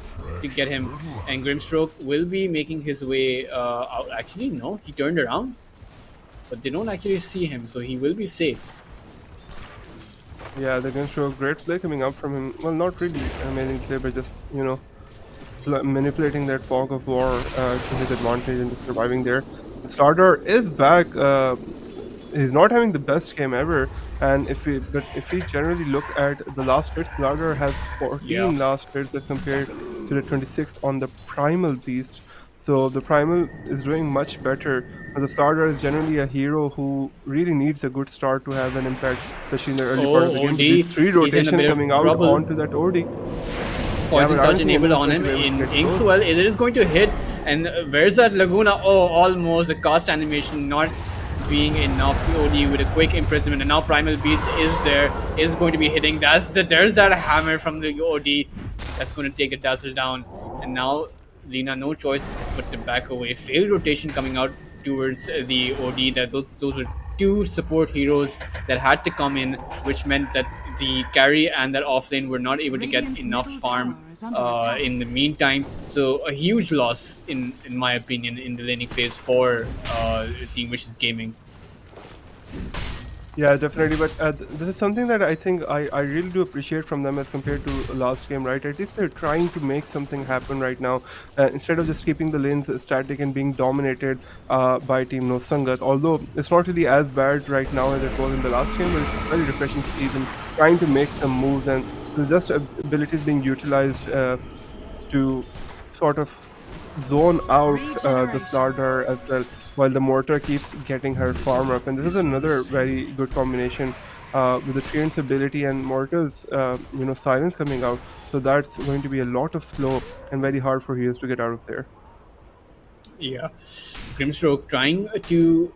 to get him. And Grimstroke will be making his way out. Actually, no, he turned around. But they don't actually see him, so he will be safe. Yeah, they're going to show a great play coming up from him. Well, not really amazing play, but just, you know, manipulating that fog of war to his advantage and just surviving there. The starter is back. He's not having the best game ever, and if we generally look at the last hit, Starter has 14 last hits as compared to the 26 on the Primal Beast. So the Primal is doing much better. But the Starter is generally a hero who really needs a good start to have an impact, especially in the early part of the game. These 3 rotations coming out onto that OD. Poison touch enabled on him in Inkswell. It is going to hit, and where's that Laguna? Oh, almost. The cast animation not being enough. The OD with a quick imprisonment, and now Primal Beast is going to be hitting. There's that hammer from the OD that's going to take a Dazzle down, and now Lina no choice but to back away. Failed rotation coming out towards the OD. That those were 2 support heroes that had to come in, which meant that the carry and that offlane were not able to get enough farm in the meantime. So a huge loss, in my opinion, in the laning phase for Team Vicious Gaming. Yeah, definitely. But this is something that I think I really do appreciate from them as compared to last game, right? At least they're trying to make something happen right now instead of just keeping the lanes static and being dominated by Team No Sangat. Although it's not really as bad right now as it was in the last game, but it's very refreshing to see them trying to make some moves and just abilities being utilized to sort of zone out the starter as well, while the mortar keeps getting her farm up. And this is another very good combination with the Treant's ability and mortar's silence coming out. So that's going to be a lot of slow and very hard for heroes to get out of there. Yeah, Grimstroke trying to.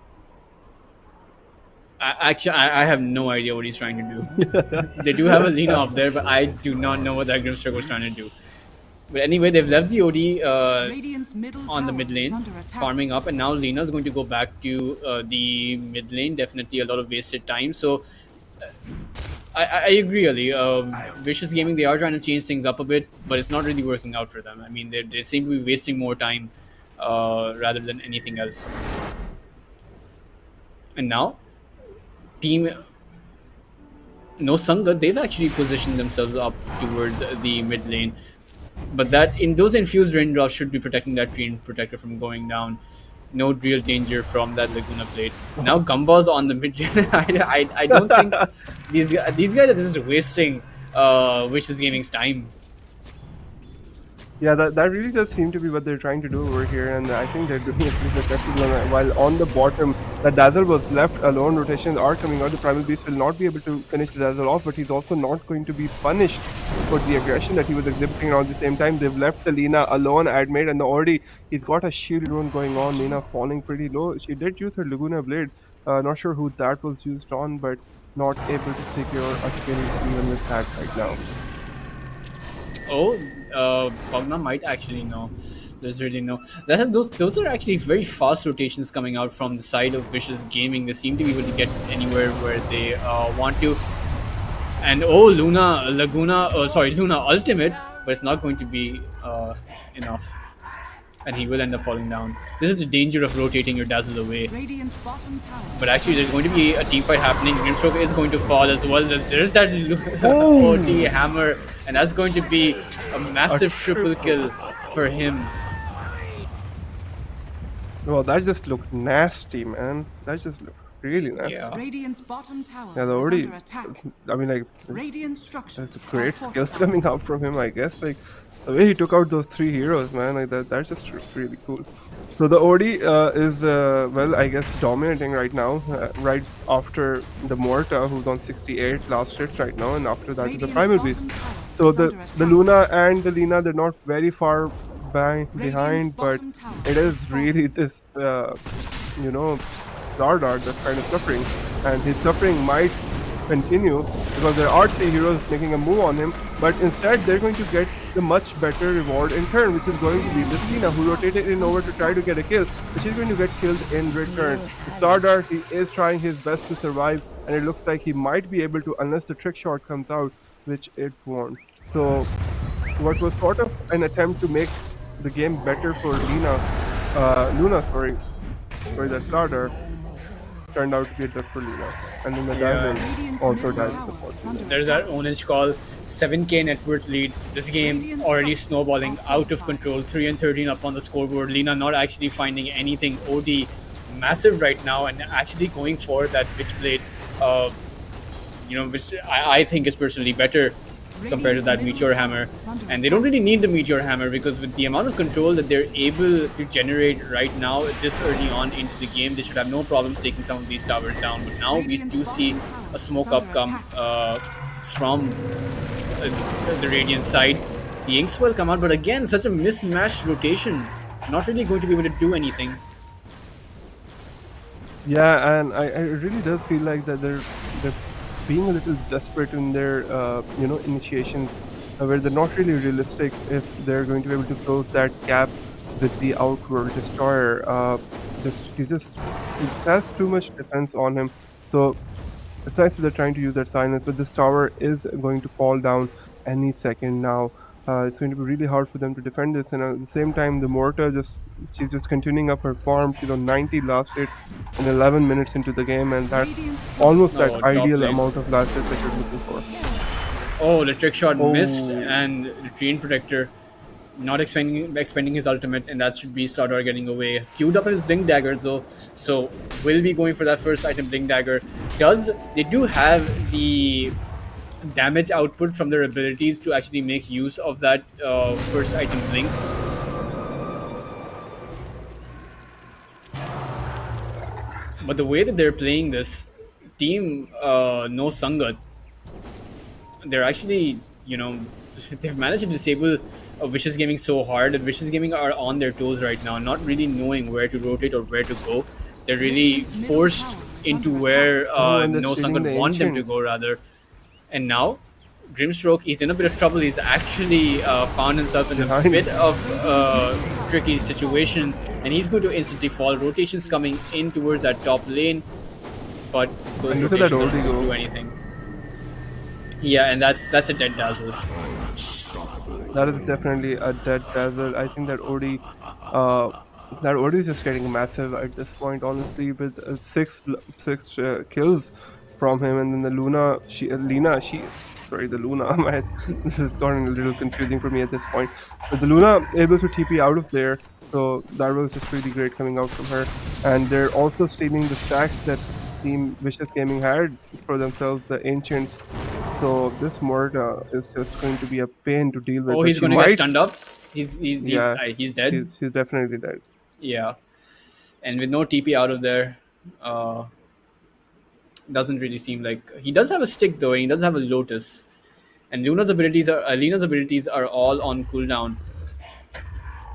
Actually, I have no idea what he's trying to do. They do have a Lina up there, but I do not know what that Grimstroke was trying to do. But anyway, they've left the OD on the mid lane, farming up, and now Lina's going to go back to the mid lane. Definitely a lot of wasted time. So I agree, Ali. Vicious Gaming, they are trying to change things up a bit, but it's not really working out for them. I mean, they seem to be wasting more time rather than anything else. And now, Team No Sangat, they've actually positioned themselves up towards the mid lane. But that in those infused raindrops should be protecting that Treant protector from going down. No real danger from that Laguna blade. Now Gumball's on the mid lane. I don't think these guys are just wasting Vicious Gaming's time. Yeah, that really does seem to be what they're trying to do over here, and I think they're doing it pretty successfully. While on the bottom, the Dazzle was left alone, rotations are coming out. The Primal Beast will not be able to finish the Dazzle off, but he's also not going to be punished for the aggression that he was exhibiting around the same time. They've left the Lina alone, Admade, and already he's got a shield rune going on. Lina falling pretty low. She did use her Laguna Blade. Not sure who that was used on, but not able to secure a kill even with that right now. Oh, Pugna might actually know. There's really no. Those are actually very fast rotations coming out from the side of Vicious Gaming. They seem to be able to get anywhere where they want to. And oh, Luna Ultimate, but it's not going to be enough. And he will end up falling down. This is the danger of rotating your Dazzle away. But actually, there's going to be a team fight happening. Grimstroke is going to fall as well. There's that OD hammer, and that's going to be a massive triple kill for him. Well, that just looked nasty, man. That just looked really nasty. Yeah. Radiant's bottom tower Yeah, is already. under attack. I mean, like, Radiant structures there's are great skills fortified. coming out from him, I guess. Like, the way he took out those 3 heroes, man, like that's just really cool. So the OD is, well, I guess dominating right now, right after the Morta, who's on 68 last hits right now, and after that is the Radiant's Primal bottom Beast. tower So is the under attack. Luna and the Lina, they're not very far behind, but bottom tower it is is really this, Zardar that's kind of suffering, and his suffering might continue because there are 3 heroes making a move on him, but instead they're going to get the much better reward in turn, which is going to be Lina, who rotated in over to try to get a kill, but she's going to get killed in return. Stardar, he is trying his best to survive and it looks like he might be able to, unless the trick shot comes out, which it won't. So what was sort of an attempt to make the game better for Luna, sorry, that starter, turned out to be a death for Luna. And then the diamond also died. There's our ownage call. 7k net worth lead. This game already snowballing out of control. 3-13 up on the scoreboard. Lina not actually finding anything. OD massive right now and actually going for that Witchblade, which I think is personally better compared to that Meteor Hammer. And they don't really need the Meteor Hammer because with the amount of control that they're able to generate right now this early on into the game, they should have no problems taking some of these towers down. But now we do see a smoke up come from the Radiant side. The Inks will come out, but again, such a mismatched rotation. Not really going to be able to do anything. Yeah, and I really does feel like that they're being a little desperate in their initiations, where they're not really realistic if they're going to be able to close that gap with the Outworld Destroyer. He has too much defense on him, so it's nice that they're trying to use that silence, but this tower is going to fall down any second now. It's going to be really hard for them to defend this, and at the same time the Morta she's just continuing up her farm. She's on 90 last hit in 11 minutes into the game, and that's almost that ideal amount of last hit that you're looking for. Oh, the trick shot missed, and the Treant Protector not expending his ultimate, and that should be Slardar getting away. Queued up his Blink Dagger though, so will be going for that first item, Blink Dagger. They do have the damage output from their abilities to actually make use of that first item Blink. But the way that they're playing this team, No Sangat, they're actually, they've managed to disable Vicious Gaming so hard that Vicious Gaming are on their toes right now, not really knowing where to rotate or where to go. They're really forced into where No Sangat want them to go, rather. And now, Grimstroke, he's in a bit of trouble. He's actually found himself in a bit of tricky situation, and he's going to instantly fall. Rotations coming in towards that top lane, but those rotations don't do anything. Yeah, and that's a dead Dazzle. That is definitely a dead Dazzle. I think that OD is just getting massive at this point, honestly, with six kills from him, and then the Luna, the Luna, this is gotten a little confusing for me at this point. But the Luna able to TP out of there, so that was just really great coming out from her. And they're also stealing the stacks that Team Vicious Gaming had for themselves, the Ancients. So this Morta is just going to be a pain to deal with. Oh, he's going to get stunned up. He's dead. He's definitely dead. Yeah, and with no TP out of there, doesn't really seem like he does have a stick though, and he does have a Lotus, and Alina's abilities are all on cooldown.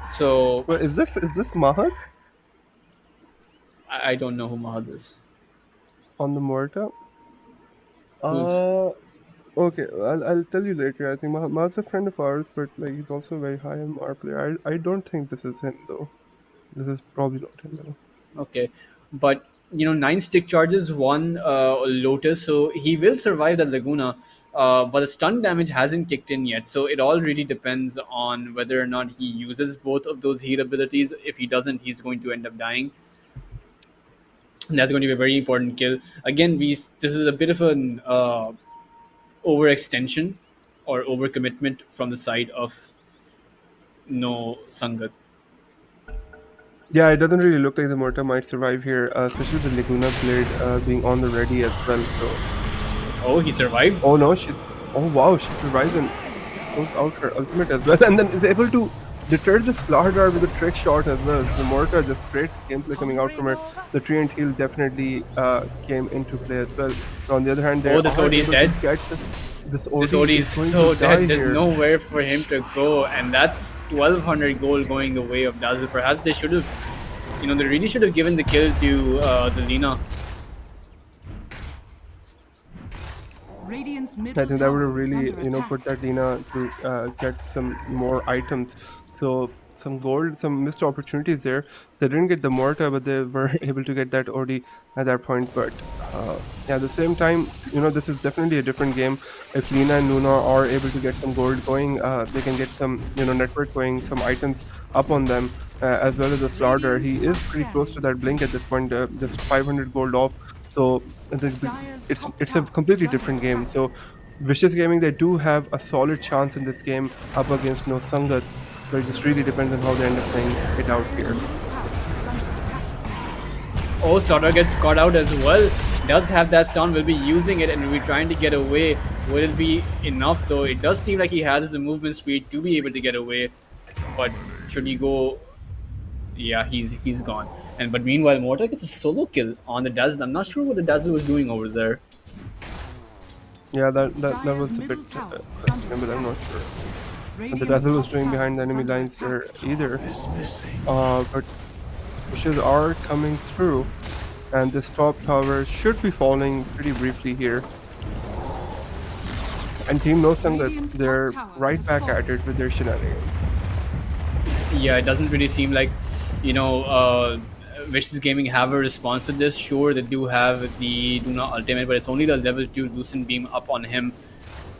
So, well, is this Mahad? I don't know who Mahad is. On the Morta? Okay, I'll tell you later. I think Mahad's a friend of ours, but like he's also very high in our player. I don't think this is him though. This is probably not him though. Okay, but 9 stick charges, 1 Lotus, so he will survive the Laguna. But the stun damage hasn't kicked in yet, so it all really depends on whether or not he uses both of those heal abilities. If he doesn't, he's going to end up dying. And that's going to be a very important kill. Again, this is a bit of an overextension or overcommitment from the side of No Sangat. Yeah, it doesn't really look like the Morta might survive here, especially the Laguna Blade being on the ready as well. So. Oh, he survived? Oh no, she survives and goes out her ultimate as well, and then is able to deter the Slardar with a trick shot as well. The Morta, just great gameplay coming out from her. The Treant heal definitely came into play as well. So on the other hand, this OD is dead. This OD is so dead. There's nowhere for him to go, and that's 1200 gold going the way of Dazzle. Perhaps they should have, they really should have given the kill to the Lina. I think that would have really, put that Lina to get some more items. So some gold, some missed opportunities there. They didn't get the mortar, but they were able to get that OD at that point. But yeah, at the same time, this is definitely a different game. If Lina and Luna are able to get some gold going, they can get some network going, some items up on them, as well as a slaughter. He is pretty close to that blink at this point, just 500 gold off. So it's a completely different game. So Vicious Gaming, they do have a solid chance in this game up against No Sangat. So it just really depends on how they end up playing it out here. Oh, Slaughter gets caught out as well. Does have that stun, will be using it and will be trying to get away. Will it be enough though? It does seem like he has the movement speed to be able to get away. But should he go? Yeah, he's gone. But meanwhile, Mortar gets a solo kill on the Dazzle. I'm not sure what the Dazzle was doing over there. Yeah, that was a bit questionable, I'm not sure. And the Dazzle was doing behind the enemy lines there either. But pushes are coming through, and this top tower should be falling pretty briefly here. And Team No Sangat, they're right back at it with their shenanigans. Yeah, it doesn't really seem like, Vicious Gaming have a response to this. Sure, they do have the Luna ultimate, but it's only the level 2 Lucent Beam up on him,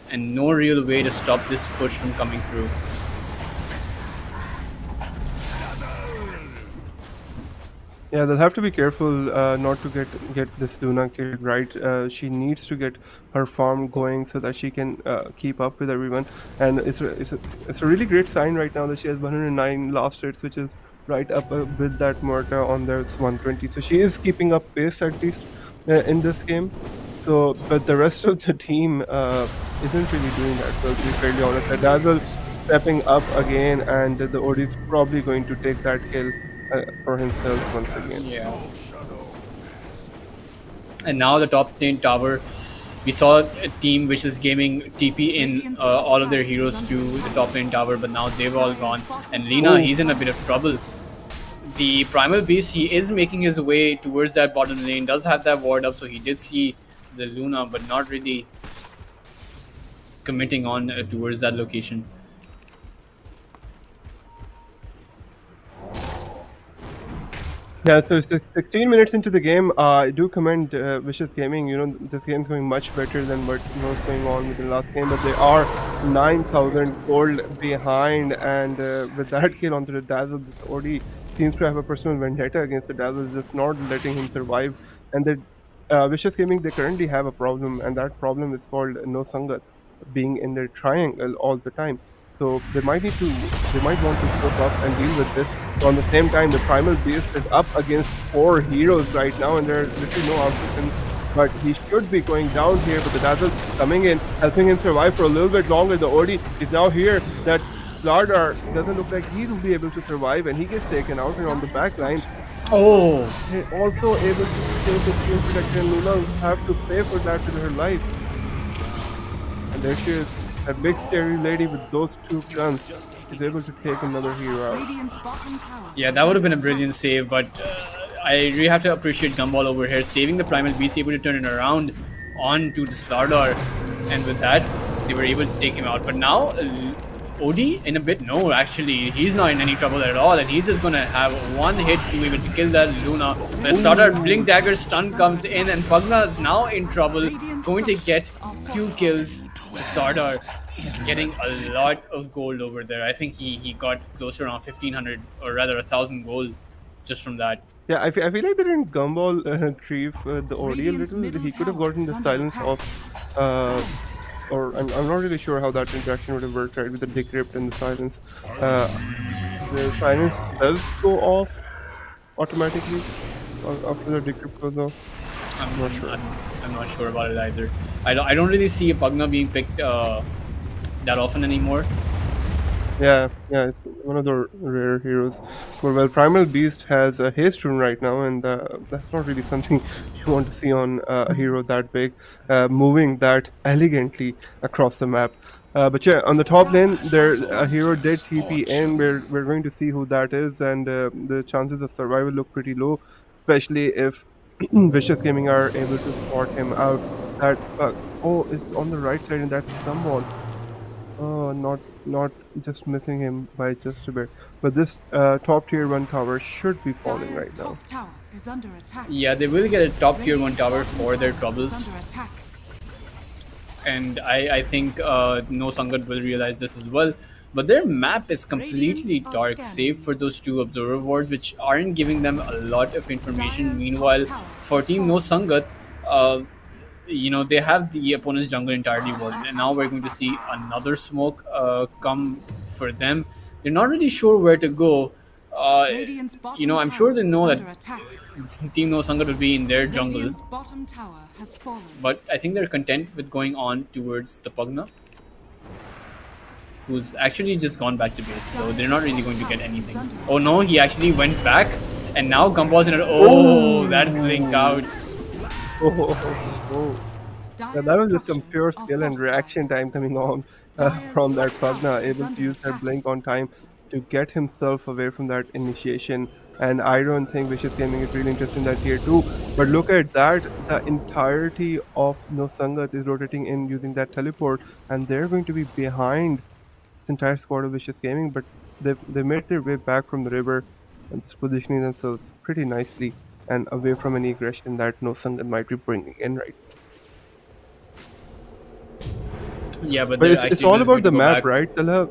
and no real way to stop this push from coming through. Yeah, they'll have to be careful not to get this Luna killed, right? She needs to get her farm going so that she can keep up with everyone. And it's a really great sign right now that she has 109 last hits, which is right up with that mortar on their 120. So she is keeping up pace at least in this game. So, but the rest of the team isn't really doing that. So to be fairly honest, the Dazzle stepping up again, and the OD is probably going to take that kill for himself once again. Yeah. And now the top lane tower. We saw a team Vicious Gaming TP in all of their heroes to the top lane tower, but now they've all gone. And Lina, he's in a bit of trouble. The Primal Beast, he is making his way towards that bottom lane, does have that ward up, so he did see the Luna, but not really committing on towards that location. Yeah, so 16 minutes into the game, I do commend Vicious Gaming. This game's going much better than what was going on with the last game, but they are 9,000 gold behind, and with that kill onto the Dazzle, this OD seems to have a personal vendetta against the Dazzle, just not letting him survive. And the Vicious Gaming, they currently have a problem, and that problem is called No Sangat, being in their triangle all the time. So they might want to step up and deal with this. So on the same time, the Primal Beast is up against 4 heroes right now, and there's literally no options. But he should be going down here, but the Dazzle coming in, helping him survive for a little bit longer. The OD is now here. That Slardar doesn't look like he will be able to survive, and he gets taken out and on the back line. Oh! They're also able to save the shield protection. Luna will have to pay for that with her life. And there she is. A big scary lady with those 2 guns is able to take another hero out. Yeah, that would have been a brilliant save, but I really have to appreciate Gumball over here, saving the Primal Beast, able to turn it around onto the Slardar, and with that, they were able to take him out. But now, OD in a bit, no, actually, he's not in any trouble at all, and he's just gonna have one hit to be able to kill that Luna. The Slardar Blink Dagger stun comes in, and Pugna is now in trouble, going to get 2 kills. Slardar getting a lot of gold over there. I think he got close to around 1,500 or rather 1,000 gold just from that. Yeah, I feel like they didn't Gumball grief the OD a little. He could have gotten the silence off, or I'm not really sure how that interaction would have worked, right, with the decrypt and the silence. The silence does go off automatically after the decrypt goes off. I'm not sure. I'm not sure about it either. I don't really see Pugna being picked that often anymore. Yeah, it's one of the rare heroes. But well, Primal Beast has a haste rune right now, and that's not really something you want to see on a hero that big, moving that elegantly across the map. But yeah, on the top lane, a hero did TP in. We're going to see who that is, and the chances of survival look pretty low, especially if Vicious Gaming are able to spot him out. That it's on the right side, and that's someone. Oh, not just missing him by just a bit. But this top tier 1 tower should be falling Dire's right now. top tower is under attack. Yeah, they will get a top tier 1 tower Radiant's for their bottom tower is troubles. under attack. And I think No Sangat will realize this as well. But their map is completely Radiant are dark, scanning. save for those 2 observer wards, which aren't giving them a lot of information. Dire's Meanwhile, top tower for is Team No falling. Sangat, they have the opponent's jungle entirely warded, and now we're going to see another smoke come for them. They're not really sure where to go. Radiant's bottom I'm sure they tower know is that under attack. Team No Sangat will be in their jungle, Radiant's bottom tower has fallen. but I think they're content with going on towards the Pugna, who's actually just gone back to base, so they're not really going to get anything. Oh no, he actually went back, and now Gumball's in it. Oh, that blink out. Oh. Yeah, Dire's that was just some structures pure are skill and fortified. reaction time coming on Dire's from that top tower Pugna, is able to under use that attack. blink on time to get himself away from that initiation. And I don't think Vicious Gaming is really interested in that tier 2. But look at that, the entirety of No Sangat is rotating in using that teleport, and they're going to be behind the entire squad of Vicious Gaming, but they made their way back from the river and just positioning themselves pretty nicely and away from any aggression that No Sangat might be bringing in right now. Yeah, but But they're it's actually all just about going to the go map, back. right? They'll have,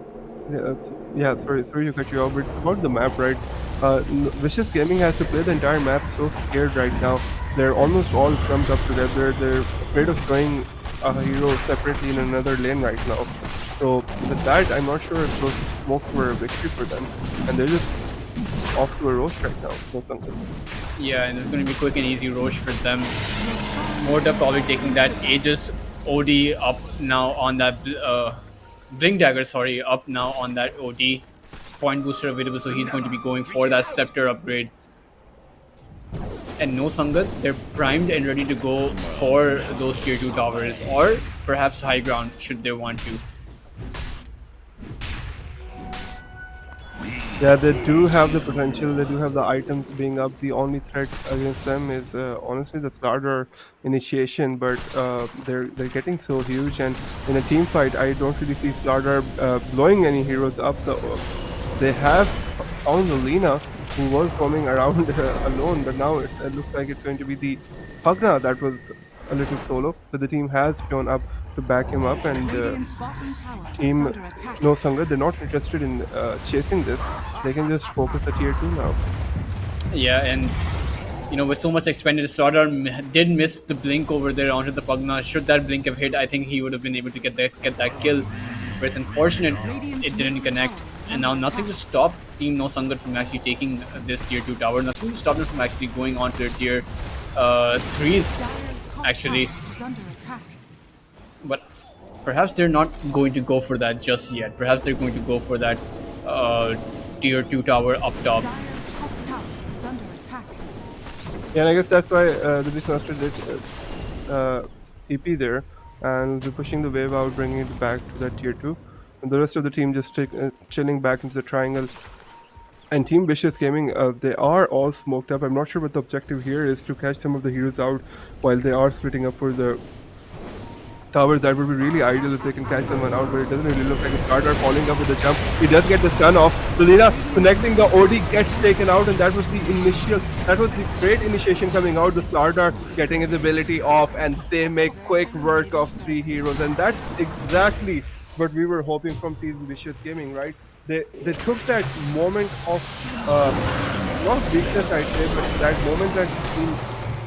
yeah, sorry to cut you off, but it's about the map, right? Vicious Gaming has to play the entire map so scared right now. They're almost all clumped up together. They're afraid of throwing a hero separately in another lane right now. So with that, I'm not sure if those smokes were a victory for them, and they're just off to a roast right now. No something. Yeah, and it's going to be quick and easy Roche for them. Morta probably taking that Aegis OD up now on that Blink Dagger, sorry, up now on that OD. Point booster available, so he's going to be going for that Scepter upgrade. And No Sangat, they're primed and ready to go for those tier 2 towers, or perhaps high ground should they want to. Yeah, they do have the potential. They do have the items being up. The only threat against them is honestly the starter initiation, but they're getting so huge. And in a team fight, I don't really see Slardar blowing any heroes up. They have found Lina, who was roaming around alone, but now it looks like it's going to be the Pugna that was a little solo. So the team has shown up to back him up, and Radiant's bottom tower is team under attack. No Sangat, they're not interested in chasing this. They can just focus at tier 2 now. Yeah, and with so much expended, Slardar did miss the blink over there onto the Pugna. Should that blink have hit, I think he would have been able to get that kill. But it's unfortunate it didn't connect. And now nothing to stop Team No Sangat from actually taking this tier 2 tower. Nothing to stop them from actually going on to their tier 3s, Dire's top actually. tower is under attack. But perhaps they're not going to go for that just yet. Perhaps they're going to go for that tier 2 tower up top. Dire's top tower is under attack. Yeah, and I guess that's why the Beastmaster did EP there, and they're pushing the wave out, bringing it back to that tier 2. And the rest of the team just chilling back into the triangle. And Team Vicious Gaming, they are all smoked up. I'm not sure what the objective here is, to catch some of the heroes out while they are splitting up for the towers. That would be really ideal if they can catch someone out, but it doesn't really look like a starter falling up with the jump. He does get the stun off. Lina connecting the OD gets taken out, and that was the great initiation coming out. The Slardar getting his ability off, and they make quick work of 3 heroes, and that's exactly what we were hoping from Team Vicious Gaming, right? They took that moment of not weakness, I'd say, but that moment that Team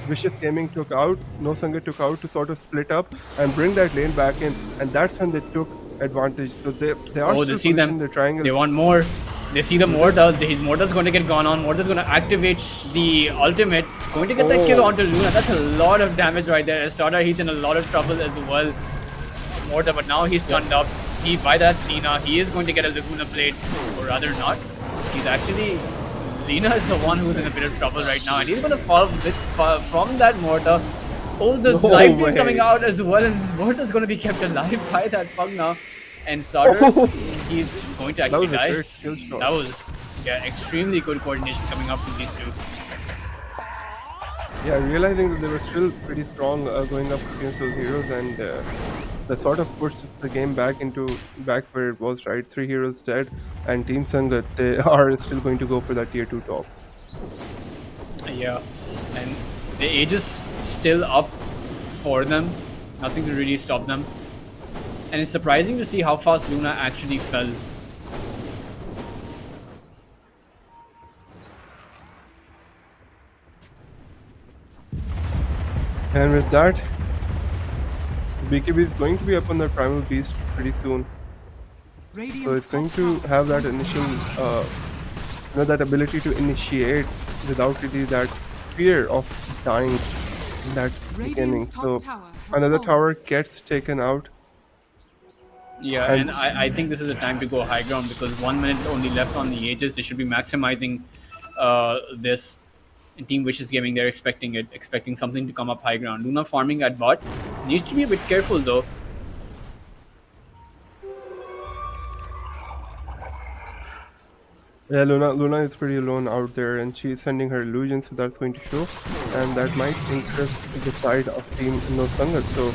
Vicious Gaming took out, No Sangat took out, to sort of split up and bring that lane back in, and that's when they took advantage. So they are Oh, still they see them. in the triangle. They want more. They see the Morta. Morta's going to get gone on. Morta's going to activate the ultimate. Going to get that kill onto Luna. That's a lot of damage right there. As Starter, he's in a lot of trouble as well. Morta, but now he's stunned up. By that Lina, he is going to get a Laguna Blade, or rather not. He's actually... Lina is the one who's in a bit of trouble right now, and he's going to fall from that Morta. Oh, the life is coming out as well, and Morta's going to be kept alive by that Pugna. And Starter, he's going to actually die. That was extremely good coordination coming up from these two. Yeah, realizing that they were still pretty strong going up against those heroes, and that sort of pushes the game back where it was, right? 3 heroes dead, and Team Sangat, they are still going to go for that tier 2 top. Yeah, and the age is still up for them. Nothing to really stop them. And it's surprising to see how fast Luna actually fell. And with that, BKB is going to be up on their primal beast pretty soon. So it's going to have that initial, that ability to initiate without really that fear of dying in that beginning. So another tower gets taken out. Yeah, and I think this is the time to go high ground because 1 minute only left on the ages. They should be maximizing this. And Team Wishes Gaming, they're expecting something to come up high ground. Luna farming at bot. Needs to be a bit careful though. Yeah, Luna is pretty alone out there, and she's sending her illusion, so that's going to show, and that might interest the side of Team No Sangat. So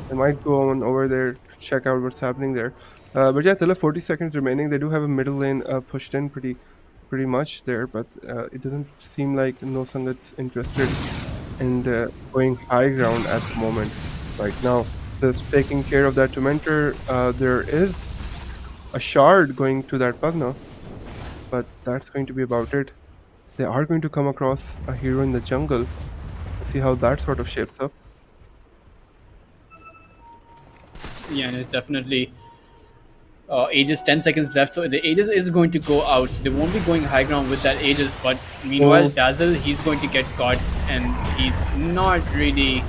they might go on over there to check out what's happening there. But yeah, still have 40 seconds remaining. They do have a middle lane pushed in pretty much there, but it doesn't seem like No Sangat's interested in going high ground at the moment. Right now, just taking care of that Tormentor. There is a shard going to that Pugna, but that's going to be about it. They are going to come across a hero in the jungle. Let's see how that sort of shapes up. Yeah, and it's definitely Aegis 10 seconds left, so the Aegis is going to go out. So they won't be going high ground with that Aegis, but meanwhile, Dazzle, he's going to get caught, and he's not really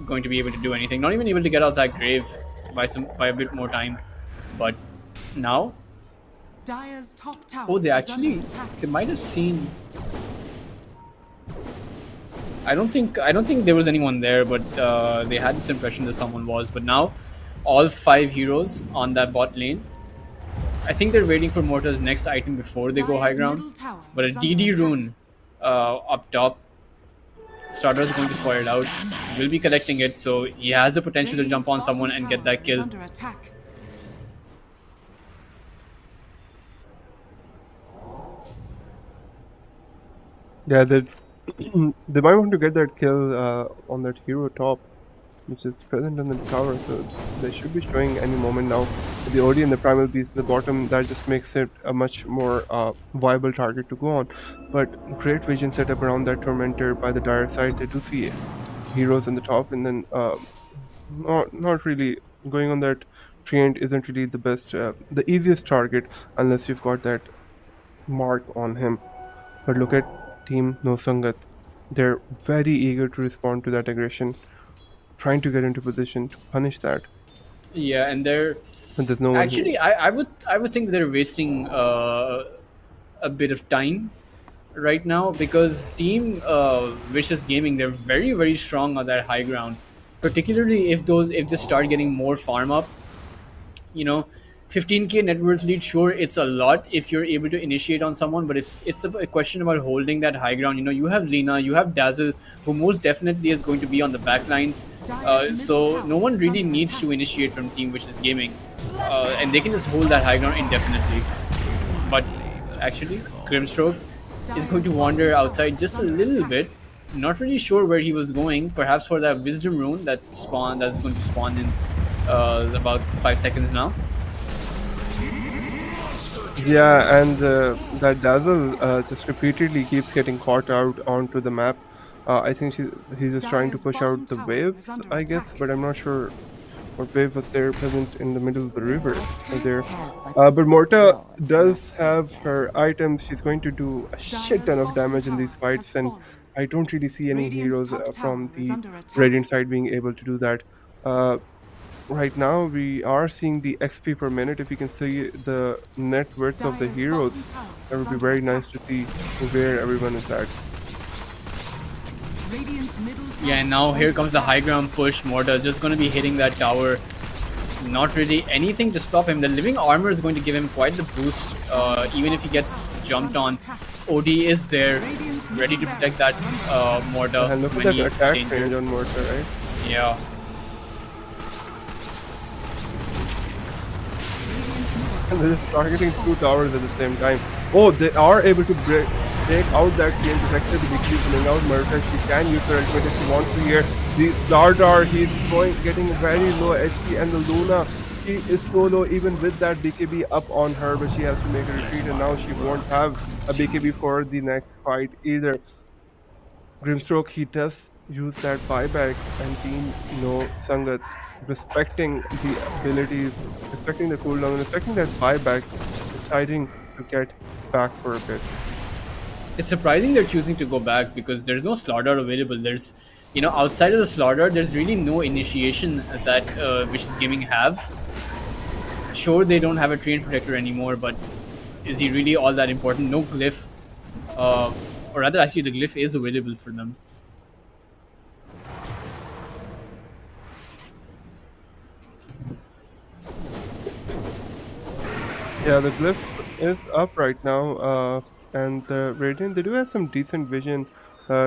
going to be able to do anything. Not even able to get out that grave by a bit more time. But now, Dire's top tower oh, is under attack. they might have seen. I don't think there was anyone there, but they had this impression that someone was. But now, all 5 heroes on that bot lane. I think they're waiting for Morta's next item before they go high ground. But a DD rune up top. Starter is going to spoil it out. Will be collecting it, so he has the potential to jump on someone and get that kill. Yeah, they might want to get that kill on that hero top, which is present in the tower, so they should be showing any moment now. The OD and the primal beast at the bottom, that just makes it a much more viable target to go on. But great vision set up around that Tormentor by the Dire side. They do see heroes in the top, and then not really going on that treant isn't really the best, the easiest target unless you've got that mark on him. But look at Team No Sangat. They're very eager to respond to that aggression, trying to get into position to punish that. Yeah, and they're there's no actually I would think they're wasting a bit of time right now because Team Vicious Gaming, they're very strong on that high ground, particularly if they start getting more farm up. 15k net worth lead, sure, it's a lot if you're able to initiate on someone, but if it's a question about holding that high ground, you have Lina, you have Dazzle, who most definitely is going to be on the back lines, so no one really needs to initiate from Team Vicious Gaming, and they can just hold that high ground indefinitely. But actually, Grimstroke is going to wander outside just a little bit, not really sure where he was going, perhaps for that Wisdom Rune that's going to spawn in about 5 seconds now. Yeah, and that Dazzle just repeatedly keeps getting caught out onto the map. I think he's just trying to push out the waves, I guess, but I'm not sure what wave was there present in the middle of the river there. But Morta does have her items. She's going to do a shit ton of damage in these fights, and I don't really see any heroes from the Radiant side being able to do that. Right now, we are seeing the XP per minute. If you can see the net worth of the heroes, that would be very nice to see where everyone is at. Yeah, and now here comes the high ground push. Morta just going to be hitting that tower. Not really anything to stop him. The living armor is going to give him quite the boost, even if he gets jumped on. OD is there, ready to protect that Morta. And look at that attack range on Morta, right? Yeah. and they're just targeting two towers at the same time. Oh, they are able to take out that chain protector. The Big coming out. Murder, she can use her ultimate if she wants to here. The Dardar, he's getting very low HP, and the Luna, she is so low even with that BKB up on her, but she has to make a retreat, and now she won't have a BKB for the next fight either. Grimstroke, he does use that buyback, and Team No Sangat, respecting the abilities, respecting the cooldown, and respecting that buyback, deciding to get back for a bit. It's surprising they're choosing to go back because there's no slaughter available. There's, outside of the slaughter, there's really no initiation that Vicious Gaming have. Sure, they don't have a train protector anymore, but is he really all that important? No glyph, or rather, actually, the glyph is available for them. Yeah, the glyph is up right now, and the Radiant, they do have some decent vision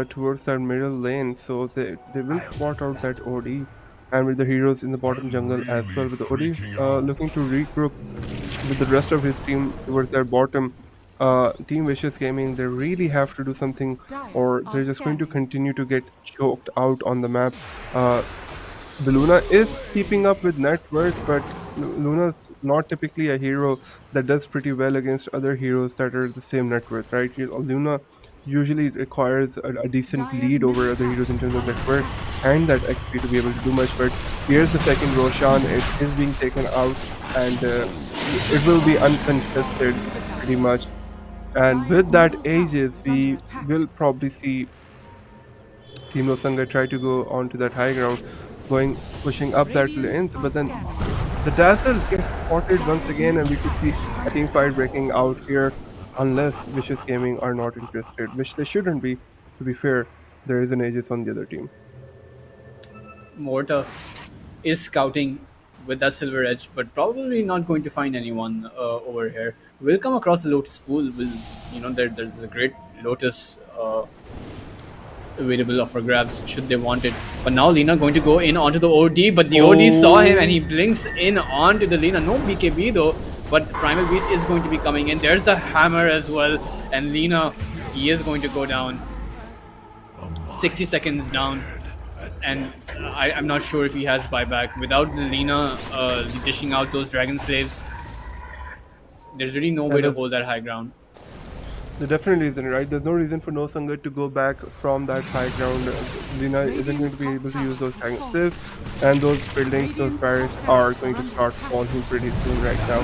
towards that middle lane, so they will spot out that OD, and with the heroes in the bottom jungle as well, with the OD looking to regroup with the rest of his team towards their bottom. Team Vicious Gaming, they really have to do something, or they're just going to continue to get choked out on the map. The Luna is keeping up with net worth, but Luna's not typically a hero that does pretty well against other heroes that are the same net worth, right? Luna usually requires a decent lead over other heroes in terms of net worth and that XP to be able to do much. But here's the second Roshan, it is being taken out, and it will be uncontested pretty much. And with that Aegis, we will probably see Team Losanga try to go onto that high ground, pushing up that lanes, but then the Dazzle gets spotted once again, and we could see a team fight breaking out here, unless Vicious Gaming are not interested, which they shouldn't be. To be fair, there is an Aegis on the other team. Morta is scouting with that silver edge, but probably not going to find anyone over here. We'll come across the Lotus pool. There's a great Lotus available for grabs should they want it. But now Lina going to go in onto the OD, but the OD saw him and he blinks in onto the Lina. No BKB though, but Primal Beast is going to be coming in. There's the hammer as well, and Lina, he is going to go down. 60 seconds down, and I'm not sure if he has buyback. Without the Lina dishing out those Dragon Slaves, there's really no way to hold that high ground. There definitely isn't, right? There's no reason for No Sangat to go back from that high ground. Lina isn't going to be able to use those tanks, and those buildings, those barracks are going to start falling pretty soon right now.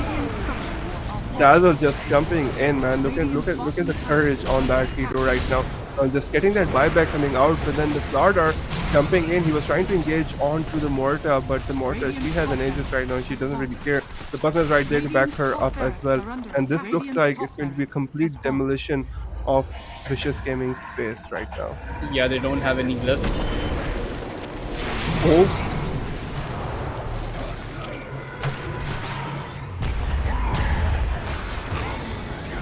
Dazzle just jumping in, man. Look at the courage on that hero right now. Just getting that buyback coming out, but then the Slardar jumping in. He was trying to engage onto the Morta, but the Morta, she has an Aegis right now. She doesn't really care. The partner is right there to back her up as well. And this looks like it's going to be a complete demolition of Vicious Gaming space right now. Yeah, they don't have any glyphs. Oh.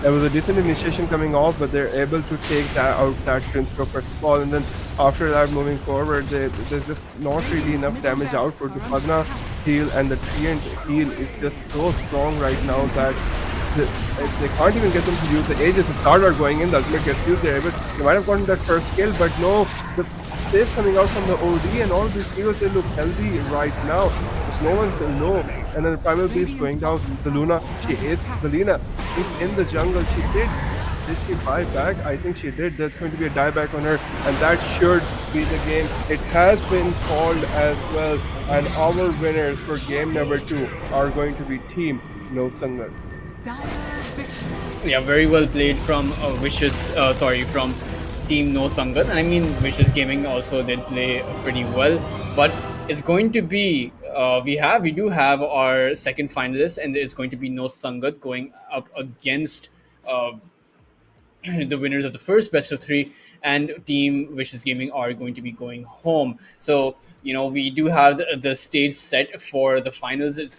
There was a decent initiation coming off, but they're able to take out that Grimstroke first of all, and then after that, moving forward, there's just not really enough damage output. The Padna heal and the Treant heal is just so strong right now that they can't even get them to use the Aegis. The Slardar going in, the ultimate gets used there, but they might have gotten that first kill, but no, the save coming out from the OD, and all these heroes, they look healthy right now. No one's low, and then the Primal Beast going down. The Luna, she hits the Lina. She's in the jungle. Did she buy back? I think she did. There's going to be a dieback on her, and that should be the game. It has been called as well, and our winners for game number 2 are going to be Team No Sangat. Yeah, very well played from from Team No Sangat. I mean, Vicious Gaming also did play pretty well, but it's going to be we do have our second finalist, and it's going to be No Sangat going up against the winners of the first best of 3, and Team Vicious Gaming are going to be going home. So we do have the stage set for the finals. It's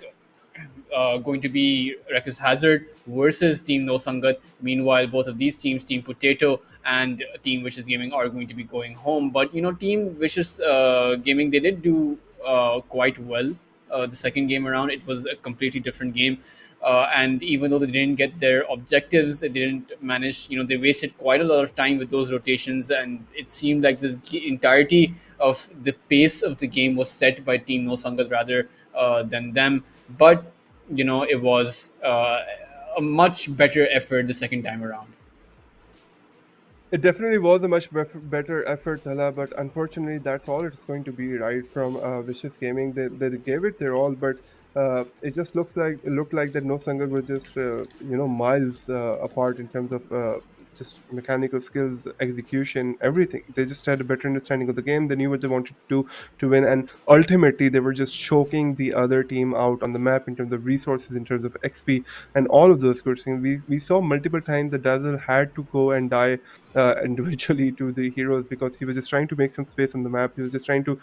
going to be Recreational Hazard versus Team No Sangat. Meanwhile, both of these teams, Team Potato and Team Vicious Gaming, are going to be going home. But Team Vicious Gaming, they did do quite well the second game around, it was a completely different game. And even though they didn't get their objectives, they didn't manage. They wasted quite a lot of time with those rotations, and it seemed like the entirety of the pace of the game was set by Team No Sangat rather than them. But it was a much better effort the second time around. It definitely was a much better effort, Thala, but unfortunately, that's all it's going to be, right? From Vicious Gaming, they gave it their all, but it just looked like that No Sangat was just miles apart in terms of just mechanical skills, execution, everything. They just had a better understanding of the game. They knew what they wanted to do to win, and ultimately, they were just choking the other team out on the map in terms of resources, in terms of XP, and all of those good things. We saw multiple times the Dazzle had to go and die individually to the heroes because he was just trying to make some space on the map. He was just trying to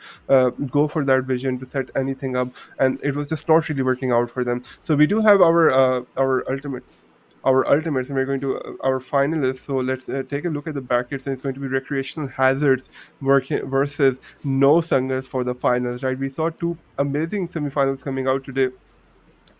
go for that vision to set anything up, and it was just not really working out for them. So we do have our ultimates. Our ultimates, and we're going to our finalists. So let's take a look at the brackets, and it's going to be Recreational Hazards versus No Sangers for the finals. Right, we saw two amazing semifinals coming out today.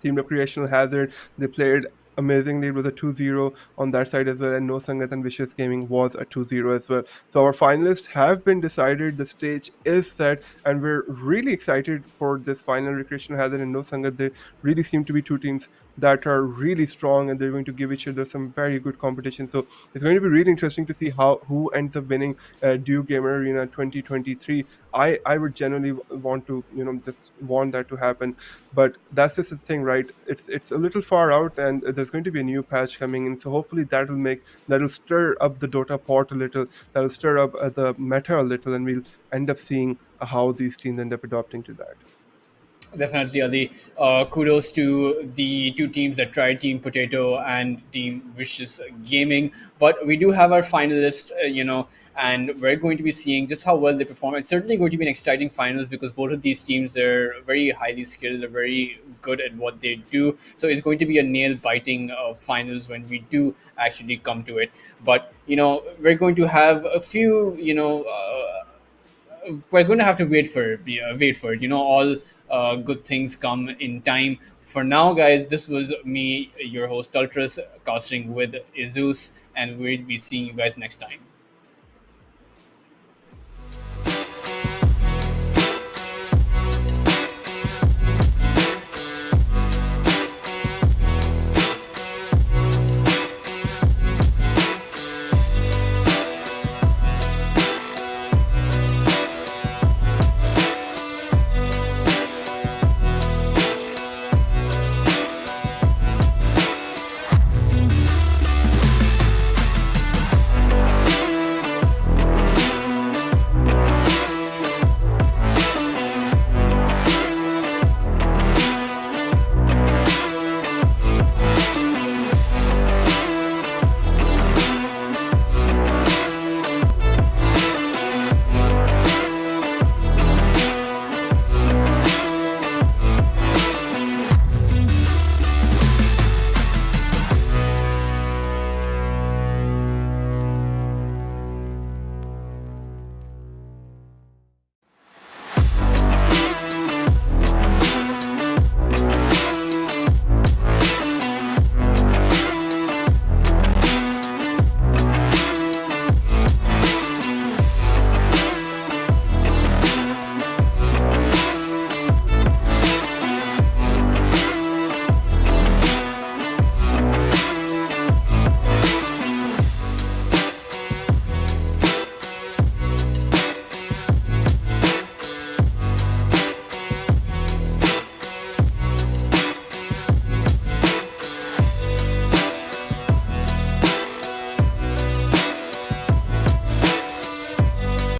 Team Recreational Hazard, they played amazingly. It was a 2-0 on that side as well, and No Sangat and Vicious Gaming was a 2-0 as well. So our finalists have been decided, the stage is set, and we're really excited for this final. Recreational Hazard and No Sangat, they really seem to be two teams that are really strong, and they're going to give each other some very good competition. So it's going to be really interesting to see who ends up winning Dew Gamer Arena 2023. I would generally want to just want that to happen, but that's just the thing, right? It's a little far out, and there's going to be a new patch coming in, so hopefully that'll stir up the Dota pot a little, that'll stir up the meta a little, and we'll end up seeing how these teams end up adopting to that. Definitely, Ali. Kudos to the two teams that tried, Team Potato and Team Vicious Gaming. But we do have our finalists, and we're going to be seeing just how well they perform. It's certainly going to be an exciting finals because both of these teams are very highly skilled, they're very good at what they do. So it's going to be a nail biting finals when we do actually come to it. But, we're going to have a few, we're going to have to wait for it. Wait for it. All good things come in time. For now, guys, this was me, your host Ultras, casting with Izus, and we'll be seeing you guys next time.